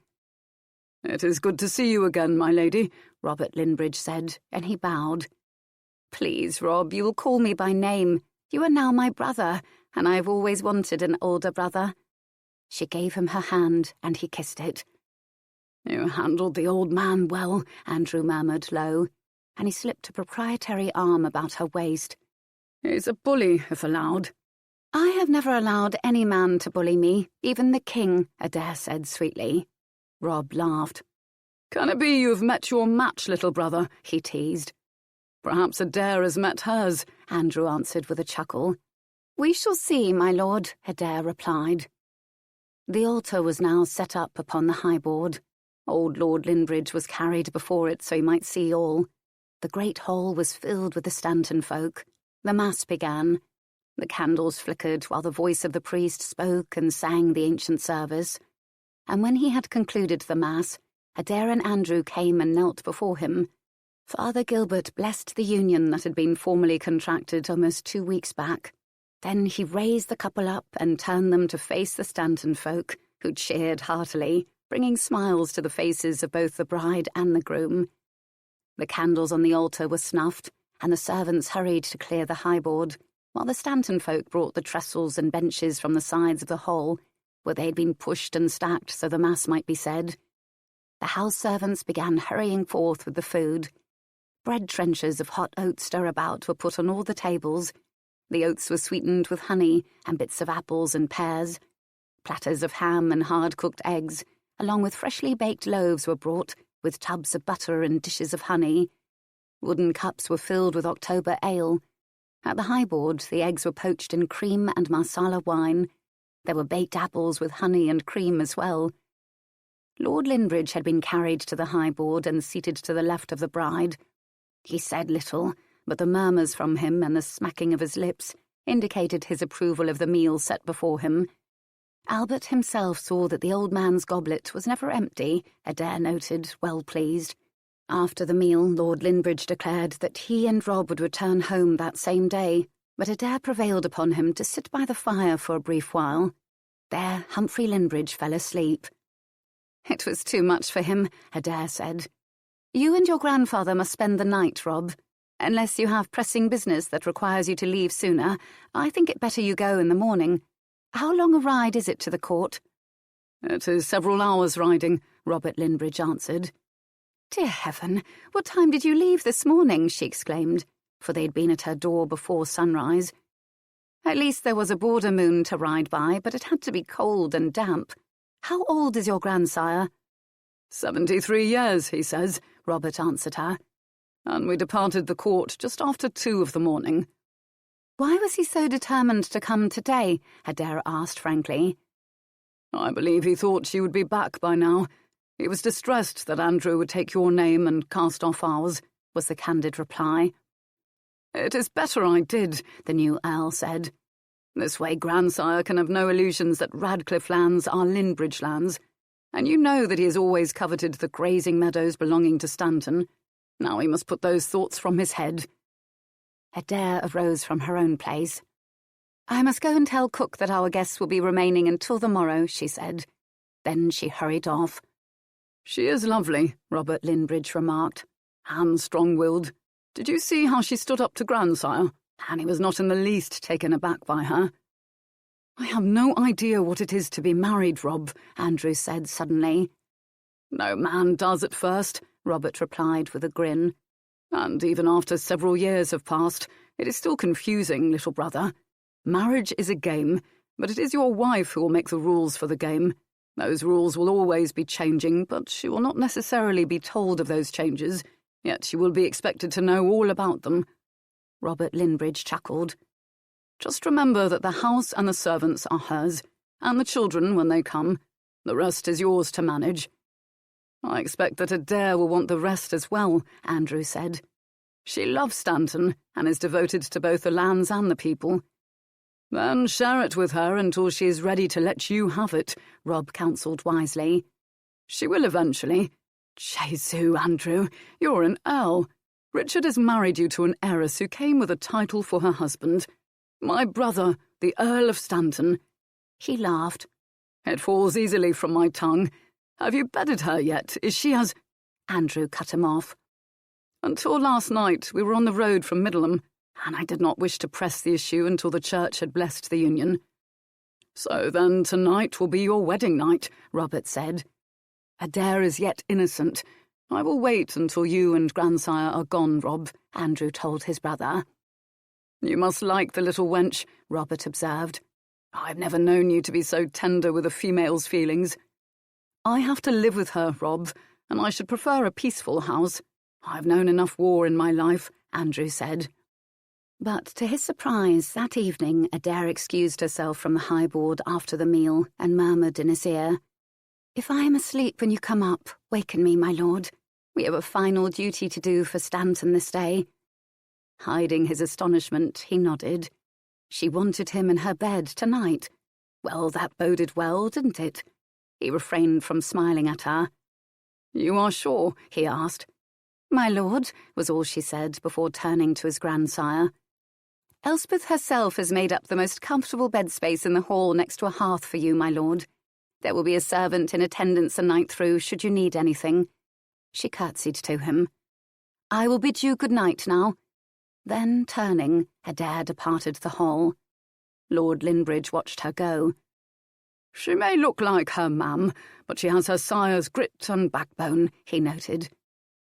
"It is good to see you again, my lady," Robert Linbridge said, and he bowed. "Please, Rob, you will call me by name. You are now my brother, and I have always wanted an older brother." She gave him her hand, and he kissed it. "You handled the old man well," Andrew murmured low, and he slipped a proprietary arm about her waist. "He's a bully, if allowed." "I have never allowed any man to bully me, even the king," Adair said sweetly. Rob laughed. "Can it be you have met your match, little brother?" he teased. "Perhaps Adair has met hers," Andrew answered with a chuckle. "We shall see, my lord," Adair replied. The altar was now set up upon the high board. Old Lord Linbridge was carried before it so he might see all. The great hall was filled with the Stanton folk. The mass began. The candles flickered while the voice of the priest spoke and sang the ancient service. And when he had concluded the mass, Adair and Andrew came and knelt before him. Father Gilbert blessed the union that had been formally contracted almost 2 weeks back. Then he raised the couple up and turned them to face the Stanton folk, who cheered heartily, bringing smiles to the faces of both the bride and the groom. The candles on the altar were snuffed, and the servants hurried to clear the high board, while the Stanton folk brought the trestles and benches from the sides of the hall, where they had been pushed and stacked so the mass might be said. The house servants began hurrying forth with the food. Bread trenchers of hot oat stirabout were put on all the tables. The oats were sweetened with honey and bits of apples and pears. Platters of ham and hard-cooked eggs, along with freshly baked loaves, were brought, with tubs of butter and dishes of honey. Wooden cups were filled with October ale. At the high board, the eggs were poached in cream and Marsala wine. There were baked apples with honey and cream as well. Lord Linbridge had been carried to the high board and seated to the left of the bride. He said little, but the murmurs from him and the smacking of his lips indicated his approval of the meal set before him. Albert himself saw that the old man's goblet was never empty, Adair noted, well pleased. After the meal, Lord Linbridge declared that he and Rob would return home that same day, but Adair prevailed upon him to sit by the fire for a brief while. There, Humphrey Linbridge fell asleep. "It was too much for him," Adair said. "You and your grandfather must spend the night, Rob. Unless you have pressing business that requires you to leave sooner, I think it better you go in the morning. How long a ride is it to the court?" "It is several hours' riding," Robert Linbridge answered. "Dear heaven, what time did you leave this morning?" she exclaimed, for they'd been at her door before sunrise. "At least there was a border moon to ride by, but it had to be cold and damp. How old is your grandsire?" 73 years, he says, Robert answered her. "And we departed the court just after 2 of the morning." "Why was he so determined to come today?" Adair asked frankly. "I believe he thought you would be back by now. He was distressed that Andrew would take your name and cast off ours," was the candid reply. "It is better I did," the new Earl said. "This way grandsire can have no illusions that Radcliffe lands are Linbridge lands, and you know that he has always coveted the grazing meadows belonging to Stanton. Now he must put those thoughts from his head." Adair arose from her own place. "I must go and tell cook that our guests will be remaining until the morrow," she said. Then she hurried off. "She is lovely," Robert Linbridge remarked, "and strong-willed. Did you see how she stood up to grandsire? And he was not in the least taken aback by her." "I have no idea what it is to be married, Rob," Andrew said suddenly. "No man does at first," Robert replied with a grin. "And even after several years have passed, it is still confusing, little brother. Marriage is a game, but it is your wife who will make the rules for the game. Those rules will always be changing, but she will not necessarily be told of those changes, yet she will be expected to know all about them." Robert Linbridge chuckled. "Just remember that the house and the servants are hers, and the children when they come. The rest is yours to manage." "I expect that Adair will want the rest as well," Andrew said. "She loves Stanton and is devoted to both the lands and the people." "Then share it with her until she is ready to let you have it," Rob counselled wisely. "She will eventually. Jesu, Andrew, you're an earl. Richard has married you to an heiress who came with a title for her husband. My brother, the Earl of Stanton." He laughed. "It falls easily from my tongue. Have you bedded her yet? Is she as—" Andrew cut him off. "Until last night we were on the road from Middleham, and I did not wish to press the issue until the church had blessed the union." "So then tonight will be your wedding night," Robert said. "Adair is yet innocent. I will wait until you and grandsire are gone, Rob," Andrew told his brother. "You must like the little wench," Robert observed. "I've never known you to be so tender with a female's feelings." "I have to live with her, Rob, and I should prefer a peaceful house. I've known enough war in my life," Andrew said. But to his surprise, that evening Adair excused herself from the high board after the meal and murmured in his ear, "If I am asleep when you come up, waken me, my lord. We have a final duty to do for Stanton this day." Hiding his astonishment, he nodded. She wanted him in her bed tonight. Well, that boded well, didn't it? He refrained from smiling at her. "You are sure?" he asked. "My lord," was all she said before turning to his grandsire. "Elspeth herself has made up the most comfortable bed space in the hall next to a hearth for you, my lord. There will be a servant in attendance the night through, should you need anything." She curtsied to him. "I will bid you good night now." Then, turning, Adair departed the hall. Lord Linbridge watched her go. "She may look like her mam, but she has her sire's grit and backbone," he noted.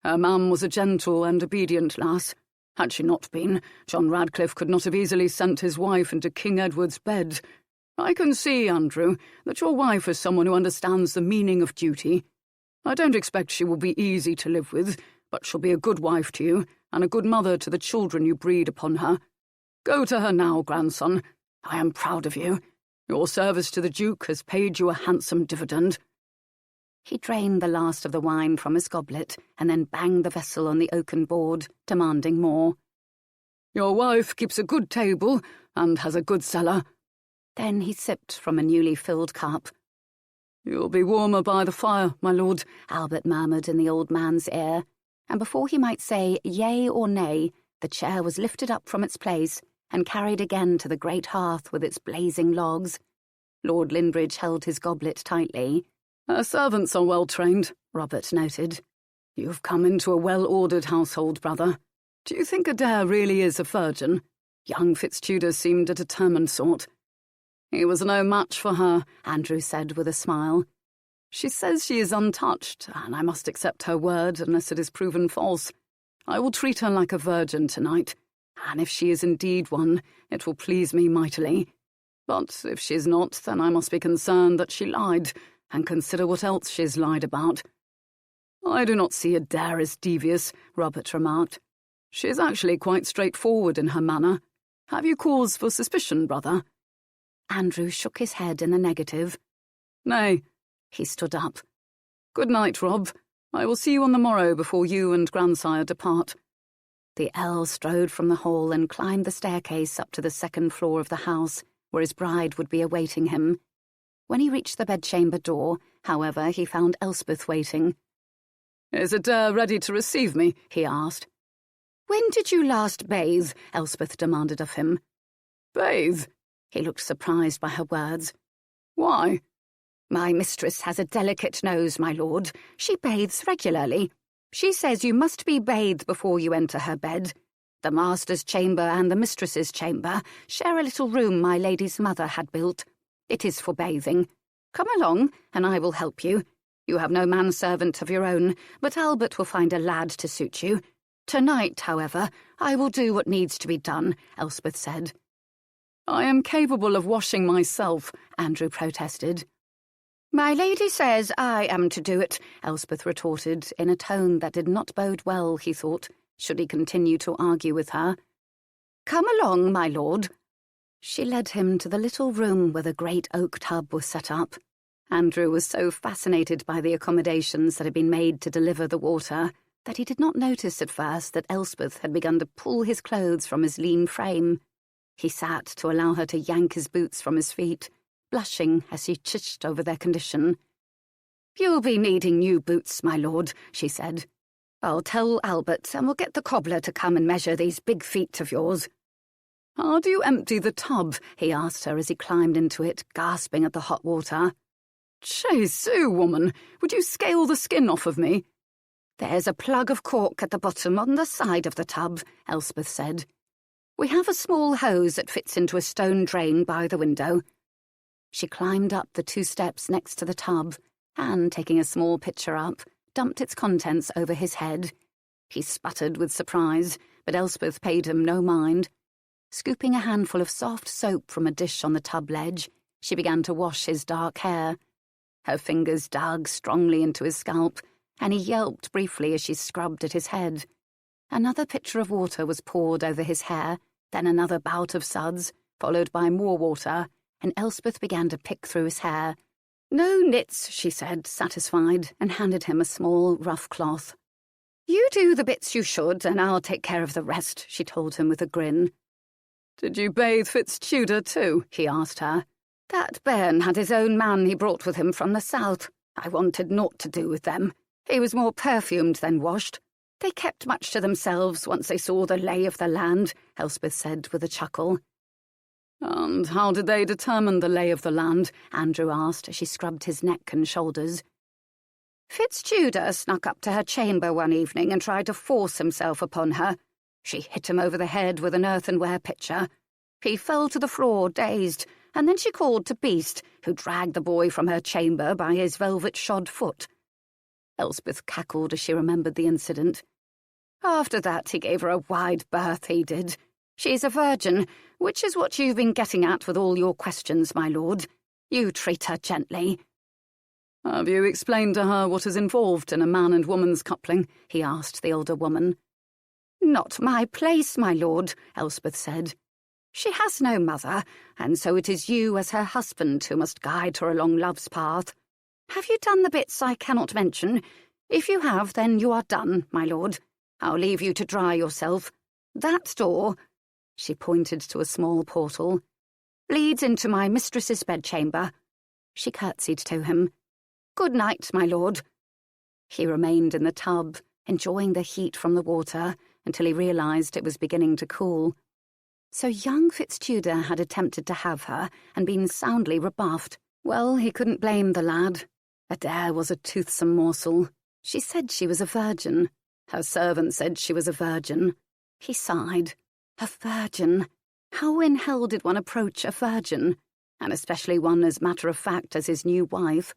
"Her mam was a gentle and obedient lass. Had she not been, John Radcliffe could not have easily sent his wife into King Edward's bed. I can see, Andrew, that your wife is someone who understands the meaning of duty. I don't expect she will be easy to live with, but she'll be a good wife to you, and a good mother to the children you breed upon her. Go to her now, grandson. I am proud of you. Your service to the Duke has paid you a handsome dividend." He drained the last of the wine from his goblet and then banged the vessel on the oaken board, demanding more. "Your wife keeps a good table and has a good cellar." Then he sipped from a newly filled cup. "You'll be warmer by the fire, my lord," Albert murmured in the old man's ear, and before he might say yea or nay, the chair was lifted up from its place and carried again to the great hearth with its blazing logs. Lord Linbridge held his goblet tightly. "Her servants are well trained," Robert noted. "You've come into a well-ordered household, brother. Do you think Adair really is a virgin? Young Fitztudor seemed a determined sort." "He was no match for her," Andrew said with a smile. "She says she is untouched, and I must accept her word unless it is proven false. I will treat her like a virgin tonight, and if she is indeed one, it will please me mightily. But if she is not, then I must be concerned that she lied, and consider what else she has lied about." "I do not see Adair as devious," Robert remarked. "She is actually quite straightforward in her manner. Have you cause for suspicion, brother?" Andrew shook his head in the negative. "Nay." He stood up. "Good night, Rob. I will see you on the morrow before you and grandsire depart." The Earl strode from the hall and climbed the staircase up to the second floor of the house, where his bride would be awaiting him. When he reached the bedchamber door, however, he found Elspeth waiting. "Is Adair ready to receive me?" he asked. "When did you last bathe?" Elspeth demanded of him. "Bathe?" He looked surprised by her words. "Why?" "My mistress has a delicate nose, my lord. She bathes regularly. She says you must be bathed before you enter her bed. The master's chamber and the mistress's chamber share a little room my lady's mother had built. It is for bathing. Come along, and I will help you. You have no manservant of your own, but Albert will find a lad to suit you. Tonight, however, I will do what needs to be done," Elspeth said. "I am capable of washing myself," Andrew protested. "My lady says I am to do it," Elspeth retorted, in a tone that did not bode well, he thought, should he continue to argue with her. "Come along, my lord." She led him to the little room where the great oak tub was set up. Andrew was so fascinated by the accommodations that had been made to deliver the water that he did not notice at first that Elspeth had begun to pull his clothes from his lean frame. He sat to allow her to yank his boots from his feet, blushing as she chided over their condition. "You'll be needing new boots, my lord," she said. I'll tell Albert, and we'll get the cobbler to come and measure these big feet of yours." "How do you empty the tub?" he asked her as he climbed into it, gasping at the hot water. "Jesu, woman, would you scale the skin off of me?" "There's a plug of cork at the bottom on the side of the tub," Elspeth said. "We have a small hose that fits into a stone drain by the window." She climbed up the 2 steps next to the tub and, taking a small pitcher up, dumped its contents over his head. He sputtered with surprise, but Elspeth paid him no mind. Scooping a handful of soft soap from a dish on the tub ledge, she began to wash his dark hair. Her fingers dug strongly into his scalp, and he yelped briefly as she scrubbed at his head. Another pitcher of water was poured over his hair, then another bout of suds, followed by more water, and Elspeth began to pick through his hair. "No nits," she said, satisfied, and handed him a small, rough cloth. "You do the bits you should, and I'll take care of the rest," she told him with a grin. "Did you bathe Fitztudor too?" he asked her. "That bairn had his own man he brought with him from the south. I wanted naught to do with them. He was more perfumed than washed. They kept much to themselves once they saw the lay of the land," Elspeth said with a chuckle. "And how did they determine the lay of the land?" Andrew asked as she scrubbed his neck and shoulders. "Fitztudor snuck up to her chamber one evening and tried to force himself upon her. She hit him over the head with an earthenware pitcher. He fell to the floor, dazed, and then she called to Beast, who dragged the boy from her chamber by his velvet-shod foot." Elspeth cackled as she remembered the incident. "After that he gave her a wide berth, he did. She's a virgin, which is what you've been getting at with all your questions, my lord. You treat her gently." "Have you explained to her what is involved in a man and woman's coupling?" he asked the older woman. "Not my place, my lord," Elspeth said. "She has no mother, and so it is you as her husband who must guide her along love's path. Have you done the bits I cannot mention? If you have, then you are done, my lord. I'll leave you to dry yourself. That door," she pointed to a small portal, "leads into my mistress's bedchamber." She curtsied to him. "Good night, my lord." He remained in the tub, enjoying the heat from the water, until he realised it was beginning to cool. So young Fitztudor had attempted to have her and been soundly rebuffed. Well, he couldn't blame the lad. Adair was a toothsome morsel. She said she was a virgin. Her servant said she was a virgin. He sighed. A virgin. How in hell did one approach a virgin? And especially one as matter-of-fact as his new wife.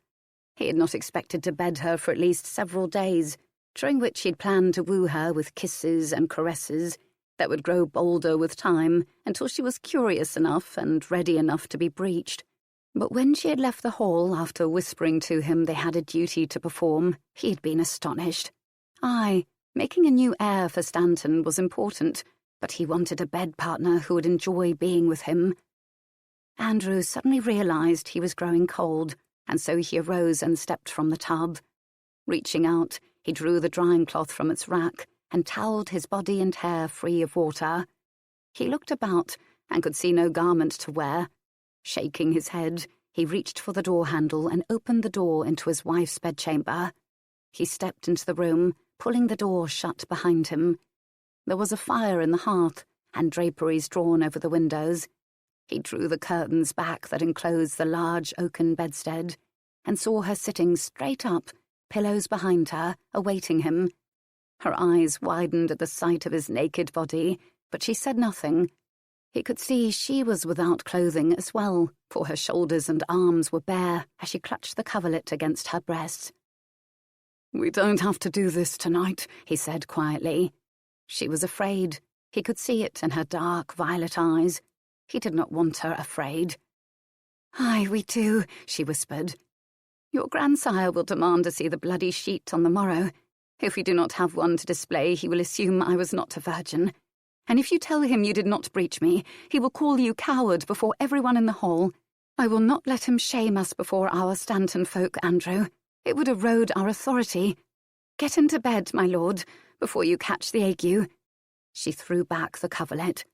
He had not expected to bed her for at least several days, during which he'd planned to woo her with kisses and caresses that would grow bolder with time until she was curious enough and ready enough to be breached. But when she had left the hall after whispering to him they had a duty to perform, he'd been astonished. Aye, making a new heir for Stanton was important, but he wanted a bed partner who would enjoy being with him. Andrew suddenly realised he was growing cold, and so he arose and stepped from the tub. Reaching out, he drew the drying cloth from its rack and towelled his body and hair free of water. He looked about and could see no garment to wear. Shaking his head, he reached for the door handle and opened the door into his wife's bedchamber. He stepped into the room, pulling the door shut behind him. There was a fire in the hearth and draperies drawn over the windows. He drew the curtains back that enclosed the large oaken bedstead and saw her sitting straight up, pillows behind her, awaiting him. Her eyes widened at the sight of his naked body, but she said nothing. He could see she was without clothing as well, for her shoulders and arms were bare as she clutched the coverlet against her breasts. "We don't have to do this tonight," he said quietly. She was afraid. He could see it in her dark violet eyes. He did not want her afraid. "Aye, we do," she whispered. "Your grandsire will demand to see the bloody sheet on the morrow. If we do not have one to display, he will assume I was not a virgin. And if you tell him you did not breach me, he will call you coward before everyone in the hall. I will not let him shame us before our Stanton folk, Andrew. It would erode our authority. Get into bed, my lord, before you catch the ague." She threw back the coverlet.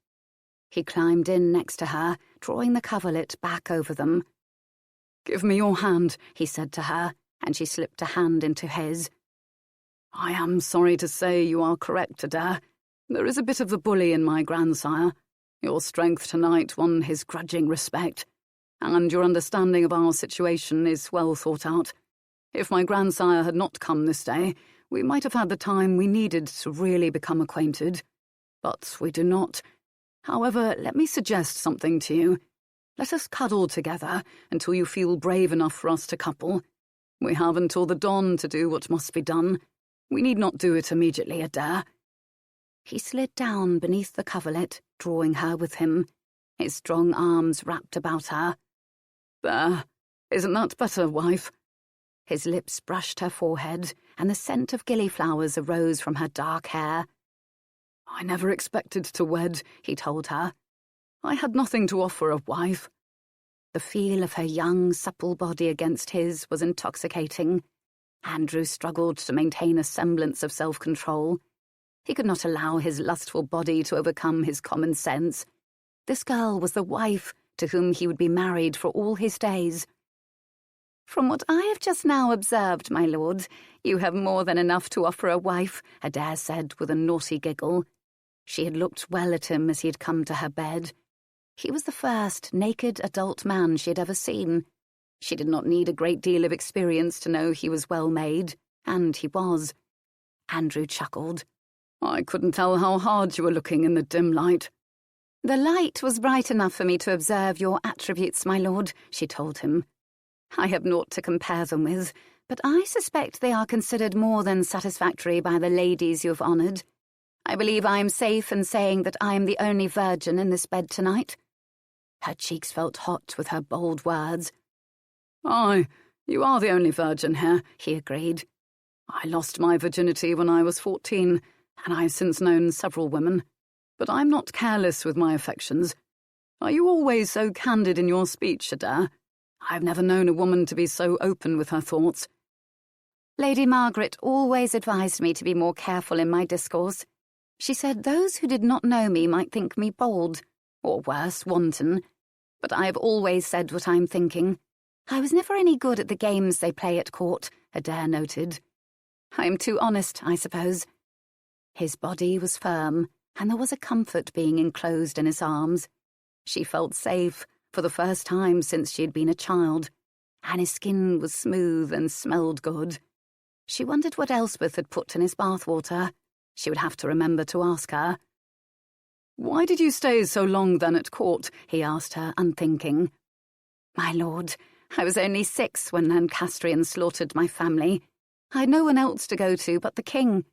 He climbed in next to her, drawing the coverlet back over them. "Give me your hand," he said to her, and she slipped a hand into his. I am sorry to say you are correct, Adair. There is a bit of the bully in my grandsire. Your strength tonight won his grudging respect, and your understanding of our situation is well thought out. If my grandsire had not come this day, we might have had the time we needed to really become acquainted. But we do not. However, let me suggest something to you. Let us cuddle together until you feel brave enough for us to couple. We have until the dawn to do what must be done. We need not do it immediately, Adair. He slid down beneath the coverlet, drawing her with him, his strong arms wrapped about her. There. Isn't that better, wife? His lips brushed her forehead, and the scent of gillyflowers arose from her dark hair. I never expected to wed, he told her. I had nothing to offer a wife. The feel of her young, supple body against his was intoxicating. Andrew struggled to maintain a semblance of self-control. He could not allow his lustful body to overcome his common sense. This girl was the wife to whom he would be married for all his days. From what I have just now observed, my lord, you have more than enough to offer a wife, Adair said with a naughty giggle. She had looked well at him as he had come to her bed. He was the first naked adult man she had ever seen. She did not need a great deal of experience to know he was well made, and he was. Andrew chuckled. I couldn't tell how hard you were looking in the dim light. The light was bright enough for me to observe your attributes, my lord, she told him. I have naught to compare them with, but I suspect they are considered more than satisfactory by the ladies you have honoured. I believe I am safe in saying that I am the only virgin in this bed tonight. Her cheeks felt hot with her bold words. Aye, you are the only virgin here, he agreed. I lost my virginity when I was 14, and I have since known several women. But I'm not careless with my affections. Are you always so candid in your speech, Adair? I've never known a woman to be so open with her thoughts. Lady Margaret always advised me to be more careful in my discourse. She said those who did not know me might think me bold, or worse, wanton. But I have always said what I'm thinking. I was never any good at the games they play at court, Adair noted. I am too honest, I suppose. His body was firm, and there was a comfort being enclosed in his arms. She felt safe, for the first time since she had been a child, and his skin was smooth and smelled good. She wondered what Elspeth had put in his bathwater. She would have to remember to ask her. Why did you stay so long then at court? He asked her, unthinking. My lord, I was only 6 when Lancastrian slaughtered my family. I had no one else to go to but the king.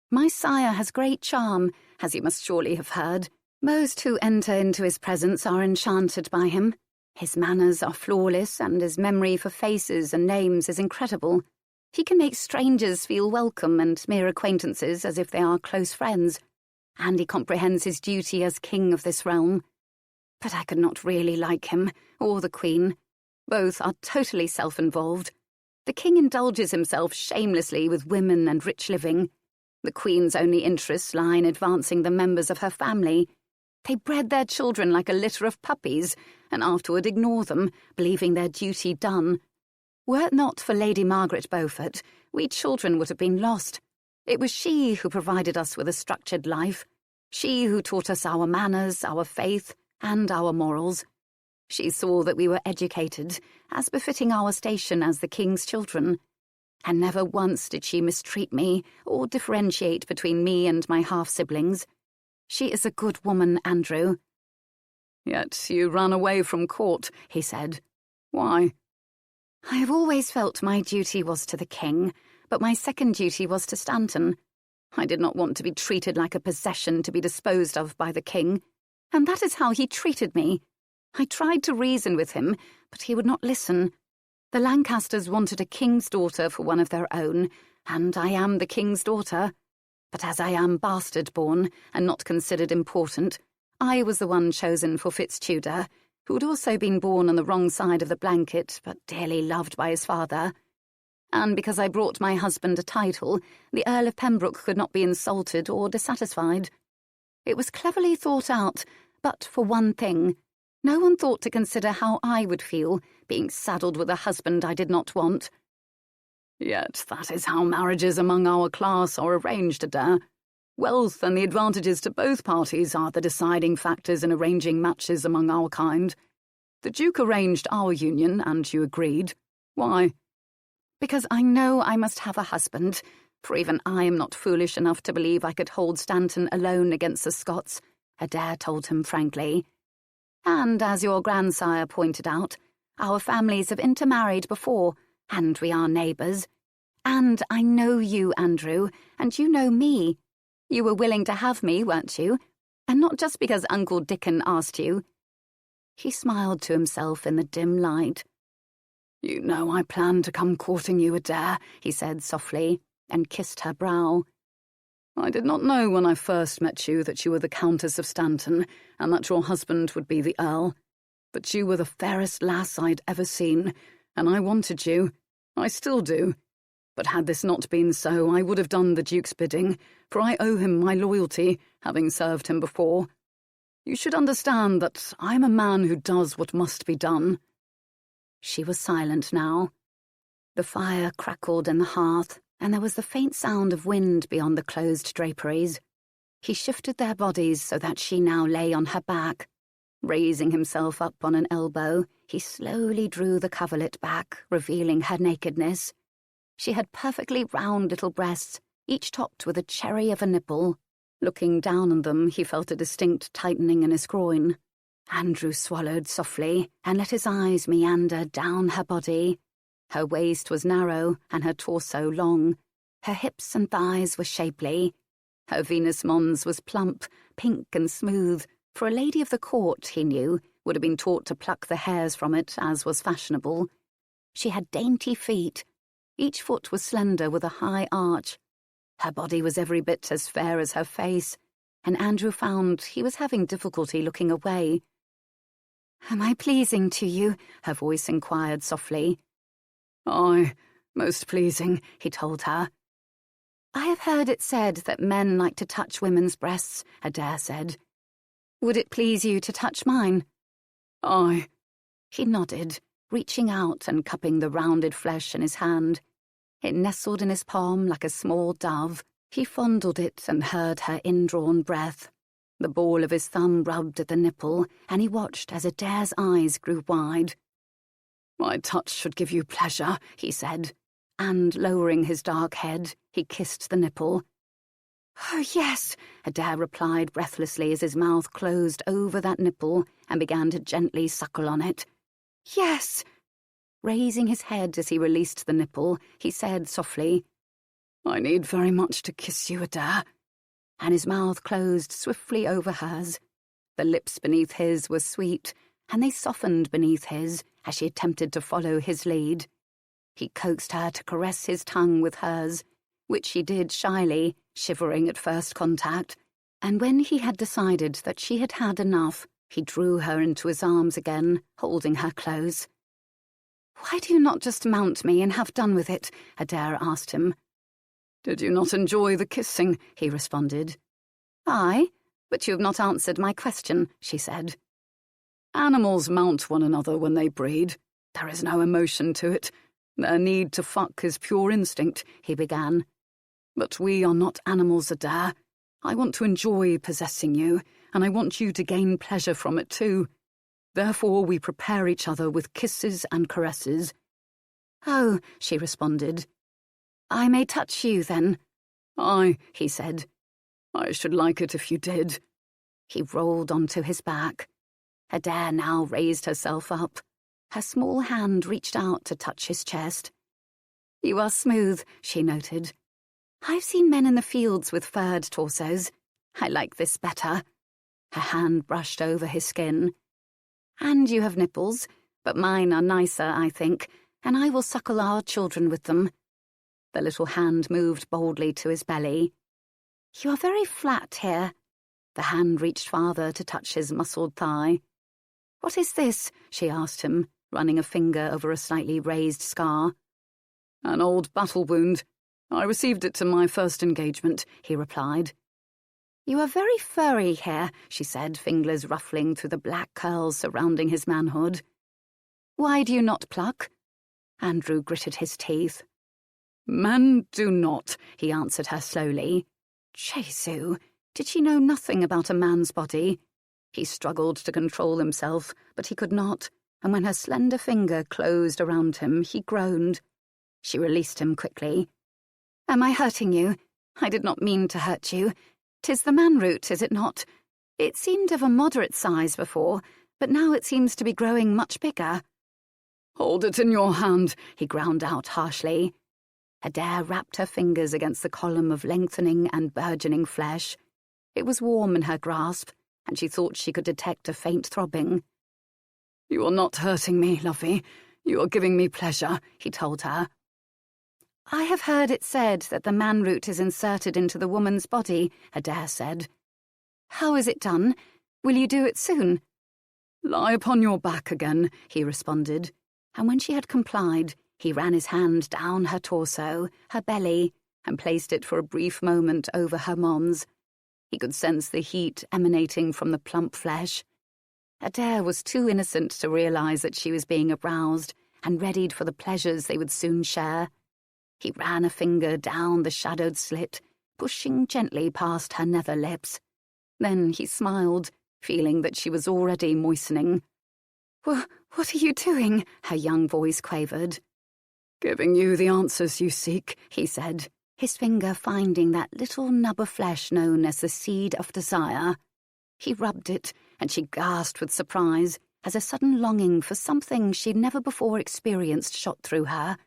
My sire has great charm, as you must surely have heard. Most who enter into his presence are enchanted by him. His manners are flawless, and his memory for faces and names is incredible. He can make strangers feel welcome and mere acquaintances as if they are close friends, and he comprehends his duty as king of this realm. But I could not really like him, or the queen. Both are totally self-involved. The king indulges himself shamelessly with women and rich living. The queen's only interests lie in advancing the members of her family. They bred their children like a litter of puppies, and afterward ignore them, believing their duty done. Were it not for Lady Margaret Beaufort, we children would have been lost. It was she who provided us with a structured life, she who taught us our manners, our faith, and our morals. She saw that we were educated, as befitting our station as the king's children, and never once did she mistreat me or differentiate between me and my half-siblings. She is a good woman, Andrew. Yet you ran away from court, he said. Why? I have always felt my duty was to the king, but my second duty was to Stanton. I did not want to be treated like a possession to be disposed of by the king, and that is how he treated me. I tried to reason with him, but he would not listen. The Lancasters wanted a king's daughter for one of their own, and I am the king's daughter. But as I am bastard-born and not considered important, I was the one chosen for Fitztudor, who had also been born on the wrong side of the blanket, but dearly loved by his father. And because I brought my husband a title, the Earl of Pembroke could not be insulted or dissatisfied. It was cleverly thought out, but for one thing, no one thought to consider how I would feel being saddled with a husband I did not want. Yet that is how marriages among our class are arranged, Adair. Wealth and the advantages to both parties are the deciding factors in arranging matches among our kind. The Duke arranged our union, and you agreed. Why? Because I know I must have a husband, for even I am not foolish enough to believe I could hold Stanton alone against the Scots, Adair told him frankly. And as your grandsire pointed out, our families have intermarried before, and we are neighbours. And I know you, Andrew, and you know me. You were willing to have me, weren't you? And not just because Uncle Dickon asked you. He smiled to himself in the dim light. You know I plan to come courting you, Adair, he said softly, and kissed her brow. I did not know when I first met you that you were the Countess of Stanton, and that your husband would be the Earl. But you were the fairest lass I'd ever seen, and I wanted you. I still do. But had this not been so, I would have done the Duke's bidding, for I owe him my loyalty, having served him before. You should understand that I am a man who does what must be done. She was silent now. The fire crackled in the hearth, and there was the faint sound of wind beyond the closed draperies. He shifted their bodies so that she now lay on her back. Raising himself up on an elbow, he slowly drew the coverlet back, revealing her nakedness. She had perfectly round little breasts, each topped with a cherry of a nipple. Looking down on them, he felt a distinct tightening in his groin. Andrew swallowed softly and let his eyes meander down her body. Her waist was narrow and her torso long. Her hips and thighs were shapely. Her Venus mons was plump, pink and smooth. For a lady of the court, he knew, would have been taught to pluck the hairs from it, as was fashionable. She had dainty feet. Each foot was slender with a high arch. Her body was every bit as fair as her face, and Andrew found he was having difficulty looking away. "Am I pleasing to you?" her voice inquired softly. Aye, most pleasing, he told her. "I have heard it said that men like to touch women's breasts," Adair said. "Would it please you to touch mine?" Aye. He nodded, reaching out and cupping the rounded flesh in his hand. It nestled in his palm like a small dove. He fondled it and heard her indrawn breath. The ball of his thumb rubbed at the nipple, and he watched as Adair's eyes grew wide. "My touch should give you pleasure," he said, and, lowering his dark head, he kissed the nipple. "Oh, yes," Adair replied breathlessly as his mouth closed over that nipple and began to gently suckle on it. "Yes." Raising his head as he released the nipple, he said softly, "I need very much to kiss you, Adair." And his mouth closed swiftly over hers. The lips beneath his were sweet, and they softened beneath his as she attempted to follow his lead. He coaxed her to caress his tongue with hers, which she did shyly, shivering at first contact, and when he had decided that she had had enough, he drew her into his arms again, holding her close. "Why do you not just mount me and have done with it?" Adair asked him. "Did you not enjoy the kissing?" he responded. "Aye, but you have not answered my question," she said. "Animals mount one another when they breed. There is no emotion to it. Their need to fuck is pure instinct," he began. "But we are not animals, Adair. I want to enjoy possessing you, and I want you to gain pleasure from it too. Therefore we prepare each other with kisses and caresses." "Oh," she responded. "I may touch you, then?" "Aye," he said. "I should like it if you did." He rolled onto his back. Adair now raised herself up. Her small hand reached out to touch his chest. "You are smooth," she noted. "I've seen men in the fields with furred torsos. I like this better." Her hand brushed over his skin. "And you have nipples, but mine are nicer, I think, and I will suckle our children with them." The little hand moved boldly to his belly. "You are very flat here." The hand reached farther to touch his muscled thigh. "What is this?" she asked him, running a finger over a slightly raised scar. "An old battle wound. I received it to my first engagement," he replied. "You are very furry here," she said, fingers ruffling through the black curls surrounding his manhood. "Why do you not pluck?" Andrew gritted his teeth. Men do not, he answered her slowly. Jesu, did she know nothing about a man's body? He struggled to control himself, but he could not, and when her slender finger closed around him, he groaned. She released him quickly. Am I hurting you? I did not mean to hurt you. 'Tis the man-root, is it not? It seemed of a moderate size before, but now it seems to be growing much bigger. Hold it in your hand, he ground out harshly. Adair wrapped her fingers against the column of lengthening and burgeoning flesh. It was warm in her grasp, and she thought she could detect a faint throbbing. You are not hurting me, lovey. You are giving me pleasure, he told her. I have heard it said that the man-root is inserted into the woman's body, Adair said. How is it done? Will you do it soon? Lie upon your back again, he responded, and when she had complied, he ran his hand down her torso, her belly, and placed it for a brief moment over her mons. He could sense the heat emanating from the plump flesh. Adair was too innocent to realize that she was being aroused and readied for the pleasures they would soon share. He ran a finger down the shadowed slit, pushing gently past her nether lips. Then he smiled, feeling that she was already moistening. What are you doing? Her young voice quavered. Giving you the answers you seek, he said, his finger finding that little nub of flesh known as the seed of desire. He rubbed it, and she gasped with surprise as a sudden longing for something she'd never before experienced shot through her.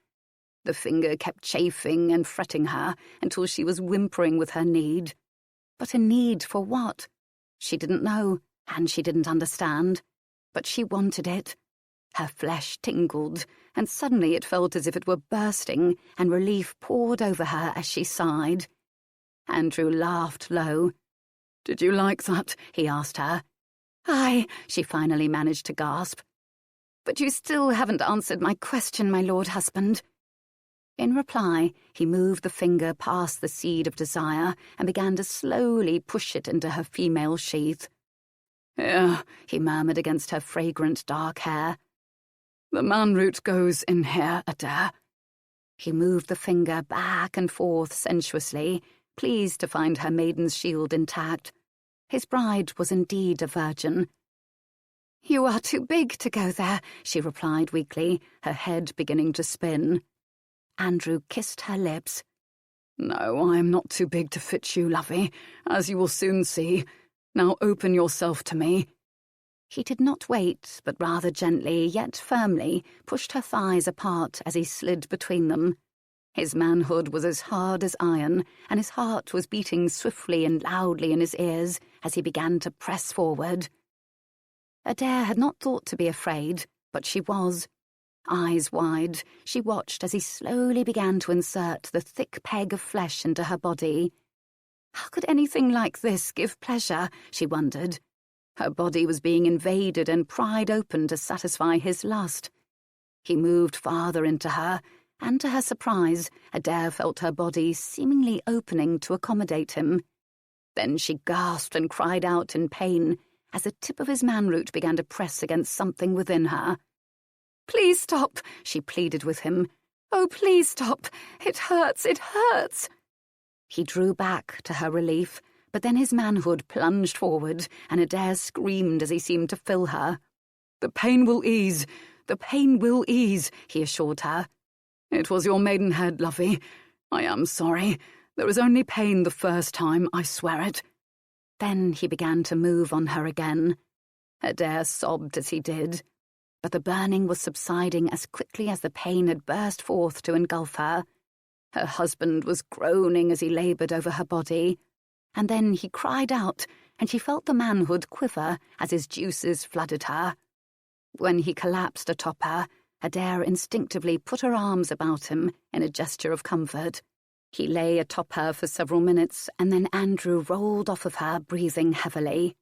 The finger kept chafing and fretting her until she was whimpering with her need. But a need for what? She didn't know, and she didn't understand. But she wanted it. Her flesh tingled, and suddenly it felt as if it were bursting, and relief poured over her as she sighed. Andrew laughed low. Did you like that? He asked her. Aye, she finally managed to gasp. But you still haven't answered my question, my lord husband. In reply, he moved the finger past the seed of desire and began to slowly push it into her female sheath. Here, he murmured against her fragrant dark hair. The man-root goes in here, Adair. He moved the finger back and forth sensuously, pleased to find her maiden's shield intact. His bride was indeed a virgin. You are too big to go there, she replied weakly, her head beginning to spin. Andrew kissed her lips. No, I am not too big to fit you, lovey, as you will soon see. Now open yourself to me. He did not wait, but rather gently, yet firmly, pushed her thighs apart as he slid between them. His manhood was as hard as iron, and his heart was beating swiftly and loudly in his ears as he began to press forward. Adair had not thought to be afraid, but she was. Eyes wide, she watched as he slowly began to insert the thick peg of flesh into her body. How could anything like this give pleasure, she wondered. Her body was being invaded and pried open to satisfy his lust. He moved farther into her, and to her surprise, Adair felt her body seemingly opening to accommodate him. Then she gasped and cried out in pain as the tip of his man-root began to press against something within her. Please stop, she pleaded with him. Oh, please stop. It hurts, it hurts. He drew back to her relief, but then his manhood plunged forward, and Adair screamed as he seemed to fill her. The pain will ease, he assured her. It was your maidenhead, lovey. I am sorry. There was only pain the first time, I swear it. Then he began to move on her again. Adair sobbed as he did. But the burning was subsiding as quickly as the pain had burst forth to engulf her. Her husband was groaning as he laboured over her body, and then he cried out, and she felt the manhood quiver as his juices flooded her. When he collapsed atop her, Adair instinctively put her arms about him in a gesture of comfort. He lay atop her for several minutes, and then Andrew rolled off of her, breathing heavily.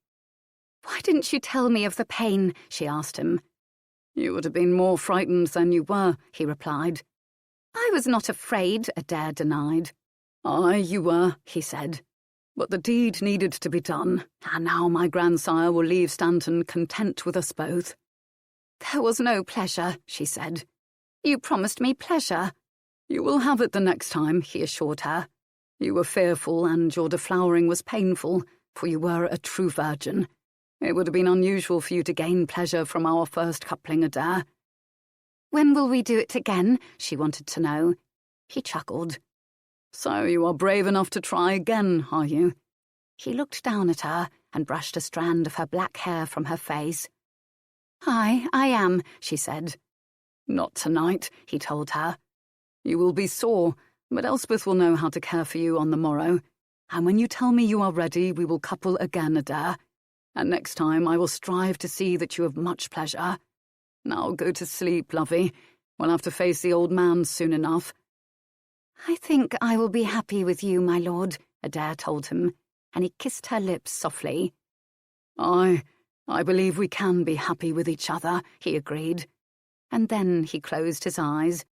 "Why didn't you tell me of the pain?" she asked him. You would have been more frightened than you were, he replied. I was not afraid, Adair denied. Aye, you were, he said. But the deed needed to be done, and now my grandsire will leave Stanton content with us both. There was no pleasure, she said. You promised me pleasure. "You will have it the next time," he assured her. "You were fearful, and your deflowering was painful, for you were a true virgin. It would have been unusual for you to gain pleasure from our first coupling, Adair." "When will we do it again?" she wanted to know. He chuckled. "So you are brave enough to try again, are you?" He looked down at her and brushed a strand of her black hair from her face. "I am," she said. "Not tonight," he told her. "You will be sore, but Elspeth will know how to care for you on the morrow. And when you tell me you are ready, we will couple again, Adair. And next time I will strive to see that you have much pleasure. Now go to sleep, lovey. We'll have to face the old man soon enough." "I think I will be happy with you, my lord," Adair told him, and he kissed her lips softly. I believe we can be happy with each other," he agreed. And then he closed his eyes.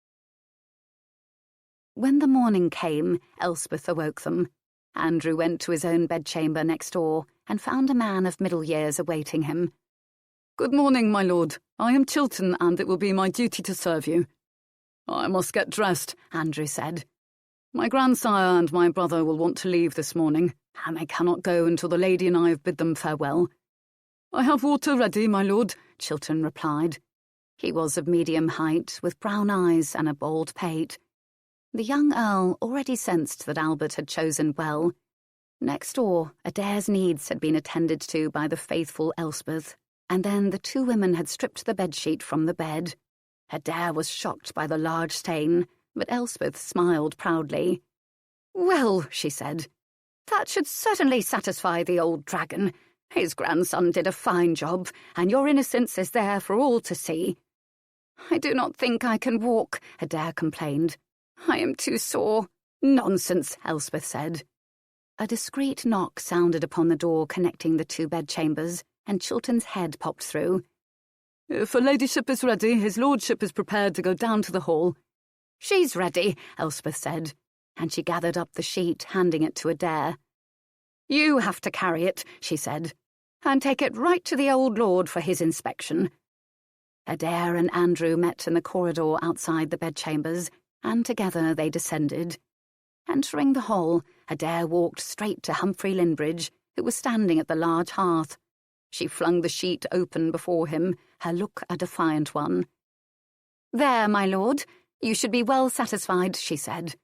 When the morning came, Elspeth awoke them. Andrew went to his own bedchamber next door and found a man of middle years awaiting him. "Good morning, my lord. I am Chilton, and it will be my duty to serve you." "I must get dressed," Andrew said. "My grandsire and my brother will want to leave this morning, and they cannot go until the lady and I have bid them farewell." "I have water ready, my lord," Chilton replied. He was of medium height, with brown eyes and a bald pate. The young Earl already sensed that Albert had chosen well. Next door, Adair's needs had been attended to by the faithful Elspeth, and then the two women had stripped the bedsheet from the bed. Adair was shocked by the large stain, but Elspeth smiled proudly. "Well," she said, "that should certainly satisfy the old dragon. His grandson did a fine job, and your innocence is there for all to see." "I do not think I can walk," Adair complained. "I am too sore." "Nonsense," Elspeth said. A discreet knock sounded upon the door connecting the two bedchambers, and Chilton's head popped through. "If her ladyship is ready, his lordship is prepared to go down to the hall." "She's ready," Elspeth said, and she gathered up the sheet, handing it to Adair. "You have to carry it," she said, "and take it right to the old lord for his inspection." Adair and Andrew met in the corridor outside the bedchambers, and together they descended. Entering the hall, Adair walked straight to Humphrey Linbridge, who was standing at the large hearth. She flung the sheet open before him, her look a defiant one. "There, my lord, you should be well satisfied," she said.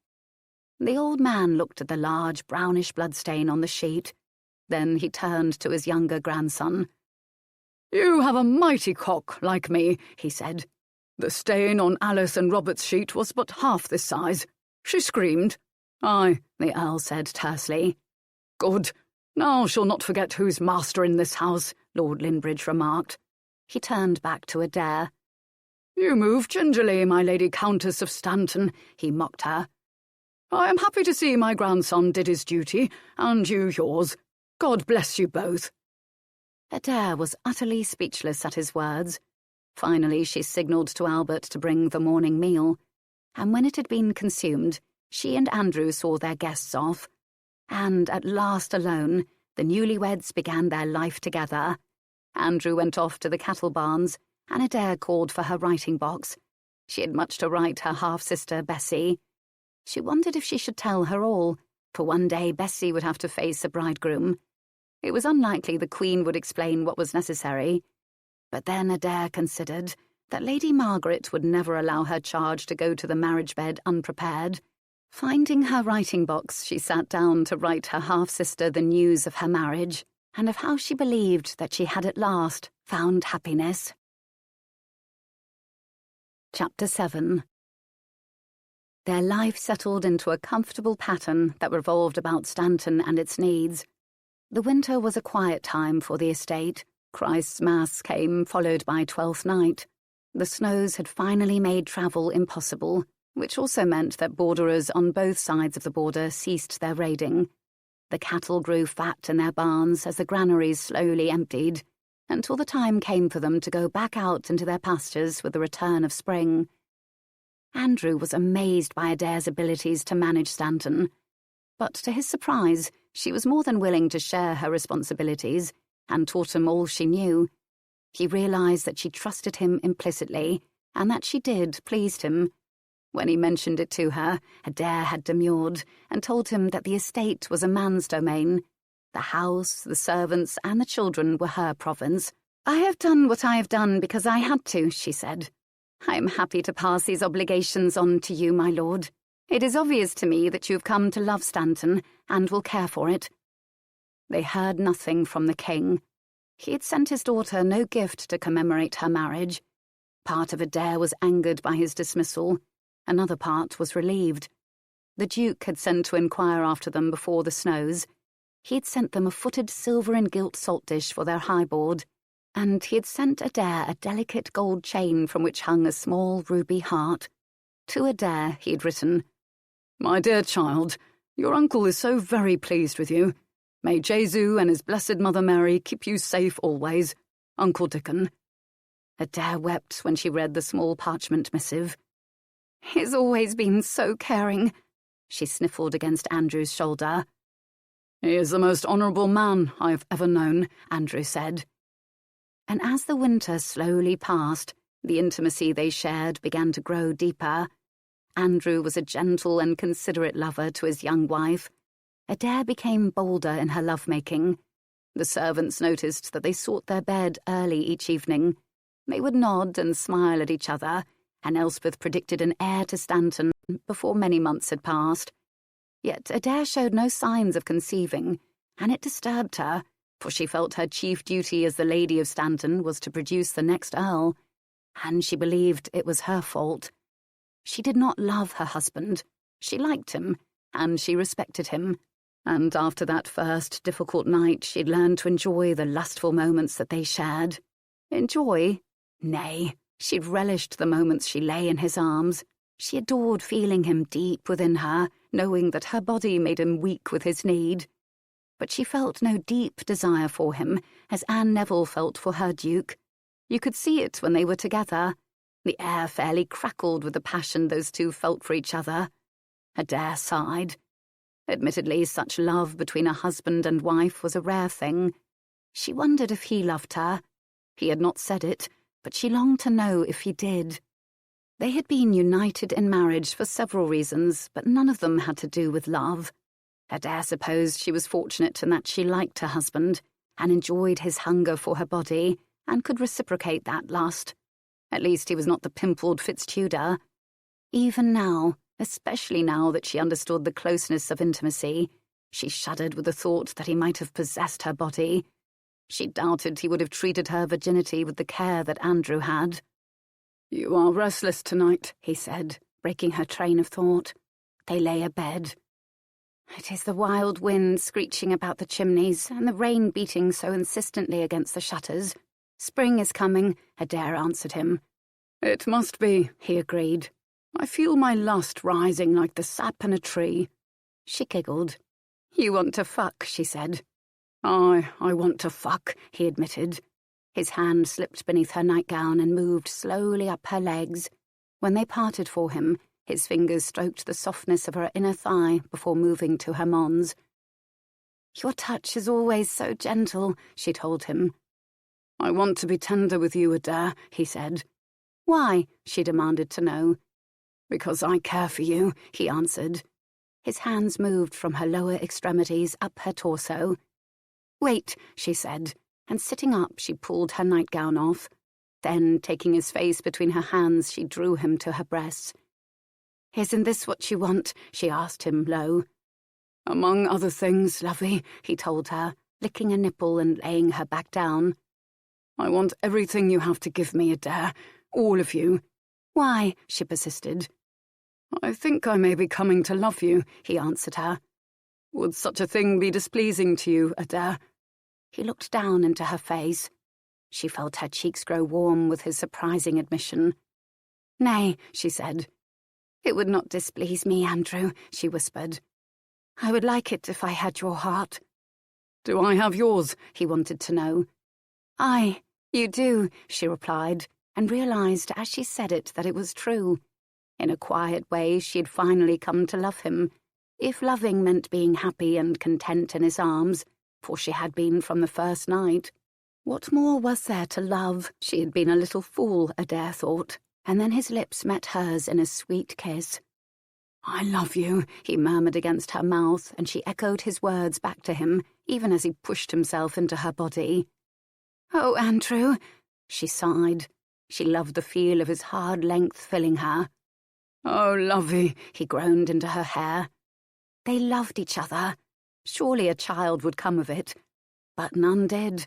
The old man looked at the large brownish bloodstain on the sheet. Then he turned to his younger grandson. "You have a mighty cock, like me," he said. "The stain on Alice and Robert's sheet was but half this size. She screamed." "Aye," the Earl said tersely. "Good. Now she'll not forget who's master in this house," Lord Linbridge remarked. He turned back to Adair. "You move gingerly, my Lady Countess of Stanton," he mocked her. "I am happy to see my grandson did his duty, and you yours. God bless you both." Adair was utterly speechless at his words. Finally she signalled to Albert to bring the morning meal, and when it had been consumed, she and Andrew saw their guests off. And at last alone, the newlyweds began their life together. Andrew went off to the cattle barns, and Adair called for her writing box. She had much to write her half-sister Bessie. She wondered if she should tell her all, for one day Bessie would have to face a bridegroom. It was unlikely the Queen would explain what was necessary. But then Adair considered that Lady Margaret would never allow her charge to go to the marriage bed unprepared. Finding her writing box, she sat down to write her half-sister the news of her marriage, and of how she believed that she had at last found happiness. Chapter 7. Their life settled into a comfortable pattern that revolved about Stanton and its needs. The winter was a quiet time for the estate. Christ's Mass came, followed by Twelfth Night. The snows had finally made travel impossible, which also meant that borderers on both sides of the border ceased their raiding. The cattle grew fat in their barns as the granaries slowly emptied, until the time came for them to go back out into their pastures with the return of spring. Andrew was amazed by Adair's abilities to manage Stanton, but to his surprise, she was more than willing to share her responsibilities and taught him all she knew. He realized that she trusted him implicitly, and that she did pleased him. When he mentioned it to her, Adair had demurred and told him that the estate was a man's domain. The house, the servants, and the children were her province. "I have done what I have done because I had to," she said. "I am happy to pass these obligations on to you, my lord. It is obvious to me that you have come to love Stanton and will care for it." They heard nothing from the king. He had sent his daughter no gift to commemorate her marriage. Part of Adair was angered by his dismissal. Another part was relieved. The Duke had sent to inquire after them before the snows. He had sent them a footed silver and gilt salt dish for their highboard, and he had sent Adair a delicate gold chain from which hung a small ruby heart. To Adair he had written, "My dear child, your uncle is so very pleased with you. May Jesu and his blessed Mother Mary keep you safe always. Uncle Dickon." Adair wept when she read the small parchment missive. "He's always been so caring." She sniffled against Andrew's shoulder. "He is the most honourable man I have ever known," Andrew said. And as the winter slowly passed, the intimacy they shared began to grow deeper. Andrew was a gentle and considerate lover to his young wife. Adair became bolder in her lovemaking. The servants noticed that they sought their bed early each evening. They would nod and smile at each other, and Elspeth predicted an heir to Stanton before many months had passed. Yet Adair showed no signs of conceiving, and it disturbed her, for she felt her chief duty as the Lady of Stanton was to produce the next Earl, and she believed it was her fault. She did not love her husband. She liked him, and she respected him. And after that first difficult night, she'd learned to enjoy the lustful moments that they shared. Enjoy? Nay, she'd relished the moments she lay in his arms. She adored feeling him deep within her, knowing that her body made him weak with his need. But she felt no deep desire for him, as Anne Neville felt for her Duke. You could see it when they were together. The air fairly crackled with the passion those two felt for each other. Adair sighed. Admittedly, such love between a husband and wife was a rare thing. She wondered if he loved her. He had not said it, but she longed to know if he did. They had been united in marriage for several reasons, but none of them had to do with love. Adair supposed she was fortunate in that she liked her husband, and enjoyed his hunger for her body, and could reciprocate that lust. At least he was not the pimpled Fitztudor. Even now, especially now that she understood the closeness of intimacy, she shuddered with the thought that he might have possessed her body. She doubted he would have treated her virginity with the care that Andrew had. "You are restless tonight," he said, breaking her train of thought. They lay abed. "It is the wild wind screeching about the chimneys, and the rain beating so insistently against the shutters. Spring is coming," Adair answered him. "It must be," he agreed. "I feel my lust rising like the sap in a tree." She giggled. "You want to fuck," she said. I want to fuck," he admitted. His hand slipped beneath her nightgown and moved slowly up her legs. When they parted for him, his fingers stroked the softness of her inner thigh before moving to her mons. "Your touch is always so gentle," she told him. "I want to be tender with you, Adair," he said. "Why?" she demanded to know. "Because I care for you," he answered. His hands moved from her lower extremities up her torso. "Wait," she said, and sitting up she pulled her nightgown off. Then, taking his face between her hands, she drew him to her breasts. "Isn't this what you want?" she asked him low. "Among other things, lovey," he told her, licking a nipple and laying her back down. "I want everything you have to give me, Adair, all of you." "Why?" she persisted. "I think I may be coming to love you," he answered her. "Would such a thing be displeasing to you, Adair?" He looked down into her face. She felt her cheeks grow warm with his surprising admission. "Nay," she said. "It would not displease me, Andrew," she whispered. "I would like it if I had your heart." "Do I have yours?" he wanted to know. "Aye, you do," she replied, and realized as she said it that it was true. In a quiet way she had finally come to love him, if loving meant being happy and content in his arms, for she had been from the first night. What more was there to love? She had been a little fool, Adair thought. and then his lips met hers in a sweet kiss. "I love you," he murmured against her mouth, and she echoed his words back to him, even as he pushed himself into her body. "Oh, Andrew," she sighed. She loved the feel of his hard length filling her. "Oh, lovey," he groaned into her hair. They loved each other. Surely a child would come of it. But none did.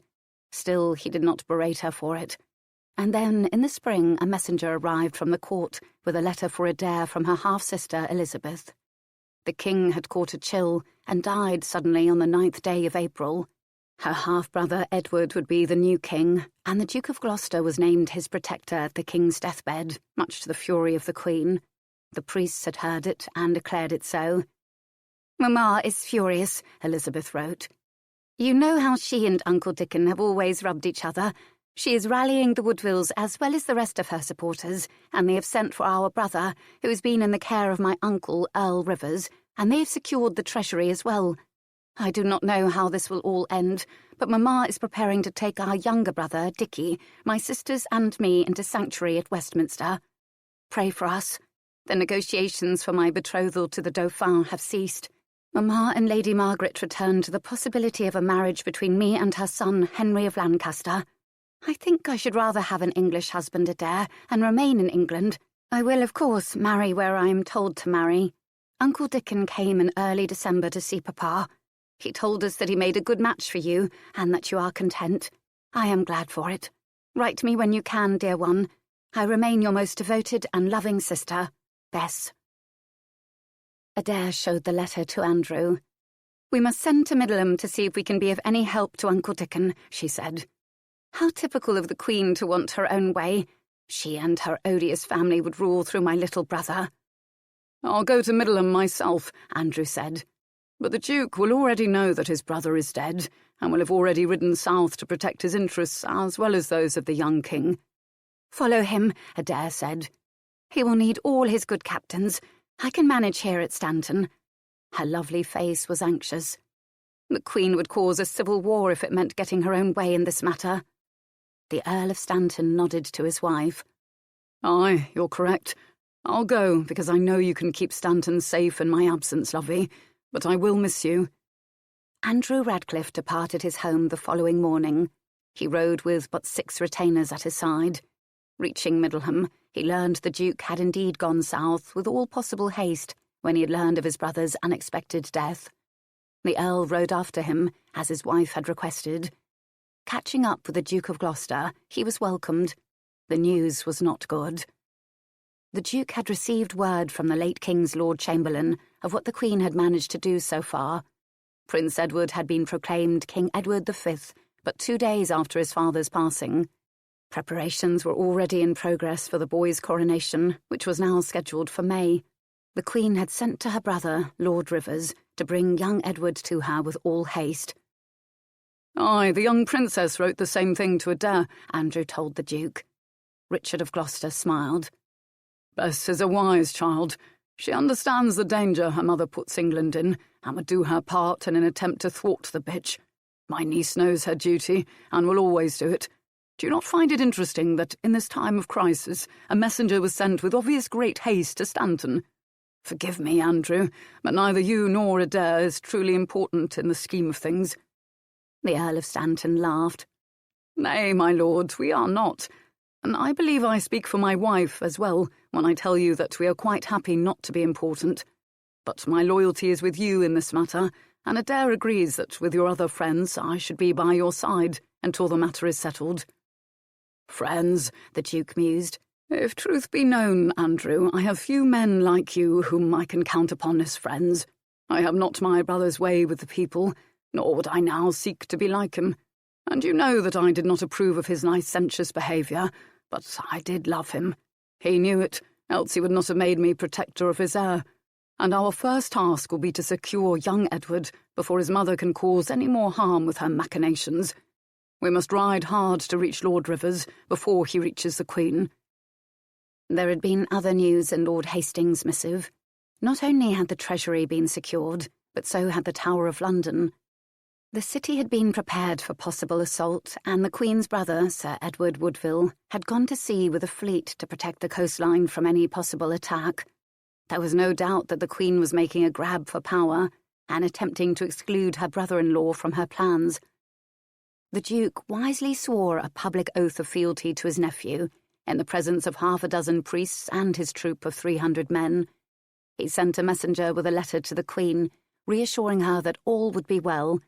Still, he did not berate her for it. And then, in the spring, a messenger arrived from the court with a letter for Adair from her half-sister Elizabeth. The king had caught a chill and died suddenly on the 9th day of April. Her half-brother Edward would be the new king, and the Duke of Gloucester was named his protector at the king's deathbed, much to the fury of the Queen. The priests had heard it and declared it so. "Mamma is furious," Elizabeth wrote. "You know how she and Uncle Dickon have always rubbed each other. She is rallying the Woodvilles as well as the rest of her supporters, and they have sent for our brother, who has been in the care of my uncle, Earl Rivers, and they have secured the treasury as well. I do not know how this will all end, but Mamma is preparing to take our younger brother, Dicky, my sisters and me into sanctuary at Westminster. Pray for us. The negotiations for my betrothal to the Dauphin have ceased. Mamma and Lady Margaret returned to the possibility of a marriage between me and her son, Henry of Lancaster. I think I should rather have an English husband, Adair, and remain in England. I will, of course, marry where I am told to marry. Uncle Dickon came in early December to see Papa. He told us that he made a good match for you, and that you are content. I am glad for it. Write me when you can, dear one. I remain your most devoted and loving sister, Bess." Adair showed the letter to Andrew. "We must send to Middleham to see if we can be of any help to Uncle Dickon," she said. "How typical of the Queen to want her own way. She and her odious family would rule through my little brother." "I'll go to Middleham myself," Andrew said. "But the Duke will already know that his brother is dead, and will have already ridden south to protect his interests as well as those of the young king." "Follow him," Adair said. "He will need all his good captains. I can manage here at Stanton." Her lovely face was anxious. The Queen would cause a civil war if it meant getting her own way in this matter. The Earl of Stanton nodded to his wife. "Aye, you're correct. I'll go, because I know you can keep Stanton safe in my absence, lovey, but I will miss you." Andrew Radcliffe departed his home the following morning. He rode with but 6 retainers at his side. Reaching Middleham, he learned the Duke had indeed gone south with all possible haste when he had learned of his brother's unexpected death. The Earl rode after him, as his wife had requested. Catching up with the Duke of Gloucester, he was welcomed. The news was not good. The Duke had received word from the late King's Lord Chamberlain of what the Queen had managed to do so far. Prince Edward had been proclaimed King Edward V, but 2 days after his father's passing. Preparations were already in progress for the boy's coronation, which was now scheduled for May. The Queen had sent to her brother, Lord Rivers, to bring young Edward to her with all haste. "Aye, the young princess wrote the same thing to Adair," Andrew told the Duke. Richard of Gloucester smiled. "Bess is a wise child. She understands the danger her mother puts England in, and would do her part in an attempt to thwart the bitch. My niece knows her duty, and will always do it. Do you not find it interesting that, in this time of crisis, a messenger was sent with obvious great haste to Stanton? Forgive me, Andrew, but neither you nor Adair is truly important in the scheme of things." The Earl of Stanton laughed. "Nay, my lord, we are not. And I believe I speak for my wife as well when I tell you that we are quite happy not to be important. But my loyalty is with you in this matter, and Adair agrees that with your other friends I should be by your side until the matter is settled." "Friends," the Duke mused. "If truth be known, Andrew, I have few men like you whom I can count upon as friends. I have not my brother's way with the people, nor would I now seek to be like him. And you know that I did not approve of his licentious behaviour, but I did love him. He knew it, else he would not have made me protector of his heir. And our first task will be to secure young Edward before his mother can cause any more harm with her machinations. We must ride hard to reach Lord Rivers before he reaches the Queen." There had been other news in Lord Hastings' missive. Not only had the treasury been secured, but so had the Tower of London. The city had been prepared for possible assault, and the Queen's brother, Sir Edward Woodville, had gone to sea with a fleet to protect the coastline from any possible attack. There was no doubt that the Queen was making a grab for power and attempting to exclude her brother-in-law from her plans. The Duke wisely swore a public oath of fealty to his nephew in the presence of 6 priests and his troop of 300 men. He sent a messenger with a letter to the Queen, reassuring her that all would be well.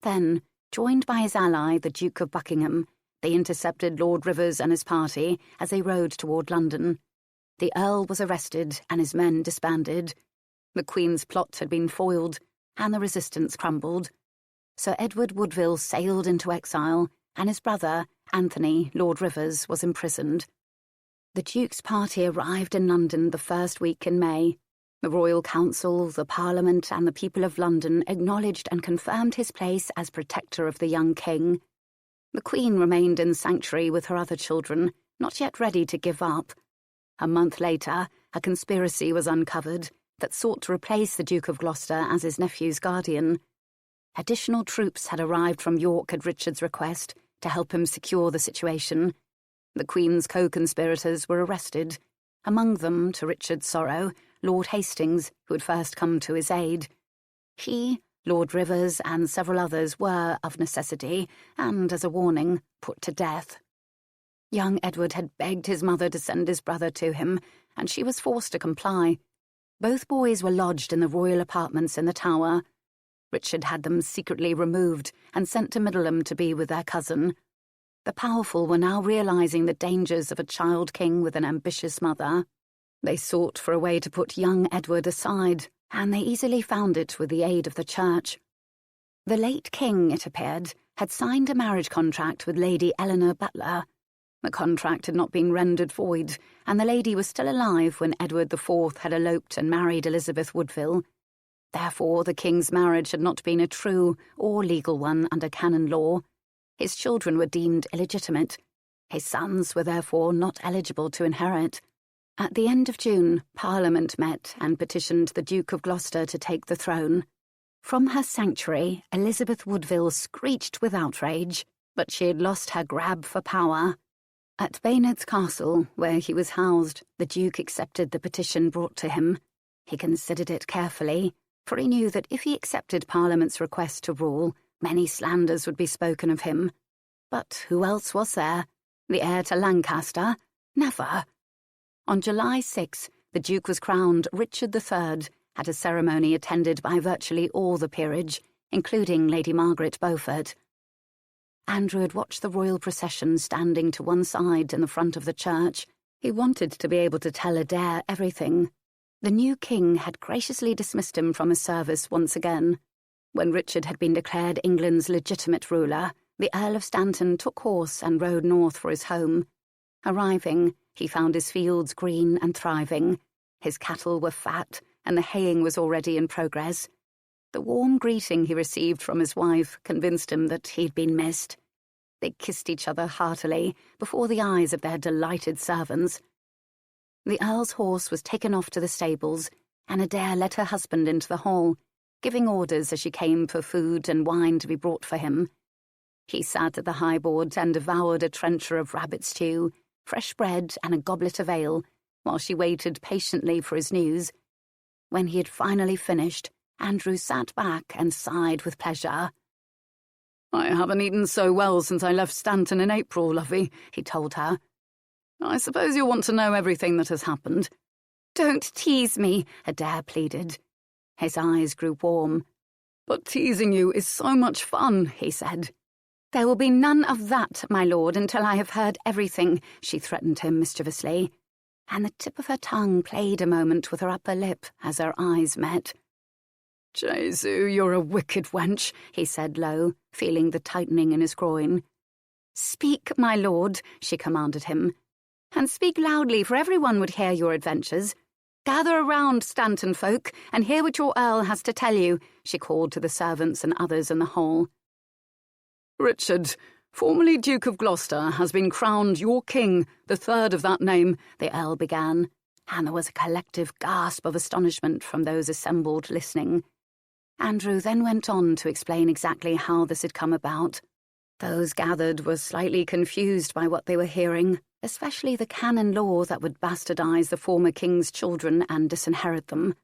Then, joined by his ally, the Duke of Buckingham, they intercepted Lord Rivers and his party as they rode toward London. The Earl was arrested and his men disbanded. The Queen's plot had been foiled, and the resistance crumbled. Sir Edward Woodville sailed into exile, and his brother, Anthony, Lord Rivers, was imprisoned. The Duke's party arrived in London the first week in May. The Royal Council, the Parliament, and the people of London acknowledged and confirmed his place as protector of the young king. The Queen remained in sanctuary with her other children, not yet ready to give up. A month later, a conspiracy was uncovered that sought to replace the Duke of Gloucester as his nephew's guardian. Additional troops had arrived from York at Richard's request to help him secure the situation. The Queen's co-conspirators were arrested, among them, to Richard's sorrow, Lord Hastings, who had first come to his aid. He, Lord Rivers, and several others were, of necessity, and as a warning, put to death. Young Edward had begged his mother to send his brother to him, and she was forced to comply. Both boys were lodged in the royal apartments in the Tower. Richard had them secretly removed and sent to Middleham to be with their cousin. The powerful were now realizing the dangers of a child king with an ambitious mother. They sought for a way to put young Edward aside, and they easily found it with the aid of the Church. The late king, it appeared, had signed a marriage contract with Lady Eleanor Butler. The contract had not been rendered void, and the lady was still alive when Edward IV had eloped and married Elizabeth Woodville. Therefore, the king's marriage had not been a true or legal one under canon law. His children were deemed illegitimate. His sons were therefore not eligible to inherit. At the end of June, Parliament met and petitioned the Duke of Gloucester to take the throne. From her sanctuary, Elizabeth Woodville screeched with outrage, but she had lost her grab for power. At Baynard's Castle, where he was housed, the Duke accepted the petition brought to him. He considered it carefully, for he knew that if he accepted Parliament's request to rule, many slanders would be spoken of him. But who else was there? The heir to Lancaster? Never. On July 6, the Duke was crowned Richard III at a ceremony attended by virtually all the peerage, including Lady Margaret Beaufort. Andrew had watched the royal procession standing to one side in the front of the church. He wanted to be able to tell Adair everything. The new king had graciously dismissed him from his service once again. When Richard had been declared England's legitimate ruler, the Earl of Stanton took horse and rode north for his home. Arriving, he found his fields green and thriving. His cattle were fat, and the haying was already in progress. The warm greeting he received from his wife convinced him that he'd been missed. They kissed each other heartily before the eyes of their delighted servants. The Earl's horse was taken off to the stables, and Adair led her husband into the hall, giving orders as she came for food and wine to be brought for him. He sat at the high board and devoured a trencher of rabbit stew, fresh bread and a goblet of ale, while she waited patiently for his news. When he had finally finished, Andrew sat back and sighed with pleasure. "I haven't eaten so well since I left Stanton in April, lovey," he told her. "I suppose you'll want to know everything that has happened." "Don't tease me," Adair pleaded. His eyes grew warm. "But teasing you is so much fun," he said. "There will be none of that, my lord, until I have heard everything," she threatened him mischievously, and the tip of her tongue played a moment with her upper lip as their eyes met. "Jesu, you're a wicked wench," he said low, feeling the tightening in his groin. "Speak, my lord," she commanded him, "and speak loudly, for everyone would hear your adventures. Gather around, Stanton folk, and hear what your earl has to tell you," she called to the servants and others in the hall. "Richard, formerly Duke of Gloucester, has been crowned your king, the third of that name," the earl began, and there was a collective gasp of astonishment from those assembled listening. Andrew then went on to explain exactly how this had come about. Those gathered were slightly confused by what they were hearing, especially the canon law that would bastardize the former king's children and disinherit them.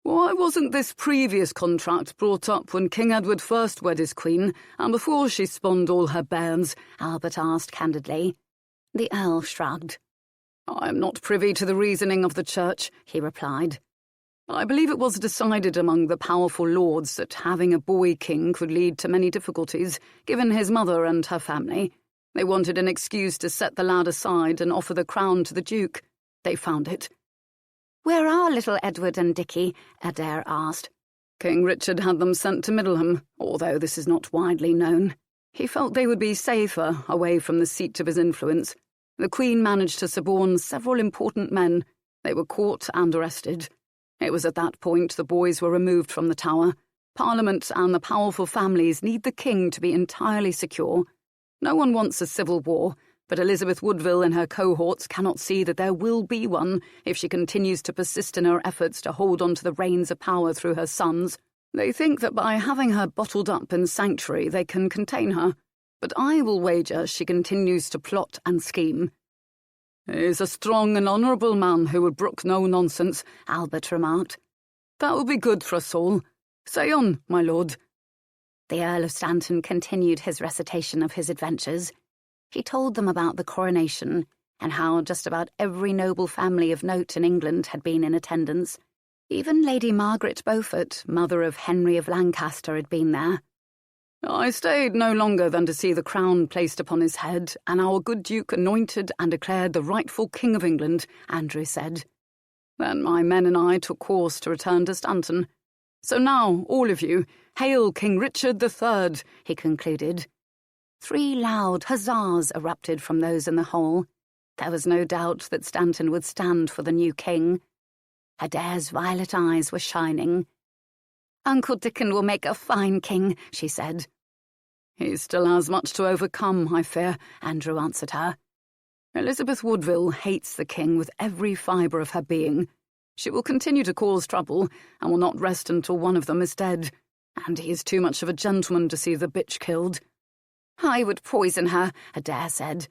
Why wasn't this previous contract brought up when King Edward first wed his queen, and before she spawned all her bairns? Albert asked candidly. The Earl shrugged. I am not privy to the reasoning of the church, he replied. I believe it was decided among the powerful lords that having a boy king could lead to many difficulties, given his mother and her family. They wanted an excuse to set the lad aside and offer the crown to the Duke. They found it. Where are little Edward and Dickie? Adair asked. King Richard had them sent to Middleham, although this is not widely known. He felt they would be safer away from the seat of his influence. The Queen managed to suborn several important men. They were caught and arrested. It was at that point the boys were removed from the Tower. Parliament and the powerful families need the king to be entirely secure. No one wants a civil war, but Elizabeth Woodville and her cohorts cannot see that there will be one if she continues to persist in her efforts to hold on to the reins of power through her sons. They think that by having her bottled up in sanctuary they can contain her, but I will wager she continues to plot and scheme. He is a strong and honourable man who would brook no nonsense, Albert remarked. That will be good for us all. Say on, my lord. The Earl of Stanton continued his recitation of his adventures. He told them about the coronation and how just about every noble family of note in England had been in attendance. Even Lady Margaret Beaufort, mother of Henry of Lancaster, had been there. I stayed no longer than to see the crown placed upon his head and our good Duke anointed and declared the rightful King of England, Andrew said. Then my men and I took course to return to Stanton. So now, all of you, hail King Richard III, he concluded. 3 loud huzzas erupted from those in the hall. There was no doubt that Stanton would stand for the new king. Adair's violet eyes were shining. Uncle Dickon will make a fine king, she said. He still has much to overcome, I fear, Andrew answered her. Elizabeth Woodville hates the king with every fibre of her being. She will continue to cause trouble and will not rest until one of them is dead, and he is too much of a gentleman to see the bitch killed. I would poison her, Adair said.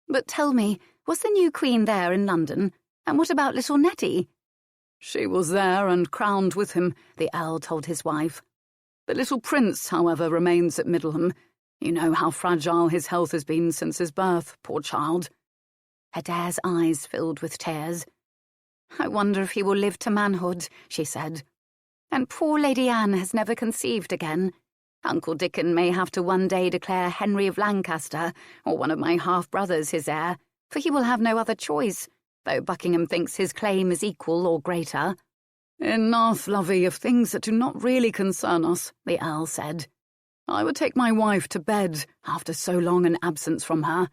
But tell me, was the new queen there in London? And what about little Nettie? She was there and crowned with him, the Earl told his wife. The little prince, however, remains at Middleham. You know how fragile his health has been since his birth, poor child. Adair's eyes filled with tears. I wonder if he will live to manhood, she said. And poor Lady Anne has never conceived again. Uncle Dickon may have to one day declare Henry of Lancaster, or one of my half-brothers, his heir, for he will have no other choice, though Buckingham thinks his claim is equal or greater. Enough, lovey, of things that do not really concern us, the Earl said. I would take my wife to bed after so long an absence from her.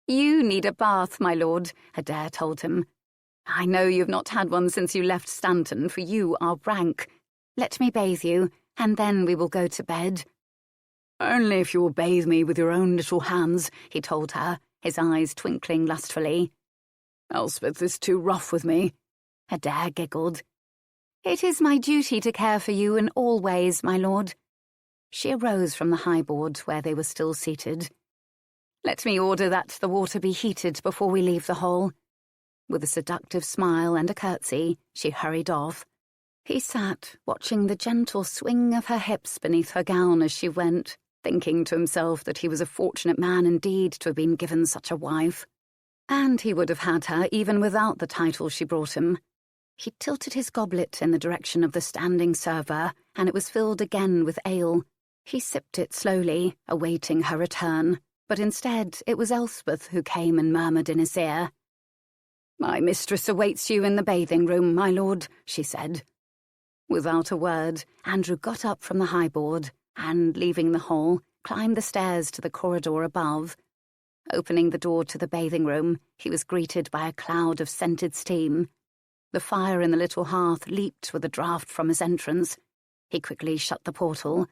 You need a bath, my lord, Adair told him. I know you've not had one since you left Stanton, for you are rank. Let me bathe you, and then we will go to bed. Only if you will bathe me with your own little hands, he told her, his eyes twinkling lustfully. Elspeth is too rough with me. Adair giggled. It is my duty to care for you in all ways, my lord. She arose from the high board where they were still seated. Let me order that the water be heated before we leave the hall. With a seductive smile and a curtsy, she hurried off. He sat, watching the gentle swing of her hips beneath her gown as she went, thinking to himself that he was a fortunate man indeed to have been given such a wife. And he would have had her even without the title she brought him. He tilted his goblet in the direction of the standing server, and it was filled again with ale. He sipped it slowly, awaiting her return, but instead it was Elspeth who came and murmured in his ear. My mistress awaits you in the bathing room, my lord, she said. Without a word, Andrew got up from the high board and, leaving the hall, climbed the stairs to the corridor above. Opening the door to the bathing room, he was greeted by a cloud of scented steam. The fire in the little hearth leaped with a draught from his entrance. He quickly shut the portal.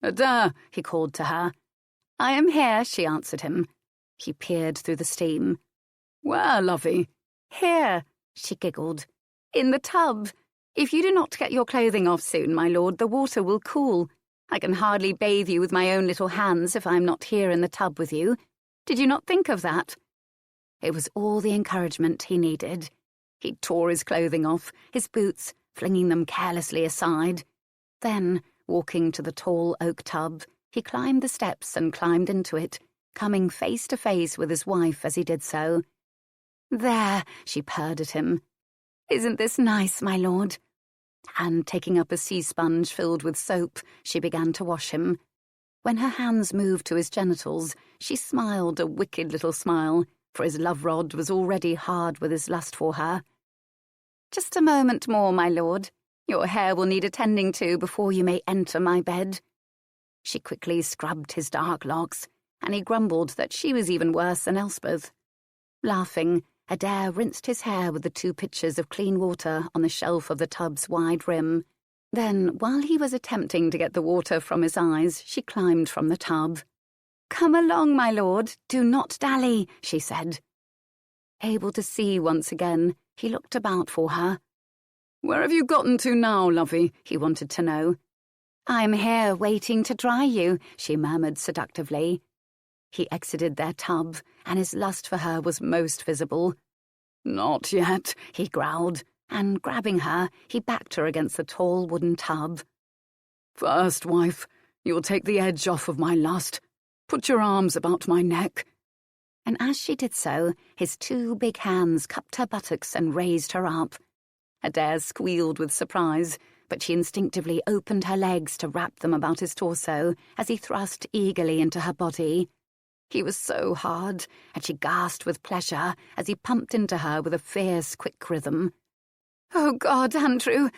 Adair, he called to her. I am here, she answered him. He peered through the steam. Where, lovey? Here, she giggled. In the tub. If you do not get your clothing off soon, my lord, the water will cool. I can hardly bathe you with my own little hands if I am not here in the tub with you. Did you not think of that?" It was all the encouragement he needed. He tore his clothing off, his boots, flinging them carelessly aside. Then, walking to the tall oak tub, he climbed the steps and climbed into it, coming face to face with his wife as he did so. "There," she purred at him. "Isn't this nice, my lord?" And taking up a sea sponge filled with soap, she began to wash him. When her hands moved to his genitals, she smiled a wicked little smile, for his love rod was already hard with his lust for her. "Just a moment more, my lord. Your hair will need attending to before you may enter my bed." She quickly scrubbed his dark locks, and he grumbled that she was even worse than Elspeth. Laughing, Adair rinsed his hair with the 2 pitchers of clean water on the shelf of the tub's wide rim. Then, while he was attempting to get the water from his eyes, she climbed from the tub. "Come along, my lord. Do not dally," she said. Able to see once again, he looked about for her. "Where have you gotten to now, lovey?" he wanted to know. "I'm here waiting to dry you," she murmured seductively. He exited their tub, and his lust for her was most visible. "Not yet," he growled, and grabbing her, he backed her against the tall wooden tub. "First, wife, you'll take the edge off of my lust. Put your arms about my neck." And as she did so, his 2 big hands cupped her buttocks and raised her up. Adair squealed with surprise, but she instinctively opened her legs to wrap them about his torso as he thrust eagerly into her body. He was so hard, and she gasped with pleasure as he pumped into her with a fierce, quick rhythm. "Oh, God, Andrew!"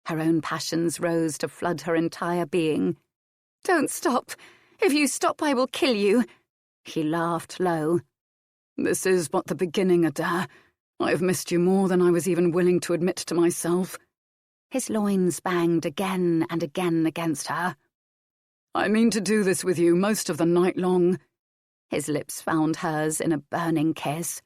Her own passions rose to flood her entire being. "Don't stop! If you stop, I will kill you!" He laughed low. "This is but the beginning, Adair. I have missed you more than I was even willing to admit to myself." His loins banged again and again against her. "I mean to do this with you most of the night long." His lips found hers in a burning kiss.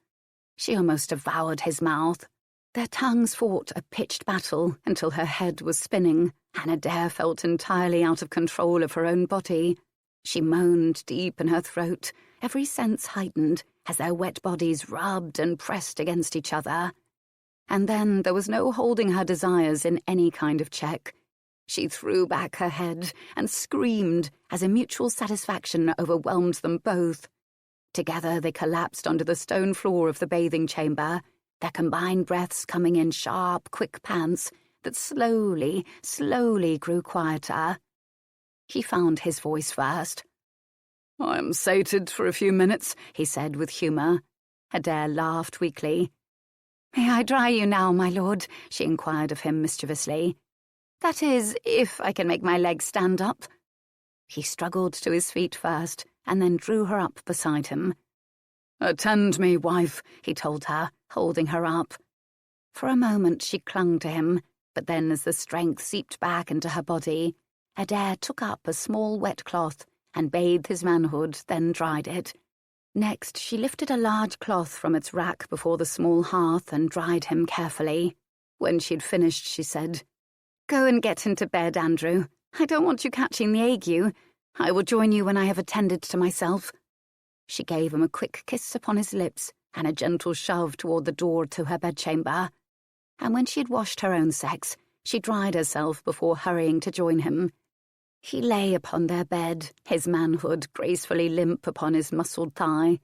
She almost devoured his mouth. Their tongues fought a pitched battle until her head was spinning, and Adair felt entirely out of control of her own body. She moaned deep in her throat, every sense heightened as their wet bodies rubbed and pressed against each other. And then there was no holding her desires in any kind of check. She threw back her head and screamed as a mutual satisfaction overwhelmed them both. Together they collapsed onto the stone floor of the bathing chamber, their combined breaths coming in sharp, quick pants that slowly, slowly grew quieter. He found his voice first. "I am sated for a few minutes," he said with humour. Adair laughed weakly. "May I dry you now, my lord?" she inquired of him mischievously. "That is, if I can make my legs stand up." He struggled to his feet first, and then drew her up beside him. "Attend me, wife," he told her, holding her up. For a moment she clung to him, but then as the strength seeped back into her body, Adair took up a small wet cloth and bathed his manhood, then dried it. Next she lifted a large cloth from its rack before the small hearth and dried him carefully. When she'd finished, she said, "Go and get into bed, Andrew. I don't want you catching the ague. I will join you when I have attended to myself." She gave him a quick kiss upon his lips and a gentle shove toward the door to her bedchamber. And when she had washed her own sex, she dried herself before hurrying to join him. He lay upon their bed, his manhood gracefully limp upon his muscled thigh.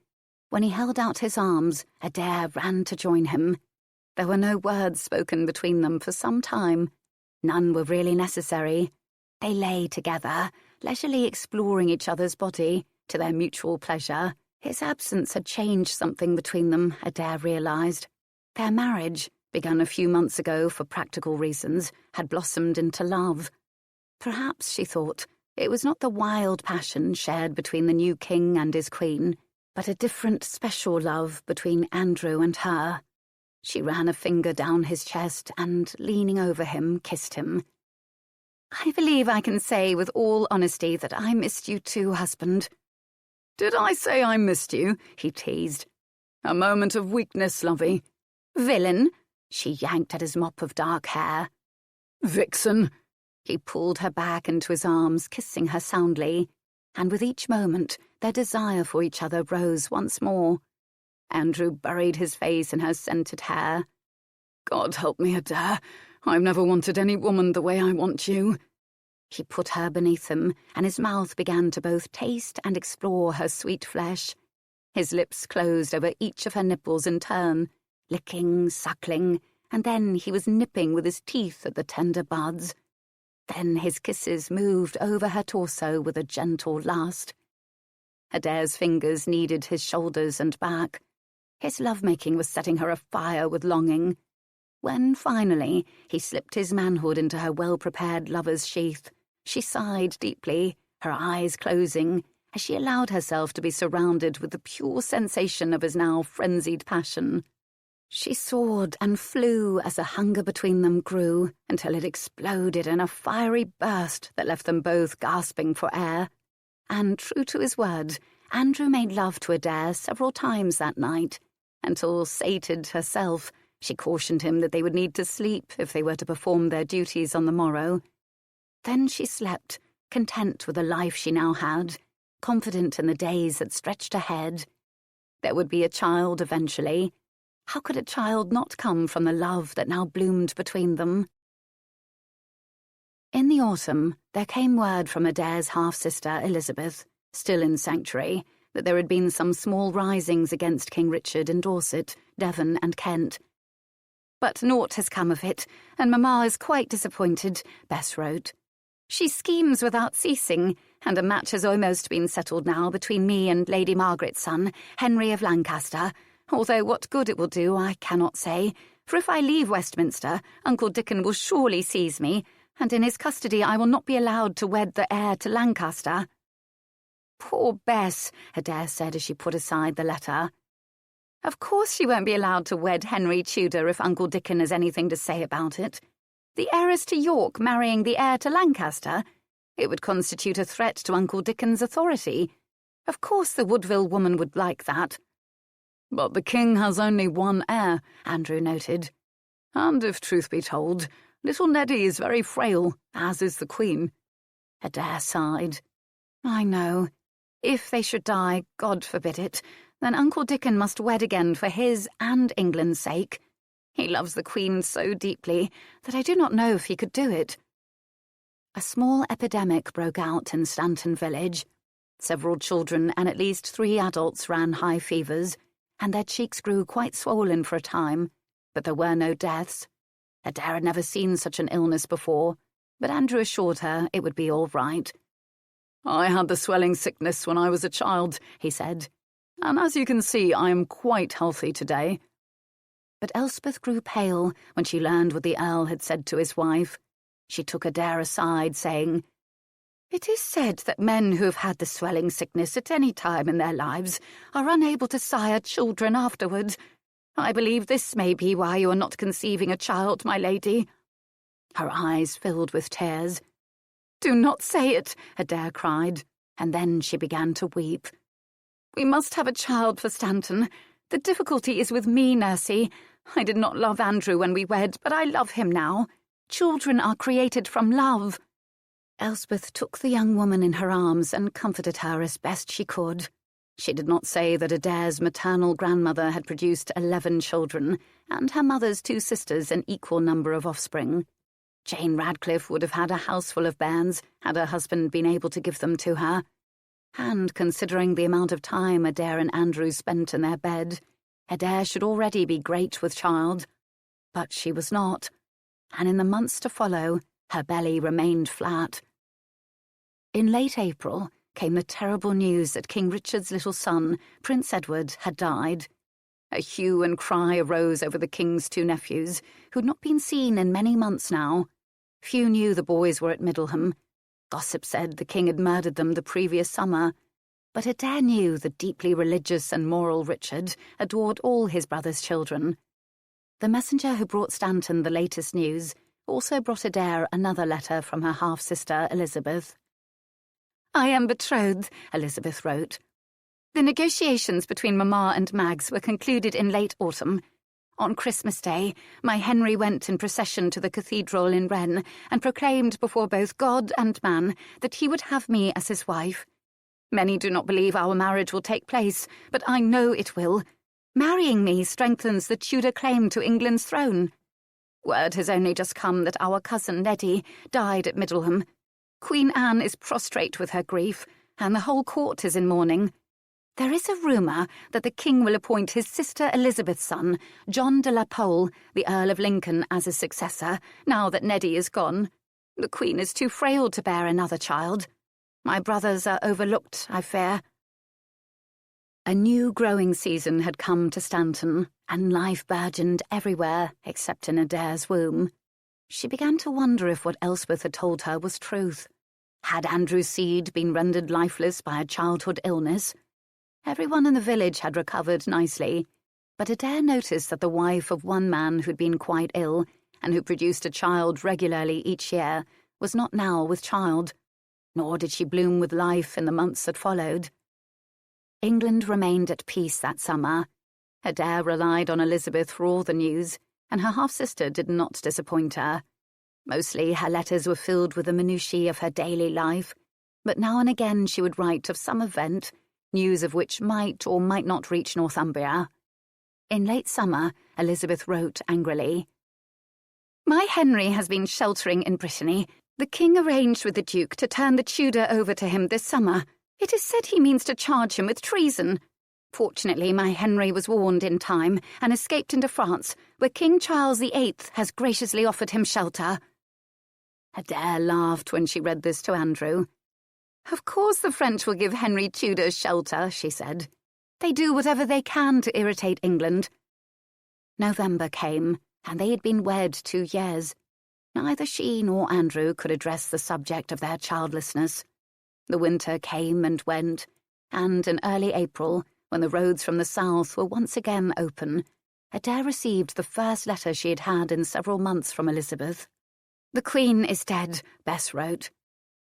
When he held out his arms, Adair ran to join him. There were no words spoken between them for some time. None were really necessary. They lay together, leisurely exploring each other's body, to their mutual pleasure. His absence had changed something between them, Adair realised. Their marriage, begun a few months ago for practical reasons, had blossomed into love. Perhaps, she thought, it was not the wild passion shared between the new king and his queen, but a different, special love between Andrew and her. She ran a finger down his chest and, leaning over him, kissed him. "I believe I can say with all honesty that I missed you too, husband." "Did I say I missed you?" he teased. "A moment of weakness, lovey." "Villain!" She yanked at his mop of dark hair. Vixen! He pulled her back into his arms, kissing her soundly, and with each moment their desire for each other rose once more. Andrew buried his face in her scented hair. God help me, Adair. I've never wanted any woman the way I want you. He put her beneath him, and his mouth began to both taste and explore her sweet flesh. His lips closed over each of her nipples in turn, licking, suckling, and then he was nipping with his teeth at the tender buds. Then his kisses moved over her torso with a gentle lust. Adair's fingers kneaded his shoulders and back. His lovemaking was setting her afire with longing. When, finally, he slipped his manhood into her well-prepared lover's sheath, she sighed deeply, her eyes closing, as she allowed herself to be surrounded with the pure sensation of his now frenzied passion. She soared and flew as the hunger between them grew, until it exploded in a fiery burst that left them both gasping for air. And, true to his word, Andrew made love to Adair several times that night, until, sated herself, she cautioned him that they would need to sleep if they were to perform their duties on the morrow. Then she slept, content with the life she now had, confident in the days that stretched ahead. There would be a child eventually. How could a child not come from the love that now bloomed between them? In the autumn, there came word from Adair's half-sister Elizabeth, still in sanctuary, that there had been some small risings against King Richard in Dorset, Devon and Kent. "But naught has come of it, and Mamma is quite disappointed," Bess wrote. "She schemes without ceasing, and a match has almost been settled now between me and Lady Margaret's son, Henry of Lancaster, although what good it will do I cannot say, for if I leave Westminster, Uncle Dickon will surely seize me, and in his custody I will not be allowed to wed the heir to Lancaster." "Poor Bess," Adair said as she put aside the letter. "Of course she won't be allowed to wed Henry Tudor if Uncle Dickon has anything to say about it. The heiress to York marrying the heir to Lancaster? It would constitute a threat to Uncle Dickon's authority. Of course the Woodville woman would like that." "But the king has only one heir," Andrew noted. "And if truth be told, little Neddy is very frail, as is the Queen." Adair sighed. "I know. If they should die, God forbid it, then Uncle Dickon must wed again for his and England's sake. He loves the Queen so deeply that I do not know if he could do it." A small epidemic broke out in Stanton village. Several children and at least 3 adults ran high fevers, and their cheeks grew quite swollen for a time, but there were no deaths. Adair had never seen such an illness before, but Andrew assured her it would be all right. "I had the swelling sickness when I was a child," he said, "and as you can see, I am quite healthy today." But Elspeth grew pale when she learned what the Earl had said to his wife. She took Adair aside, saying, "It is said that men who have had the swelling sickness at any time in their lives are unable to sire children afterward. I believe this may be why you are not conceiving a child, my lady." Her eyes filled with tears. "Do not say it," Adair cried, and then she began to weep. "We must have a child for Stanton. The difficulty is with me, Nursey. I did not love Andrew when we wed, but I love him now. Children are created from love." Elspeth took the young woman in her arms and comforted her as best she could. She did not say that Adair's maternal grandmother had produced 11 children, and her mother's 2 sisters an equal number of offspring. Jane Radcliffe would have had a house full of bairns had her husband been able to give them to her. And considering the amount of time Adair and Andrew spent in their bed, Adair should already be great with child. But she was not, and in the months to follow, her belly remained flat. In late April came the terrible news that King Richard's little son, Prince Edward, had died. A hue and cry arose over the king's 2 nephews, who had not been seen in many months now. Few knew the boys were at Middleham. Gossip said the king had murdered them the previous summer. But Adair knew the deeply religious and moral Richard adored all his brother's children. The messenger who brought Stanton the latest news also brought Adair another letter from her half-sister Elizabeth. "I am betrothed," Elizabeth wrote. "The negotiations between Mamma and Mags were concluded in late autumn. On Christmas Day, my Henry went in procession to the cathedral in Rennes and proclaimed before both God and man that he would have me as his wife. Many do not believe our marriage will take place, but I know it will. Marrying me strengthens the Tudor claim to England's throne. Word has only just come that our cousin Neddy died at Middleham. Queen Anne is prostrate with her grief, and the whole court is in mourning. There is a rumour that the king will appoint his sister Elizabeth's son, John de la Pole, the Earl of Lincoln, as his successor, now that Neddy is gone. The queen is too frail to bear another child. My brothers are overlooked, I fear. A new growing season had come to Stanton, and life burgeoned everywhere except in Adair's womb. She began to wonder if what Elspeth had told her was truth. Had Andrew's seed been rendered lifeless by a childhood illness? Everyone in the village had recovered nicely, but Adair noticed that the wife of one man who'd been quite ill and who produced a child regularly each year was not now with child, nor did she bloom with life in the months that followed. England remained at peace that summer. Adair relied on Elizabeth for all the news, and her half-sister did not disappoint her. Mostly her letters were filled with the minutiae of her daily life, but now and again she would write of some event, news of which might or might not reach Northumbria. In late summer, Elizabeth wrote angrily, "My Henry has been sheltering in Brittany. The king arranged with the duke to turn the Tudor over to him this summer. It is said he means to charge him with treason. Fortunately, my Henry was warned in time and escaped into France, where King Charles VIII has graciously offered him shelter." Adair laughed when she read this to Andrew. "Of course the French will give Henry Tudor shelter," she said. "They do whatever they can to irritate England." November came, and they had been wed 2 years. Neither she nor Andrew could address the subject of their childlessness. The winter came and went, and in early April, when the roads from the south were once again open, Adair received the first letter she had had in several months from Elizabeth. "The Queen is dead," Bess wrote.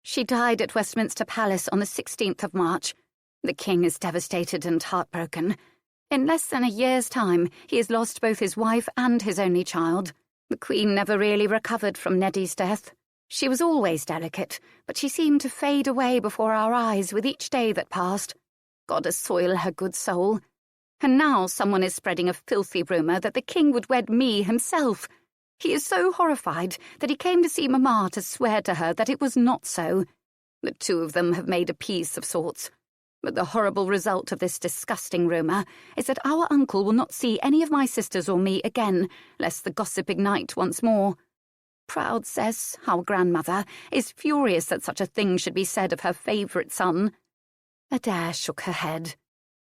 "She died at Westminster Palace on the 16th of March. The king is devastated and heartbroken. In less than a year's time, he has lost both his wife and his only child. The Queen never really recovered from Neddy's death. She was always delicate, but she seemed to fade away before our eyes with each day that passed. God assoil her good soul. And now someone is spreading a filthy rumour that the king would wed me himself. He is so horrified that he came to see Mamma to swear to her that it was not so. The two of them have made a peace of sorts. But the horrible result of this disgusting rumour is that our uncle will not see any of my sisters or me again, lest the gossip ignite once more. Proud Cess, our grandmother, is furious that such a thing should be said of her favourite son." Adair shook her head.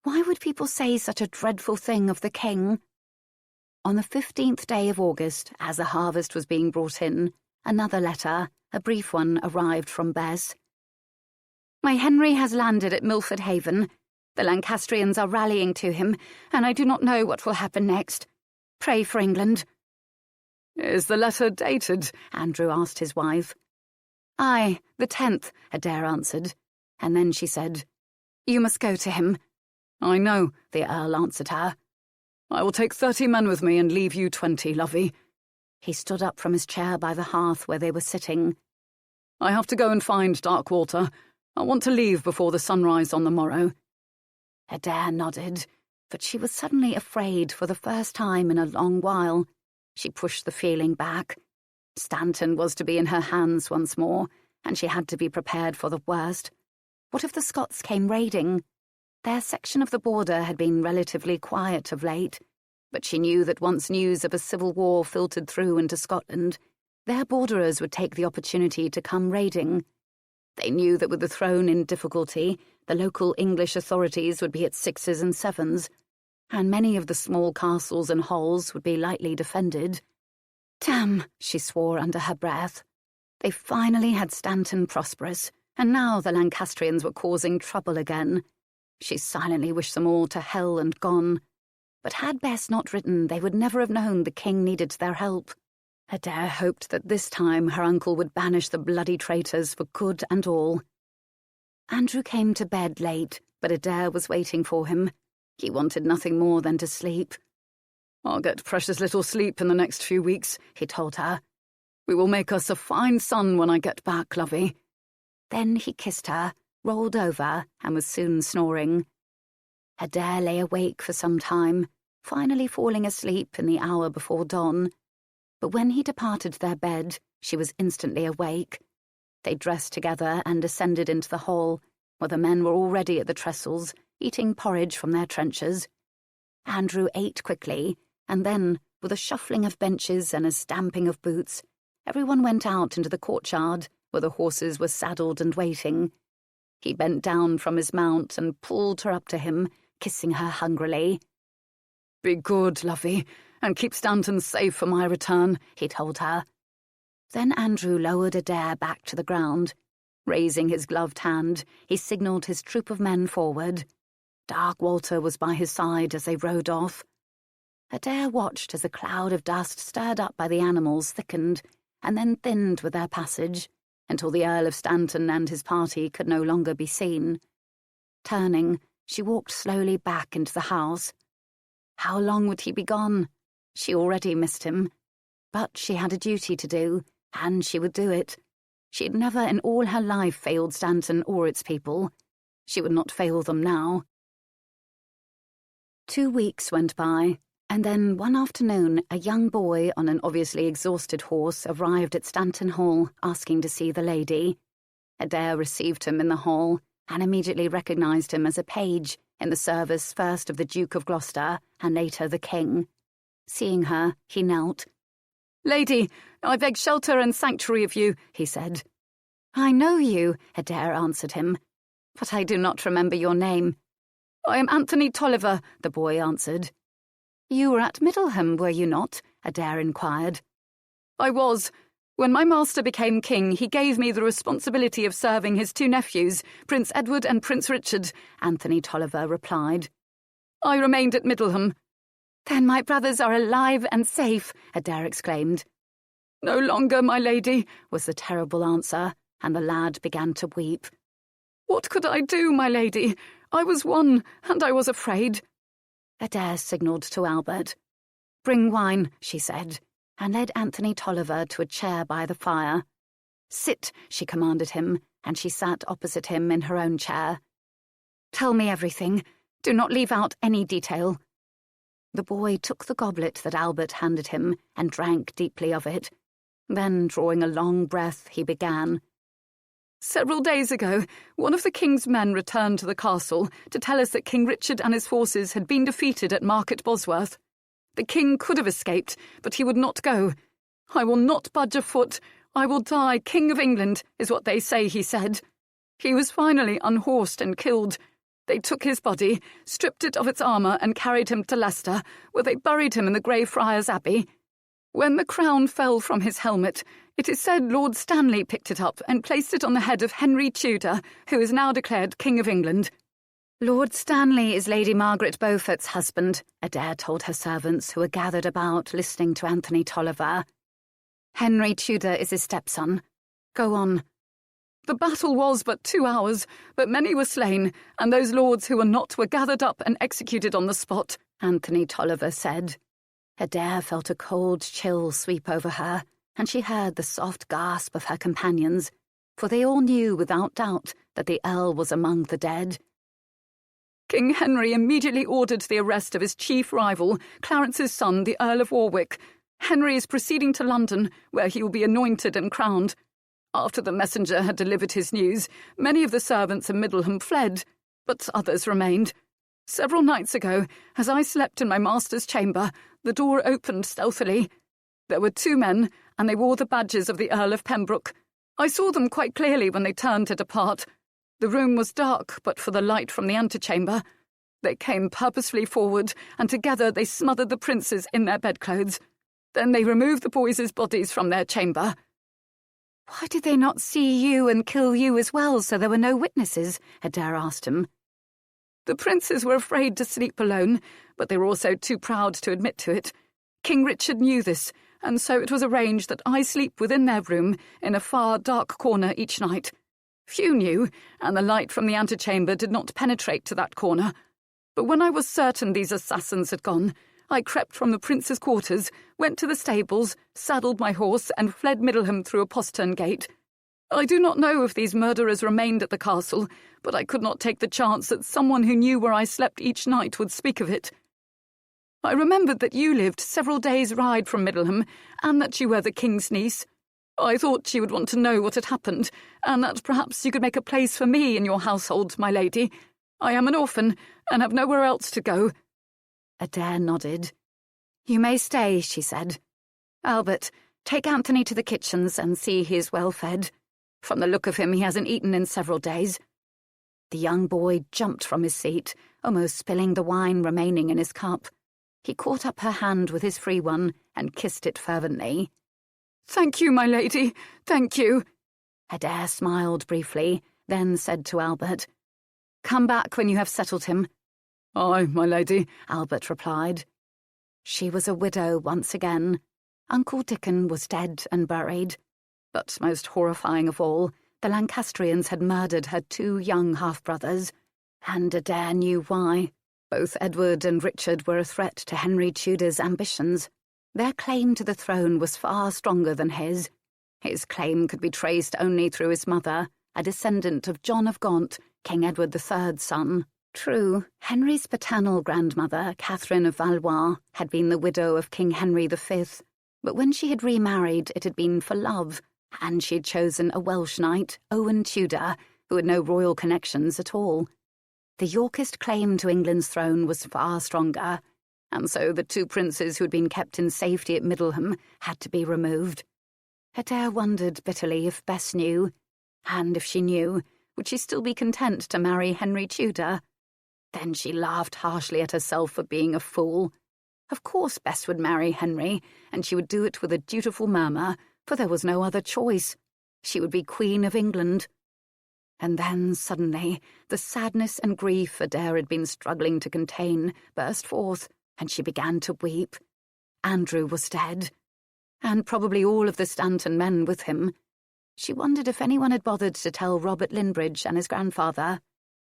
Why would people say such a dreadful thing of the king? On the 15th day of August, as the harvest was being brought in, another letter, a brief one, arrived from Bess. "My Henry has landed at Milford Haven. The Lancastrians are rallying to him, and I do not know what will happen next. Pray for England." "Is the letter dated?" Andrew asked his wife. "Aye, the 10th, Adair answered, and then she said, 'You must go to him.' "I know," the Earl answered her. "I will take 30 men with me and leave you 20, lovey." He stood up from his chair by the hearth where they were sitting. "I have to go and find Darkwater. I want to leave before the sunrise on the morrow." Adair nodded, but she was suddenly afraid for the first time in a long while. She pushed the feeling back. Stanton was to be in her hands once more, and she had to be prepared for the worst. What if the Scots came raiding? Their section of the border had been relatively quiet of late, but she knew that once news of a civil war filtered through into Scotland, their borderers would take the opportunity to come raiding. They knew that with the throne in difficulty, the local English authorities would be at 6s and 7s, and many of the small castles and halls would be lightly defended. Damn, she swore under her breath. They finally had Stanton prosperous, and now the Lancastrians were causing trouble again. She silently wished them all to hell and gone. But had Bess not written, they would never have known the king needed their help. Adair hoped that this time her uncle would banish the bloody traitors for good and all. Andrew came to bed late, but Adair was waiting for him. He wanted nothing more than to sleep. I'll get precious little sleep in the next few weeks, he told her. We will make us a fine son when I get back, lovey. Then he kissed her, rolled over, and was soon snoring. Adair lay awake for some time, finally falling asleep in the hour before dawn. But when he departed their bed, she was instantly awake. They dressed together and descended into the hall, where the men were already at the trestles, eating porridge from their trenchers. Andrew ate quickly, and then, with a shuffling of benches and a stamping of boots, everyone went out into the courtyard, where the horses were saddled and waiting. He bent down from his mount and pulled her up to him, kissing her hungrily. Be good, lovey, and keep Stanton safe for my return, he told her. Then Andrew lowered Adair back to the ground. Raising his gloved hand, he signalled his troop of men forward. Dark Walter was by his side as they rode off. Adair watched as a cloud of dust stirred up by the animals thickened, and then thinned with their passage, until the Earl of Stanton and his party could no longer be seen. Turning, she walked slowly back into the house. How long would he be gone? She already missed him. But she had a duty to do, and she would do it. She had never in all her life failed Stanton or its people. She would not fail them now. 2 weeks went by, and then one afternoon a young boy on an obviously exhausted horse arrived at Stanton Hall asking to see the lady. Adair received him in the hall and immediately recognised him as a page in the service first of the Duke of Gloucester and later the King. Seeing her, he knelt. Lady, I beg shelter and sanctuary of you, he said. I know you, Adair answered him, but I do not remember your name. I am Anthony Tolliver, the boy answered. You were at Middleham, were you not? Adair inquired. I was. When my master became king, he gave me the responsibility of serving his 2 nephews, Prince Edward and Prince Richard, Anthony Tolliver replied. I remained at Middleham. Then my brothers are alive and safe, Adair exclaimed. No longer, my lady, was the terrible answer, and the lad began to weep. What could I do, my lady? I was won, and I was afraid. Adair signalled to Albert. Bring wine, she said, and led Anthony Tolliver to a chair by the fire. Sit, she commanded him, and she sat opposite him in her own chair. Tell me everything. Do not leave out any detail. The boy took the goblet that Albert handed him and drank deeply of it. Then, drawing a long breath, he began. Several days ago, one of the king's men returned to the castle to tell us that King Richard and his forces had been defeated at Market Bosworth. The king could have escaped, but he would not go. I will not budge a foot. I will die King of England, is what they say he said. He was finally unhorsed and killed. They took his body, stripped it of its armour and carried him to Leicester, where they buried him in the Grey Friars Abbey. When the crown fell from his helmet, it is said Lord Stanley picked it up and placed it on the head of Henry Tudor, who is now declared King of England. Lord Stanley is Lady Margaret Beaufort's husband, Adair told her servants who were gathered about listening to Anthony Tolliver. Henry Tudor is his stepson. Go on. The battle was but 2 hours, but many were slain, and those lords who were not were gathered up and executed on the spot, Anthony Tolliver said. Adair felt a cold chill sweep over her, and she heard the soft gasp of her companions, for they all knew without doubt that the Earl was among the dead. King Henry immediately ordered the arrest of his chief rival, Clarence's son, the Earl of Warwick. Henry is proceeding to London, where he will be anointed and crowned. After the messenger had delivered his news, many of the servants in Middleham fled, but others remained. Several nights ago, as I slept in my master's chamber, the door opened stealthily. There were 2 men, and they wore the badges of the Earl of Pembroke. I saw them quite clearly when they turned to depart. The room was dark, but for the light from the antechamber. They came purposefully forward, and together they smothered the princes in their bedclothes. Then they removed the boys' bodies from their chamber. Why did they not see you and kill you as well, so there were no witnesses? Adair asked him. The princes were afraid to sleep alone, but they were also too proud to admit to it. King Richard knew this, and so it was arranged that I sleep within their room in a far dark corner each night. Few knew, and the light from the antechamber did not penetrate to that corner. But when I was certain these assassins had gone, I crept from the prince's quarters, went to the stables, saddled my horse, and fled Middleham through a postern gate. I do not know if these murderers remained at the castle, but I could not take the chance that someone who knew where I slept each night would speak of it. I remembered that you lived several days' ride from Middleham, and that you were the king's niece. I thought you would want to know what had happened, and that perhaps you could make a place for me in your household, my lady. I am an orphan, and have nowhere else to go." Adair nodded. "You may stay," she said. "Albert, take Anthony to the kitchens and see he is well fed. From the look of him, he hasn't eaten in several days." The young boy jumped from his seat, almost spilling the wine remaining in his cup. He caught up her hand with his free one and kissed it fervently. "Thank you, my lady, thank you." Adair smiled briefly, then said to Albert, "Come back when you have settled him." "Aye, my lady," Albert replied. She was a widow once again. Uncle Dickon was dead and buried. But most horrifying of all, the Lancastrians had murdered her 2 young half-brothers, and Adair knew why. Both Edward and Richard were a threat to Henry Tudor's ambitions. Their claim to the throne was far stronger than his. His claim could be traced only through his mother, a descendant of John of Gaunt, King Edward III's son. True, Henry's paternal grandmother, Catherine of Valois, had been the widow of King Henry V, but when she had remarried it had been for love, and she had chosen a Welsh knight, Owen Tudor, who had no royal connections at all. The Yorkist claim to England's throne was far stronger, and so the 2 princes who had been kept in safety at Middleham had to be removed. Adair wondered bitterly if Bess knew, and if she knew, would she still be content to marry Henry Tudor? Then she laughed harshly at herself for being a fool. Of course Bess would marry Henry, and she would do it with a dutiful murmur, for there was no other choice. She would be Queen of England. And then, suddenly, the sadness and grief Adair had been struggling to contain burst forth, and she began to weep. Andrew was dead, and probably all of the Stanton men with him. She wondered if anyone had bothered to tell Robert Linbridge and his grandfather.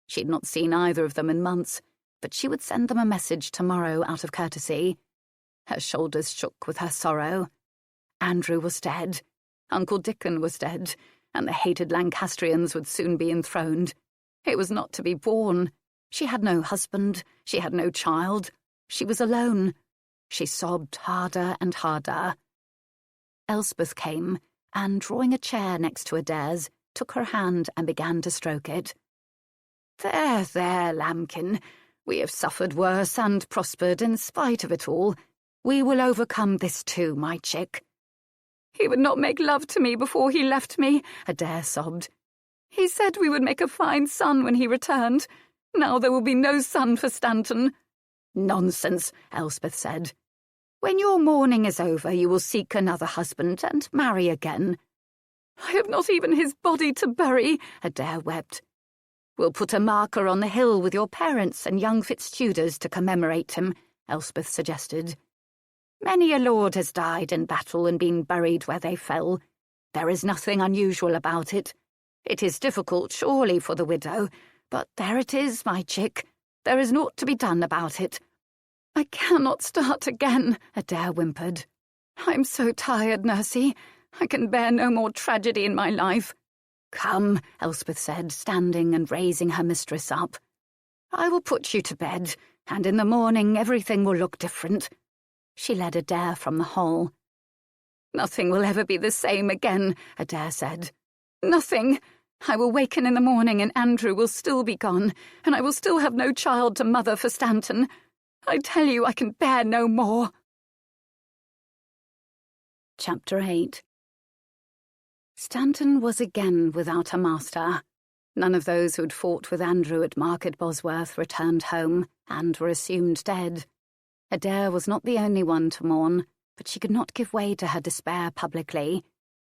She had not seen either of them in months, but she would send them a message tomorrow out of courtesy. Her shoulders shook with her sorrow. Andrew was dead, Uncle Dickon was dead, and the hated Lancastrians would soon be enthroned. It was not to be borne. She had no husband, she had no child. She was alone. She sobbed harder and harder. Elspeth came, and drawing a chair next to Adair's, took her hand and began to stroke it. "There, there, lambkin. We have suffered worse and prospered in spite of it all. We will overcome this too, my chick." "He would not make love to me before he left me," Adair sobbed. "He said we would make a fine son when he returned. Now there will be no son for Stanton." "Nonsense," Elspeth said. "When your mourning is over, you will seek another husband and marry again." "I have not even his body to bury," Adair wept. "We'll put a marker on the hill with your parents and young Fitztudors to commemorate him," Elspeth suggested. "Many a lord has died in battle and been buried where they fell. There is nothing unusual about it. It is difficult, surely, for the widow, but there it is, my chick. There is naught to be done about it." "I cannot start again," Adair whimpered. "I'm so tired, Nursey. I can bear no more tragedy in my life." "Come," Elspeth said, standing and raising her mistress up. "I will put you to bed, and in the morning everything will look different." She led Adair from the hall. "Nothing will ever be the same again," Adair said. "Nothing. I will waken in the morning and Andrew will still be gone, and I will still have no child to mother for Stanton. I tell you I can bear no more." Chapter 8. Stanton was again without a master. None of those who'd fought with Andrew at Market Bosworth returned home, and were assumed dead. Adair was not the only one to mourn, but she could not give way to her despair publicly.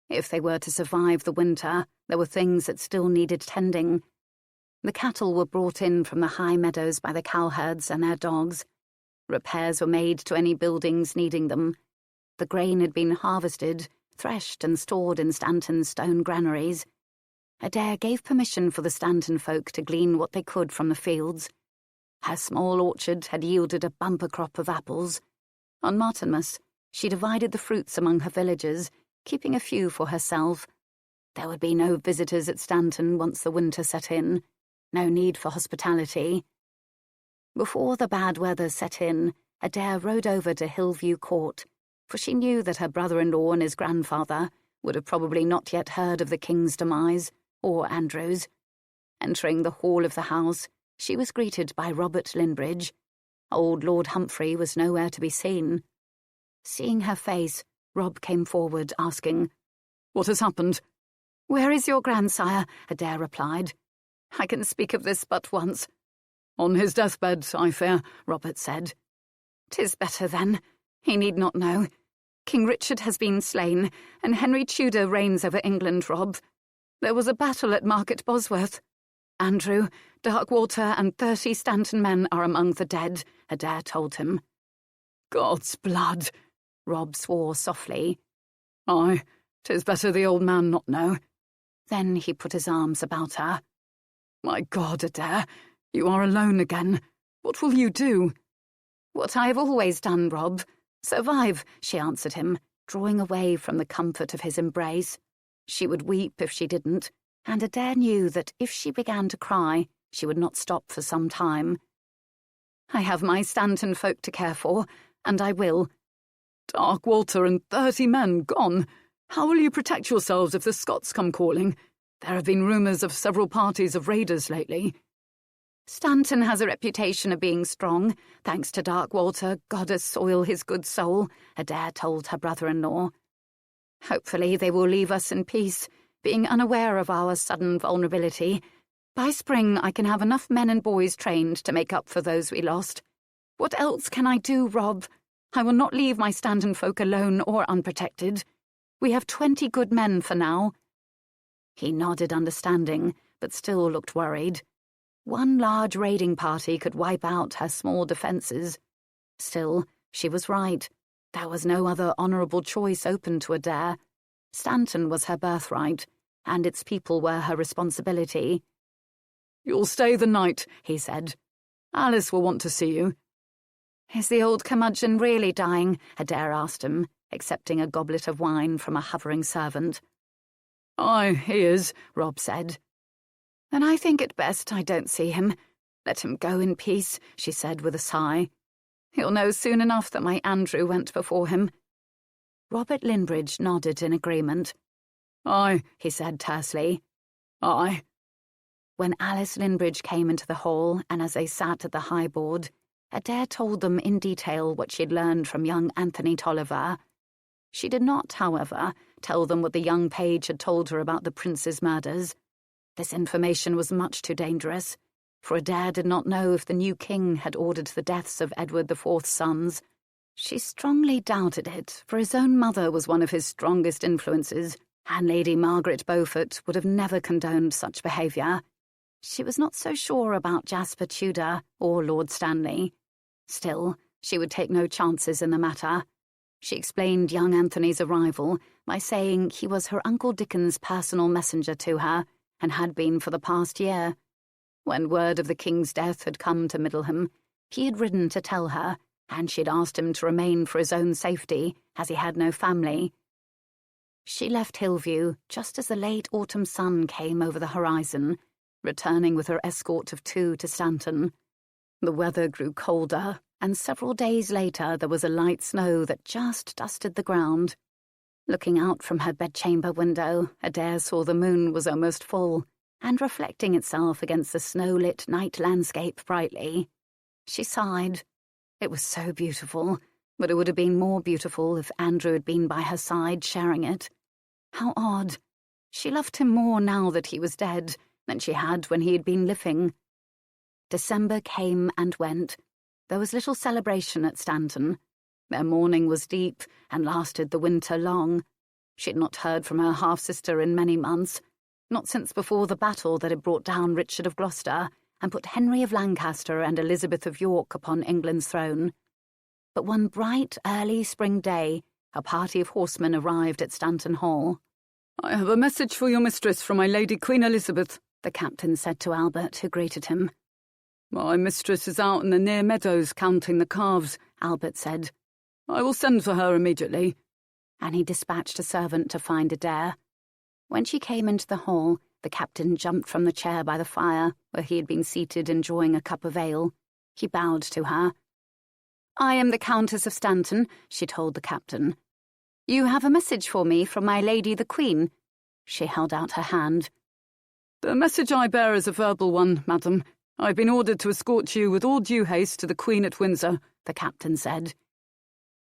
If they were to survive the winter, there were things that still needed tending. The cattle were brought in from the high meadows by the cowherds and their dogs. Repairs were made to any buildings needing them. The grain had been harvested, threshed and stored in Stanton's stone granaries. Adair gave permission for the Stanton folk to glean what they could from the fields. Her small orchard had yielded a bumper crop of apples. On Martinmas, she divided the fruits among her villagers, keeping a few for herself. There would be no visitors at Stanton once the winter set in. No need for hospitality. Before the bad weather set in, Adair rode over to Hillview Court, for she knew that her brother-in-law and his grandfather would have probably not yet heard of the king's demise, or Andrew's. Entering the hall of the house, she was greeted by Robert Linbridge. Old Lord Humphrey was nowhere to be seen. Seeing her face, Rob came forward, asking, "What has happened?" "Where is your grandsire?" Adair replied. "I can speak of this but once." "On his deathbed, I fear," Robert said. "'Tis better then. He need not know. King Richard has been slain, and Henry Tudor reigns over England, Rob. There was a battle at Market Bosworth. Andrew, Darkwater, and 30 Stanton men are among the dead," Adair told him. "God's blood," Rob swore softly. "Aye, 'tis better the old man not know." Then he put his arms about her. "My God, Adair, you are alone again. What will you do?" "What I have always done, Rob. Survive," she answered him, drawing away from the comfort of his embrace. She would weep if she didn't, and Adair knew that if she began to cry, she would not stop for some time. "I have my Stanton folk to care for, and I will." "Darkwater and 30 men gone. How will you protect yourselves if the Scots come calling? There have been rumours of several parties of raiders lately." "Stanton has a reputation of being strong, thanks to Darkwater, goddess soil his good soul," Adair told her brother-in-law. "Hopefully they will leave us in peace, being unaware of our sudden vulnerability. By spring I can have enough men and boys trained to make up for those we lost. What else can I do, Rob? I will not leave my Stanton folk alone or unprotected. We have 20 good men for now." He nodded understanding, but still looked worried. One large raiding party could wipe out her small defences. Still, she was right. There was no other honourable choice open to Adair. Stanton was her birthright, and its people were her responsibility. "You'll stay the night," he said. "Alice will want to see you." "Is the old curmudgeon really dying?" Adair asked him, accepting a goblet of wine from a hovering servant. "Aye, he is," Rob said. "Then I think it best I don't see him. Let him go in peace," she said with a sigh. "He'll know soon enough that my Andrew went before him." Robert Linbridge nodded in agreement. "Aye," he said tersely. "Aye." When Alice Linbridge came into the hall, and as they sat at the high board, Adair told them in detail what she had learned from young Anthony Tolliver. She did not, however, tell them what the young page had told her about the prince's murders. This information was much too dangerous, for Adair did not know if the new king had ordered the deaths of Edward IV's sons. She strongly doubted it, for his own mother was one of his strongest influences, and Lady Margaret Beaufort would have never condoned such behaviour. She was not so sure about Jasper Tudor or Lord Stanley. Still, she would take no chances in the matter. She explained young Anthony's arrival by saying he was her Uncle Dickon's personal messenger to her, and had been for the past year. When word of the king's death had come to Middleham, he had ridden to tell her, and she had asked him to remain for his own safety, as he had no family. She left Hillview just as the late autumn sun came over the horizon, returning with her escort of 2 to Stanton. The weather grew colder, and several days later there was a light snow that just dusted the ground. Looking out from her bedchamber window, Adair saw the moon was almost full, and reflecting itself against the snow-lit night landscape brightly. She sighed. It was so beautiful, but it would have been more beautiful if Andrew had been by her side sharing it. How odd. She loved him more now that he was dead than she had when he had been living. December came and went. There was little celebration at Stanton. Their mourning was deep and lasted the winter long. She had not heard from her half-sister in many months, not since before the battle that had brought down Richard of Gloucester and put Henry of Lancaster and Elizabeth of York upon England's throne. But one bright, early spring day, a party of horsemen arrived at Stanton Hall. "I have a message for your mistress from my Lady Queen Elizabeth," the captain said to Albert, who greeted him. My mistress is out in the near meadows counting the calves, Albert said. I will send for her immediately. And he dispatched a servant to find Adair. When she came into the hall, the captain jumped from the chair by the fire, where he had been seated enjoying a cup of ale. He bowed to her. "I am the Countess of Stanton," she told the captain. "You have a message for me from my lady the Queen." She held out her hand. The message I bear is a verbal one, madam. I have been ordered to escort you with all due haste to the Queen at Windsor, the captain said.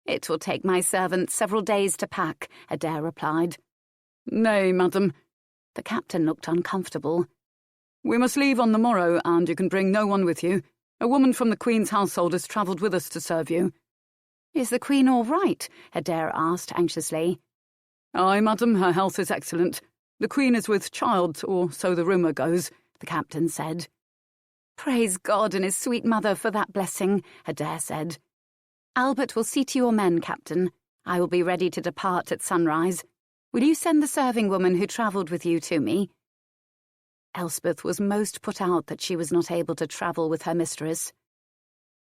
"It will take my servant several days to pack," Adair replied. "Nay, madam." The captain looked uncomfortable. "We must leave on the morrow, and you can bring no one with you. A woman from the Queen's household has travelled with us to serve you." "Is the Queen all right?" Adair asked anxiously. "Aye, madam, her health is excellent. The Queen is with child, or so the rumour goes," the captain said. "Praise God and his sweet mother for that blessing," Adair said. "Albert will see to your men, Captain. I will be ready to depart at sunrise. Will you send the serving woman who travelled with you to me?" Elspeth was most put out that she was not able to travel with her mistress.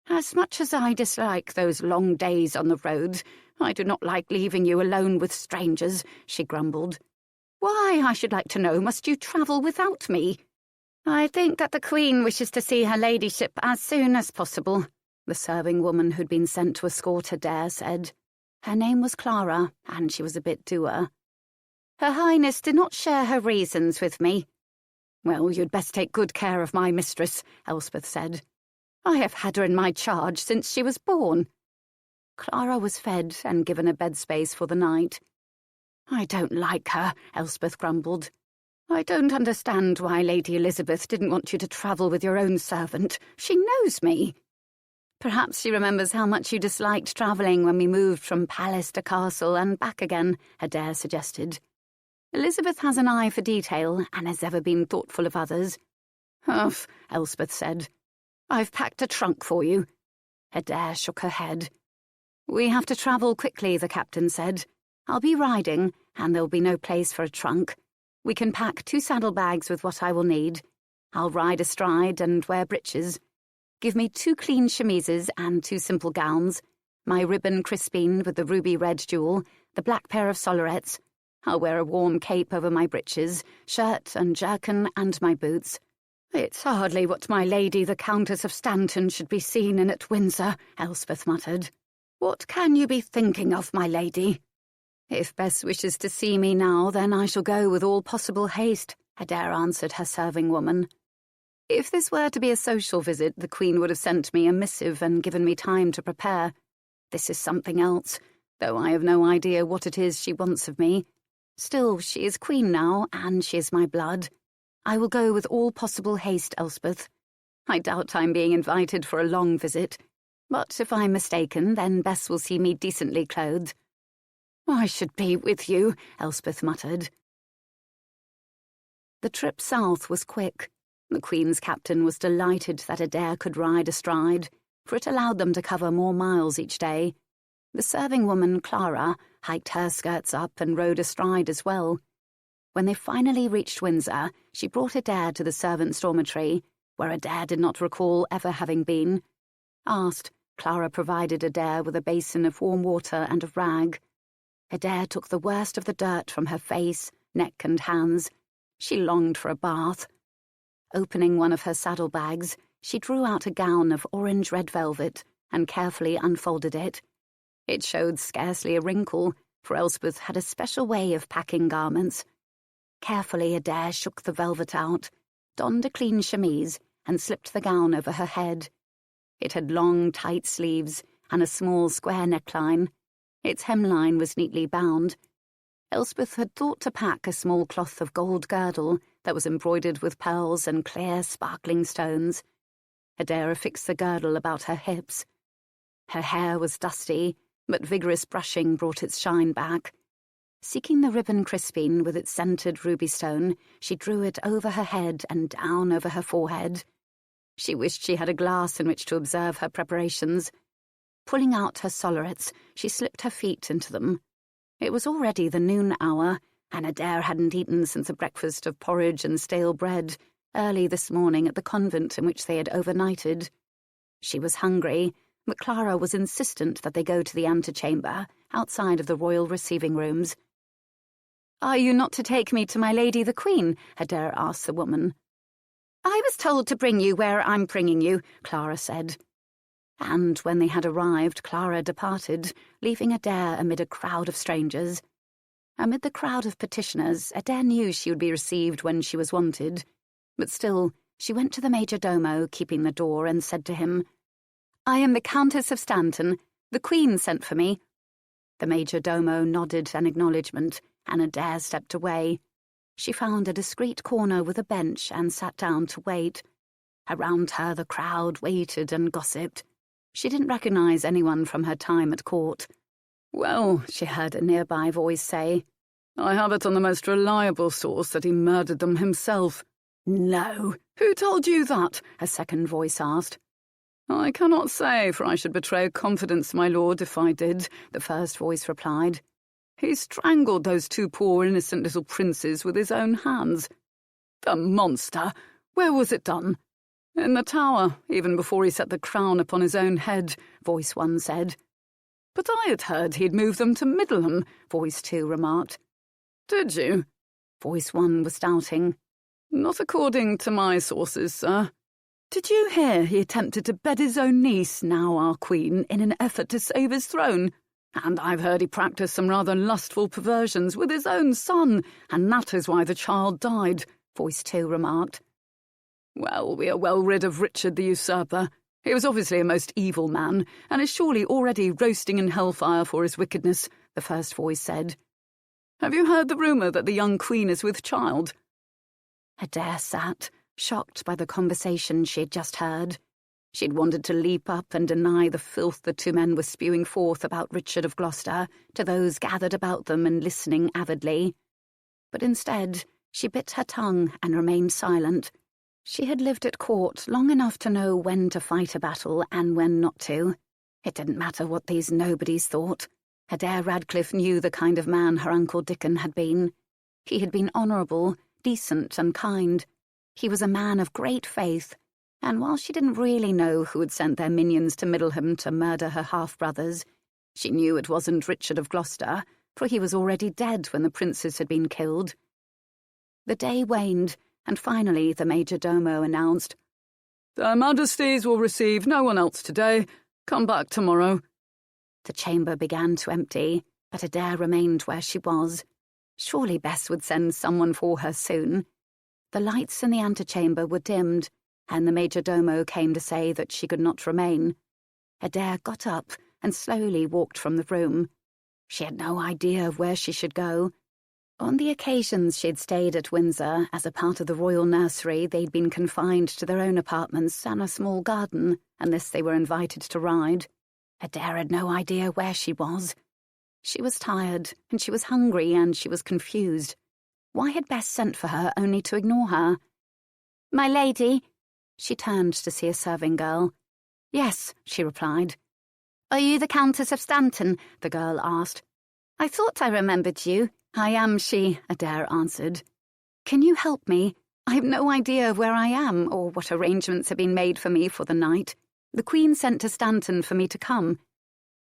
"As much as I dislike those long days on the road, I do not like leaving you alone with strangers," she grumbled. "Why, I should like to know, must you travel without me?" "I think that the Queen wishes to see her ladyship as soon as possible," the serving woman who'd been sent to escort Adair said. Her name was Clara, and she was a bit dour. "Her Highness did not share her reasons with me." "Well, you'd best take good care of my mistress," Elspeth said. "I have had her in my charge since she was born." Clara was fed and given a bed space for the night. "I don't like her," Elspeth grumbled. "I don't understand why Lady Elizabeth didn't want you to travel with your own servant. She knows me." "Perhaps she remembers how much you disliked travelling when we moved from palace to castle and back again," Adair suggested. "Elizabeth has an eye for detail and has ever been thoughtful of others." "Humph," Elspeth said. "I've packed a trunk for you." Adair shook her head. "We have to travel quickly," the captain said. "I'll be riding, and there'll be no place for a trunk. We can pack 2 saddlebags with what I will need. I'll ride astride and wear breeches. Give me 2 clean chemises and 2 simple gowns, my ribbon crispine with the ruby red jewel, the black pair of sollerets. I'll wear a warm cape over my breeches, shirt and jerkin and my boots. It's hardly what my lady the Countess of Stanton should be seen in at Windsor," Elspeth muttered. "What can you be thinking of, my lady?" "If Bess wishes to see me now, then I shall go with all possible haste," Adair answered her serving woman. "If this were to be a social visit, the Queen would have sent me a missive and given me time to prepare. This is something else, though I have no idea what it is she wants of me. Still, she is Queen now, and she is my blood. I will go with all possible haste, Elspeth. I doubt I'm being invited for a long visit, but if I'm mistaken, then Bess will see me decently clothed." "I should be with you," Elspeth muttered. The trip south was quick. The Queen's captain was delighted that Adair could ride astride, for it allowed them to cover more miles each day. The serving woman, Clara, hiked her skirts up and rode astride as well. When they finally reached Windsor, she brought Adair to the servants' dormitory, where Adair did not recall ever having been. Asked, Clara provided Adair with a basin of warm water and a rag. Adair took the worst of the dirt from her face, neck and hands. She longed for a bath. Opening one of her saddlebags, she drew out a gown of orange-red velvet and carefully unfolded it. It showed scarcely a wrinkle, for Elspeth had a special way of packing garments. Carefully Adair shook the velvet out, donned a clean chemise, and slipped the gown over her head. It had long, tight sleeves and a small square neckline. Its hemline was neatly bound. Elspeth had thought to pack a small cloth of gold girdle that was embroidered with pearls and clear, sparkling stones. Adair affixed the girdle about her hips. Her hair was dusty, but vigorous brushing brought its shine back. Seeking the ribbon crispine with its scented ruby stone, she drew it over her head and down over her forehead. She wished she had a glass in which to observe her preparations. Pulling out her sollerets, she slipped her feet into them. It was already the noon hour, and Adair hadn't eaten since a breakfast of porridge and stale bread, early this morning at the convent in which they had overnighted. She was hungry, but Clara was insistent that they go to the antechamber, outside of the royal receiving rooms. "Are you not to take me to my lady the Queen?" Adair asked the woman. "I was told to bring you where I'm bringing you," Clara said. And when they had arrived, Clara departed, leaving Adair amid a crowd of strangers. Amid the crowd of petitioners, Adair knew she would be received when she was wanted. But still, she went to the major domo, keeping the door, and said to him, "I am the Countess of Stanton. The Queen sent for me." The major domo nodded an acknowledgement, and Adair stepped away. She found a discreet corner with a bench and sat down to wait. Around her the crowd waited and gossiped. She didn't recognize anyone from her time at court. "Well," she heard a nearby voice say, "I have it on the most reliable source that he murdered them himself." "No. Who told you that?" a second voice asked. "I cannot say, for I should betray confidence, my lord, if I did," the first voice replied. "He strangled those two poor innocent little princes with his own hands." "The monster! Where was it done?" "In the tower, even before he set the crown upon his own head," voice one said. "But I had heard he'd moved them to Middleham," voice two remarked. "Did you?" voice one was doubting. "Not according to my sources, sir. Did you hear he attempted to bed his own niece, now our queen, in an effort to save his throne? And I've heard he practiced some rather lustful perversions with his own son, and that is why the child died," voice two remarked. "Well, we are well rid of Richard the usurper. He was obviously a most evil man, and is surely already roasting in hellfire for his wickedness," the first voice said. "Have you heard the rumour that the young queen is with child?" Adair sat, shocked by the conversation she had just heard. She'd wanted to leap up and deny the filth the two men were spewing forth about Richard of Gloucester to those gathered about them and listening avidly. But instead, she bit her tongue and remained silent. She had lived at court long enough to know when to fight a battle and when not to. It didn't matter what these nobodies thought. Adair Radcliffe knew the kind of man her Uncle Dickon had been. He had been honourable, decent and kind. He was a man of great faith, and while she didn't really know who had sent their minions to Middleham to murder her half-brothers, she knew it wasn't Richard of Gloucester, for he was already dead when the princes had been killed. The day waned, and finally the major domo announced, "Their Majesties will receive no one else today. Come back tomorrow." The chamber began to empty, but Adair remained where she was. Surely Bess would send someone for her soon. The lights in the antechamber were dimmed, and the major domo came to say that she could not remain. Adair got up and slowly walked from the room. She had no idea of where she should go. On the occasions she had stayed at Windsor, as a part of the royal nursery, they'd been confined to their own apartments and a small garden, unless they were invited to ride. Adair had no idea where she was. She was tired, and she was hungry, and she was confused. Why had Bess sent for her only to ignore her? "My lady?" She turned to see a serving girl. "Yes," she replied. "Are you the Countess of Stanton?" the girl asked. "I thought I remembered you." "I am she," Adair answered. "Can you help me? I have no idea where I am or what arrangements have been made for me for the night. The Queen sent to Stanton for me to come."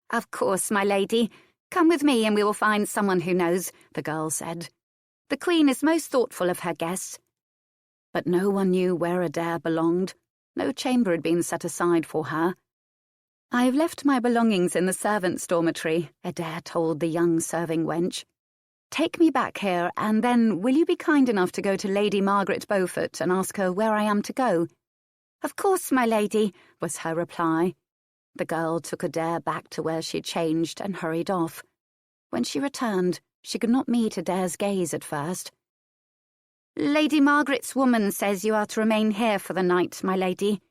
"Of course, my lady. Come with me and we will find someone who knows," the girl said. "The Queen is most thoughtful of her guests." But no one knew where Adair belonged. No chamber had been set aside for her. "I have left my belongings in the servants' dormitory," Adair told the young serving wench. "Take me back here, and then will you be kind enough to go to Lady Margaret Beaufort and ask her where I am to go?" "Of course, my lady," was her reply. The girl took Adair back to where she changed and hurried off. When she returned, she could not meet Adair's gaze at first. "Lady Margaret's woman says you are to remain here for the night, my lady."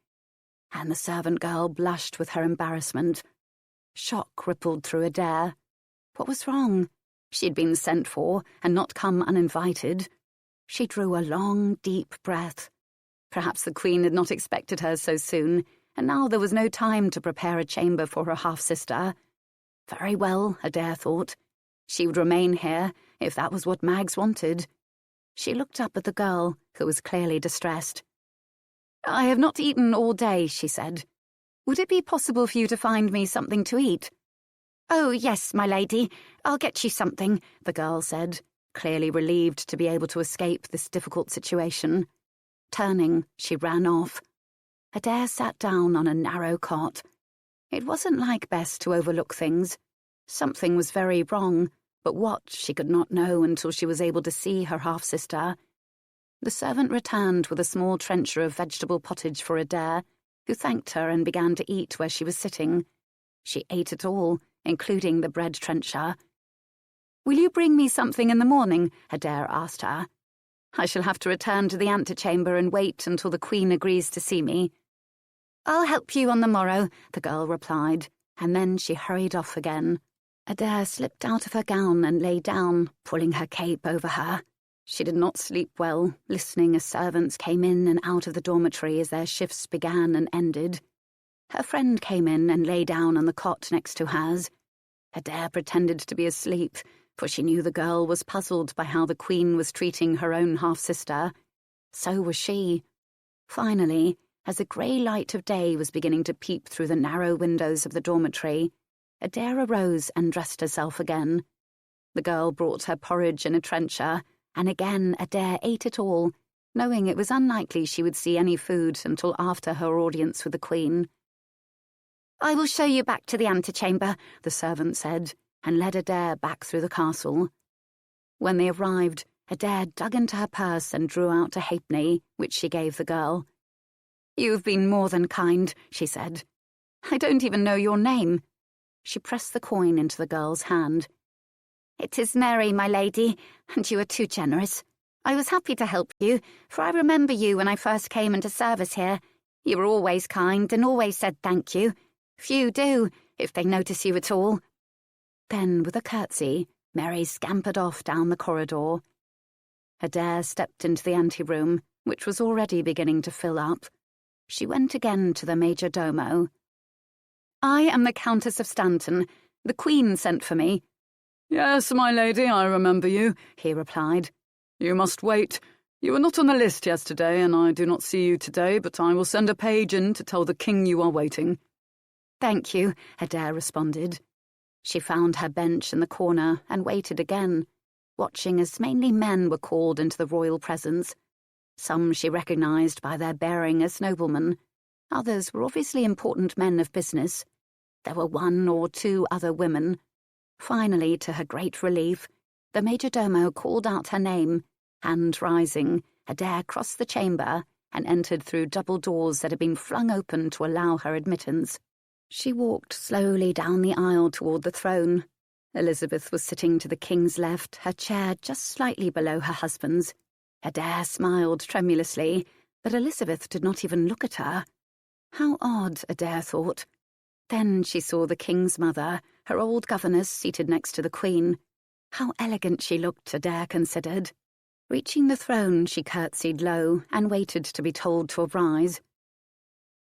And the servant girl blushed with her embarrassment. Shock rippled through Adair. What was wrong? She had been sent for and not come uninvited. She drew a long, deep breath. Perhaps the Queen had not expected her so soon, and now there was no time to prepare a chamber for her half-sister. Very well, Adair thought. She would remain here, if that was what Mags wanted. She looked up at the girl, who was clearly distressed. "I have not eaten all day," she said. "Would it be possible for you to find me something to eat?" "Oh, yes, my lady. I'll get you something," the girl said, clearly relieved to be able to escape this difficult situation. Turning, she ran off. Adair sat down on a narrow cot. It wasn't like Bess to overlook things. Something was very wrong, but what she could not know until she was able to see her half-sister. The servant returned with a small trencher of vegetable pottage for Adair, who thanked her and began to eat where she was sitting. She ate it all, including the bread trencher. "Will you bring me something in the morning?" Adair asked her. "I shall have to return to the antechamber and wait until the Queen agrees to see me." "I'll help you on the morrow," the girl replied, and then she hurried off again. Adair slipped out of her gown and lay down, pulling her cape over her. She did not sleep well, listening as servants came in and out of the dormitory as their shifts began and ended. Her friend came in and lay down on the cot next to hers. Adair pretended to be asleep, for she knew the girl was puzzled by how the Queen was treating her own half-sister. So was she. Finally, as the grey light of day was beginning to peep through the narrow windows of the dormitory, Adair arose and dressed herself again. The girl brought her porridge in a trencher, and again Adair ate it all, knowing it was unlikely she would see any food until after her audience with the Queen. "I will show you back to the antechamber," the servant said, and led Adair back through the castle. When they arrived, Adair dug into her purse and drew out a halfpenny, which she gave the girl. "You've been more than kind," she said. "I don't even know your name." She pressed the coin into the girl's hand. "It is Mary, my lady, and you are too generous. I was happy to help you, for I remember you when I first came into service here. You were always kind and always said thank you. Few do, if they notice you at all." Then, with a curtsy, Mary scampered off down the corridor. Adair stepped into the anteroom, which was already beginning to fill up. She went again to the major domo. "I am the Countess of Stanton. The Queen sent for me." "Yes, my lady, I remember you," he replied. "You must wait. You were not on the list yesterday, and I do not see you today, but I will send a page in to tell the king you are waiting." "Thank you," Adair responded. She found her bench in the corner and waited again, watching as mainly men were called into the royal presence. Some she recognised by their bearing as noblemen. Others were obviously important men of business. There were one or two other women. Finally, to her great relief, the majordomo called out her name, and rising, Adair crossed the chamber and entered through double doors that had been flung open to allow her admittance. She walked slowly down the aisle toward the throne. Elizabeth was sitting to the king's left, her chair just slightly below her husband's. Adair smiled tremulously, but Elizabeth did not even look at her. How odd, Adair thought. Then she saw the king's mother, her old governess, seated next to the Queen. How elegant she looked, Adair considered. Reaching the throne, she curtsied low and waited to be told to arise.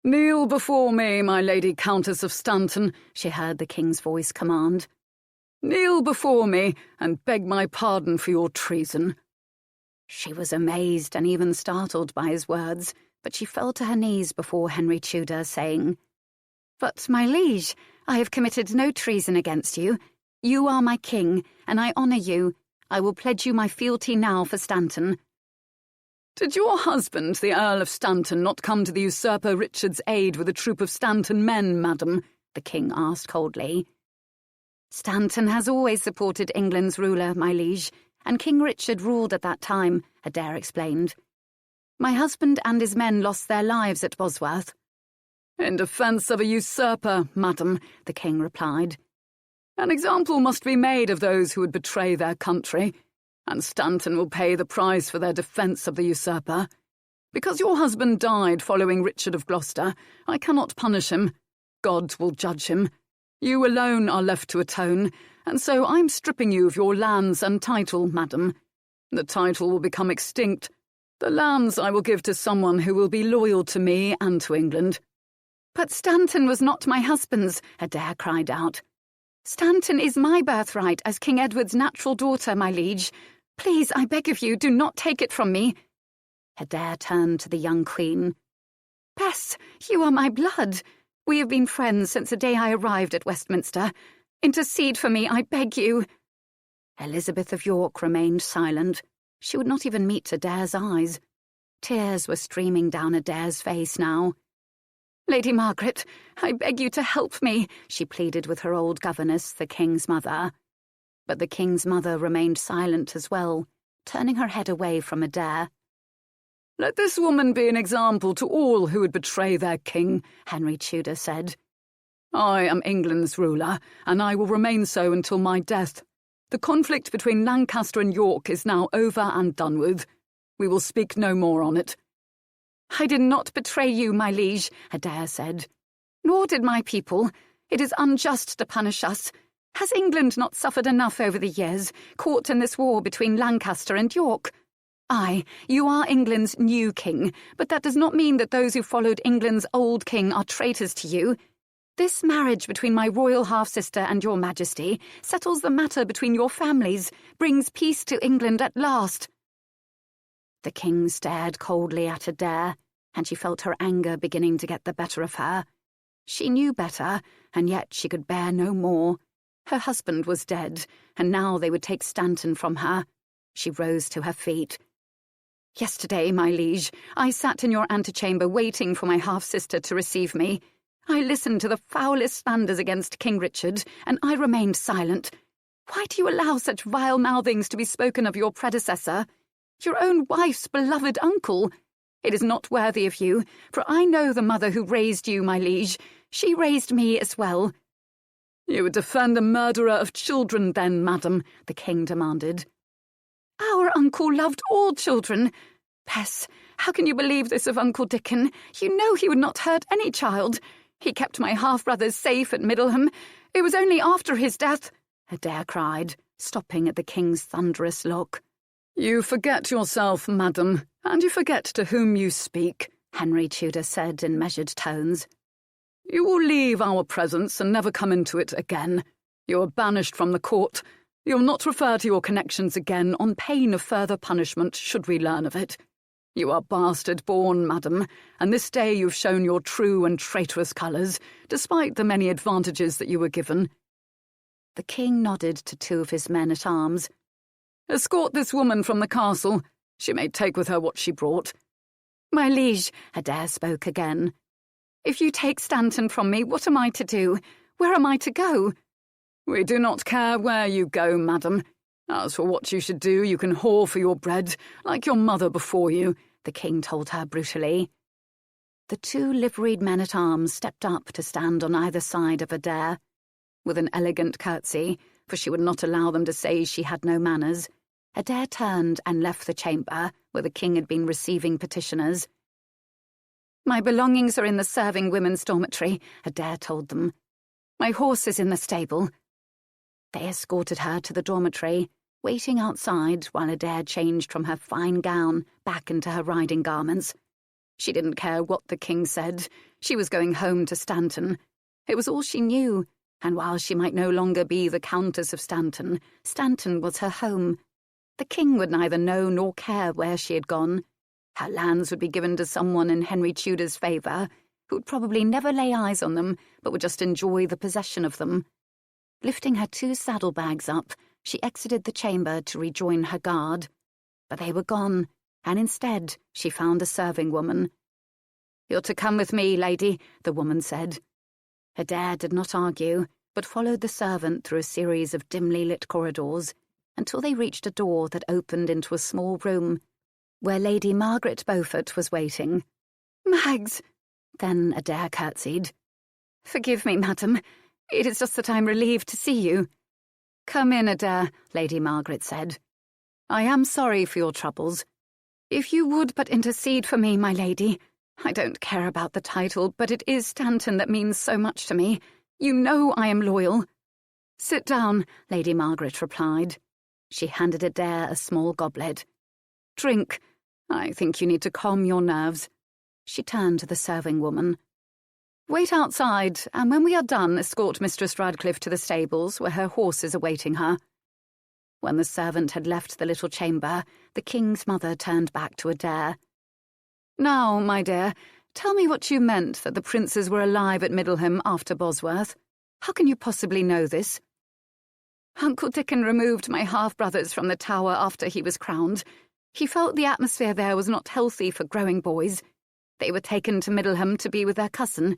"Kneel before me, my Lady Countess of Stanton," she heard the king's voice command. "Kneel before me and beg my pardon for your treason." She was amazed and even startled by his words, but she fell to her knees before Henry Tudor, saying, "But, my liege, I have committed no treason against you. You are my king, and I honour you. I will pledge you my fealty now for Stanton." "Did your husband, the Earl of Stanton, not come to the usurper Richard's aid with a troop of Stanton men, madam?" the king asked coldly. "Stanton has always supported England's ruler, my liege, and King Richard ruled at that time," Adair explained. "My husband and his men lost their lives at Bosworth." "In defence of a usurper, madam," the king replied. "An example must be made of those who would betray their country, and Stanton will pay the price for their defence of the usurper. Because your husband died following Richard of Gloucester, I cannot punish him. God will judge him. You alone are left to atone, and so I'm stripping you of your lands and title, madam. The title will become extinct. The lands I will give to someone who will be loyal to me and to England." "But Stanton was not my husband's," Adair cried out. "Stanton is my birthright as King Edward's natural daughter, my liege. Please, I beg of you, do not take it from me. Adair turned to the young queen. Bess, you are my blood. We have been friends since the day I arrived at Westminster. Intercede for me, I beg you. Elizabeth of York remained silent. She would not even meet Adair's eyes. Tears were streaming down Adair's face now. Lady Margaret, I beg you to help me, she pleaded with her old governess, the king's mother. But the king's mother remained silent as well, turning her head away from Adair. Let this woman be an example to all who would betray their king, Henry Tudor said. I am England's ruler, and I will remain so until my death. The conflict between Lancaster and York is now over and done with. We will speak no more on it. I did not betray you, my liege, Adair said. Nor did my people. It is unjust to punish us. Has England not suffered enough over the years, caught in this war between Lancaster and York? Aye, you are England's new king, but that does not mean that those who followed England's old king are traitors to you. This marriage between my royal half-sister and your majesty settles the matter between your families, brings peace to England at last. The king stared coldly at Adair, and she felt her anger beginning to get the better of her. She knew better, and yet she could bear no more. Her husband was dead, and now they would take Stanton from her. She rose to her feet. Yesterday, my liege, I sat in your antechamber waiting for my half-sister to receive me. I listened to the foulest slanders against King Richard, and I remained silent. Why do you allow such vile mouthings to be spoken of your predecessor? Your own wife's beloved uncle. It is not worthy of you, for I know the mother who raised you, my liege. She raised me as well. You would defend a murderer of children, then, madam, the king demanded. Our uncle loved all children. Bess, how can you believe this of Uncle Dickon? You know he would not hurt any child. He kept my half-brothers safe at Middleham. It was only after his death, Adair cried, stopping at the king's thunderous look. You forget yourself, madam, and you forget to whom you speak, Henry Tudor said in measured tones. You will leave our presence and never come into it again. You are banished from the court. You will not refer to your connections again on pain of further punishment should we learn of it. You are bastard-born, madam, and this day you've shown your true and traitorous colours, despite the many advantages that you were given. The king nodded to two of his men-at-arms. Escort this woman from the castle. She may take with her what she brought. My liege, Adair spoke again. If you take Stanton from me, what am I to do? Where am I to go? We do not care where you go, madam. As for what you should do, you can whore for your bread, like your mother before you, the king told her brutally. The two liveried men-at-arms stepped up to stand on either side of Adair. With an elegant curtsy, for she would not allow them to say she had no manners, Adair turned and left the chamber where the king had been receiving petitioners. My belongings are in the serving women's dormitory, Adair told them. My horse is in the stable. They escorted her to the dormitory, waiting outside while Adair changed from her fine gown back into her riding garments. She didn't care what the king said. She was going home to Stanton. It was all she knew, and while she might no longer be the Countess of Stanton, Stanton was her home. The king would neither know nor care where she had gone. Her lands would be given to someone in Henry Tudor's favour, who would probably never lay eyes on them, but would just enjoy the possession of them. Lifting her 2 saddlebags up, she exited the chamber to rejoin her guard. But they were gone, and instead she found a serving woman. You're to come with me, lady, the woman said. Adair did not argue, but followed the servant through a series of dimly lit corridors, until they reached a door that opened into a small room, where Lady Margaret Beaufort was waiting. Mags! Then Adair curtsied. Forgive me, madam. It is just that I'm relieved to see you. Come in, Adair, Lady Margaret said. I am sorry for your troubles. If you would but intercede for me, my lady. I don't care about the title, but it is Stanton that means so much to me. You know I am loyal. Sit down, Lady Margaret replied. She handed Adair a small goblet. Drink. I think you need to calm your nerves. She turned to the serving woman. Wait outside, and when we are done, escort Mistress Radcliffe to the stables where her horse is awaiting her. When the servant had left the little chamber, the king's mother turned back to Adair. "Now, my dear, tell me what you meant that the princes were alive at Middleham after Bosworth. How can you possibly know this?" "Uncle Dickon removed my half-brothers from the tower after he was crowned. He felt the atmosphere there was not healthy for growing boys. They were taken to Middleham to be with their cousin.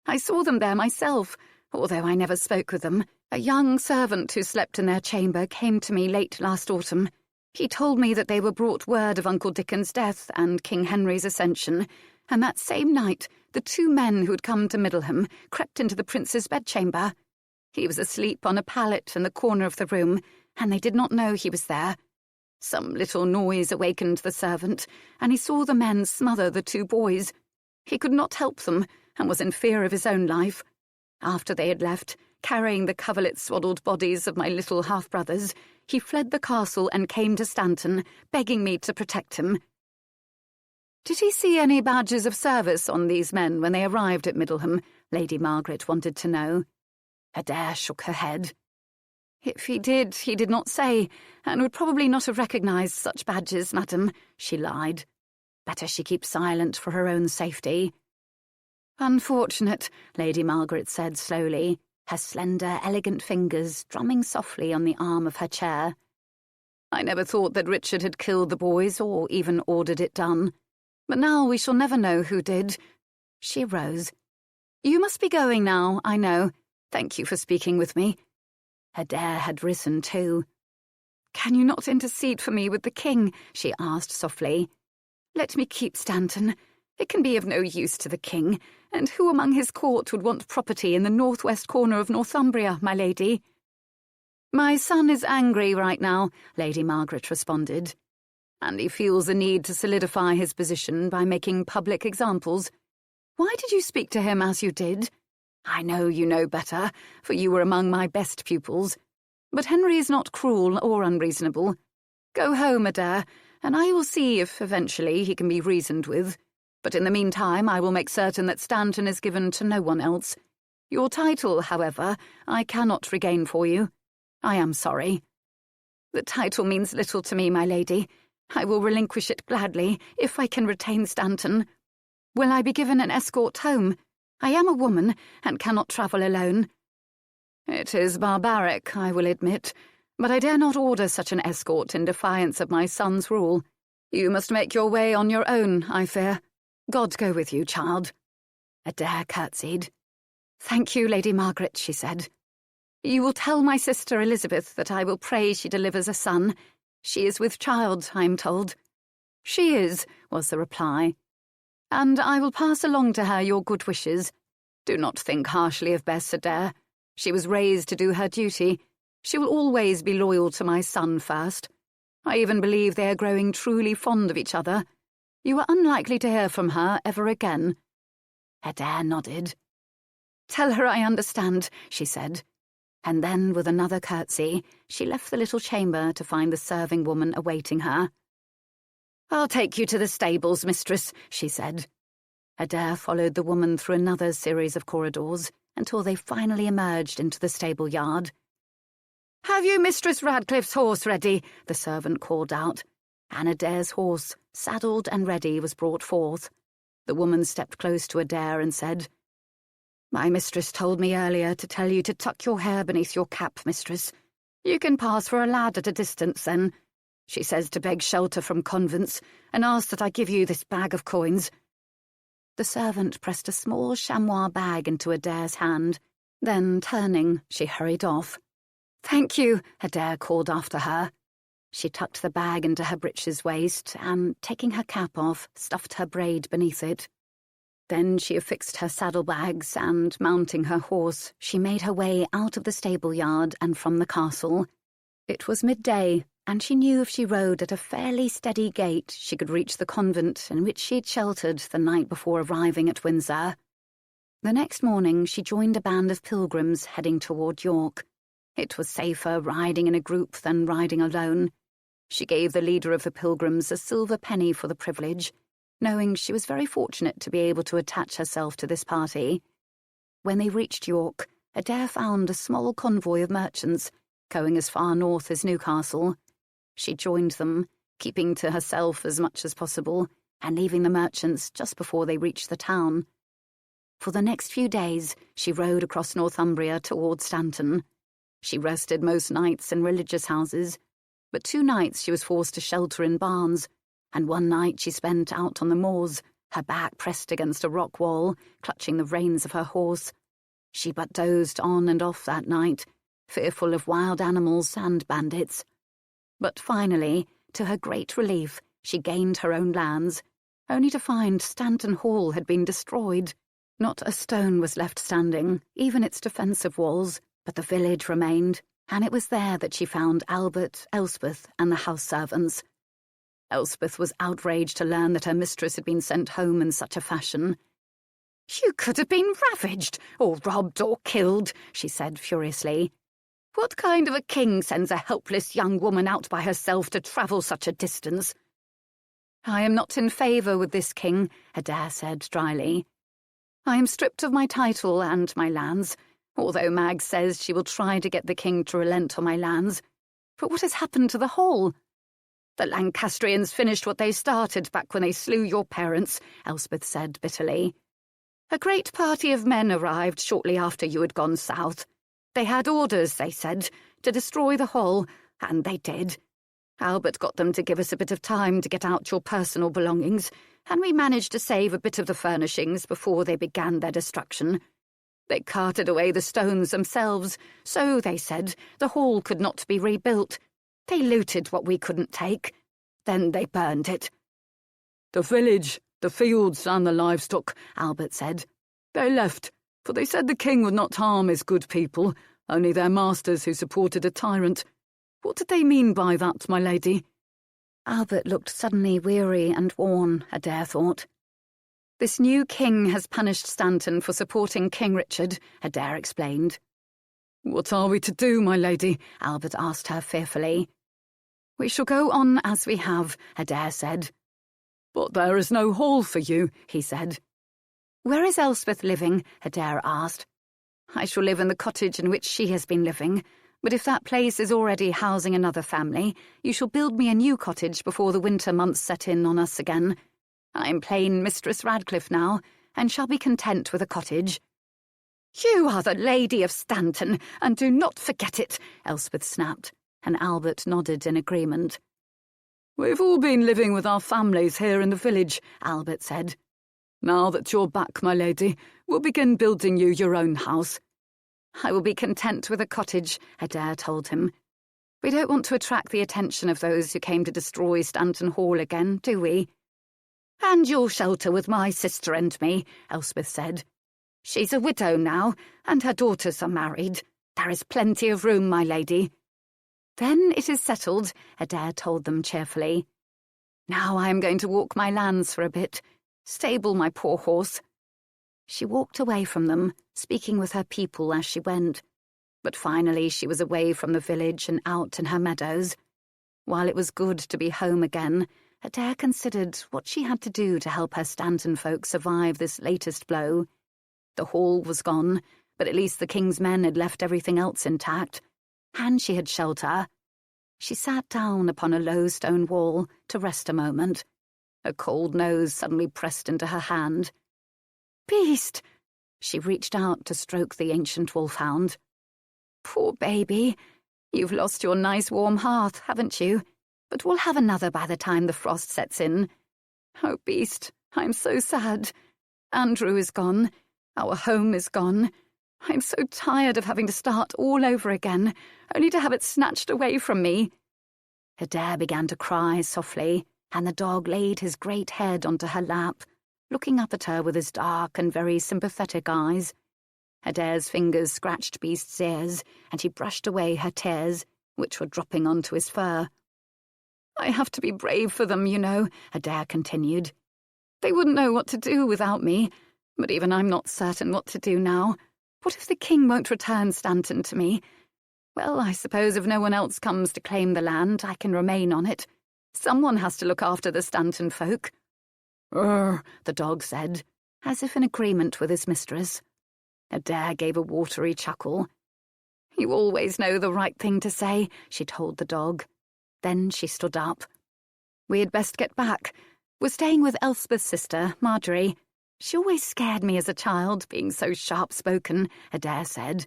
I saw them there myself, although I never spoke with them. A young servant who slept in their chamber came to me late last autumn. He told me that they were brought word of Uncle Dickon's death and King Henry's ascension, and that same night the two men who had come to Middleham crept into the prince's bedchamber. He was asleep on a pallet in the corner of the room, and they did not know he was there. Some little noise awakened the servant, and he saw the men smother the two boys. He could not help them, and was in fear of his own life. After they had left, carrying the coverlet-swaddled bodies of my little half-brothers, he fled the castle and came to Stanton, begging me to protect him." "Did he see any badges of service on these men when they arrived at Middleham?" Lady Margaret wanted to know. Adair shook her head. "If he did not say, and would probably not have recognised such badges, madam," she lied. Better she keep silent for her own safety. "Unfortunate," Lady Margaret said slowly, her slender, elegant fingers drumming softly on the arm of her chair. "I never thought that Richard had killed the boys or even ordered it done. But now we shall never know who did." She rose. "You must be going now, I know. Thank you for speaking with me." Adair had risen too. "Can you not intercede for me with the king?" she asked softly. "Let me keep Stanton. It can be of no use to the king, and who among his court would want property in the northwest corner of Northumbria, my lady?" "My son is angry right now," Lady Margaret responded. "And he feels the need to solidify his position by making public examples. Why did you speak to him as you did? I know you know better, for you were among my best pupils. But Henry is not cruel or unreasonable. Go home, Adair, and I will see if eventually he can be reasoned with. But in the meantime I will make certain that Stanton is given to no one else. Your title, however, I cannot regain for you. I am sorry." "The title means little to me, my lady. I will relinquish it gladly, if I can retain Stanton. Will I be given an escort home? I am a woman, and cannot travel alone." "It is barbaric, I will admit, but I dare not order such an escort in defiance of my son's rule. You must make your way on your own, I fear. God go with you, child." Adair curtsied. "Thank you, Lady Margaret," she said. "You will tell my sister Elizabeth that I will pray she delivers a son. She is with child, I am told." "She is," was the reply. "And I will pass along to her your good wishes. Do not think harshly of Bess, Adair. She was raised to do her duty. She will always be loyal to my son first. I even believe they are growing truly fond of each other. You are unlikely to hear from her ever again." Adair nodded. "Tell her I understand," she said. And then, with another curtsy, she left the little chamber to find the serving woman awaiting her. "I'll take you to the stables, mistress," she said. Adair followed the woman through another series of corridors until they finally emerged into the stable yard. "Have you Mistress Radcliffe's horse ready?" the servant called out. And Adair's horse, saddled and ready, was brought forth. The woman stepped close to Adair and said, "My mistress told me earlier to tell you to tuck your hair beneath your cap, mistress. You can pass for a lad at a distance, then. She says to beg shelter from convents, and asks that I give you this bag of coins." The servant pressed a small chamois bag into Adair's hand. Then, turning, she hurried off. "Thank you," Adair called after her. She tucked the bag into her breeches waist and, taking her cap off, stuffed her braid beneath it. Then she affixed her saddlebags and, mounting her horse, she made her way out of the stable yard and from the castle. It was midday, and she knew if she rode at a fairly steady gait she could reach the convent in which she had sheltered the night before arriving at Windsor. The next morning she joined a band of pilgrims heading toward York. It was safer riding in a group than riding alone. She gave the leader of the pilgrims a silver penny for the privilege, knowing she was very fortunate to be able to attach herself to this party. When they reached York, Adair found a small convoy of merchants, going as far north as Newcastle. She joined them, keeping to herself as much as possible, and leaving the merchants just before they reached the town. For the next few days, she rode across Northumbria towards Stanton. She rested most nights in religious houses, but 2 nights she was forced to shelter in barns, and 1 night she spent out on the moors, her back pressed against a rock wall, clutching the reins of her horse. She but dozed on and off that night, fearful of wild animals and bandits. But finally, to her great relief, she gained her own lands, only to find Stanton Hall had been destroyed. Not a stone was left standing, even its defensive walls, but the village remained, and it was there that she found Albert, Elspeth, and the house servants. Elspeth was outraged to learn that her mistress had been sent home in such a fashion. "You could have been ravaged, or robbed, or killed," she said furiously. "What kind of a king sends a helpless young woman out by herself to travel such a distance?" "I am not in favour with this king," Adair said dryly. "I am stripped of my title and my lands, although Mag says she will try to get the king to relent on my lands. But what has happened to the Hall?" "The Lancastrians finished what they started back when they slew your parents," Elspeth said bitterly. "A great party of men arrived shortly after you had gone south. They had orders, they said, to destroy the Hall, and they did. Albert got them to give us a bit of time to get out your personal belongings, and we managed to save a bit of the furnishings before they began their destruction. They carted away the stones themselves, so, they said, the Hall could not be rebuilt. They looted what we couldn't take. Then they burned it." "The village, the fields and the livestock," Albert said. "They left, for they said the king would not harm his good people, only their masters who supported a tyrant. What did they mean by that, my lady?" Albert looked suddenly weary and worn, Adair thought. "This new king has punished Stanton for supporting King Richard," Adair explained. "What are we to do, my lady?" Albert asked her fearfully. "We shall go on as we have," Adair said. "But there is no hall for you," he said. "Where is Elspeth living?" Adair asked. "I shall live in the cottage in which she has been living, but if that place is already housing another family, you shall build me a new cottage before the winter months set in on us again. I am plain Mistress Radcliffe now, and shall be content with a cottage." "You are the Lady of Stanton, and do not forget it," Elspeth snapped, and Albert nodded in agreement. "We've all been living with our families here in the village," Albert said. "Now that you're back, my lady, we'll begin building you your own house." "I will be content with a cottage," Adair told him. "We don't want to attract the attention of those who came to destroy Stanton Hall again, do we?" "And you'll shelter with my sister and me," Elspeth said. "She's a widow now, and her daughters are married. There is plenty of room, my lady." "Then it is settled," Adair told them cheerfully. "Now I am going to walk my lands for a bit, stable my poor horse." She walked away from them, speaking with her people as she went. But finally she was away from the village and out in her meadows. While it was good to be home again, Adair considered what she had to do to help her Stanton folk survive this latest blow. The hall was gone, but at least the king's men had left everything else intact, and she had shelter. She sat down upon a low stone wall to rest a moment. A cold nose suddenly pressed into her hand. "Beast!" She reached out to stroke the ancient wolfhound. "Poor baby. You've lost your nice warm hearth, haven't you? But we'll have another by the time the frost sets in. Oh, Beast, I'm so sad. Andrew is gone. Our home is gone. I'm so tired of having to start all over again, only to have it snatched away from me." Adair began to cry softly, and the dog laid his great head onto her lap, looking up at her with his dark and very sympathetic eyes. Adair's fingers scratched Beast's ears, and he brushed away her tears, which were dropping onto his fur. "I have to be brave for them, you know," Adair continued. "They wouldn't know what to do without me, but even I'm not certain what to do now. What if the king won't return Stanton to me? Well, I suppose if no one else comes to claim the land, I can remain on it. Someone has to look after the Stanton folk." "Urgh," the dog said, as if in agreement with his mistress. Adair gave a watery chuckle. You always know the right thing to say, she told the dog. Then she stood up. We had best get back. We're staying with Elspeth's sister, Marjorie. She always scared me as a child, being so sharp-spoken, Adair said.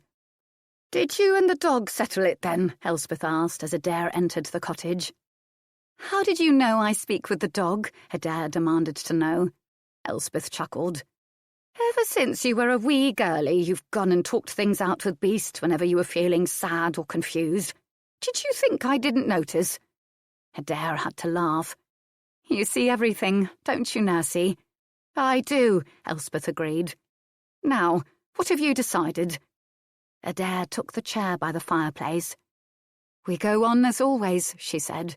Did you and the dog settle it then? Elspeth asked as Adair entered the cottage. How did you know I speak with the dog? Adair demanded to know. Elspeth chuckled. Ever since you were a wee girlie, you've gone and talked things out with Beast whenever you were feeling sad or confused. Did you think I didn't notice? Adair had to laugh. You see everything, don't you, Nursey? I do, Elspeth agreed. Now, what have you decided? Adair took the chair by the fireplace. We go on as always, she said.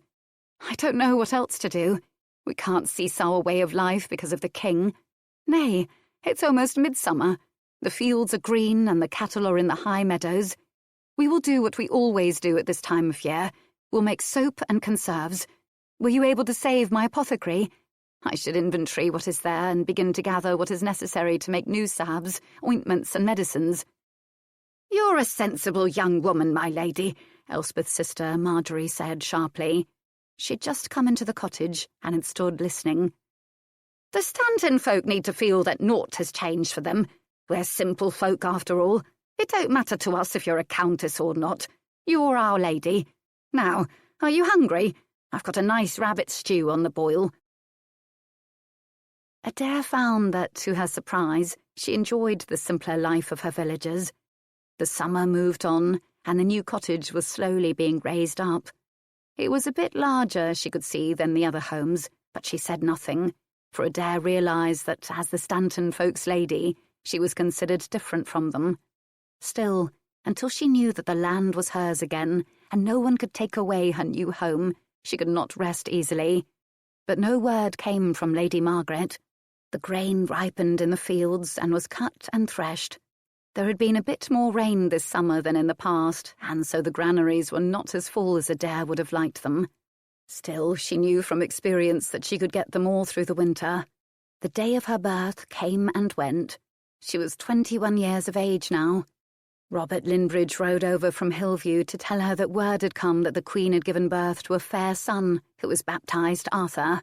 I don't know what else to do. We can't cease our way of life because of the king. Nay, it's almost midsummer. The fields are green and the cattle are in the high meadows. We will do what we always do at this time of year. We'll make soap and conserves. Were you able to save my apothecary? I should inventory what is there and begin to gather what is necessary to make new salves, ointments and medicines. You're a sensible young woman, my lady, Elspeth's sister Marjorie said sharply. She'd just come into the cottage and had stood listening. The Stanton folk need to feel that naught has changed for them. We're simple folk after all. It don't matter to us if you're a countess or not. You're our lady. Now, are you hungry? I've got a nice rabbit stew on the boil. Adair found that, to her surprise, she enjoyed the simpler life of her villagers. The summer moved on, and the new cottage was slowly being raised up. It was a bit larger, she could see, than the other homes, but she said nothing, for Adair realised that, as the Stanton folks' lady, she was considered different from them. Still, until she knew that the land was hers again, and no one could take away her new home, she could not rest easily. But no word came from Lady Margaret. The grain ripened in the fields and was cut and threshed. There had been a bit more rain this summer than in the past, and so the granaries were not as full as Adair would have liked them. Still, she knew from experience that she could get them all through the winter. The day of her birth came and went. She was 21 years of age now. Robert Linbridge rode over from Hillview to tell her that word had come that the Queen had given birth to a fair son who was baptised Arthur.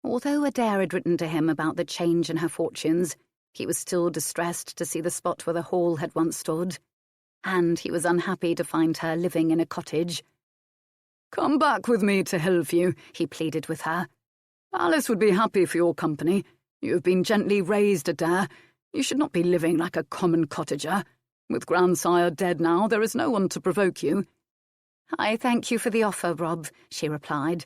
Although Adair had written to him about the change in her fortunes, he was still distressed to see the spot where the hall had once stood, and he was unhappy to find her living in a cottage. Come back with me to Hillview, he pleaded with her. Alice would be happy for your company. You have been gently raised, Adair. You should not be living like a common cottager. With grandsire dead now, there is no one to provoke you. I thank you for the offer, Rob, she replied.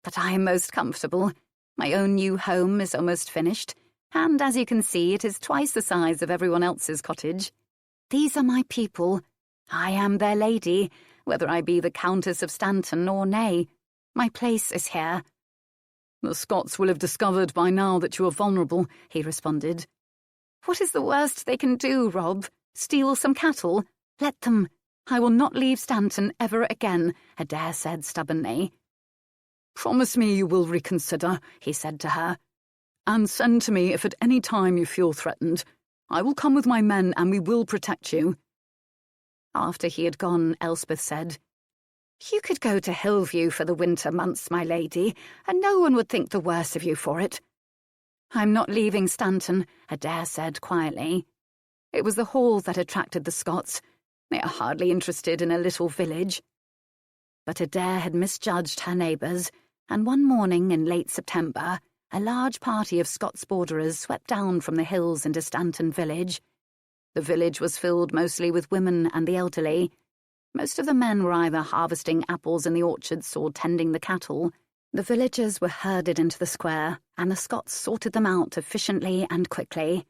But I am most comfortable. My own new home is almost finished, and as you can see, it is twice the size of everyone else's cottage. These are my people. I am their lady, whether I be the Countess of Stanton or nay. My place is here. The Scots will have discovered by now that you are vulnerable, he responded. What is the worst they can do, Rob? Steal some cattle? Let them. I will not leave Stanton ever again, Adair said stubbornly. Promise me you will reconsider, he said to her, and send to me if at any time you feel threatened. I will come with my men and we will protect you. After he had gone, Elspeth said, You could go to Hillview for the winter months, my lady, and no one would think the worse of you for it. I'm not leaving Stanton, Adair said quietly. It was the hall that attracted the Scots. They are hardly interested in a little village. But Adair had misjudged her neighbours, and one morning in late September, a large party of Scots borderers swept down from the hills into Stanton village. The village was filled mostly with women and the elderly. Most of the men were either harvesting apples in the orchards or tending the cattle. The villagers were herded into the square, and the Scots sorted them out efficiently and quickly.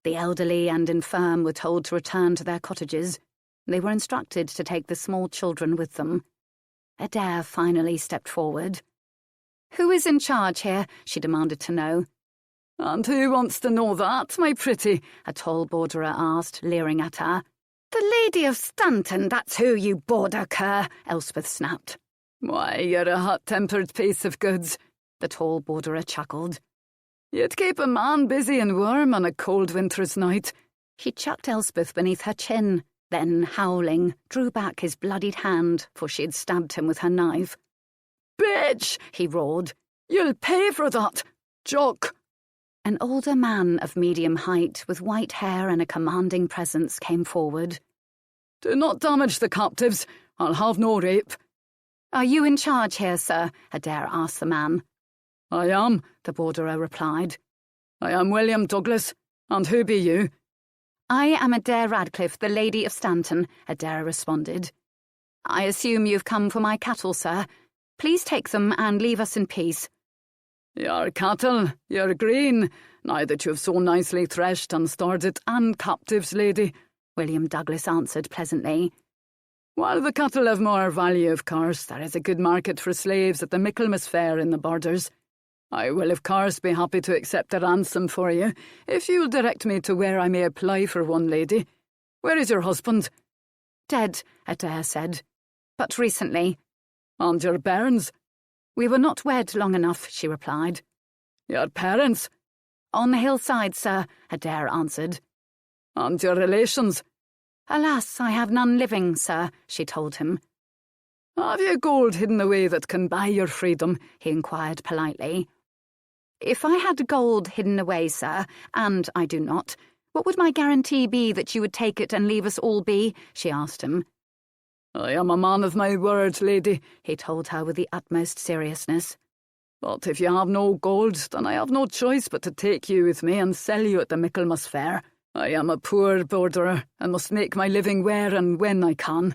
The elderly and infirm were told to return to their cottages. They were instructed to take the small children with them. Adair finally stepped forward. Who is in charge here? She demanded to know. And who wants to know that, my pretty? A tall borderer asked, leering at her. The Lady of Stanton, that's who, you border cur, Elspeth snapped. Why, you're a hot-tempered piece of goods, the tall borderer chuckled. You'd keep a man busy and warm on a cold winter's night. He chucked Elspeth beneath her chin. then, howling, drew back his bloodied hand, for she had stabbed him with her knife. "Bitch!" he roared. "You'll pay for that! Jock!" An older man of medium height, with white hair and a commanding presence, came forward. "Do not damage the captives. I'll have no rape." "Are you in charge here, sir?" Adair asked the man. "I am," the borderer replied. "I am William Douglas, and who be you?" "I am Adair Radcliffe, the Lady of Stanton," Adair responded. "I assume you've come for my cattle, sir. Please take them and leave us in peace." "Your cattle, your grain, now that you've so nicely threshed and stored it, and captives, lady," William Douglas answered pleasantly. "While the cattle have more value, of course, there is a good market for slaves at the Michaelmas fair in the Borders. I will, of course, be happy to accept a ransom for you, if you'll direct me to where I may apply for one, lady. Where is your husband?" "Dead," Adair said. "But recently." "And your bairns?" "We were not wed long enough," she replied. "Your parents?" "On the hillside, sir," Adair answered. "And your relations?" "Alas, I have none living, sir," she told him. "Have you gold hidden away that can buy your freedom?" he inquired politely. "If I had gold hidden away, sir, and I do not, what would my guarantee be that you would take it and leave us all be?" she asked him. "I am a man of my word, lady," he told her with the utmost seriousness. "But if you have no gold, then I have no choice but to take you with me and sell you at the Michaelmas fair. I am a poor borderer, and must make my living where and when I can."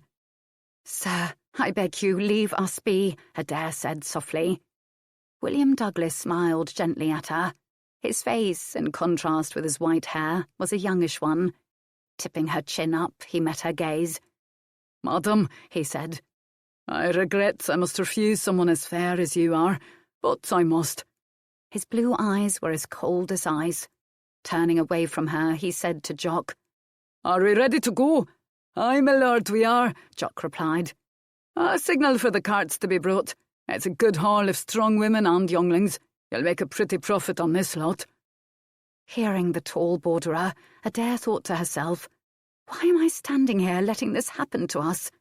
"Sir, I beg you, leave us be," Adair said softly. William Douglas smiled gently at her. His face, in contrast with his white hair, was a youngish one. Tipping her chin up, he met her gaze. "Madam," he said, "I regret I must refuse someone as fair as you are, but I must." His blue eyes were as cold as ice. Turning away from her, he said to Jock, "Are we ready to go?" "Aye, my lord, we are," Jock replied. "A signal for the carts to be brought. It's a good haul of strong women and younglings. You'll make a pretty profit on this lot." Hearing the tall borderer, Adair thought to herself, "Why am I standing here letting this happen to us?"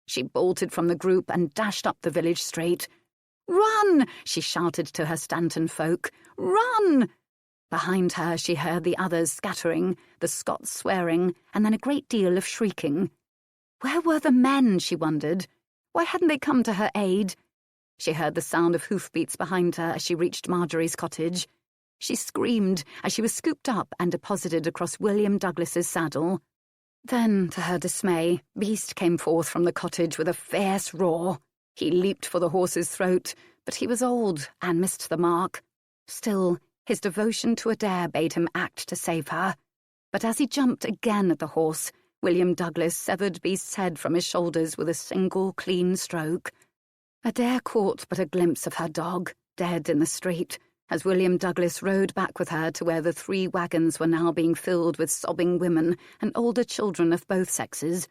She bolted from the group and dashed up the village street. "Run!" she shouted to her Stanton folk. "Run!" Behind her she heard the others scattering, the Scots swearing, and then a great deal of shrieking. Where were the men, she wondered? Why hadn't they come to her aid? She heard the sound of hoofbeats behind her as she reached Marjorie's cottage. She screamed as she was scooped up and deposited across William Douglas's saddle. Then, to her dismay, Beast came forth from the cottage with a fierce roar. He leaped for the horse's throat, but he was old and missed the mark. Still, his devotion to Adair bade him act to save her. But as he jumped again at the horse, William Douglas severed Beast's head from his shoulders with a single clean stroke. Adair caught but a glimpse of her dog, dead in the street, as William Douglas rode back with her to where the 3 wagons were now being filled with sobbing women and older children of both sexes.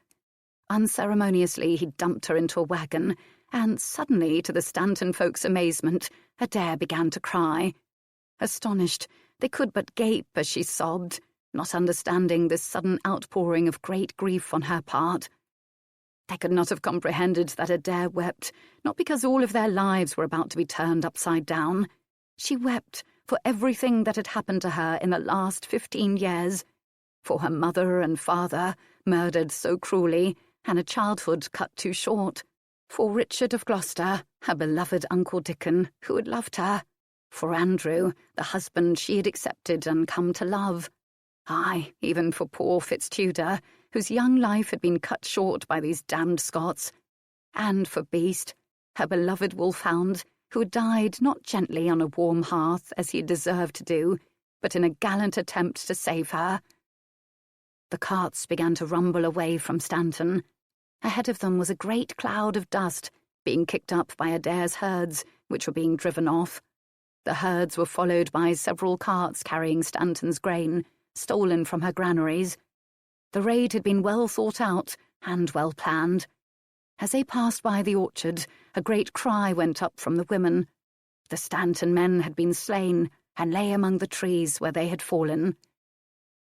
Unceremoniously he dumped her into a wagon, and suddenly, to the Stanton folks' amazement, Adair began to cry. Astonished, they could but gape as she sobbed, not understanding this sudden outpouring of great grief on her part. They could not have comprehended that Adair wept, not because all of their lives were about to be turned upside down. She wept for everything that had happened to her in the last 15 years, for her mother and father, murdered so cruelly, and a childhood cut too short, for Richard of Gloucester, her beloved Uncle Dickon, who had loved her, for Andrew, the husband she had accepted and come to love. Aye, even for poor Fitztudor, whose young life had been cut short by these damned Scots, and for Beast, her beloved wolfhound, who had died not gently on a warm hearth as he had deserved to do, but in a gallant attempt to save her. The carts began to rumble away from Stanton. Ahead of them was a great cloud of dust, being kicked up by Adair's herds, which were being driven off. The herds were followed by several carts carrying Stanton's grain, stolen from her granaries. The raid had been well thought out and well planned. As they passed by the orchard, a great cry went up from the women. The Stanton men had been slain and lay among the trees where they had fallen.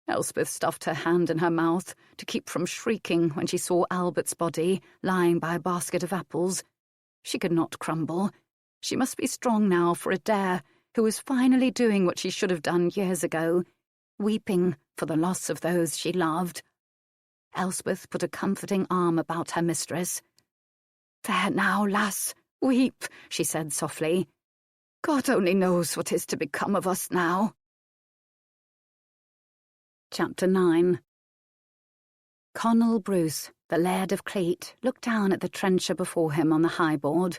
Elspeth stuffed her hand in her mouth to keep from shrieking when she saw Albert's body lying by a basket of apples. She could not crumble. She must be strong now for Adair, who was finally doing what she should have done years ago, weeping for the loss of those she loved. Elspeth put a comforting arm about her mistress. "There now, lass, weep," she said softly. "God only knows what is to become of us now." Chapter 9. Conal Bruce, the laird of Cleet, looked down at the trencher before him on the highboard.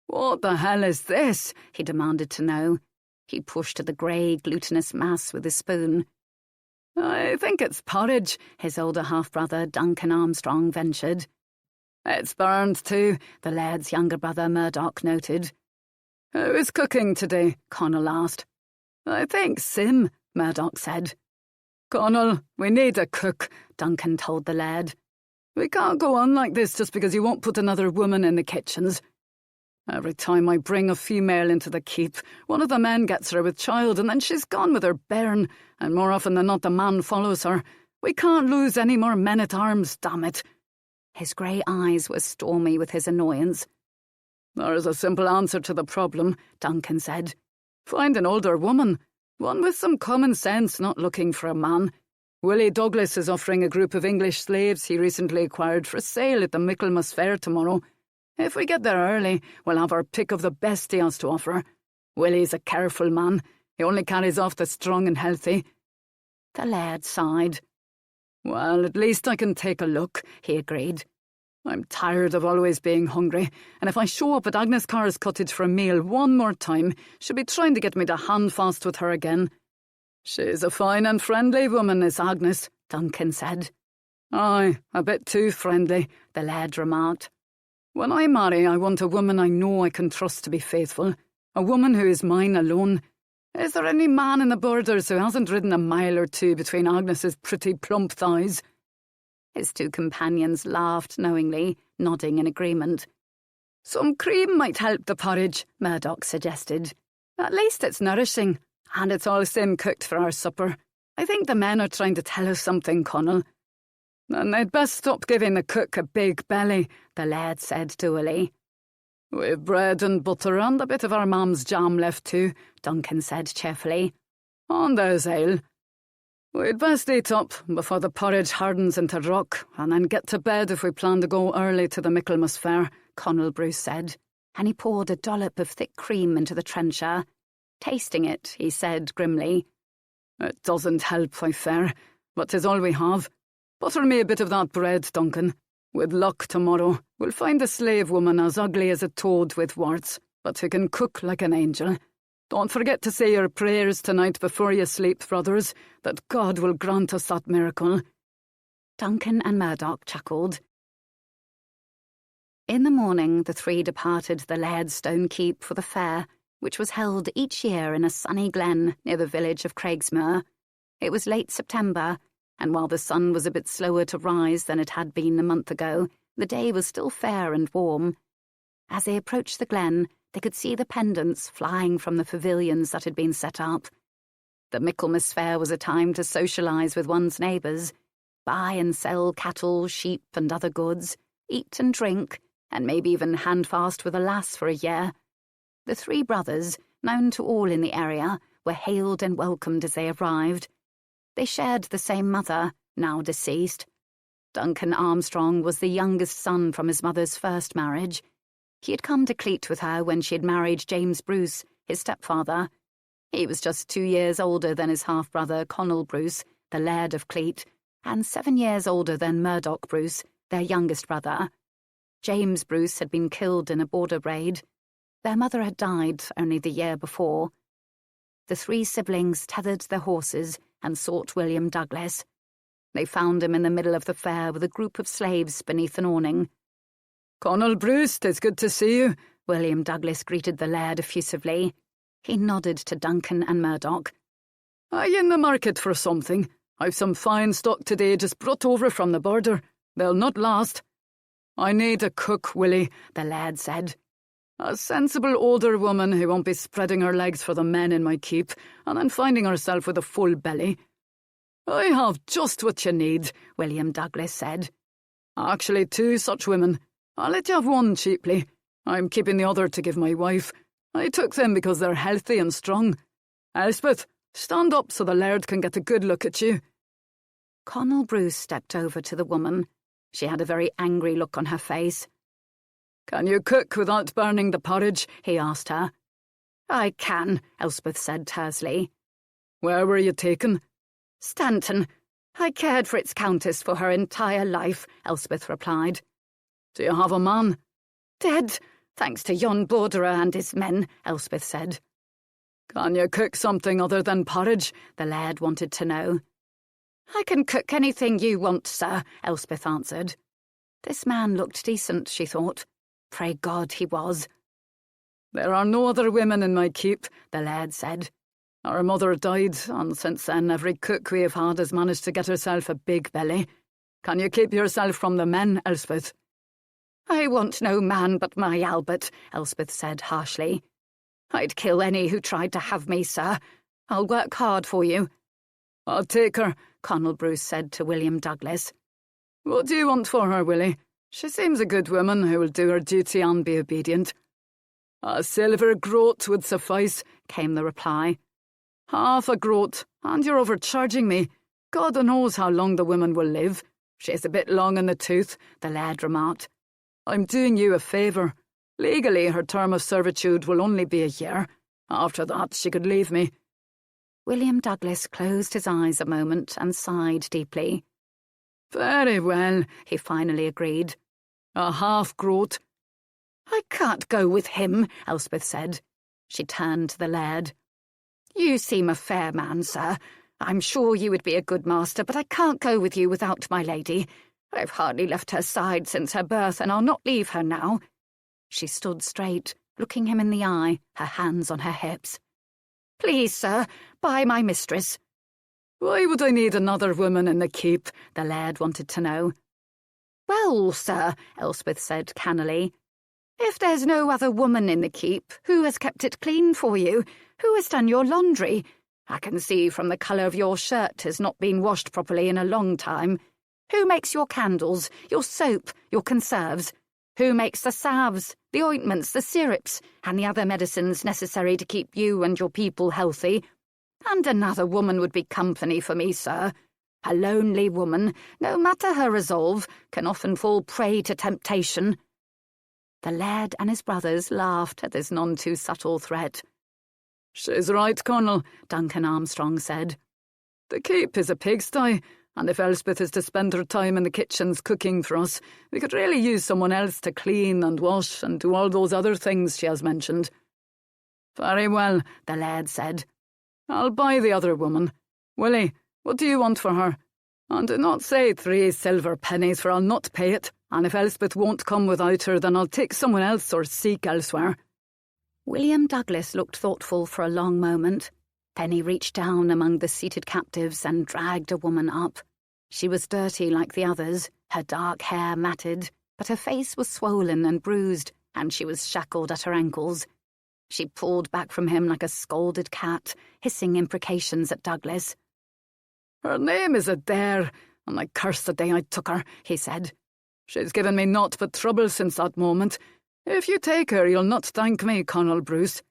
"What the hell is this?" he demanded to know. He pushed at the grey, glutinous mass with his spoon. "I think it's porridge," his older half-brother Duncan Armstrong ventured. "It's burned too," the laird's younger brother Murdoch noted. "Who is cooking today?" Conal asked. "I think Sim," Murdoch said. "Conal, we need a cook," Duncan told the laird. "We can't go on like this just because you won't put another woman in the kitchens. Every time I bring a female into the keep, one of the men gets her with child and then she's gone with her bairn, and more often than not the man follows her. We can't lose any more men-at-arms, damn it." His grey eyes were stormy with his annoyance. "There's a simple answer to the problem," Duncan said. "Find an older woman. One with some common sense, not looking for a man. Willie Douglas is offering a group of English slaves he recently acquired for sale at the Michaelmas Fair tomorrow. If we get there early, we'll have our pick of the best he has to offer. Willie's a careful man. He only carries off the strong and healthy." The laird sighed. "Well, at least I can take a look," he agreed. "I'm tired of always being hungry, and if I show up at Agnes Carr's cottage for a meal one more time, she'll be trying to get me to hand-fast with her again." "She's a fine and friendly woman, is Agnes," Duncan said. "Aye, a bit too friendly," the laird remarked. "When I marry, I want a woman I know I can trust to be faithful, a woman who is mine alone. Is there any man in the Borders who hasn't ridden a mile or two between Agnes's pretty plump thighs?" His two companions laughed knowingly, nodding in agreement. "Some cream might help the porridge," Murdoch suggested. "At least it's nourishing, and it's all Sim cooked for our supper. I think the men are trying to tell us something, Conal." "Then they'd best stop giving the cook a big belly," the laird said dourly. "We've bread and butter and a bit of our mam's jam left too," Duncan said cheerfully. "And there's ale. We'd best eat up before the porridge hardens into rock, and then get to bed if we plan to go early to the Michaelmas Fair," Conal Bruce said, and he poured a dollop of thick cream into the trencher. Tasting it, he said grimly, "It doesn't help, I fear, but 'tis all we have. Butter me a bit of that bread, Duncan. With luck tomorrow, we'll find a slave woman as ugly as a toad with warts, but who can cook like an angel. Don't forget to say your prayers tonight before you sleep, brothers, that God will grant us that miracle." Duncan and Murdoch chuckled. In the morning, the three departed the laird's stone keep for the fair, which was held each year in a sunny glen near the village of Craigsmoor. It was late September, and while the sun was a bit slower to rise than it had been a month ago, the day was still fair and warm. As they approached the glen, they could see the pendants flying from the pavilions that had been set up. The Michaelmas Fair was a time to socialise with one's neighbours, buy and sell cattle, sheep and other goods, eat and drink, and maybe even hand-fast with a lass for a year. The three brothers, known to all in the area, were hailed and welcomed as they arrived. They shared the same mother, now deceased. Duncan Armstrong was the youngest son from his mother's first marriage. He had come to Cleet with her when she had married James Bruce, his stepfather. He was just 2 years older than his half-brother Conal Bruce, the laird of Cleet, and 7 years older than Murdoch Bruce, their youngest brother. James Bruce had been killed in a border raid. Their mother had died only the year before. The three siblings tethered their horses and sought William Douglas. They found him in the middle of the fair with a group of slaves beneath an awning. "Conal Bruce, 'tis good to see you," William Douglas greeted the laird effusively. He nodded to Duncan and Murdoch. "Are you in the market for something? I've some fine stock today just brought over from the border. They'll not last." "I need a cook, Willie," the laird said. "A sensible older woman who won't be spreading her legs for the men in my keep and then finding herself with a full belly." I have just what you need, William Douglas said. Actually, 2 such women. I'll let you have one cheaply. I'm keeping the other to give my wife. I took them because they're healthy and strong. Elspeth, stand up so the laird can get a good look at you. Conal Bruce stepped over to the woman. She had a very angry look on her face. Can you cook without burning the porridge? He asked her. I can, Elspeth said tersely. Where were you taken? Stanton. I cared for its countess for her entire life, Elspeth replied. Do you have a man? Dead, thanks to yon borderer and his men, Elspeth said. Can you cook something other than porridge? The laird wanted to know. I can cook anything you want, sir, Elspeth answered. This man looked decent, she thought. Pray God he was. There are no other women in my keep, the laird said. Our mother died, and since then every cook we have had has managed to get herself a big belly. Can you keep yourself from the men, Elspeth? I want no man but my Albert, Elspeth said harshly. I'd kill any who tried to have me, sir. I'll work hard for you. I'll take her, Conal Bruce said to William Douglas. What do you want for her, Willie? She seems a good woman who will do her duty and be obedient. A silver groat would suffice, came the reply. Half a groat, and you're overcharging me. God knows how long the woman will live. She's a bit long in the tooth, the laird remarked. I'm doing you a favour. Legally, her term of servitude will only be a year. After that, she could leave me. William Douglas closed his eyes a moment and sighed deeply. Very well, he finally agreed. A half groat. I can't go with him, Elspeth said. She turned to the laird. You seem a fair man, sir. I'm sure you would be a good master, but I can't go with you without my lady. I've hardly left her side since her birth, and I'll not leave her now. She stood straight, looking him in the eye, her hands on her hips. Please, sir, buy my mistress. Why would I need another woman in the keep? The laird wanted to know. Well, sir, Elspeth said cannily, if there's no other woman in the keep, who has kept it clean for you? Who has done your laundry? I can see from the colour of your shirt has not been washed properly in a long time. Who makes your candles, your soap, your conserves? Who makes the salves, the ointments, the syrups, and the other medicines necessary to keep you and your people healthy? And another woman would be company for me, sir. A lonely woman, no matter her resolve, can often fall prey to temptation. The laird and his brothers laughed at this none-too-subtle threat. She's right, Conal, Duncan Armstrong said. The keep is a pigsty, and if Elspeth is to spend her time in the kitchens cooking for us, we could really use someone else to clean and wash and do all those other things she has mentioned. Very well, the laird said. I'll buy the other woman. Willie, what do you want for her? And do not say 3 silver pennies, for I'll not pay it, and if Elspeth won't come without her, then I'll take someone else or seek elsewhere. William Douglas looked thoughtful for a long moment. Then he reached down among the seated captives and dragged a woman up. She was dirty like the others, her dark hair matted, but her face was swollen and bruised, and she was shackled at her ankles. She pulled back from him like a scolded cat, hissing imprecations at Douglas. Her name is Adair, and I curse the day I took her, he said. She's given me naught but trouble since that moment. If you take her, you'll not thank me, Conal Bruce.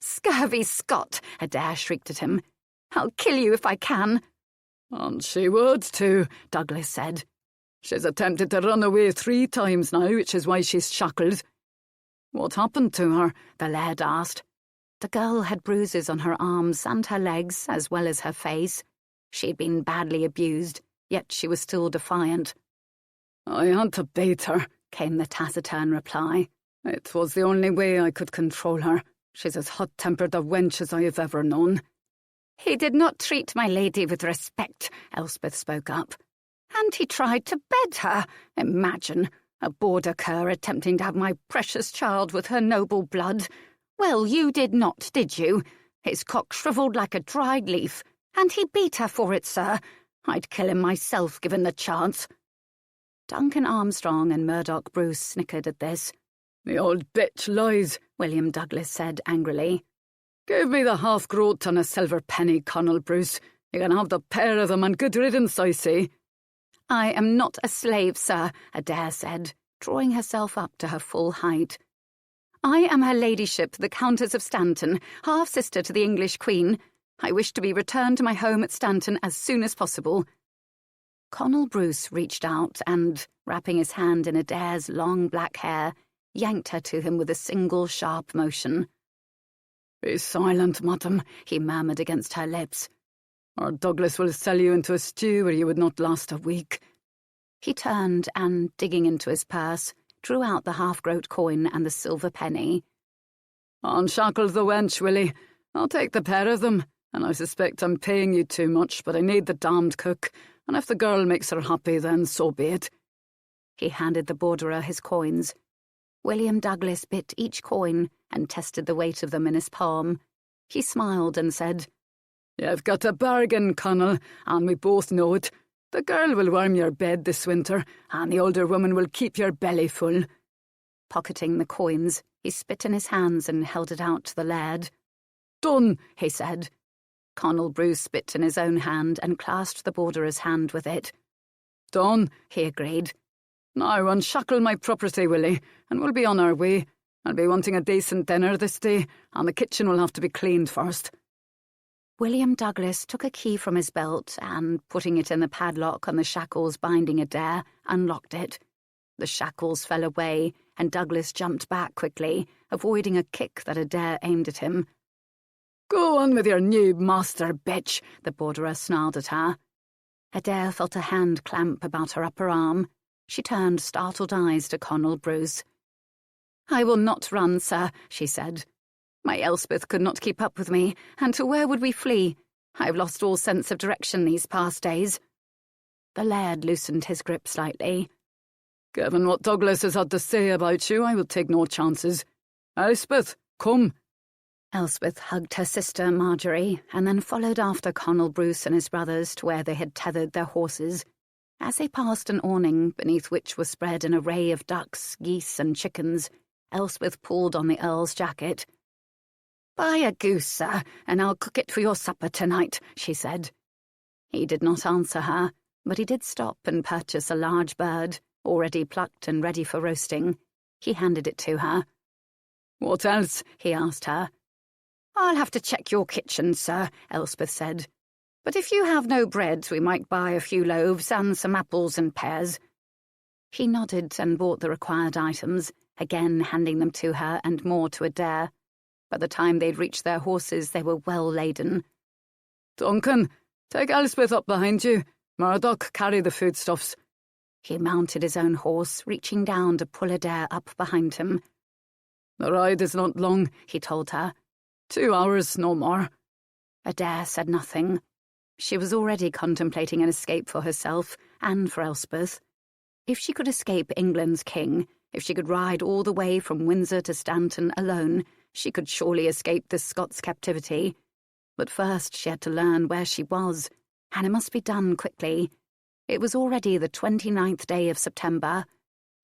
Scurvy Scot, Adair shrieked at him. I'll kill you if I can. And she would too, Douglas said. She's attempted to run away 3 times now, which is why she's shackled. What happened to her? The laird asked. The girl had bruises on her arms and her legs, as well as her face. She'd been badly abused, yet she was still defiant. I had to bait her, came the taciturn reply. It was the only way I could control her. She's as hot-tempered a wench as I have ever known. He did not treat my lady with respect, Elspeth spoke up. And he tried to bed her. Imagine, a border cur attempting to have my precious child with her noble blood. Well, you did not, did you? His cock shriveled like a dried leaf, and he beat her for it, sir. I'd kill him myself, given the chance. Duncan Armstrong and Murdoch Bruce snickered at this. The old bitch lies, William Douglas said angrily. Give me the half-groat and a silver penny, Conal Bruce. You can have the pair of them and good riddance, I say. I am not a slave, sir, Adair said, drawing herself up to her full height. I am her ladyship, the Countess of Stanton, half-sister to the English Queen. I wish to be returned to my home at Stanton as soon as possible. Conal Bruce reached out and, wrapping his hand in Adair's long black hair, yanked her to him with a single sharp motion. Be silent, madam, he murmured against her lips, or Douglas will sell you into a stew where you would not last a week. He turned and, digging into his purse, drew out the half-groat coin and the silver penny. Unshackle the wench, Willie. I'll take the pair of them, and I suspect I'm paying you too much, but I need the damned cook, and if the girl makes her happy, then so be it. He handed the borderer his coins. William Douglas bit each coin and tested the weight of them in his palm. He smiled and said, You've got a bargain, Conal, and we both know it. The girl will warm your bed this winter, and the older woman will keep your belly full. Pocketing the coins, he spit in his hands and held it out to the laird. Done, he said. Conal Bruce spit in his own hand and clasped the borderer's hand with it. Done, he agreed. Now unshackle my property, Willie, and we'll be on our way. I'll be wanting a decent dinner this day, and the kitchen will have to be cleaned first. William Douglas took a key from his belt and, putting it in the padlock on the shackles binding Adair, unlocked it. The shackles fell away, and Douglas jumped back quickly, avoiding a kick that Adair aimed at him. Go on with your new master, bitch, the borderer snarled at her. Adair felt a hand clamp about her upper arm. She turned startled eyes to Conal Bruce. I will not run, sir, she said. My Elspeth could not keep up with me, and to where would we flee? I have lost all sense of direction these past days. The laird loosened his grip slightly. Given what Douglas has had to say about you, I will take no chances. Elspeth, come. Elspeth hugged her sister Marjorie, and then followed after Conal Bruce and his brothers to where they had tethered their horses. As they passed an awning, beneath which was spread an array of ducks, geese, and chickens, Elspeth pulled on the Earl's jacket. Buy a goose, sir, and I'll cook it for your supper tonight, she said. He did not answer her, but he did stop and purchase a large bird, already plucked and ready for roasting. He handed it to her. What else? He asked her. I'll have to check your kitchen, sir, Elspeth said. But if you have no bread, we might buy a few loaves and some apples and pears. He nodded and bought the required items, again handing them to her and more to Adair. By the time they'd reached their horses, they were well laden. Duncan, take Elspeth up behind you. Murdoch, carry the foodstuffs. He mounted his own horse, reaching down to pull Adair up behind him. The ride is not long, he told her. 2 hours, no more. Adair said nothing. She was already contemplating an escape for herself and for Elspeth. If she could escape England's king, if she could ride all the way from Windsor to Stanton alone, she could surely escape this Scots captivity. But first she had to learn where she was, and it must be done quickly. It was already the 29th day of September.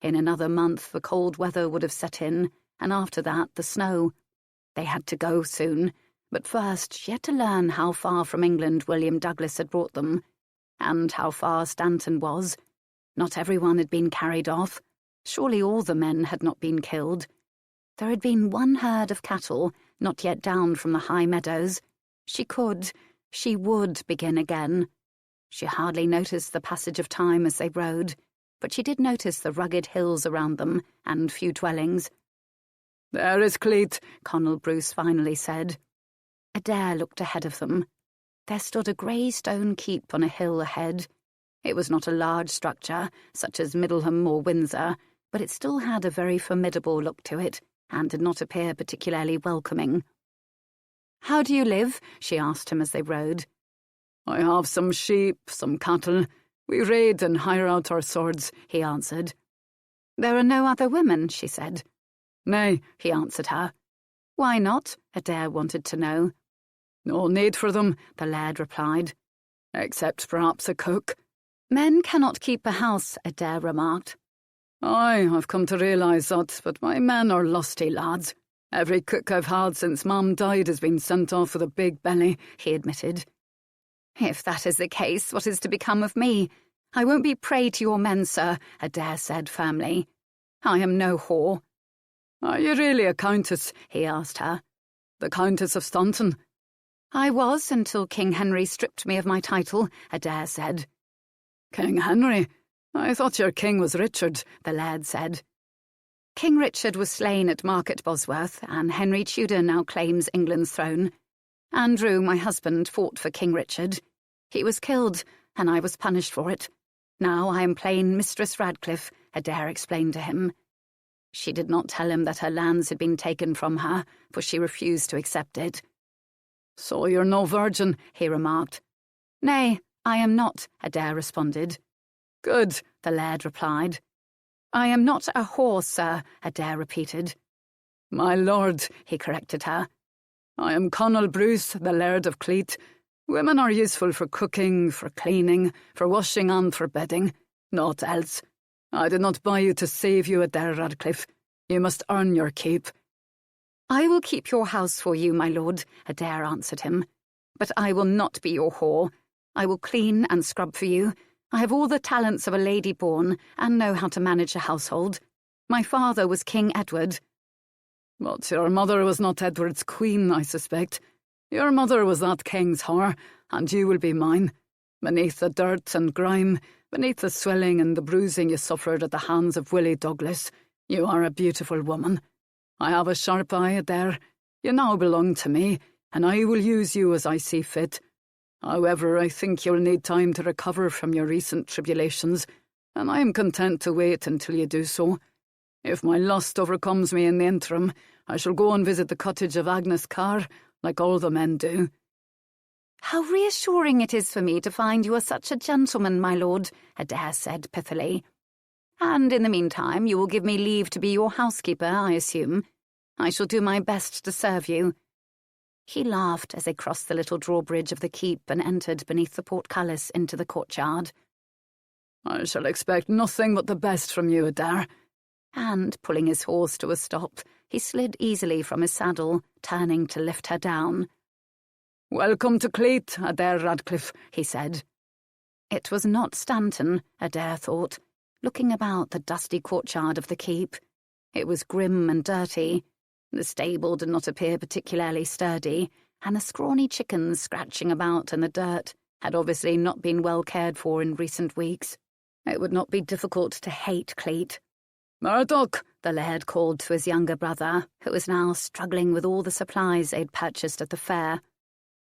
In another month the cold weather would have set in, and after that the snow. They had to go soon, but first she had to learn how far from England William Douglas had brought them, and how far Stanton was. Not everyone had been carried off. Surely all the men had not been killed. There had been one herd of cattle, not yet down from the high meadows. She would begin again. She hardly noticed the passage of time as they rode, but she did notice the rugged hills around them and few dwellings. There is Cleet, Conal Bruce finally said. Adair looked ahead of them. There stood a grey stone keep on a hill ahead. It was not a large structure, such as Middleham or Windsor, but it still had a very formidable look to it, and did not appear particularly welcoming. How do you live? She asked him as they rode. I have some sheep, some cattle. We raid and hire out our swords, he answered. There are no other women, she said. Nay, he answered her. Why not? Adair wanted to know. No need for them, the laird replied. Except perhaps a cook. Men cannot keep a house, Adair remarked. Aye, I've come to realise that, but my men are lusty lads. Every cook I've had since Mum died has been sent off with a big belly, he admitted. If that is the case, what is to become of me? I won't be prey to your men, sir, Adair said firmly. I am no whore. Are you really a countess? He asked her. The Countess of Staunton? I was until King Henry stripped me of my title, Adair said. King Henry? I thought your king was Richard, the laird said. King Richard was slain at Market Bosworth, and Henry Tudor now claims England's throne. Andrew, my husband, fought for King Richard. He was killed, and I was punished for it. Now I am plain Mistress Radcliffe, Adair explained to him. She did not tell him that her lands had been taken from her, for she refused to accept it. So you're no virgin, he remarked. Nay, I am not, Adair responded. Good, the laird replied. I am not a whore, sir, Adair repeated. My lord, he corrected her. I am Conal Bruce, the laird of Cleet. Women are useful for cooking, for cleaning, for washing and for bedding. Naught else. I did not buy you to save you, Adair Radcliffe. You must earn your keep. I will keep your house for you, my lord, Adair answered him. But I will not be your whore. I will clean and scrub for you. I have all the talents of a lady born, and know how to manage a household. My father was King Edward. But your mother was not Edward's queen, I suspect. Your mother was that king's whore, and you will be mine. Beneath the dirt and grime, beneath the swelling and the bruising you suffered at the hands of Willie Douglas, you are a beautiful woman. I have a sharp eye, Adair. You now belong to me, and I will use you as I see fit. However, I think you'll need time to recover from your recent tribulations, and I am content to wait until you do so. If my lust overcomes me in the interim, I shall go and visit the cottage of Agnes Carr, like all the men do. How reassuring it is for me to find you are such a gentleman, my lord, Adair said pithily. And in the meantime, you will give me leave to be your housekeeper, I assume. I shall do my best to serve you. He laughed as they crossed the little drawbridge of the keep and entered beneath the portcullis into the courtyard. I shall expect nothing but the best from you, Adair. And, pulling his horse to a stop, he slid easily from his saddle, turning to lift her down. Welcome to Cleet, Adair Radcliffe, he said. It was not Stanton, Adair thought, looking about the dusty courtyard of the keep. It was grim and dirty. The stable did not appear particularly sturdy, and the scrawny chickens scratching about in the dirt had obviously not been well cared for in recent weeks. It would not be difficult to hate Cleet. Murdoch, the laird called to his younger brother, who was now struggling with all the supplies they'd purchased at the fair.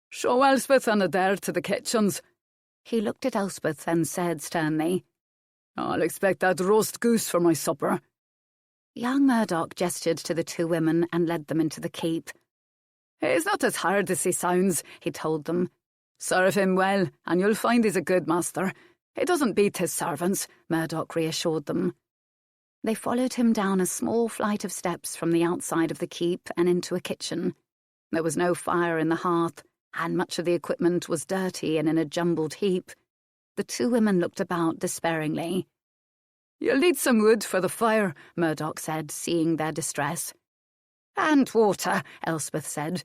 Show Elspeth and Adair to the kitchens. He looked at Elspeth and said sternly, I'll expect that roast goose for my supper. Young Murdoch gestured to the two women and led them into the keep. He's not as hard as he sounds, he told them. Serve him well, and you'll find he's a good master. He doesn't beat his servants, Murdoch reassured them. They followed him down a small flight of steps from the outside of the keep and into a kitchen. There was no fire in the hearth, and much of the equipment was dirty and in a jumbled heap. The two women looked about despairingly. You'll need some wood for the fire, Murdoch said, seeing their distress. And water, Elspeth said.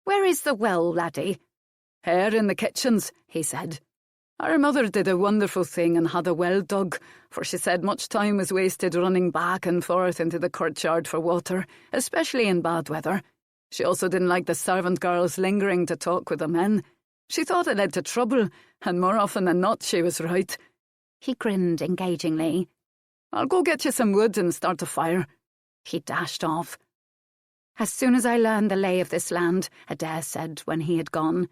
Where is the well, laddie? Here in the kitchens, he said. Our mother did a wonderful thing and had a well dug, for she said much time was wasted running back and forth into the courtyard for water, especially in bad weather. She also didn't like the servant girls lingering to talk with the men. She thought it led to trouble, and more often than not she was right. He grinned engagingly. I'll go get you some wood and start a fire. He dashed off. As soon as I learn the lay of this land, Adair said when he had gone,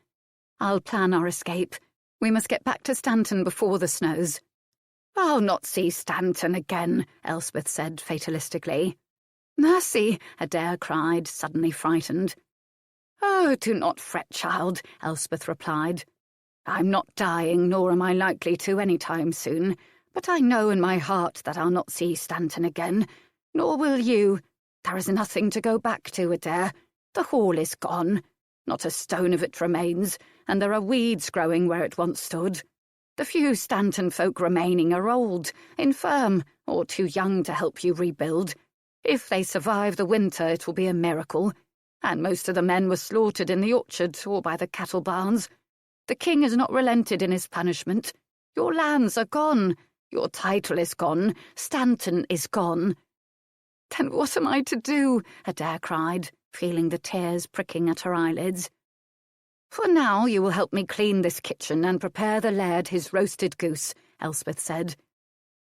I'll plan our escape. We must get back to Stanton before the snows. I'll not see Stanton again, Elspeth said fatalistically. Mercy, Adair cried, suddenly frightened. Oh, do not fret, child, Elspeth replied. I'm not dying, nor am I likely to any time soon, but I know in my heart that I'll not see Stanton again, nor will you. There is nothing to go back to, Adair. The hall is gone. Not a stone of it remains, and there are weeds growing where it once stood. The few Stanton folk remaining are old, infirm, or too young to help you rebuild. If they survive the winter, it will be a miracle, and most of the men were slaughtered in the orchard or by the cattle barns. The king has not relented in his punishment. Your lands are gone. Your title is gone. Stanton is gone." "Then what am I to do?" Adair cried, feeling the tears pricking at her eyelids. "For now you will help me clean this kitchen and prepare the laird his roasted goose," Elspeth said.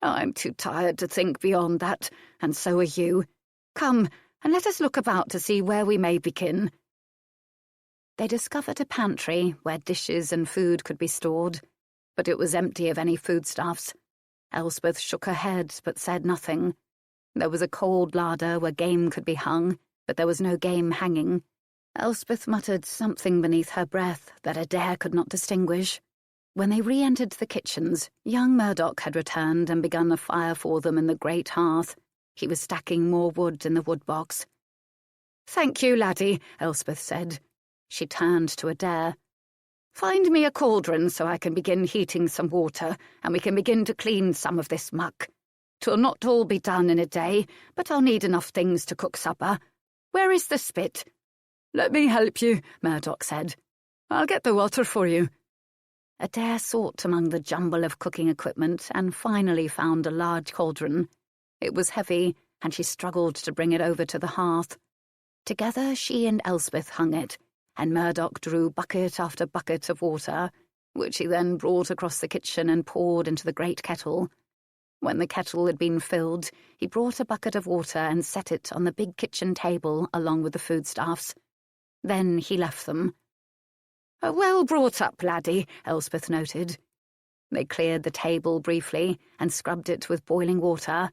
"I'm too tired to think beyond that, and so are you. Come, and let us look about to see where we may begin." They discovered a pantry where dishes and food could be stored, but it was empty of any foodstuffs. Elspeth shook her head but said nothing. There was a cold larder where game could be hung, but there was no game hanging. Elspeth muttered something beneath her breath that Adair could not distinguish. When they re-entered the kitchens, young Murdoch had returned and begun a fire for them in the great hearth. He was stacking more wood in the wood-box. "Thank you, laddie," Elspeth said. She turned to Adair. "Find me a cauldron so I can begin heating some water, and we can begin to clean some of this muck. 'Twill not all be done in a day, but I'll need enough things to cook supper. Where is the spit?" "Let me help you," Murdoch said. "I'll get the water for you." Adair sought among the jumble of cooking equipment and finally found a large cauldron. It was heavy, and she struggled to bring it over to the hearth. Together she and Elspeth hung it, and Murdoch drew bucket after bucket of water, which he then brought across the kitchen and poured into the great kettle. When the kettle had been filled, he brought a bucket of water and set it on the big kitchen table along with the foodstuffs. Then he left them. "Well brought up, laddie," Elspeth noted. They cleared the table briefly and scrubbed it with boiling water.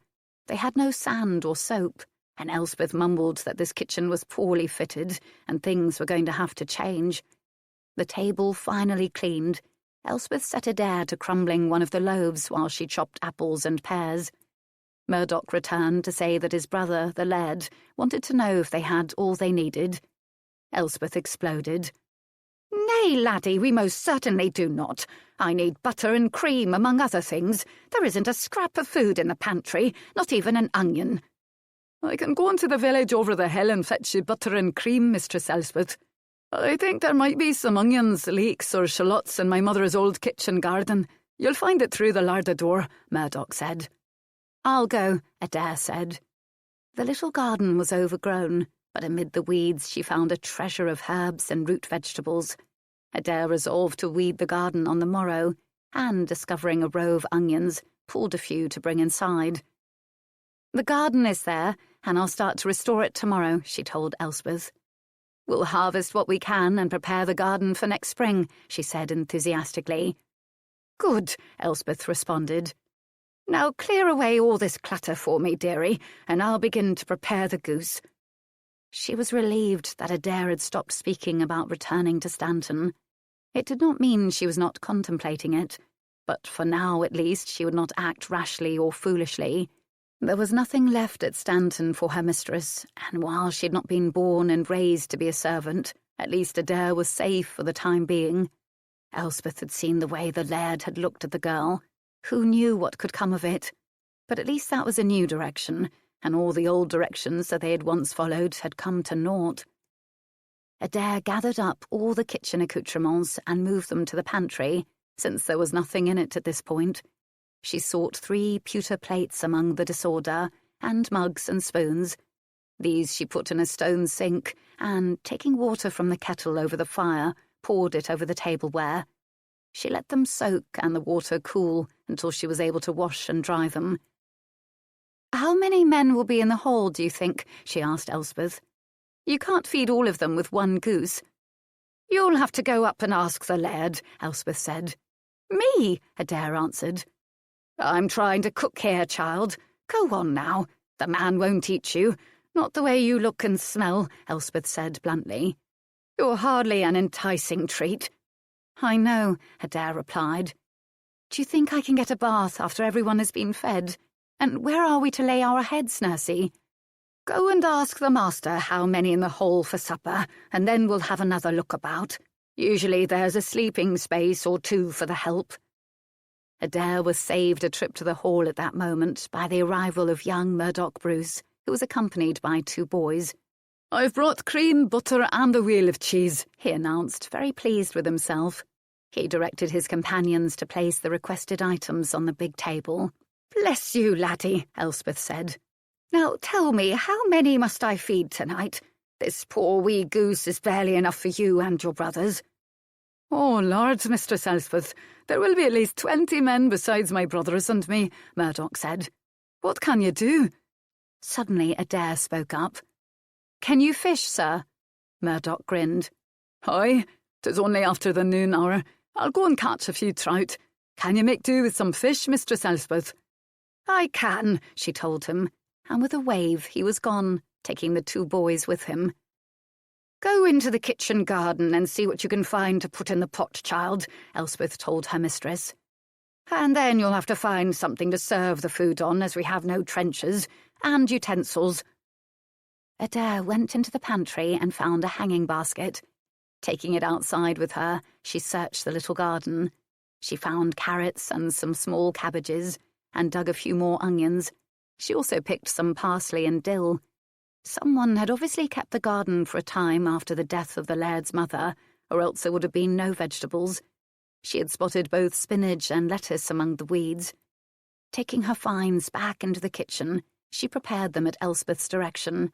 They had no sand or soap, and Elspeth mumbled that this kitchen was poorly fitted and things were going to have to change. The table finally cleaned, Elspeth set Adair to crumbling one of the loaves while she chopped apples and pears. Murdoch returned to say that his brother, the laird, wanted to know if they had all they needed. Elspeth exploded. "Nay, laddie, we most certainly do not. I need butter and cream, among other things. There isn't a scrap of food in the pantry, not even an onion." "I can go into the village over the hill and fetch you butter and cream, Mistress Elspeth. I think there might be some onions, leeks, or shallots in my mother's old kitchen garden. You'll find it through the larder door," Murdoch said. "I'll go," Adair said. The little garden was overgrown, but amid the weeds she found a treasure of herbs and root vegetables. Adair resolved to weed the garden on the morrow, and, discovering a row of onions, pulled a few to bring inside. "The garden is there, and I'll start to restore it tomorrow," she told Elspeth. "We'll harvest what we can and prepare the garden for next spring," she said enthusiastically. "Good," Elspeth responded. "Now clear away all this clutter for me, dearie, and I'll begin to prepare the goose." She was relieved that Adair had stopped speaking about returning to Stanton. It did not mean she was not contemplating it, but for now at least she would not act rashly or foolishly. There was nothing left at Stanton for her mistress, and while she had not been born and raised to be a servant, at least Adair was safe for the time being. Elspeth had seen the way the laird had looked at the girl. Who knew what could come of it? But at least that was a new direction, and all the old directions that they had once followed had come to naught. Adair gathered up all the kitchen accoutrements and moved them to the pantry, since there was nothing in it at this point. She sought 3 pewter plates among the disorder, and mugs and spoons. These she put in a stone sink, and, taking water from the kettle over the fire, poured it over the tableware. She let them soak and the water cool until she was able to wash and dry them. "How many men will be in the hall, do you think?" she asked Elspeth. "You can't feed all of them with one goose." "You'll have to go up and ask the laird," Elspeth said. "Me?" Adair answered. "I'm trying to cook here, child. Go on now. The man won't eat you. Not the way you look and smell," Elspeth said bluntly. "You're hardly an enticing treat." "I know," Adair replied. "Do you think I can get a bath after everyone has been fed? And where are we to lay our heads, nursie?" "Go and ask the master how many in the hall for supper, and then we'll have another look about. Usually there's a sleeping space or 2 for the help." Adair was saved a trip to the hall at that moment by the arrival of young Conal Bruce, who was accompanied by 2 boys. "I've brought cream, butter, and a wheel of cheese," he announced, very pleased with himself. He directed his companions to place the requested items on the big table. "Bless you, laddie," Elspeth said. "Now tell me, how many must I feed tonight? This poor wee goose is barely enough for you and your brothers." "Oh, Lord, Mistress Elspeth, there will be at least 20 men besides my brothers and me," Murdoch said. "What can you do?" Suddenly Adair spoke up. "Can you fish, sir?" Murdoch grinned. "Aye, 'tis only after the noon hour. I'll go and catch a few trout. Can you make do with some fish, Mistress Elspeth?" "I can," she told him, and with a wave he was gone, taking the 2 boys with him. "Go into the kitchen garden and see what you can find to put in the pot, child," Elspeth told her mistress. "And then you'll have to find something to serve the food on, as we have no trenchers, and utensils." Adair went into the pantry and found a hanging basket. Taking it outside with her, she searched the little garden. She found carrots and some small cabbages, and dug a few more onions. She also picked some parsley and dill. Someone had obviously kept the garden for a time after the death of the laird's mother, or else there would have been no vegetables. She had spotted both spinach and lettuce among the weeds. Taking her finds back into the kitchen, she prepared them at Elspeth's direction.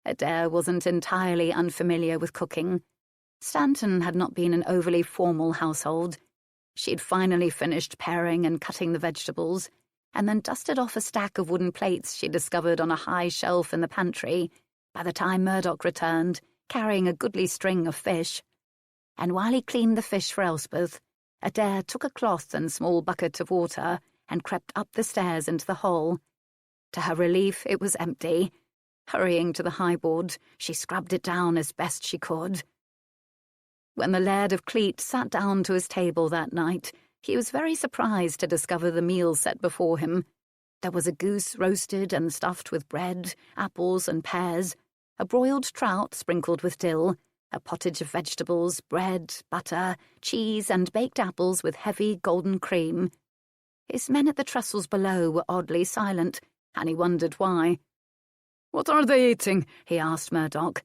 Adair wasn't entirely unfamiliar with cooking. Stanton had not been an overly formal household. She'd finally finished paring and cutting the vegetables, and then dusted off a stack of wooden plates she discovered on a high shelf in the pantry by the time Murdoch returned, carrying a goodly string of fish. And while he cleaned the fish for Elspeth, Adair took a cloth and small bucket of water and crept up the stairs into the hall. To her relief, it was empty. Hurrying to the highboard, she scrubbed it down as best she could. When the Laird of Cleet sat down to his table that night, he was very surprised to discover the meal set before him. There was a goose roasted and stuffed with bread, apples and pears, a broiled trout sprinkled with dill, a pottage of vegetables, bread, butter, cheese and baked apples with heavy golden cream. His men at the trestles below were oddly silent, and he wondered why. "What are they eating?" he asked Murdoch.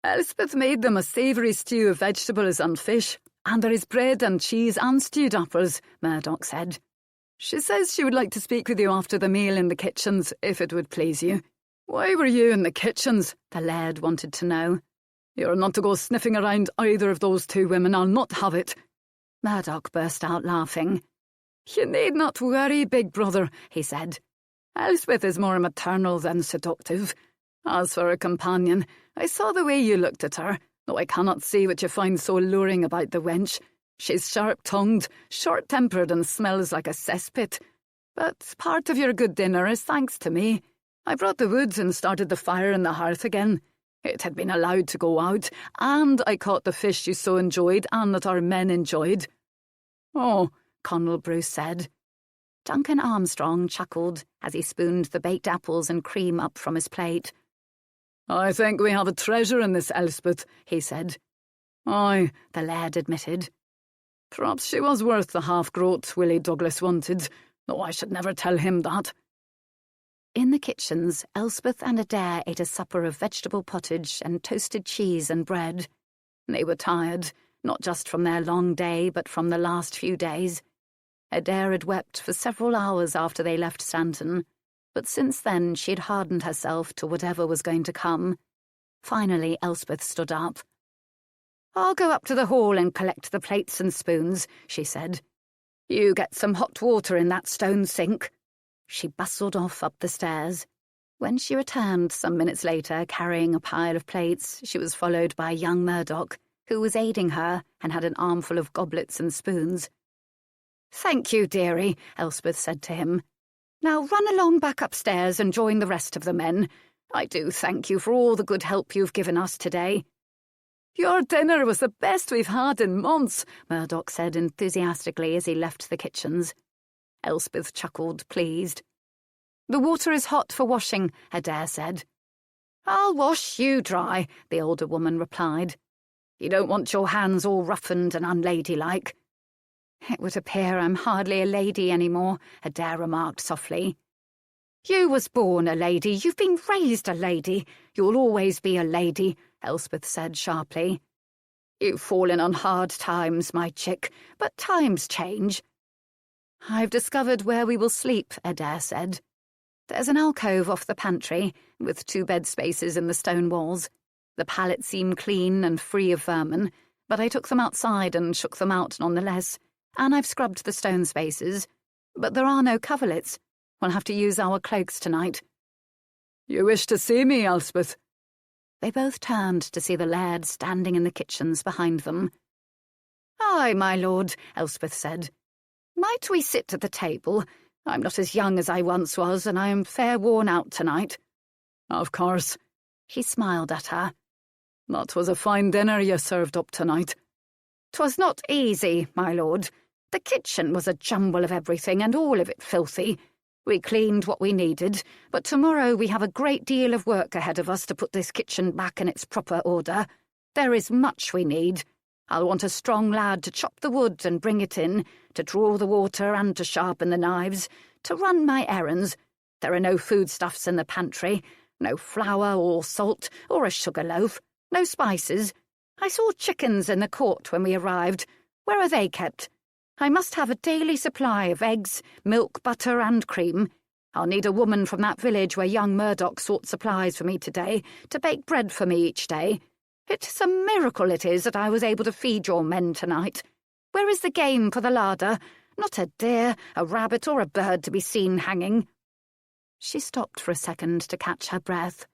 "Elspeth made them a savoury stew of vegetables and fish, and there is bread and cheese and stewed apples," Murdoch said. "She says she would like to speak with you after the meal in the kitchens, if it would please you." "Why were you in the kitchens?" the Laird wanted to know. "You're not to go sniffing around either of those 2 women. I'll not have it." Murdoch burst out laughing. "You need not worry, big brother," he said. "Elspeth is more maternal than seductive. As for a companion, I saw the way you looked at her, though I cannot see what you find so alluring about the wench. She's sharp-tongued, short-tempered, and smells like a cesspit. But part of your good dinner is thanks to me. I brought the wood and started the fire in the hearth again. It had been allowed to go out, and I caught the fish you so enjoyed and that our men enjoyed." "Oh," Conal Bruce said. Duncan Armstrong chuckled as he spooned the baked apples and cream up from his plate. "I think we have a treasure in this Elspeth," he said. "Aye," the Laird admitted. "Perhaps she was worth the half-groat Willie Douglas wanted, though I should never tell him that." In the kitchens, Elspeth and Adair ate a supper of vegetable pottage and toasted cheese and bread. They were tired, not just from their long day, but from the last few days. Adair had wept for several hours after they left Stanton, but since then she had hardened herself to whatever was going to come. Finally, Elspeth stood up. "I'll go up to the hall and collect the plates and spoons," she said. "You get some hot water in that stone sink." She bustled off up the stairs. When she returned some minutes later carrying a pile of plates, she was followed by young Murdoch, who was aiding her and had an armful of goblets and spoons. "Thank you, dearie," Elspeth said to him. "Now run along back upstairs and join the rest of the men. I do thank you for all the good help you've given us today." "Your dinner was the best we've had in months," Murdoch said enthusiastically as he left the kitchens. Elspeth chuckled, pleased. "The water is hot for washing," Adair said. "I'll wash you dry," the older woman replied. "You don't want your hands all roughened and unladylike." "It would appear I'm hardly a lady anymore," Adair remarked softly. "You was born a lady. You've been raised a lady. You'll always be a lady," Elspeth said sharply. You've fallen on hard times, my chick, but times change. I've discovered where we will sleep, Adair said. There's an alcove off the pantry, with 2 bed spaces in the stone walls. The pallets seem clean and free of vermin, but I took them outside and shook them out nonetheless, and I've scrubbed the stone spaces. But there are no coverlets. We'll have to use our cloaks tonight. You wish to see me, Elspeth? They both turned to see the laird standing in the kitchens behind them. Aye, my lord, Elspeth said. Might we sit at the table? I'm not as young as I once was, and I am fair worn out tonight. Of course. He smiled at her. That was a fine dinner you served up tonight. 'Twas not easy, my lord. The kitchen was a jumble of everything, and all of it filthy. We cleaned what we needed, but tomorrow we have a great deal of work ahead of us to put this kitchen back in its proper order. There is much we need. I'll want a strong lad to chop the wood and bring it in, to draw the water and to sharpen the knives, to run my errands. There are no foodstuffs in the pantry, no flour or salt or a sugar loaf, no spices. I saw chickens in the court when we arrived. Where are they kept? I must have a daily supply of eggs, milk, butter and cream. I'll need a woman from that village where young Murdoch sought supplies for me today to bake bread for me each day. It's a miracle it is that I was able to feed your men tonight. Where is the game for the larder? Not a deer, a rabbit or a bird to be seen hanging. She stopped for a second to catch her breath.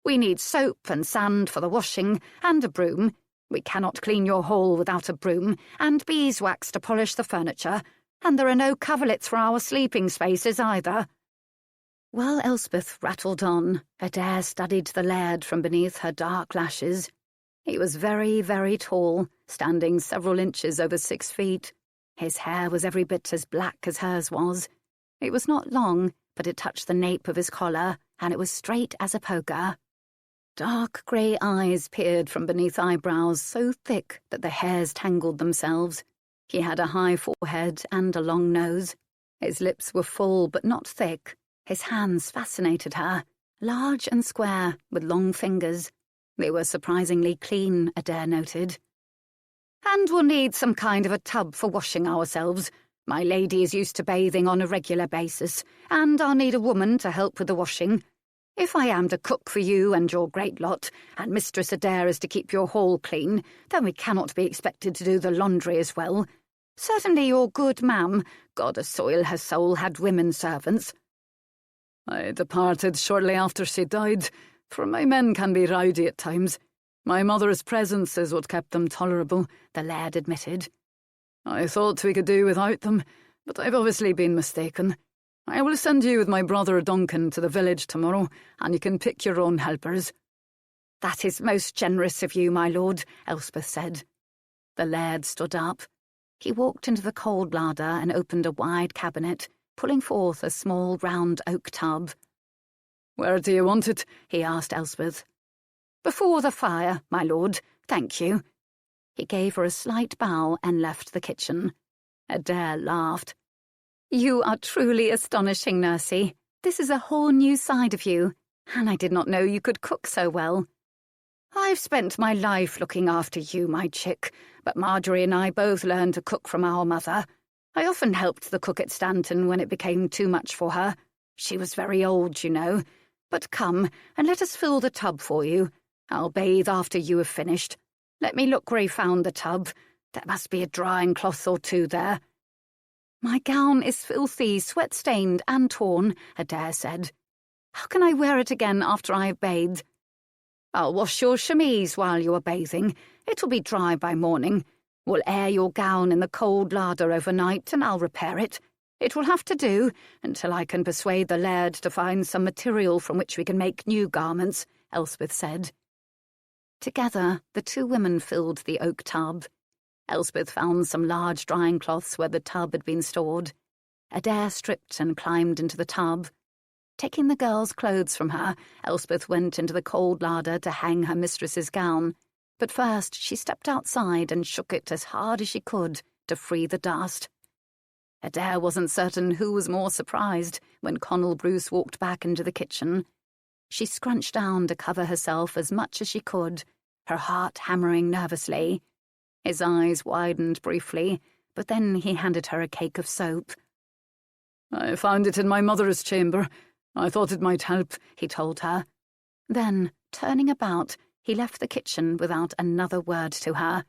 We need soap and sand for the washing, and a broom. We cannot clean your hall without a broom, and beeswax to polish the furniture, and there are no coverlets for our sleeping spaces either. While Elspeth rattled on, Adair studied the laird from beneath her dark lashes. He was very, very tall, standing several inches over 6 feet. His hair was every bit as black as hers was. It was not long, but it touched the nape of his collar, and it was straight as a poker. Dark grey eyes peered from beneath eyebrows so thick that the hairs tangled themselves. He had a high forehead and a long nose. His lips were full but not thick. His hands fascinated her, large and square, with long fingers. They were surprisingly clean, Adair noted. And we'll need some kind of a tub for washing ourselves. My lady is used to bathing on a regular basis, and I'll need a woman to help with the washing. If I am to cook for you and your great lot, and Mistress Adair is to keep your hall clean, then we cannot be expected to do the laundry as well. Certainly your good ma'am, God assoil her soul, had women servants. I departed shortly after she died, for my men can be rowdy at times. My mother's presence is what kept them tolerable, the laird admitted. I thought we could do without them, but I've obviously been mistaken. I will send you with my brother Duncan to the village tomorrow, and you can pick your own helpers. That is most generous of you, my lord, Elspeth said. The laird stood up. He walked into the cold larder and opened a wide cabinet, pulling forth a small round oak tub. Where do you want it? He asked Elspeth. Before the fire, my lord, thank you. He gave her a slight bow and left the kitchen. Adair laughed. You are truly astonishing, Nursey. This is a whole new side of you, and I did not know you could cook so well. I've spent my life looking after you, my chick, but Marjorie and I both learned to cook from our mother. I often helped the cook at Stanton when it became too much for her. She was very old, you know. But come, and let us fill the tub for you. I'll bathe after you have finished. Let me look where he found the tub. There must be a drying cloth or two there. My gown is filthy, sweat-stained and torn, Adair said. How can I wear it again after I have bathed? I'll wash your chemise while you are bathing. It will be dry by morning. We'll air your gown in the cold larder overnight, and I'll repair it. It will have to do, until I can persuade the laird to find some material from which we can make new garments, Elspeth said. Together, the 2 women filled the oak tub. Elspeth found some large drying cloths where the tub had been stored. Adair stripped and climbed into the tub. Taking the girl's clothes from her, Elspeth went into the cold larder to hang her mistress's gown. But first she stepped outside and shook it as hard as she could to free the dust. Adair wasn't certain who was more surprised when Conal Bruce walked back into the kitchen. She scrunched down to cover herself as much as she could, her heart hammering nervously. His eyes widened briefly, but then he handed her a cake of soap. "I found it in my mother's chamber. I thought it might help," he told her. Then, turning about, he left the kitchen without another word to her.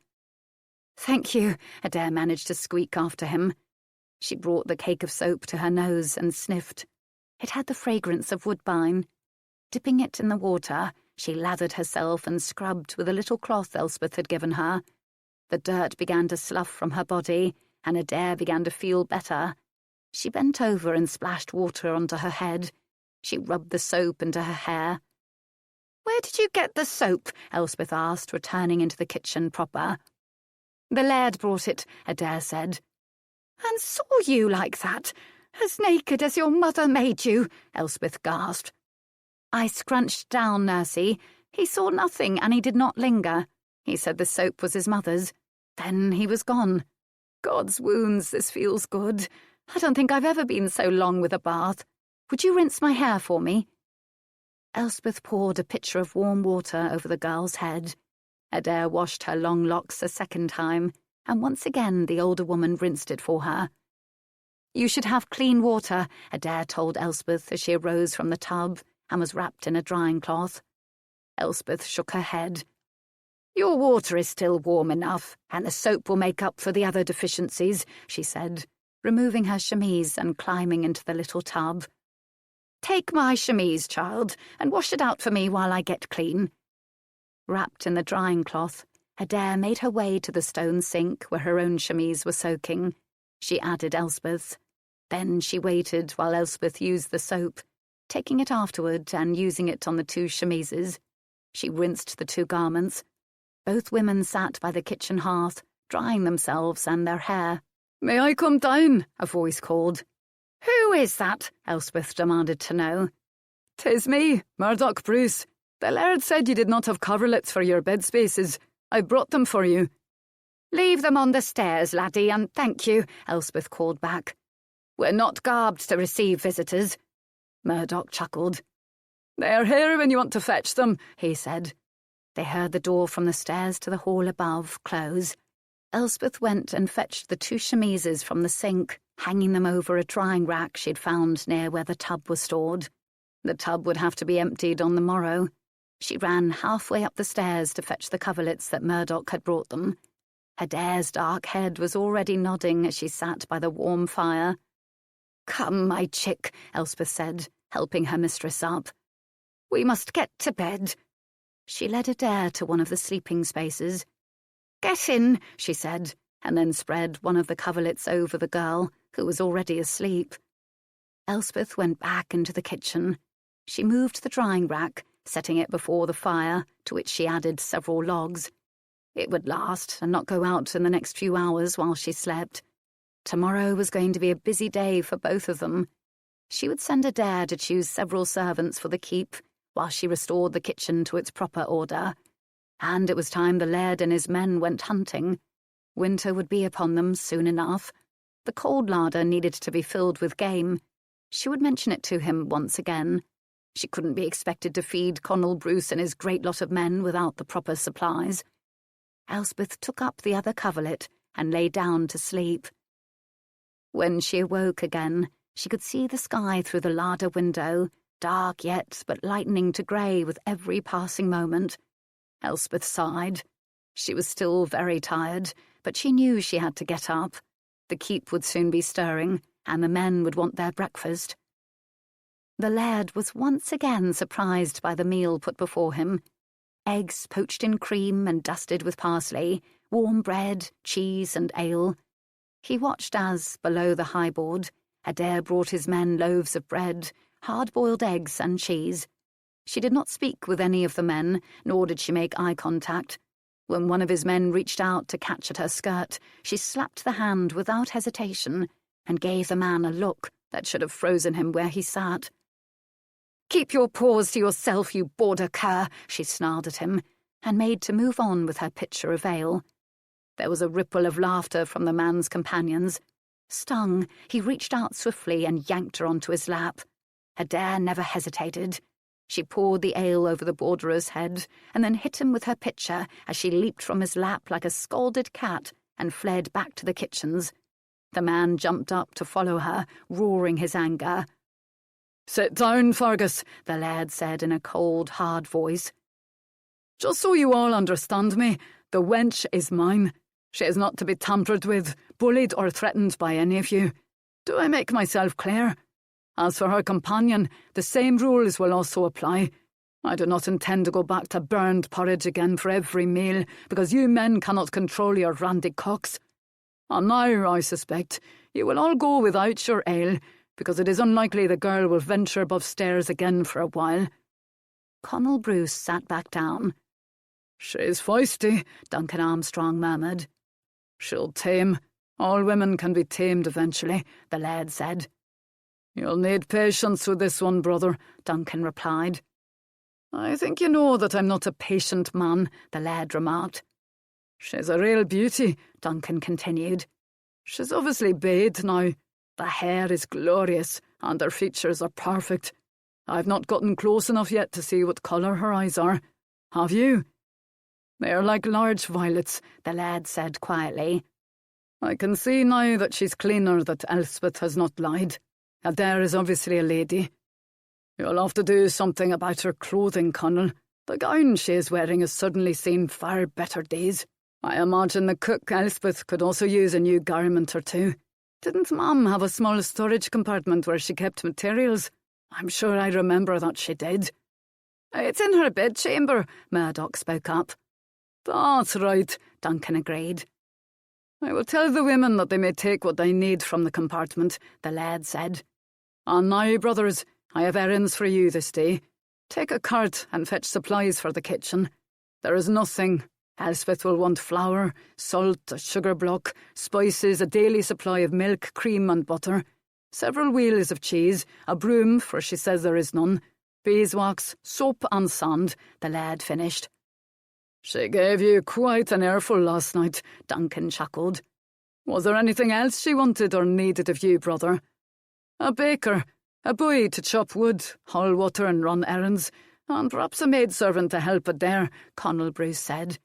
"Thank you," Adair managed to squeak after him. She brought the cake of soap to her nose and sniffed. It had the fragrance of woodbine. Dipping it in the water, she lathered herself and scrubbed with a little cloth Elspeth had given her. The dirt began to slough from her body, and Adair began to feel better. She bent over and splashed water onto her head. She rubbed the soap into her hair. "Where did you get the soap?" Elspeth asked, returning into the kitchen proper. "The laird brought it," Adair said. "And saw you like that? As naked as your mother made you?" Elspeth gasped. "I scrunched down, Nursey. He saw nothing, and he did not linger. He said the soap was his mother's. Then he was gone. God's wounds, this feels good. I don't think I've ever been so long with a bath. Would you rinse my hair for me?" Elspeth poured a pitcher of warm water over the girl's head. Adair washed her long locks a second time, and once again the older woman rinsed it for her. "You should have clean water," Adair told Elspeth as she arose from the tub and was wrapped in a drying cloth. Elspeth shook her head. "Your water is still warm enough, and the soap will make up for the other deficiencies," she said, removing her chemise and climbing into the little tub. "Take my chemise, child, and wash it out for me while I get clean." Wrapped in the drying cloth, Adair made her way to the stone sink where her own chemise was soaking. She added Elspeth's. Then she waited while Elspeth used the soap, taking it afterward and using it on the two chemises. She rinsed the two garments. Both women sat by the kitchen hearth, drying themselves and their hair. "May I come down?" a voice called. "Who is that?" Elspeth demanded to know. "'Tis me, Conal Bruce. The laird said you did not have coverlets for your bed spaces. I brought them for you." "Leave them on the stairs, laddie, and thank you," Elspeth called back. "We're not garbed to receive visitors." Murdoch chuckled. "They're here when you want to fetch them," he said. They heard the door from the stairs to the hall above close. Elspeth went and fetched the two chemises from the sink, hanging them over a drying rack she'd found near where the tub was stored. The tub would have to be emptied on the morrow. She ran halfway up the stairs to fetch the coverlets that Murdoch had brought them. Adair's dark head was already nodding as she sat by the warm fire. "Come, my chick," Elspeth said, helping her mistress up. "We must get to bed." She led Adair to one of the sleeping spaces. "Get in," she said, and then spread one of the coverlets over the girl, who was already asleep. Elspeth went back into the kitchen. She moved the drying rack, setting it before the fire, to which she added several logs. It would last and not go out in the next few hours while she slept. Tomorrow was going to be a busy day for both of them. She would send Adair to choose several servants for the keep, while she restored the kitchen to its proper order. And it was time the laird and his men went hunting. Winter would be upon them soon enough. The cold larder needed to be filled with game. She would mention it to him once again. She couldn't be expected to feed Conal Bruce and his great lot of men without the proper supplies. Elspeth took up the other coverlet and lay down to sleep. When she awoke again, she could see the sky through the larder window, dark yet but lightening to grey with every passing moment. Elspeth sighed. She was still very tired, but she knew she had to get up. The keep would soon be stirring, and the men would want their breakfast. The laird was once again surprised by the meal put before him. Eggs poached in cream and dusted with parsley, warm bread, cheese and ale. He watched as, below the high board, Adair brought his men loaves of bread, hard-boiled eggs and cheese. She did not speak with any of the men, nor did she make eye contact. When one of his men reached out to catch at her skirt, she slapped the hand without hesitation and gave the man a look that should have frozen him where he sat. "Keep your paws to yourself, you border cur," she snarled at him, and made to move on with her pitcher of ale. There was a ripple of laughter from the man's companions. Stung, he reached out swiftly and yanked her onto his lap. Adair never hesitated. She poured the ale over the borderer's head and then hit him with her pitcher as she leaped from his lap like a scalded cat and fled back to the kitchens. The man jumped up to follow her, roaring his anger. "Sit down, Fergus," the laird said in a cold, hard voice. "Just so you all understand me, the wench is mine. She is not to be tampered with, bullied or threatened by any of you. Do I make myself clear? As for her companion, the same rules will also apply. I do not intend to go back to burned porridge again for every meal, because you men cannot control your randy cocks. And now, I suspect, you will all go without your ale, because it is unlikely the girl will venture above stairs again for a while." Conal Bruce sat back down. "She's feisty," Duncan Armstrong murmured. "She'll tame. All women can be tamed eventually," the laird said. "You'll need patience with this one, brother," Duncan replied. "I think you know that I'm not a patient man," the laird remarked. "She's a real beauty," Duncan continued. "She's obviously bathed now. The hair is glorious, and her features are perfect. I've not gotten close enough yet to see what colour her eyes are. Have you?" "They're like large violets," the laird said quietly. "I can see now that she's cleaner that Elspeth has not lied. Adair is obviously a lady. You'll have to do something about her clothing, Conal. The gown she is wearing has suddenly seen far better days. I imagine the cook, Elspeth, could also use a new garment or two. Didn't Mum have a small storage compartment where she kept materials? I'm sure I remember that she did." "It's in her bedchamber," Murdoch spoke up. "That's right," Duncan agreed. "I will tell the women that they may take what they need from the compartment," the laird said. "And now, brothers, I have errands for you this day. Take a cart and fetch supplies for the kitchen. There is nothing. Elspeth will want flour, salt, a sugar block, spices, a daily supply of milk, cream and butter, several wheels of cheese, a broom, for she says there is none, beeswax, soap and sand," the laird finished. "She gave you quite an earful last night," Duncan chuckled. "Was there anything else she wanted or needed of you, brother?" "A baker, a boy to chop wood, haul water and run errands, and perhaps a maidservant to help Adair," Conal Bruce said.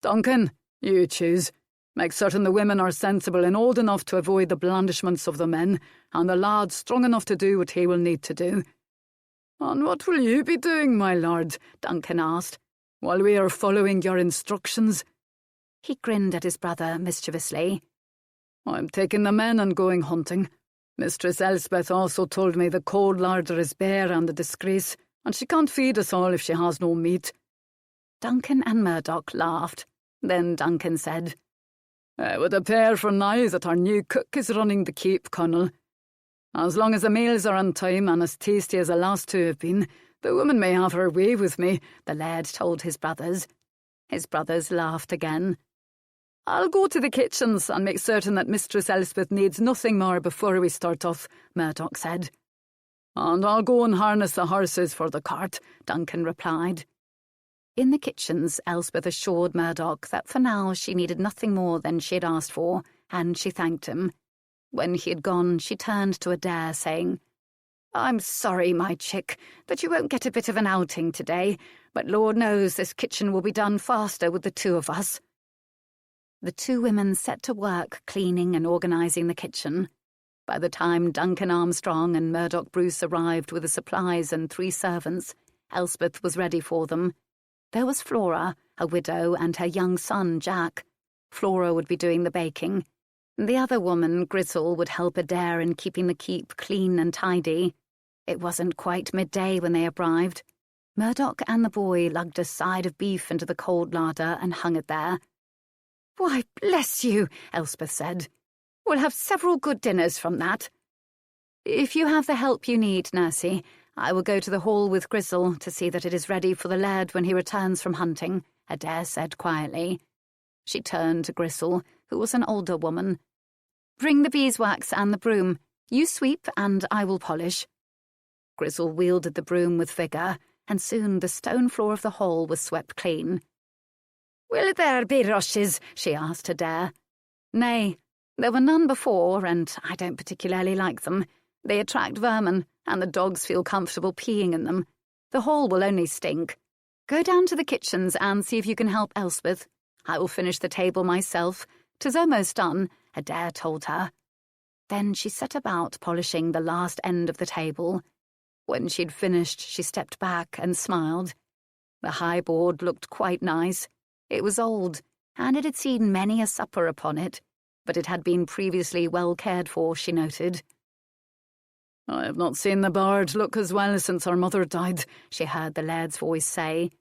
"Duncan, you choose. Make certain the women are sensible and old enough to avoid the blandishments of the men, and the lad strong enough to do what he will need to do." "And what will you be doing, my lord?" Duncan asked. "While we are following your instructions?" He grinned at his brother mischievously. "I'm taking the men and going hunting. Mistress Elspeth also told me the cold larder is bare and a disgrace, and she can't feed us all if she has no meat." Duncan and Murdoch laughed. Then Duncan said, "It would appear for now that our new cook is running the keep, Conal. As long as the meals are on time and as tasty as the last two have been, the woman may have her way with me," the laird told his brothers. His brothers laughed again. "I'll go to the kitchens and make certain that Mistress Elspeth needs nothing more before we start off," Murdoch said. "And I'll go and harness the horses for the cart," Duncan replied. In the kitchens, Elspeth assured Murdoch that for now she needed nothing more than she had asked for, and she thanked him. When he had gone, she turned to Adair, saying, "I'm sorry, my chick, that you won't get a bit of an outing today, but Lord knows this kitchen will be done faster with the two of us." The two women set to work cleaning and organising the kitchen. By the time Duncan Armstrong and Murdoch Bruce arrived with the supplies and 3 servants, Elspeth was ready for them. There was Flora, a widow, and her young son, Jack. Flora would be doing the baking. The other woman, Grizzle, would help Adair in keeping the keep clean and tidy. It wasn't quite midday when they arrived. Murdoch and the boy lugged a side of beef into the cold larder and hung it there. "Why, bless you," Elspeth said. "We'll have several good dinners from that." "If you have the help you need, Nursey, I will go to the hall with Grizzle to see that it is ready for the laird when he returns from hunting," Adair said quietly. She turned to Grizzle, who was an older woman. "Bring the beeswax and the broom. You sweep and I will polish." Grizzle wielded the broom with vigour, and soon the stone floor of the hall was swept clean. "Will there be rushes?" she asked Adair. "Nay, there were none before, and I don't particularly like them. They attract vermin, and the dogs feel comfortable peeing in them. The hall will only stink. Go down to the kitchens and see if you can help Elspeth. I will finish the table myself. 'Tis almost done, Adair told her. Then she set about polishing the last end of the table. When she'd finished, she stepped back and smiled. The high board looked quite nice. It was old, and it had seen many a supper upon it, but it had been previously well cared for, she noted. "I have not seen the bard look as well since our mother died," she heard the laird's voice say.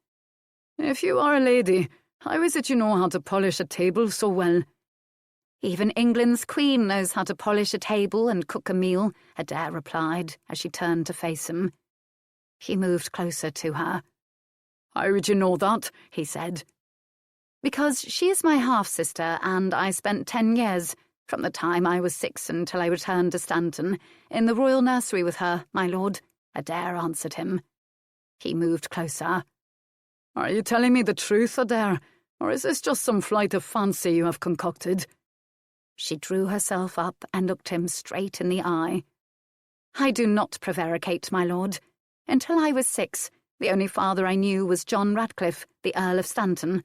"If you are a lady, how is it you know how to polish a table so well?" "Even England's queen knows how to polish a table and cook a meal," Adair replied as she turned to face him. He moved closer to her. "How would you know that?" he said. "Because she is my half-sister, and I spent 10 years, from the time I was 6 until I returned to Stanton, in the royal nursery with her, my lord," Adair answered him. He moved closer. "Are you telling me the truth, Adair, or is this just some flight of fancy you have concocted?" She drew herself up and looked him straight in the eye. "I do not prevaricate, my lord. Until I was 6, the only father I knew was John Radcliffe, the Earl of Stanton.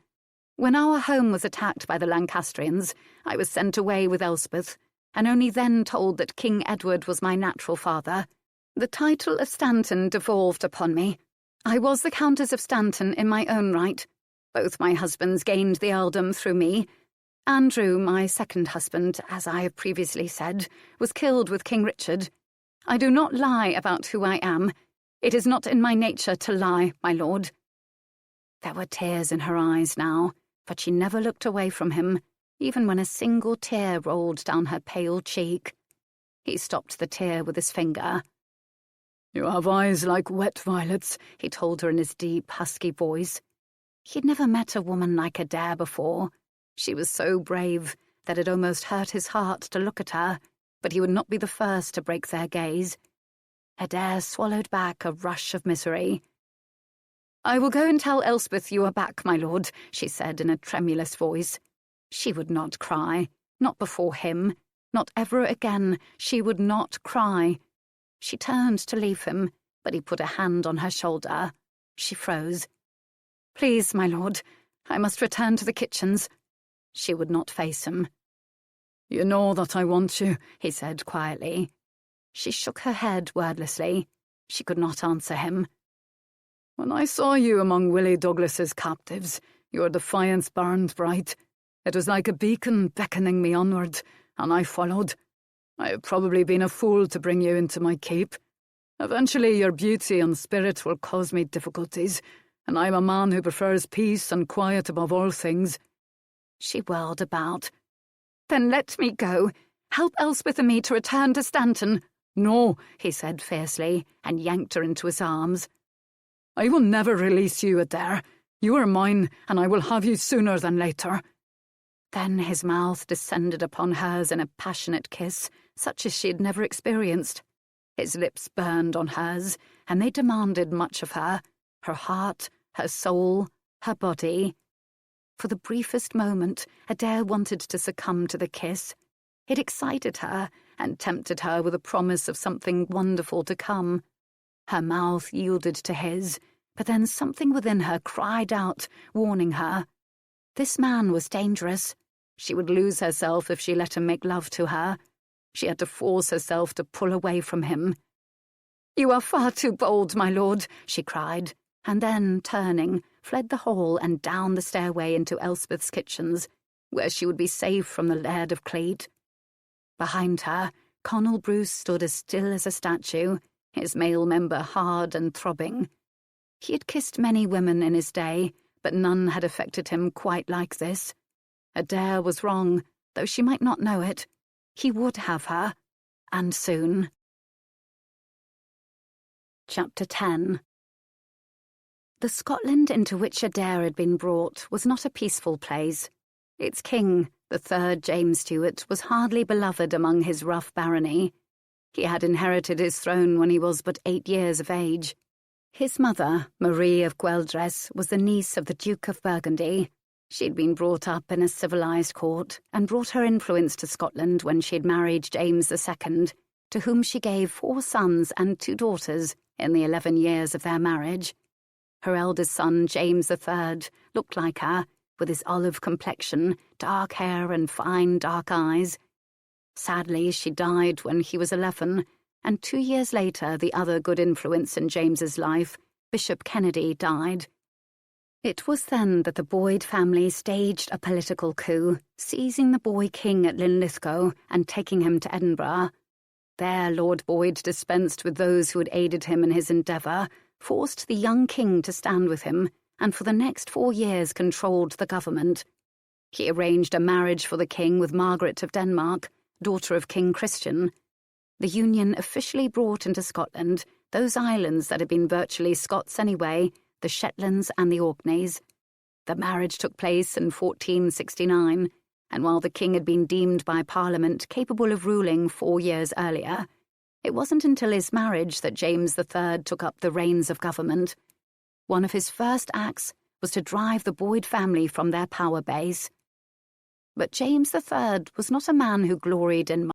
When our home was attacked by the Lancastrians, I was sent away with Elspeth, and only then told that King Edward was my natural father. The title of Stanton devolved upon me. I was the Countess of Stanton in my own right. Both my husbands gained the earldom through me. Andrew, my second husband, as I have previously said, was killed with King Richard. I do not lie about who I am. It is not in my nature to lie, my lord." There were tears in her eyes now, but she never looked away from him, even when a single tear rolled down her pale cheek. He stopped the tear with his finger. "You have eyes like wet violets," he told her in his deep, husky voice. He'd never met a woman like Adair before. She was so brave that it almost hurt his heart to look at her, but he would not be the first to break their gaze. Adair swallowed back a rush of misery. "I will go and tell Elspeth you are back, my lord," she said in a tremulous voice. She would not cry, not before him, not ever again. She would not cry. She turned to leave him, but he put a hand on her shoulder. She froze. "Please, my lord, I must return to the kitchens." She would not face him. "You know that I want you," he said quietly. She shook her head wordlessly. She could not answer him. "When I saw you among Willie Douglas's captives, your defiance burned bright. It was like a beacon beckoning me onward, and I followed. I have probably been a fool to bring you into my keep. Eventually your beauty and spirit will cause me difficulties, and I am a man who prefers peace and quiet above all things." She whirled about. "Then let me go. Help Elspeth and me to return to Stanton." "No," he said fiercely, and yanked her into his arms. "I will never release you, Adair. You are mine, and I will have you sooner than later." Then his mouth descended upon hers in a passionate kiss, such as she had never experienced. His lips burned on hers, and they demanded much of her heart, her soul, her body. For the briefest moment, Adair wanted to succumb to the kiss. It excited her and tempted her with a promise of something wonderful to come. Her mouth yielded to his, but then something within her cried out, warning her. This man was dangerous. She would lose herself if she let him make love to her. She had to force herself to pull away from him. "You are far too bold, my lord," she cried, and then, turning, fled the hall and down the stairway into Elspeth's kitchens, where she would be safe from the Laird of Cleet. Behind her, Conal Bruce stood as still as a statue, his male member hard and throbbing. He had kissed many women in his day, but none had affected him quite like this. Adair was wrong, though she might not know it. He would have her, and soon. Chapter 10. The Scotland into which Adair had been brought was not a peaceful place. Its king, the 3rd James Stuart, was hardly beloved among his rough barony. He had inherited his throne when he was but 8 years of age. His mother, Marie of Gueldres, was the niece of the Duke of Burgundy. She had been brought up in a civilised court and brought her influence to Scotland when she had married James II, to whom she gave 4 sons and 2 daughters, in the 11 years of their marriage. Her eldest son, James III, looked like her, with his olive complexion, dark hair and fine dark eyes. Sadly, she died when he was 11, and 2 years later the other good influence in James's life, Bishop Kennedy, died. It was then that the Boyd family staged a political coup, seizing the boy king at Linlithgow and taking him to Edinburgh. There Lord Boyd dispensed with those who had aided him in his endeavour, forced the young king to stand with him, and for the next 4 years controlled the government. He arranged a marriage for the king with Margaret of Denmark, daughter of King Christian. The union officially brought into Scotland those islands that had been virtually Scots anyway, the Shetlands and the Orkneys. The marriage took place in 1469, and while the king had been deemed by Parliament capable of ruling 4 years earlier, it wasn't until his marriage that James III took up the reins of government. One of his first acts was to drive the Boyd family from their power base. But James III was not a man who gloried in